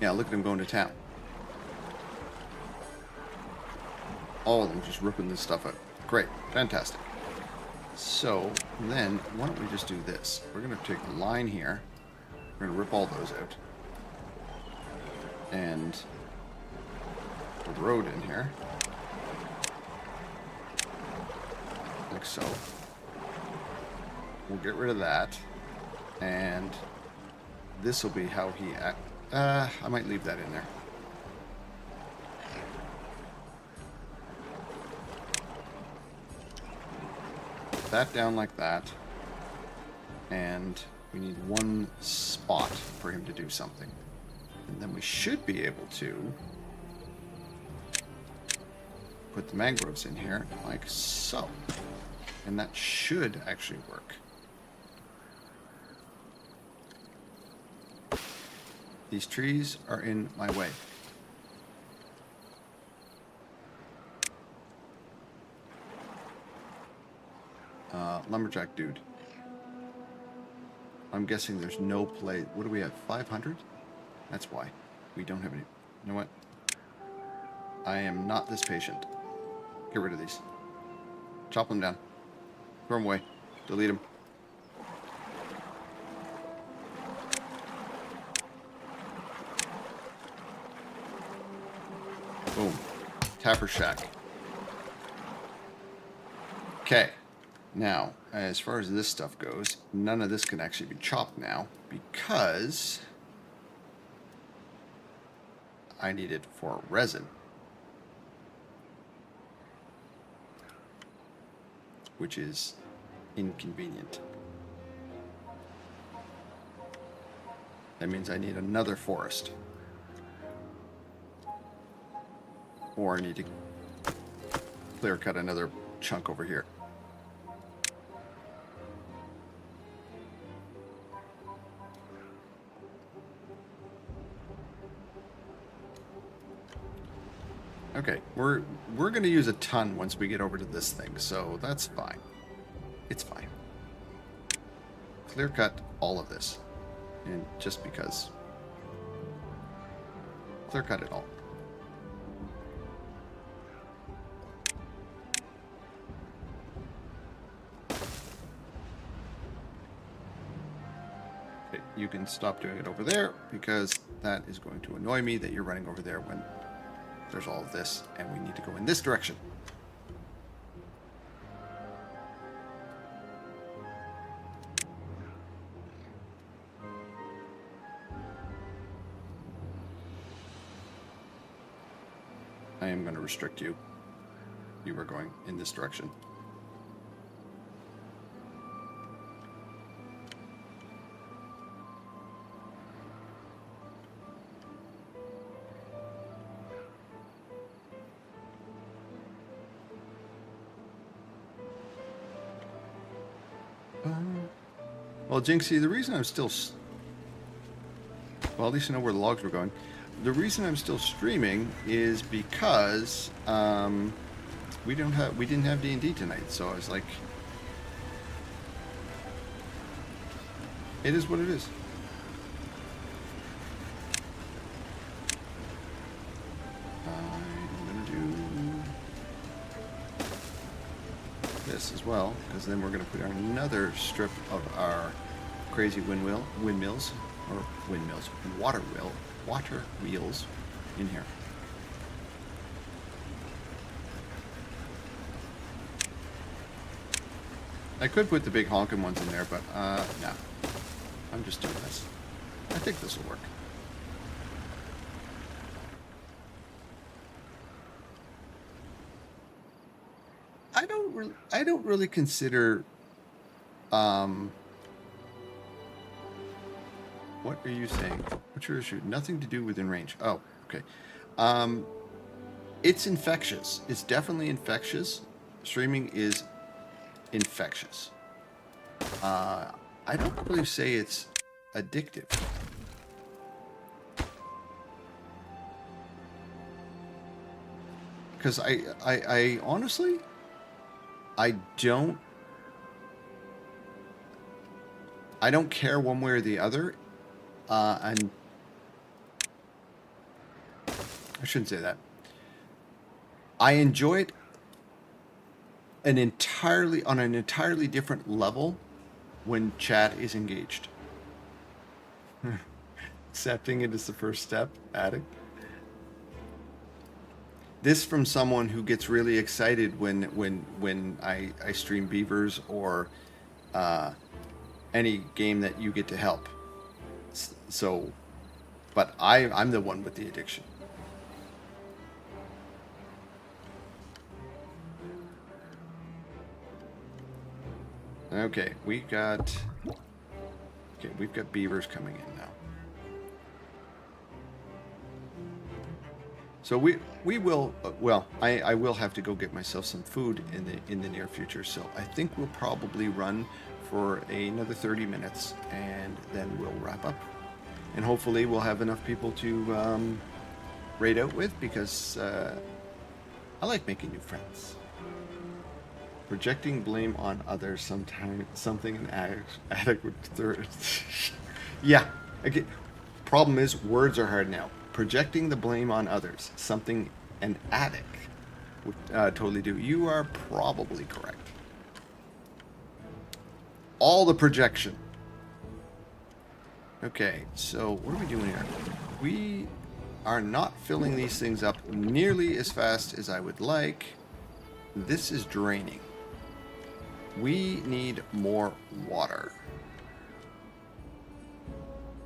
Yeah, look at him going to town. All of them just ripping this stuff out. Great. Fantastic. So, then, why don't we just do this? We're going to take a line here. We're going to rip all those out. And put a road in here. Like so. We'll get rid of that. And this will be how he acts. I might leave that in there. Put that down like that. And we need one spot for him to do something. And then we should be able to put the mangroves in here like so. And that should actually work. These trees are in my way. Lumberjack dude. I'm guessing there's no play. What do we have? 500? That's why. We don't have any. You know what? I am not this patient. Get rid of these. Chop them down. Throw them away. Delete them. Boom. Tapper Shack. Okay. Now, as far as this stuff goes, none of this can actually be chopped now because I need it for resin. Which is inconvenient. That means I need another forest. Or I need to clear cut another chunk over here. Okay, we're going to use a ton once we get over to this thing, so that's fine. It's fine. Clear cut all of this. And just because. Clear cut it all. Okay, you can stop doing it over there because that is going to annoy me that you're running over there when there's all of this and we need to go in this direction. I am going to restrict you. You are going in this direction. Well, Jinxie, the reason I'm still... Well, at least I know where the logs were going. The reason I'm still streaming is because we didn't have D&D tonight, so I was like, it is what it is. I'm gonna do this as well, because then we're gonna put another strip of our crazy windmills, water wheels in here. I could put the big honking ones in there, but no. I'm just doing this. I think this will work. I don't really consider what are you saying? What's your issue? Nothing to do within range. Oh, okay. It's infectious. It's definitely infectious. Streaming is infectious. I don't really say it's addictive. Because I honestly, I don't care one way or the other. And I shouldn't say that. I enjoy it on an entirely different level when chat is engaged. Accepting it is the first step. Addict. This from someone who gets really excited when I stream Beavers or any game that you get to help. So, but I'm the one with the addiction. Okay, we've got beavers coming in now. So we will well, I will have to go get myself some food in the near future. So I think we'll probably run for another 30 minutes and then we'll wrap up. And hopefully we'll have enough people to raid out with because I like making new friends. Projecting blame on others, something an addict would yeah. Okay. Problem is, words are hard now. Projecting the blame on others, something an addict would totally do. You are probably correct. All the projection. Okay, so what are we doing here? We are not filling these things up nearly as fast as I would like. This is draining. We need more water.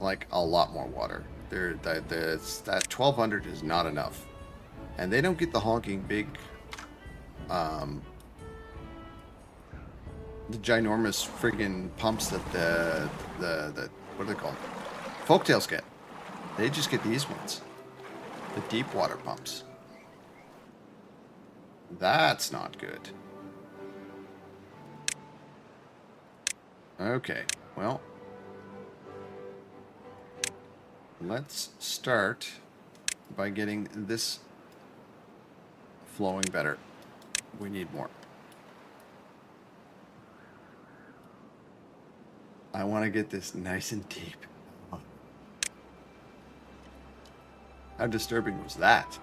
Like, a lot more water. That 1200 is not enough. And they don't get the honking big, the ginormous friggin' pumps that the what are they called? Folktails get. They just get these ones. The deep water pumps. That's not good. Okay, well, let's start by getting this flowing better. We need more. I want to get this nice and deep. How disturbing was that?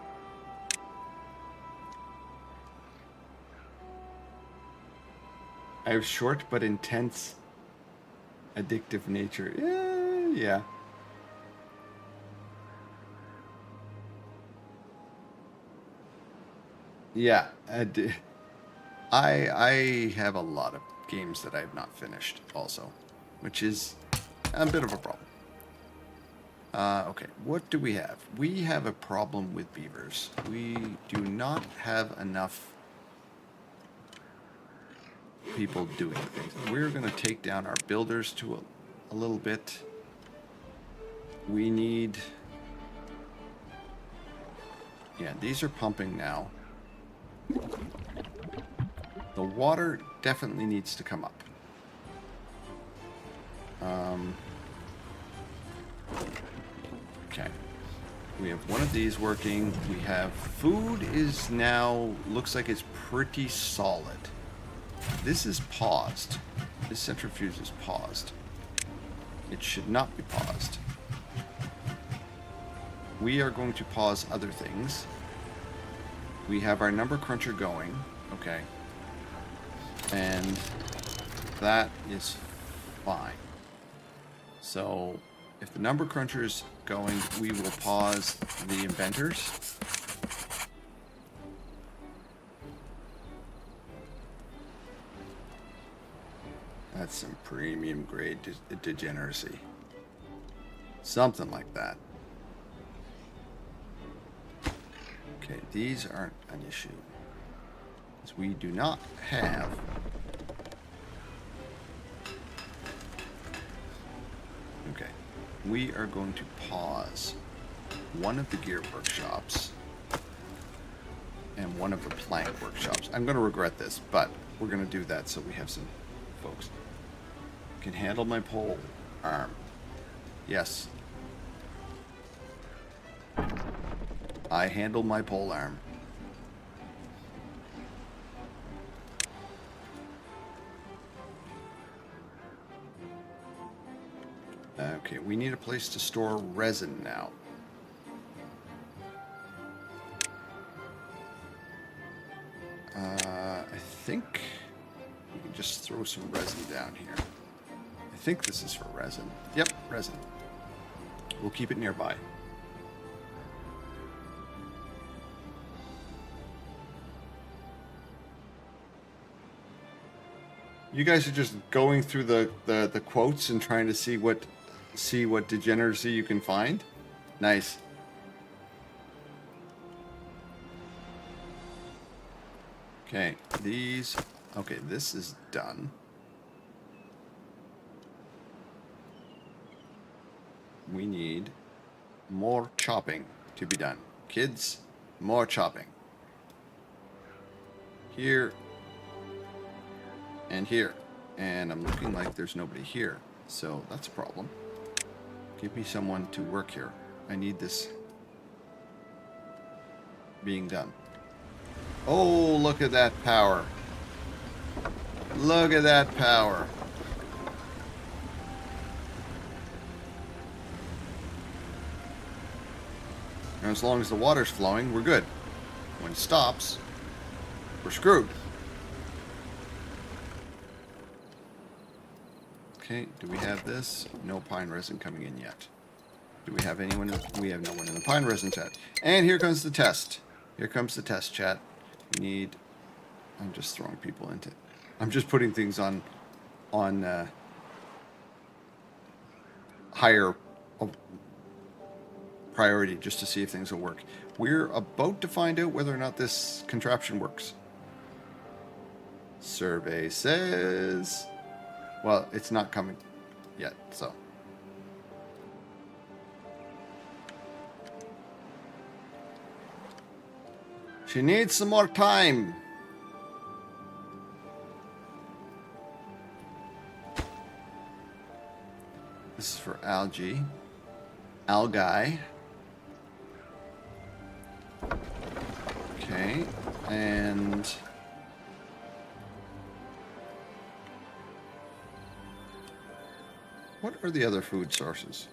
I have short but intense addictive nature. Yeah. Yeah, I have a lot of games that I have not finished also, which is a bit of a problem. Okay, what do we have? We have a problem with beavers. We do not have enough people doing things. We're going to take down our builders to a little bit. We need... Yeah, these are pumping now. The water definitely needs to come up. Okay. We have one of these working. We have food is now, looks like it's pretty solid. This is paused. This centrifuge is paused. It should not be paused. We are going to pause other things. We have our number cruncher going. Okay. And that is fine. So if the number cruncher is going, we will pause the inventors. That's some premium grade degeneracy. Something like that. Okay, these aren't an issue. Because we do not have... Okay. We are going to pause one of the gear workshops and one of the plank workshops. I'm going to regret this, but we're going to do that so we have some folks. Can handle my pole arm. Yes. I handle my pole arm. Okay, we need a place to store resin now. I think we can just throw some resin down here. I think this is for resin. Yep, resin. We'll keep it nearby. You guys are just going through the quotes and trying to see what degeneracy you can find. Nice. Okay, these... Okay, this is done. We need more chopping to be done. Kids, more chopping. Here. And here. And I'm looking like there's nobody here. So that's a problem. Give me someone to work here. I need this being done. Oh, look at that power. Look at that power. And as long as the water's flowing, we're good. When it stops, we're screwed. Okay, do we have this? No pine resin coming in yet. Do we have anyone? We have no one in the pine resin chat. And here comes the test. Here comes the test chat. We need... I'm just throwing people into... I'm just putting things on higher priority just to see if things will work. We're about to find out whether or not this contraption works. Survey says... Well, it's not coming yet, so... She needs some more time. This is for algae. Algae. Okay. And what are the other food sources?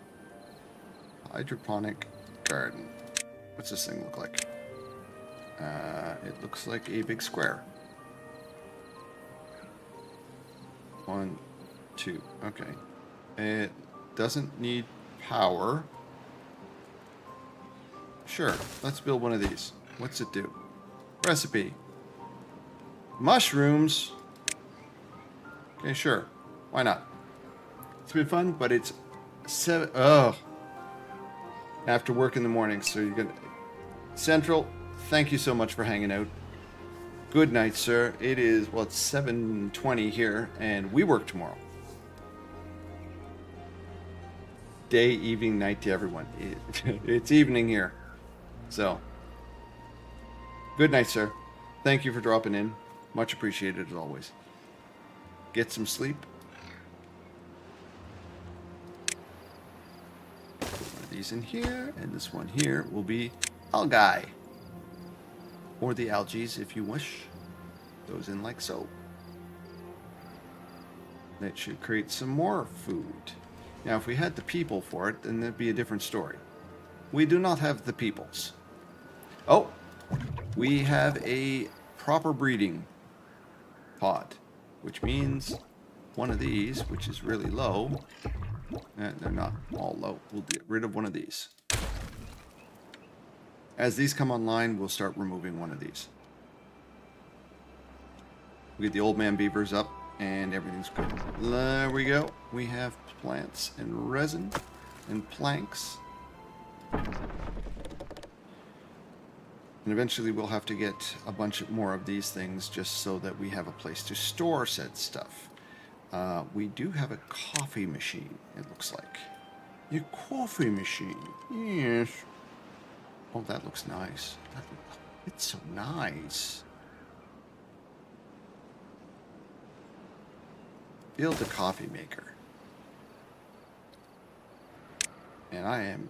Hydroponic garden. What's this thing look like? It looks like a big square. 1, 2. Okay. It doesn't need power. Sure. Let's build one of these. What's it do? Recipe. Mushrooms. Okay, sure. Why not? It's been fun, but it's 7. Oh. After work in the morning, so you're gonna. Central, thank you so much for hanging out. Good night, sir. It is, well, it's 7:20 here, and we work tomorrow. Day, evening, night to everyone. It's evening here. So, good night, sir. Thank you for dropping in. Much appreciated as always. Get some sleep. Put one of these in here, and this one here will be algae. Or the algaes, if you wish. Goes in like so. That should create some more food. Now, if we had the people for it, then that'd be a different story. We do not have the peoples. Oh, we have a proper breeding pod, which means one of these, which is really low. They're not all low. We'll get rid of one of these. As these come online, we'll start removing one of these. We get the old man beavers up, and everything's good. There we go. We have plants and resin and planks. And eventually we'll have to get a bunch more of these things just so that we have a place to store said stuff. We do have a coffee machine, it looks like. A coffee machine, yes. Oh, that looks nice. It's so nice. Build a coffee maker. And I am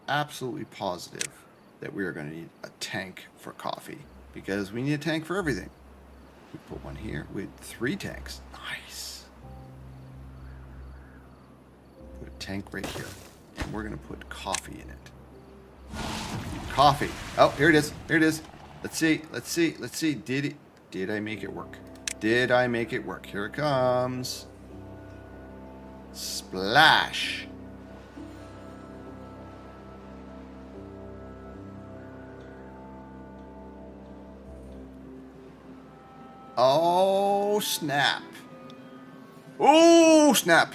absolutely positive that we are going to need a tank for coffee. Because we need a tank for everything. We put one here with 3 tanks. Nice. Put a tank right here. And we're going to put coffee in it. Coffee. Oh, here it is. Here it is. Let's see. Let's see. Let's see. Did I make it work? Did I make it work? Here it comes. Splash. Oh, snap. Oh, snap.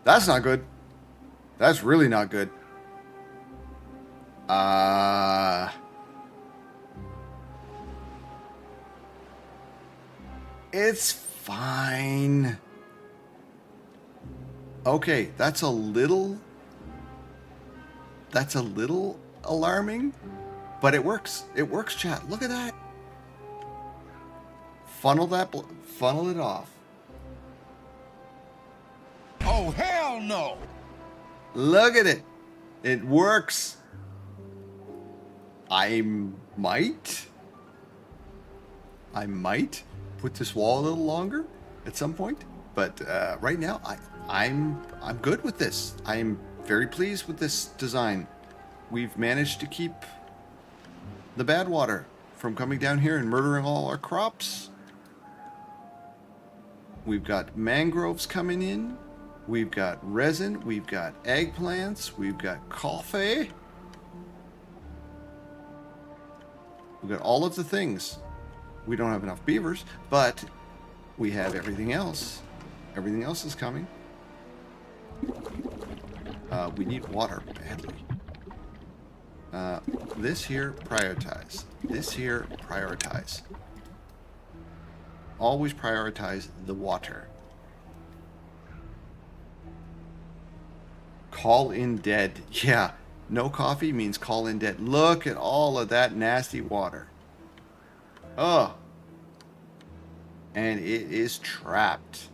That's not good. That's really not good. It's fine. Okay, that's a little alarming, but it works. It works, chat. Look at that. Funnel it off. Oh, hell no. Look at it. It works. I might put this wall a little longer at some point, but right now I'm good with this. I'm very pleased with this design. We've managed to keep the bad water from coming down here and murdering all our crops. We've got mangroves coming in. We've got resin. We've got eggplants. We've got coffee. We've got all of the things. We don't have enough beavers, but we have everything else. Everything else is coming. We need water badly. This here, prioritize. This here, prioritize. Always prioritize the water. Call in dead. Yeah, no coffee means call in dead. Look at all of that nasty water. Oh. And it is trapped.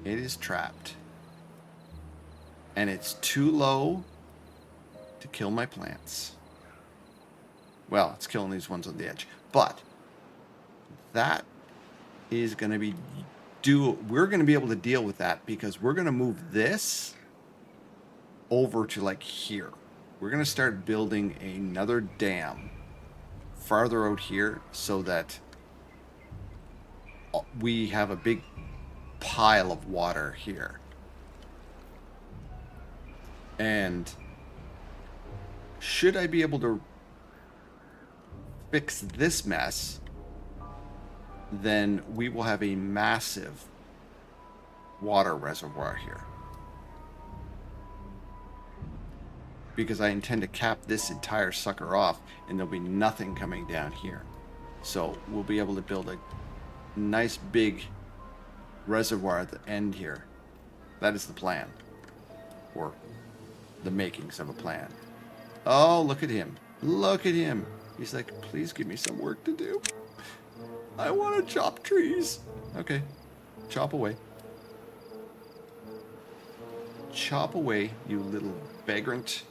It is trapped. And it's too low to kill my plants. Well, it's killing these ones on the edge. But that is going to be we're going to be able to deal with that because we're going to move this over to like here. We're going to start building another dam farther out here so that we have a big pile of water here. And should I be able to fix this mess, then we will have a massive water reservoir here. Because I intend to cap this entire sucker off and there'll be nothing coming down here. So we'll be able to build a nice big reservoir at the end here. That is the plan. Or the makings of a plan. Oh, look at him. Look at him. He's like, please give me some work to do. I want to chop trees. Okay. Chop away. Chop away, you little vagrant.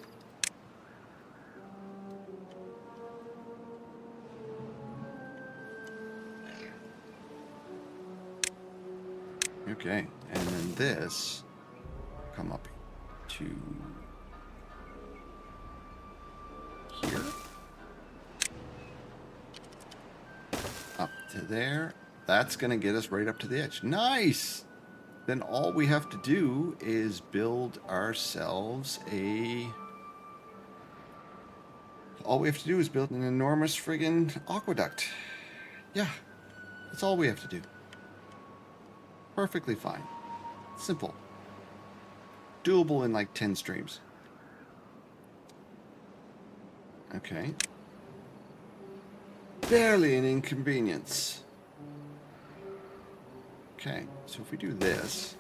Okay, and then this come up to here, up to there. That's gonna get us right up to the edge. Nice. Then all we have to do is build ourselves all we have to do is build an enormous friggin' aqueduct. Yeah, that's all we have to do. Perfectly fine. Simple. Doable in like 10 streams. Okay. Barely an inconvenience. Okay, so if we do this...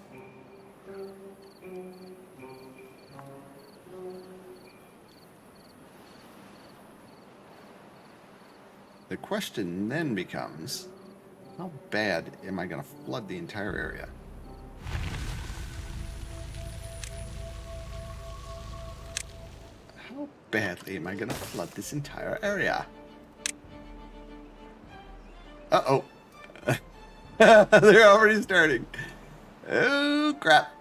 The question then becomes... How bad am I going to flood the entire area? How badly am I going to flood this entire area? Uh-oh. They're already starting. Oh, crap.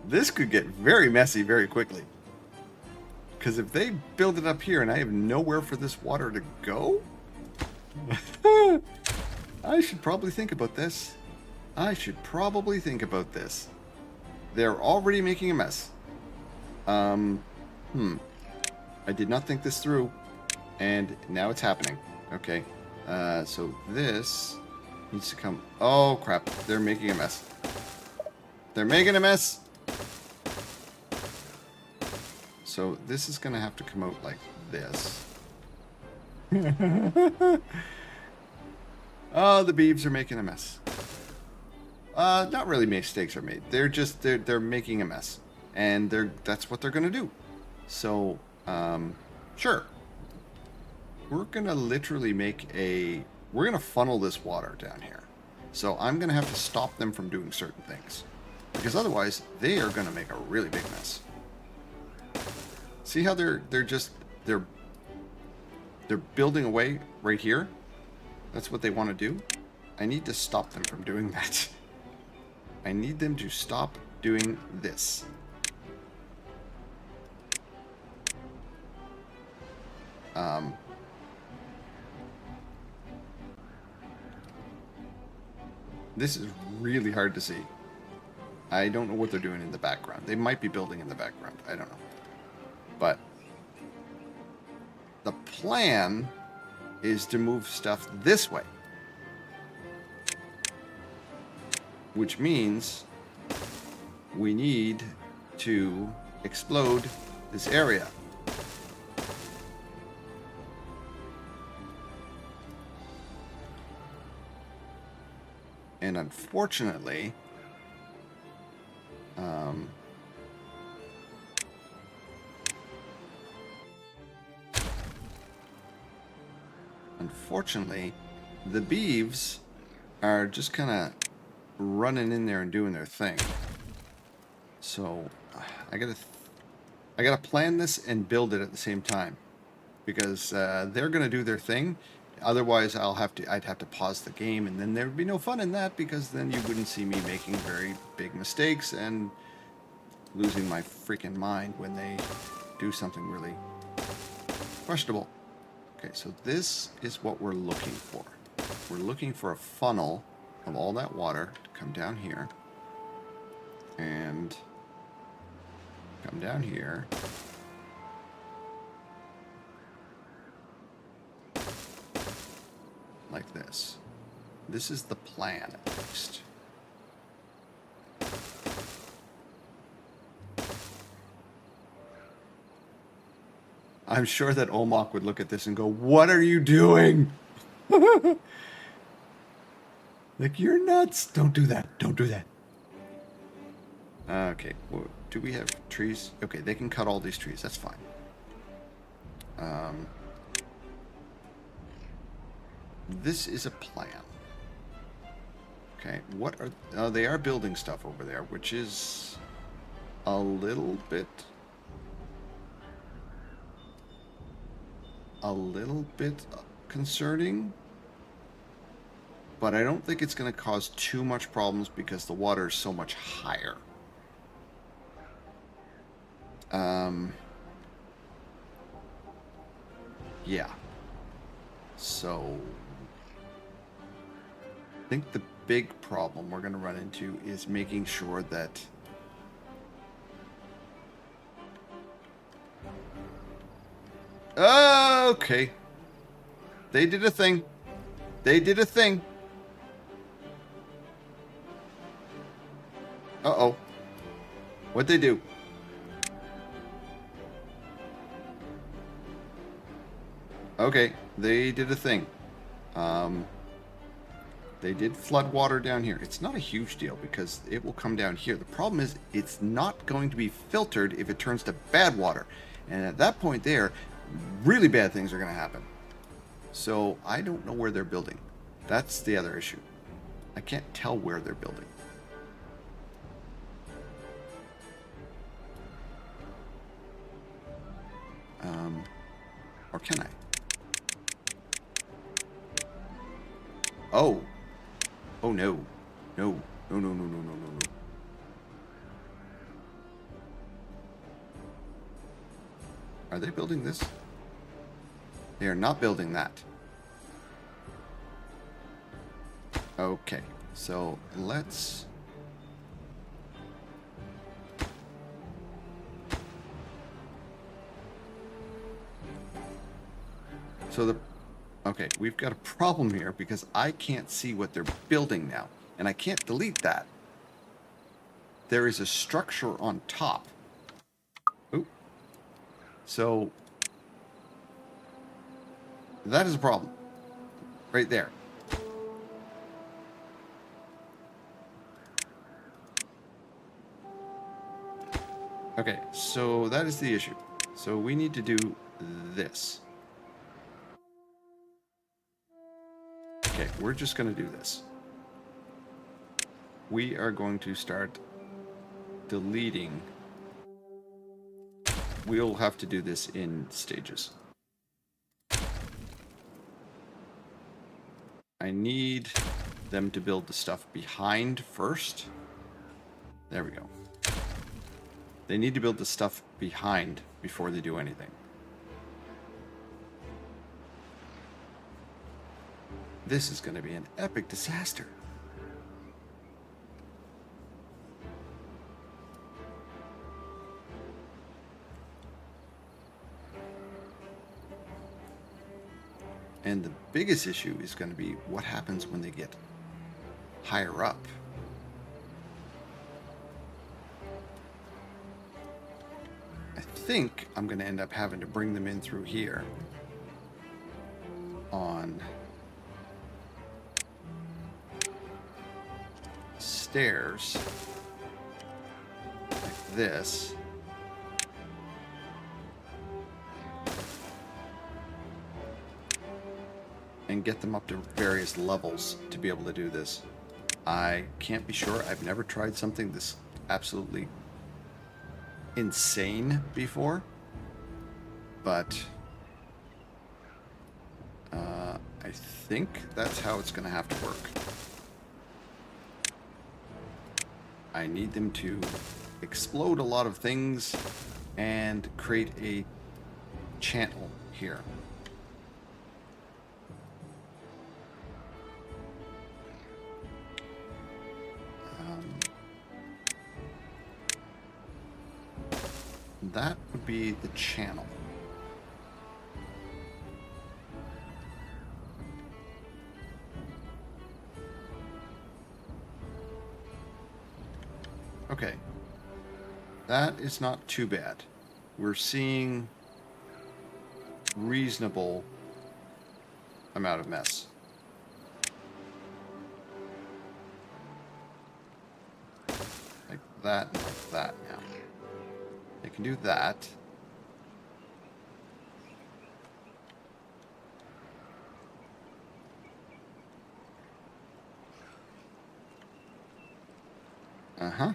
This could get very messy very quickly. Because if they build it up here and I have nowhere for this water to go... I should probably think about this. I should probably think about this. They're already making a mess. I did not think this through, and now it's happening. Okay, so this needs to come... Oh, crap. They're making a mess. They're making a mess! So this is going to have to come out like this. Oh, the beeves are making a mess. Not really mistakes are made. They're just they're making a mess, and that's what they're gonna do. So, sure. We're gonna literally we're gonna funnel this water down here. So I'm gonna have to stop them from doing certain things, because otherwise they are gonna make a really big mess. See how they're building away right here? That's what they want to do. I need to stop them from doing that. I need them to stop doing this. This is really hard to see. I don't know what they're doing in the background. They might be building in the background. I don't know. But the plan is to move stuff this way. Which means we need to explode this area. And unfortunately, the beeves are just kind of running in there and doing their thing. So I gotta I gotta plan this and build it at the same time, because they're gonna do their thing. Otherwise, I'd have to pause the game, and then there would be no fun in that, because then you wouldn't see me making very big mistakes and losing my freaking mind when they do something really questionable. Okay, so this is what we're looking for. We're looking for a funnel of all that water to come down here and come down here. Like this. This is the plan, at least. I'm sure that Omok would look at this and go, "What are you doing?" Like, you're nuts. Don't do that. Don't do that. Okay. Well, do we have trees? Okay, they can cut all these trees. That's fine. This is a plan. Okay, what are... they are building stuff over there, which is a little bit concerning. But I don't think it's going to cause too much problems because the water is so much higher. Yeah. So, I think the big problem we're going to run into is making sure that okay. They did a thing. They did a thing. Uh-oh. What'd they do? Okay, they did a thing. They did flood water down here. It's not a huge deal because it will come down here. The problem is it's not going to be filtered if it turns to bad water. And at that point there, really bad things are going to happen. So I don't know where they're building. That's the other issue. I can't tell where they're building. Or can I? Oh. Oh no. No. No, no, no, no, no, no, no. Are they building this? They are not building that. Okay. So let's... So the... Okay, we've got a problem here because I can't see what they're building now. And I can't delete that. There is a structure on top. Oop. So... that is a problem. Right there. Okay, so that is the issue. So we need to do this. Okay, we're just going to do this. We are going to start deleting. We'll have to do this in stages. I need them to build the stuff behind first. There we go. They need to build the stuff behind before they do anything. This is going to be an epic disaster. And the biggest issue is going to be what happens when they get higher up. I think I'm going to end up having to bring them in through here on stairs like this. And get them up to various levels to be able to do this. I can't be sure. I've never tried something this absolutely insane before, but I think that's how it's going to have to work. I need them to explode a lot of things and create a channel here. That would be the channel. Okay. That is not too bad. We're seeing reasonable amount of mess. Like that and like that now. I can do that. Uh-huh.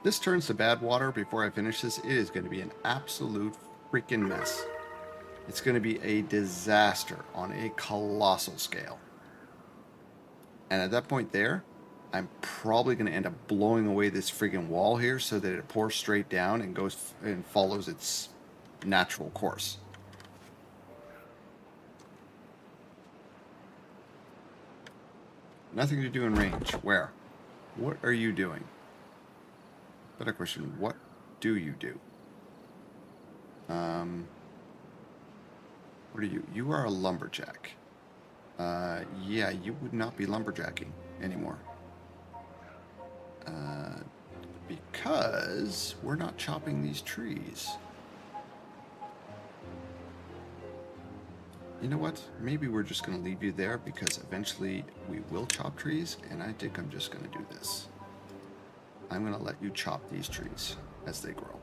This turns to bad water before I finish this. It is going to be an absolute freaking mess. It's going to be a disaster on a colossal scale. And at that point there, I'm probably going to end up blowing away this freaking wall here so that it pours straight down and goes and follows its natural course. Nothing to do in range. Where? What are you doing? Better question, what do you do? What are you? You are a lumberjack. Yeah, you would not be lumberjacking anymore. Because we're not chopping these trees. You know what? Maybe we're just going to leave you there because eventually we will chop trees, and I think I'm just going to do this. I'm going to let you chop these trees as they grow.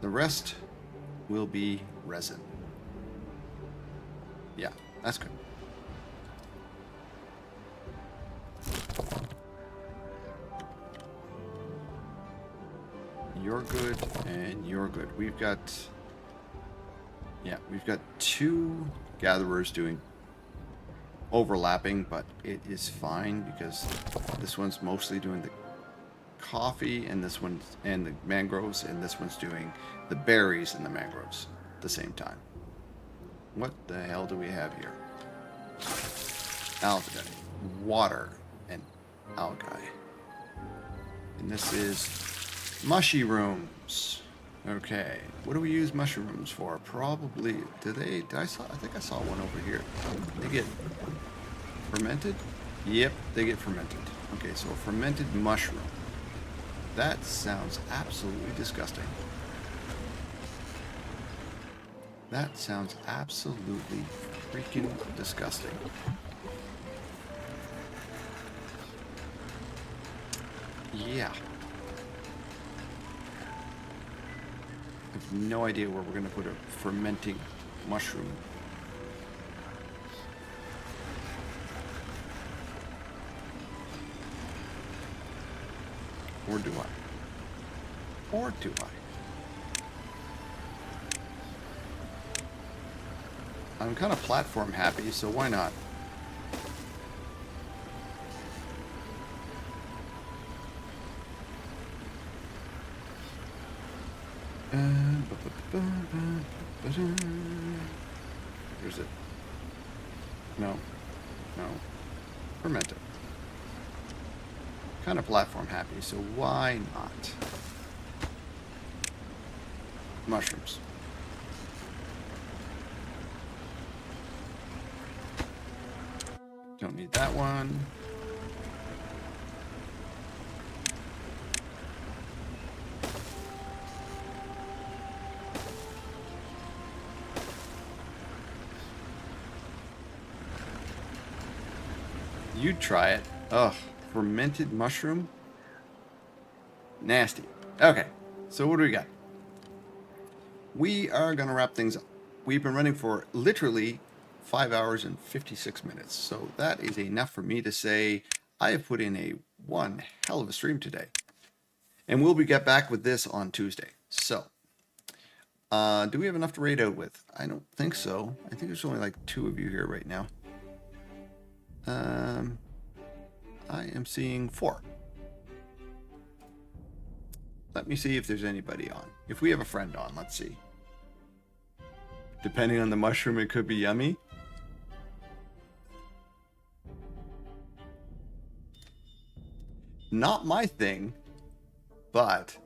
The rest will be resin. Yeah, that's good. You're good, and you're good. We've got two gatherers doing overlapping, but it is fine because this one's mostly doing the coffee and this one's and the mangroves, and this one's doing the berries and the mangroves at the same time. What the hell do we have here? Algae, water, and algae. And this is mushrooms. Okay, what do we use mushrooms for? Probably, I think I saw one over here. They get fermented? Yep, they get fermented. Okay, so a fermented mushroom. That sounds absolutely disgusting. That sounds absolutely freaking disgusting. Yeah. I have no idea where we're going to put a fermenting mushroom. Or do I? Or do I? I'm kind of platform happy, so why not? Here's it. No. Ferment it. Kind of platform happy, so why not? Mushrooms. Don't need that one. You'd try it. Ugh, fermented mushroom. Nasty. Okay, so what do we got? We are going to wrap things up. We've been running for literally 5 hours and 56 minutes. So that is enough for me to say I have put in a one hell of a stream today. And we'll get back with this on Tuesday. So, do we have enough to raid out with? I don't think so. I think there's only like 2 of you here right now. I am seeing 4. Let me see if there's anybody on. If we have a friend on, let's see. Depending on the mushroom, it could be yummy. Not my thing, but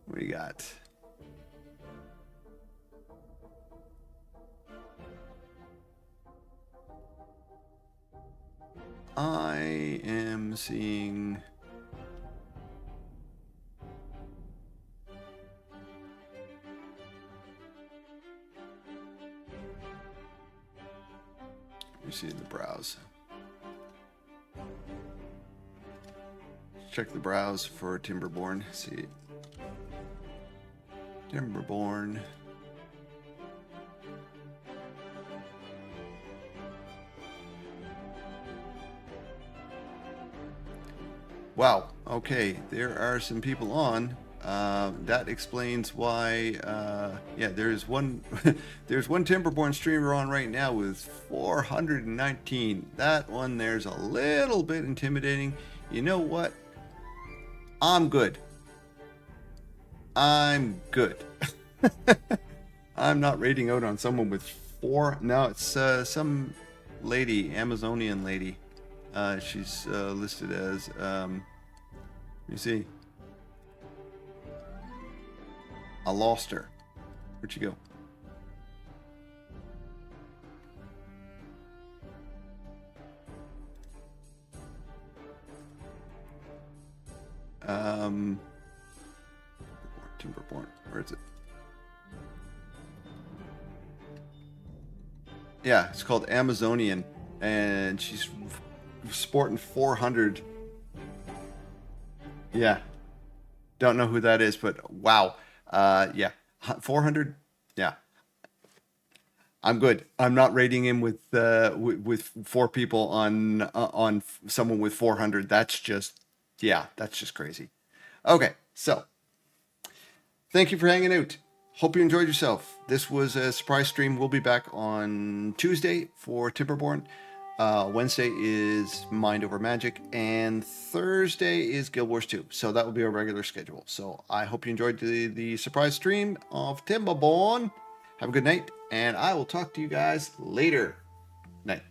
what do you got? I am seeing... Let me see the browse. Check the browse for Timberborn. See. Timberborn. Wow. Okay, there are some people on. That explains why. Yeah, there's one. There's one Timberborn streamer on right now with 419. That one there's a little bit intimidating. You know what? I'm good. I'm good. I'm not rating out on someone with 4. No, it's some lady, Amazonian lady. She's listed as. Let me see. I lost her. Where'd she go? Timberborn. Where is it? Yeah, it's called Amazonian, and she's sporting 400. Yeah, don't know who that is, but wow. Yeah, 400. Yeah, I'm good. I'm not rating him with 4 people on someone with 400. That's just, yeah, that's just crazy. Okay, so thank you for hanging out. Hope you enjoyed yourself. This was a surprise stream. We'll be back on Tuesday for Timberborn. Wednesday is Mind Over Magic, and Thursday is Guild Wars 2. So that will be our regular schedule. So I hope you enjoyed the surprise stream of Timberborn. Have a good night, and I will talk to you guys later. Night.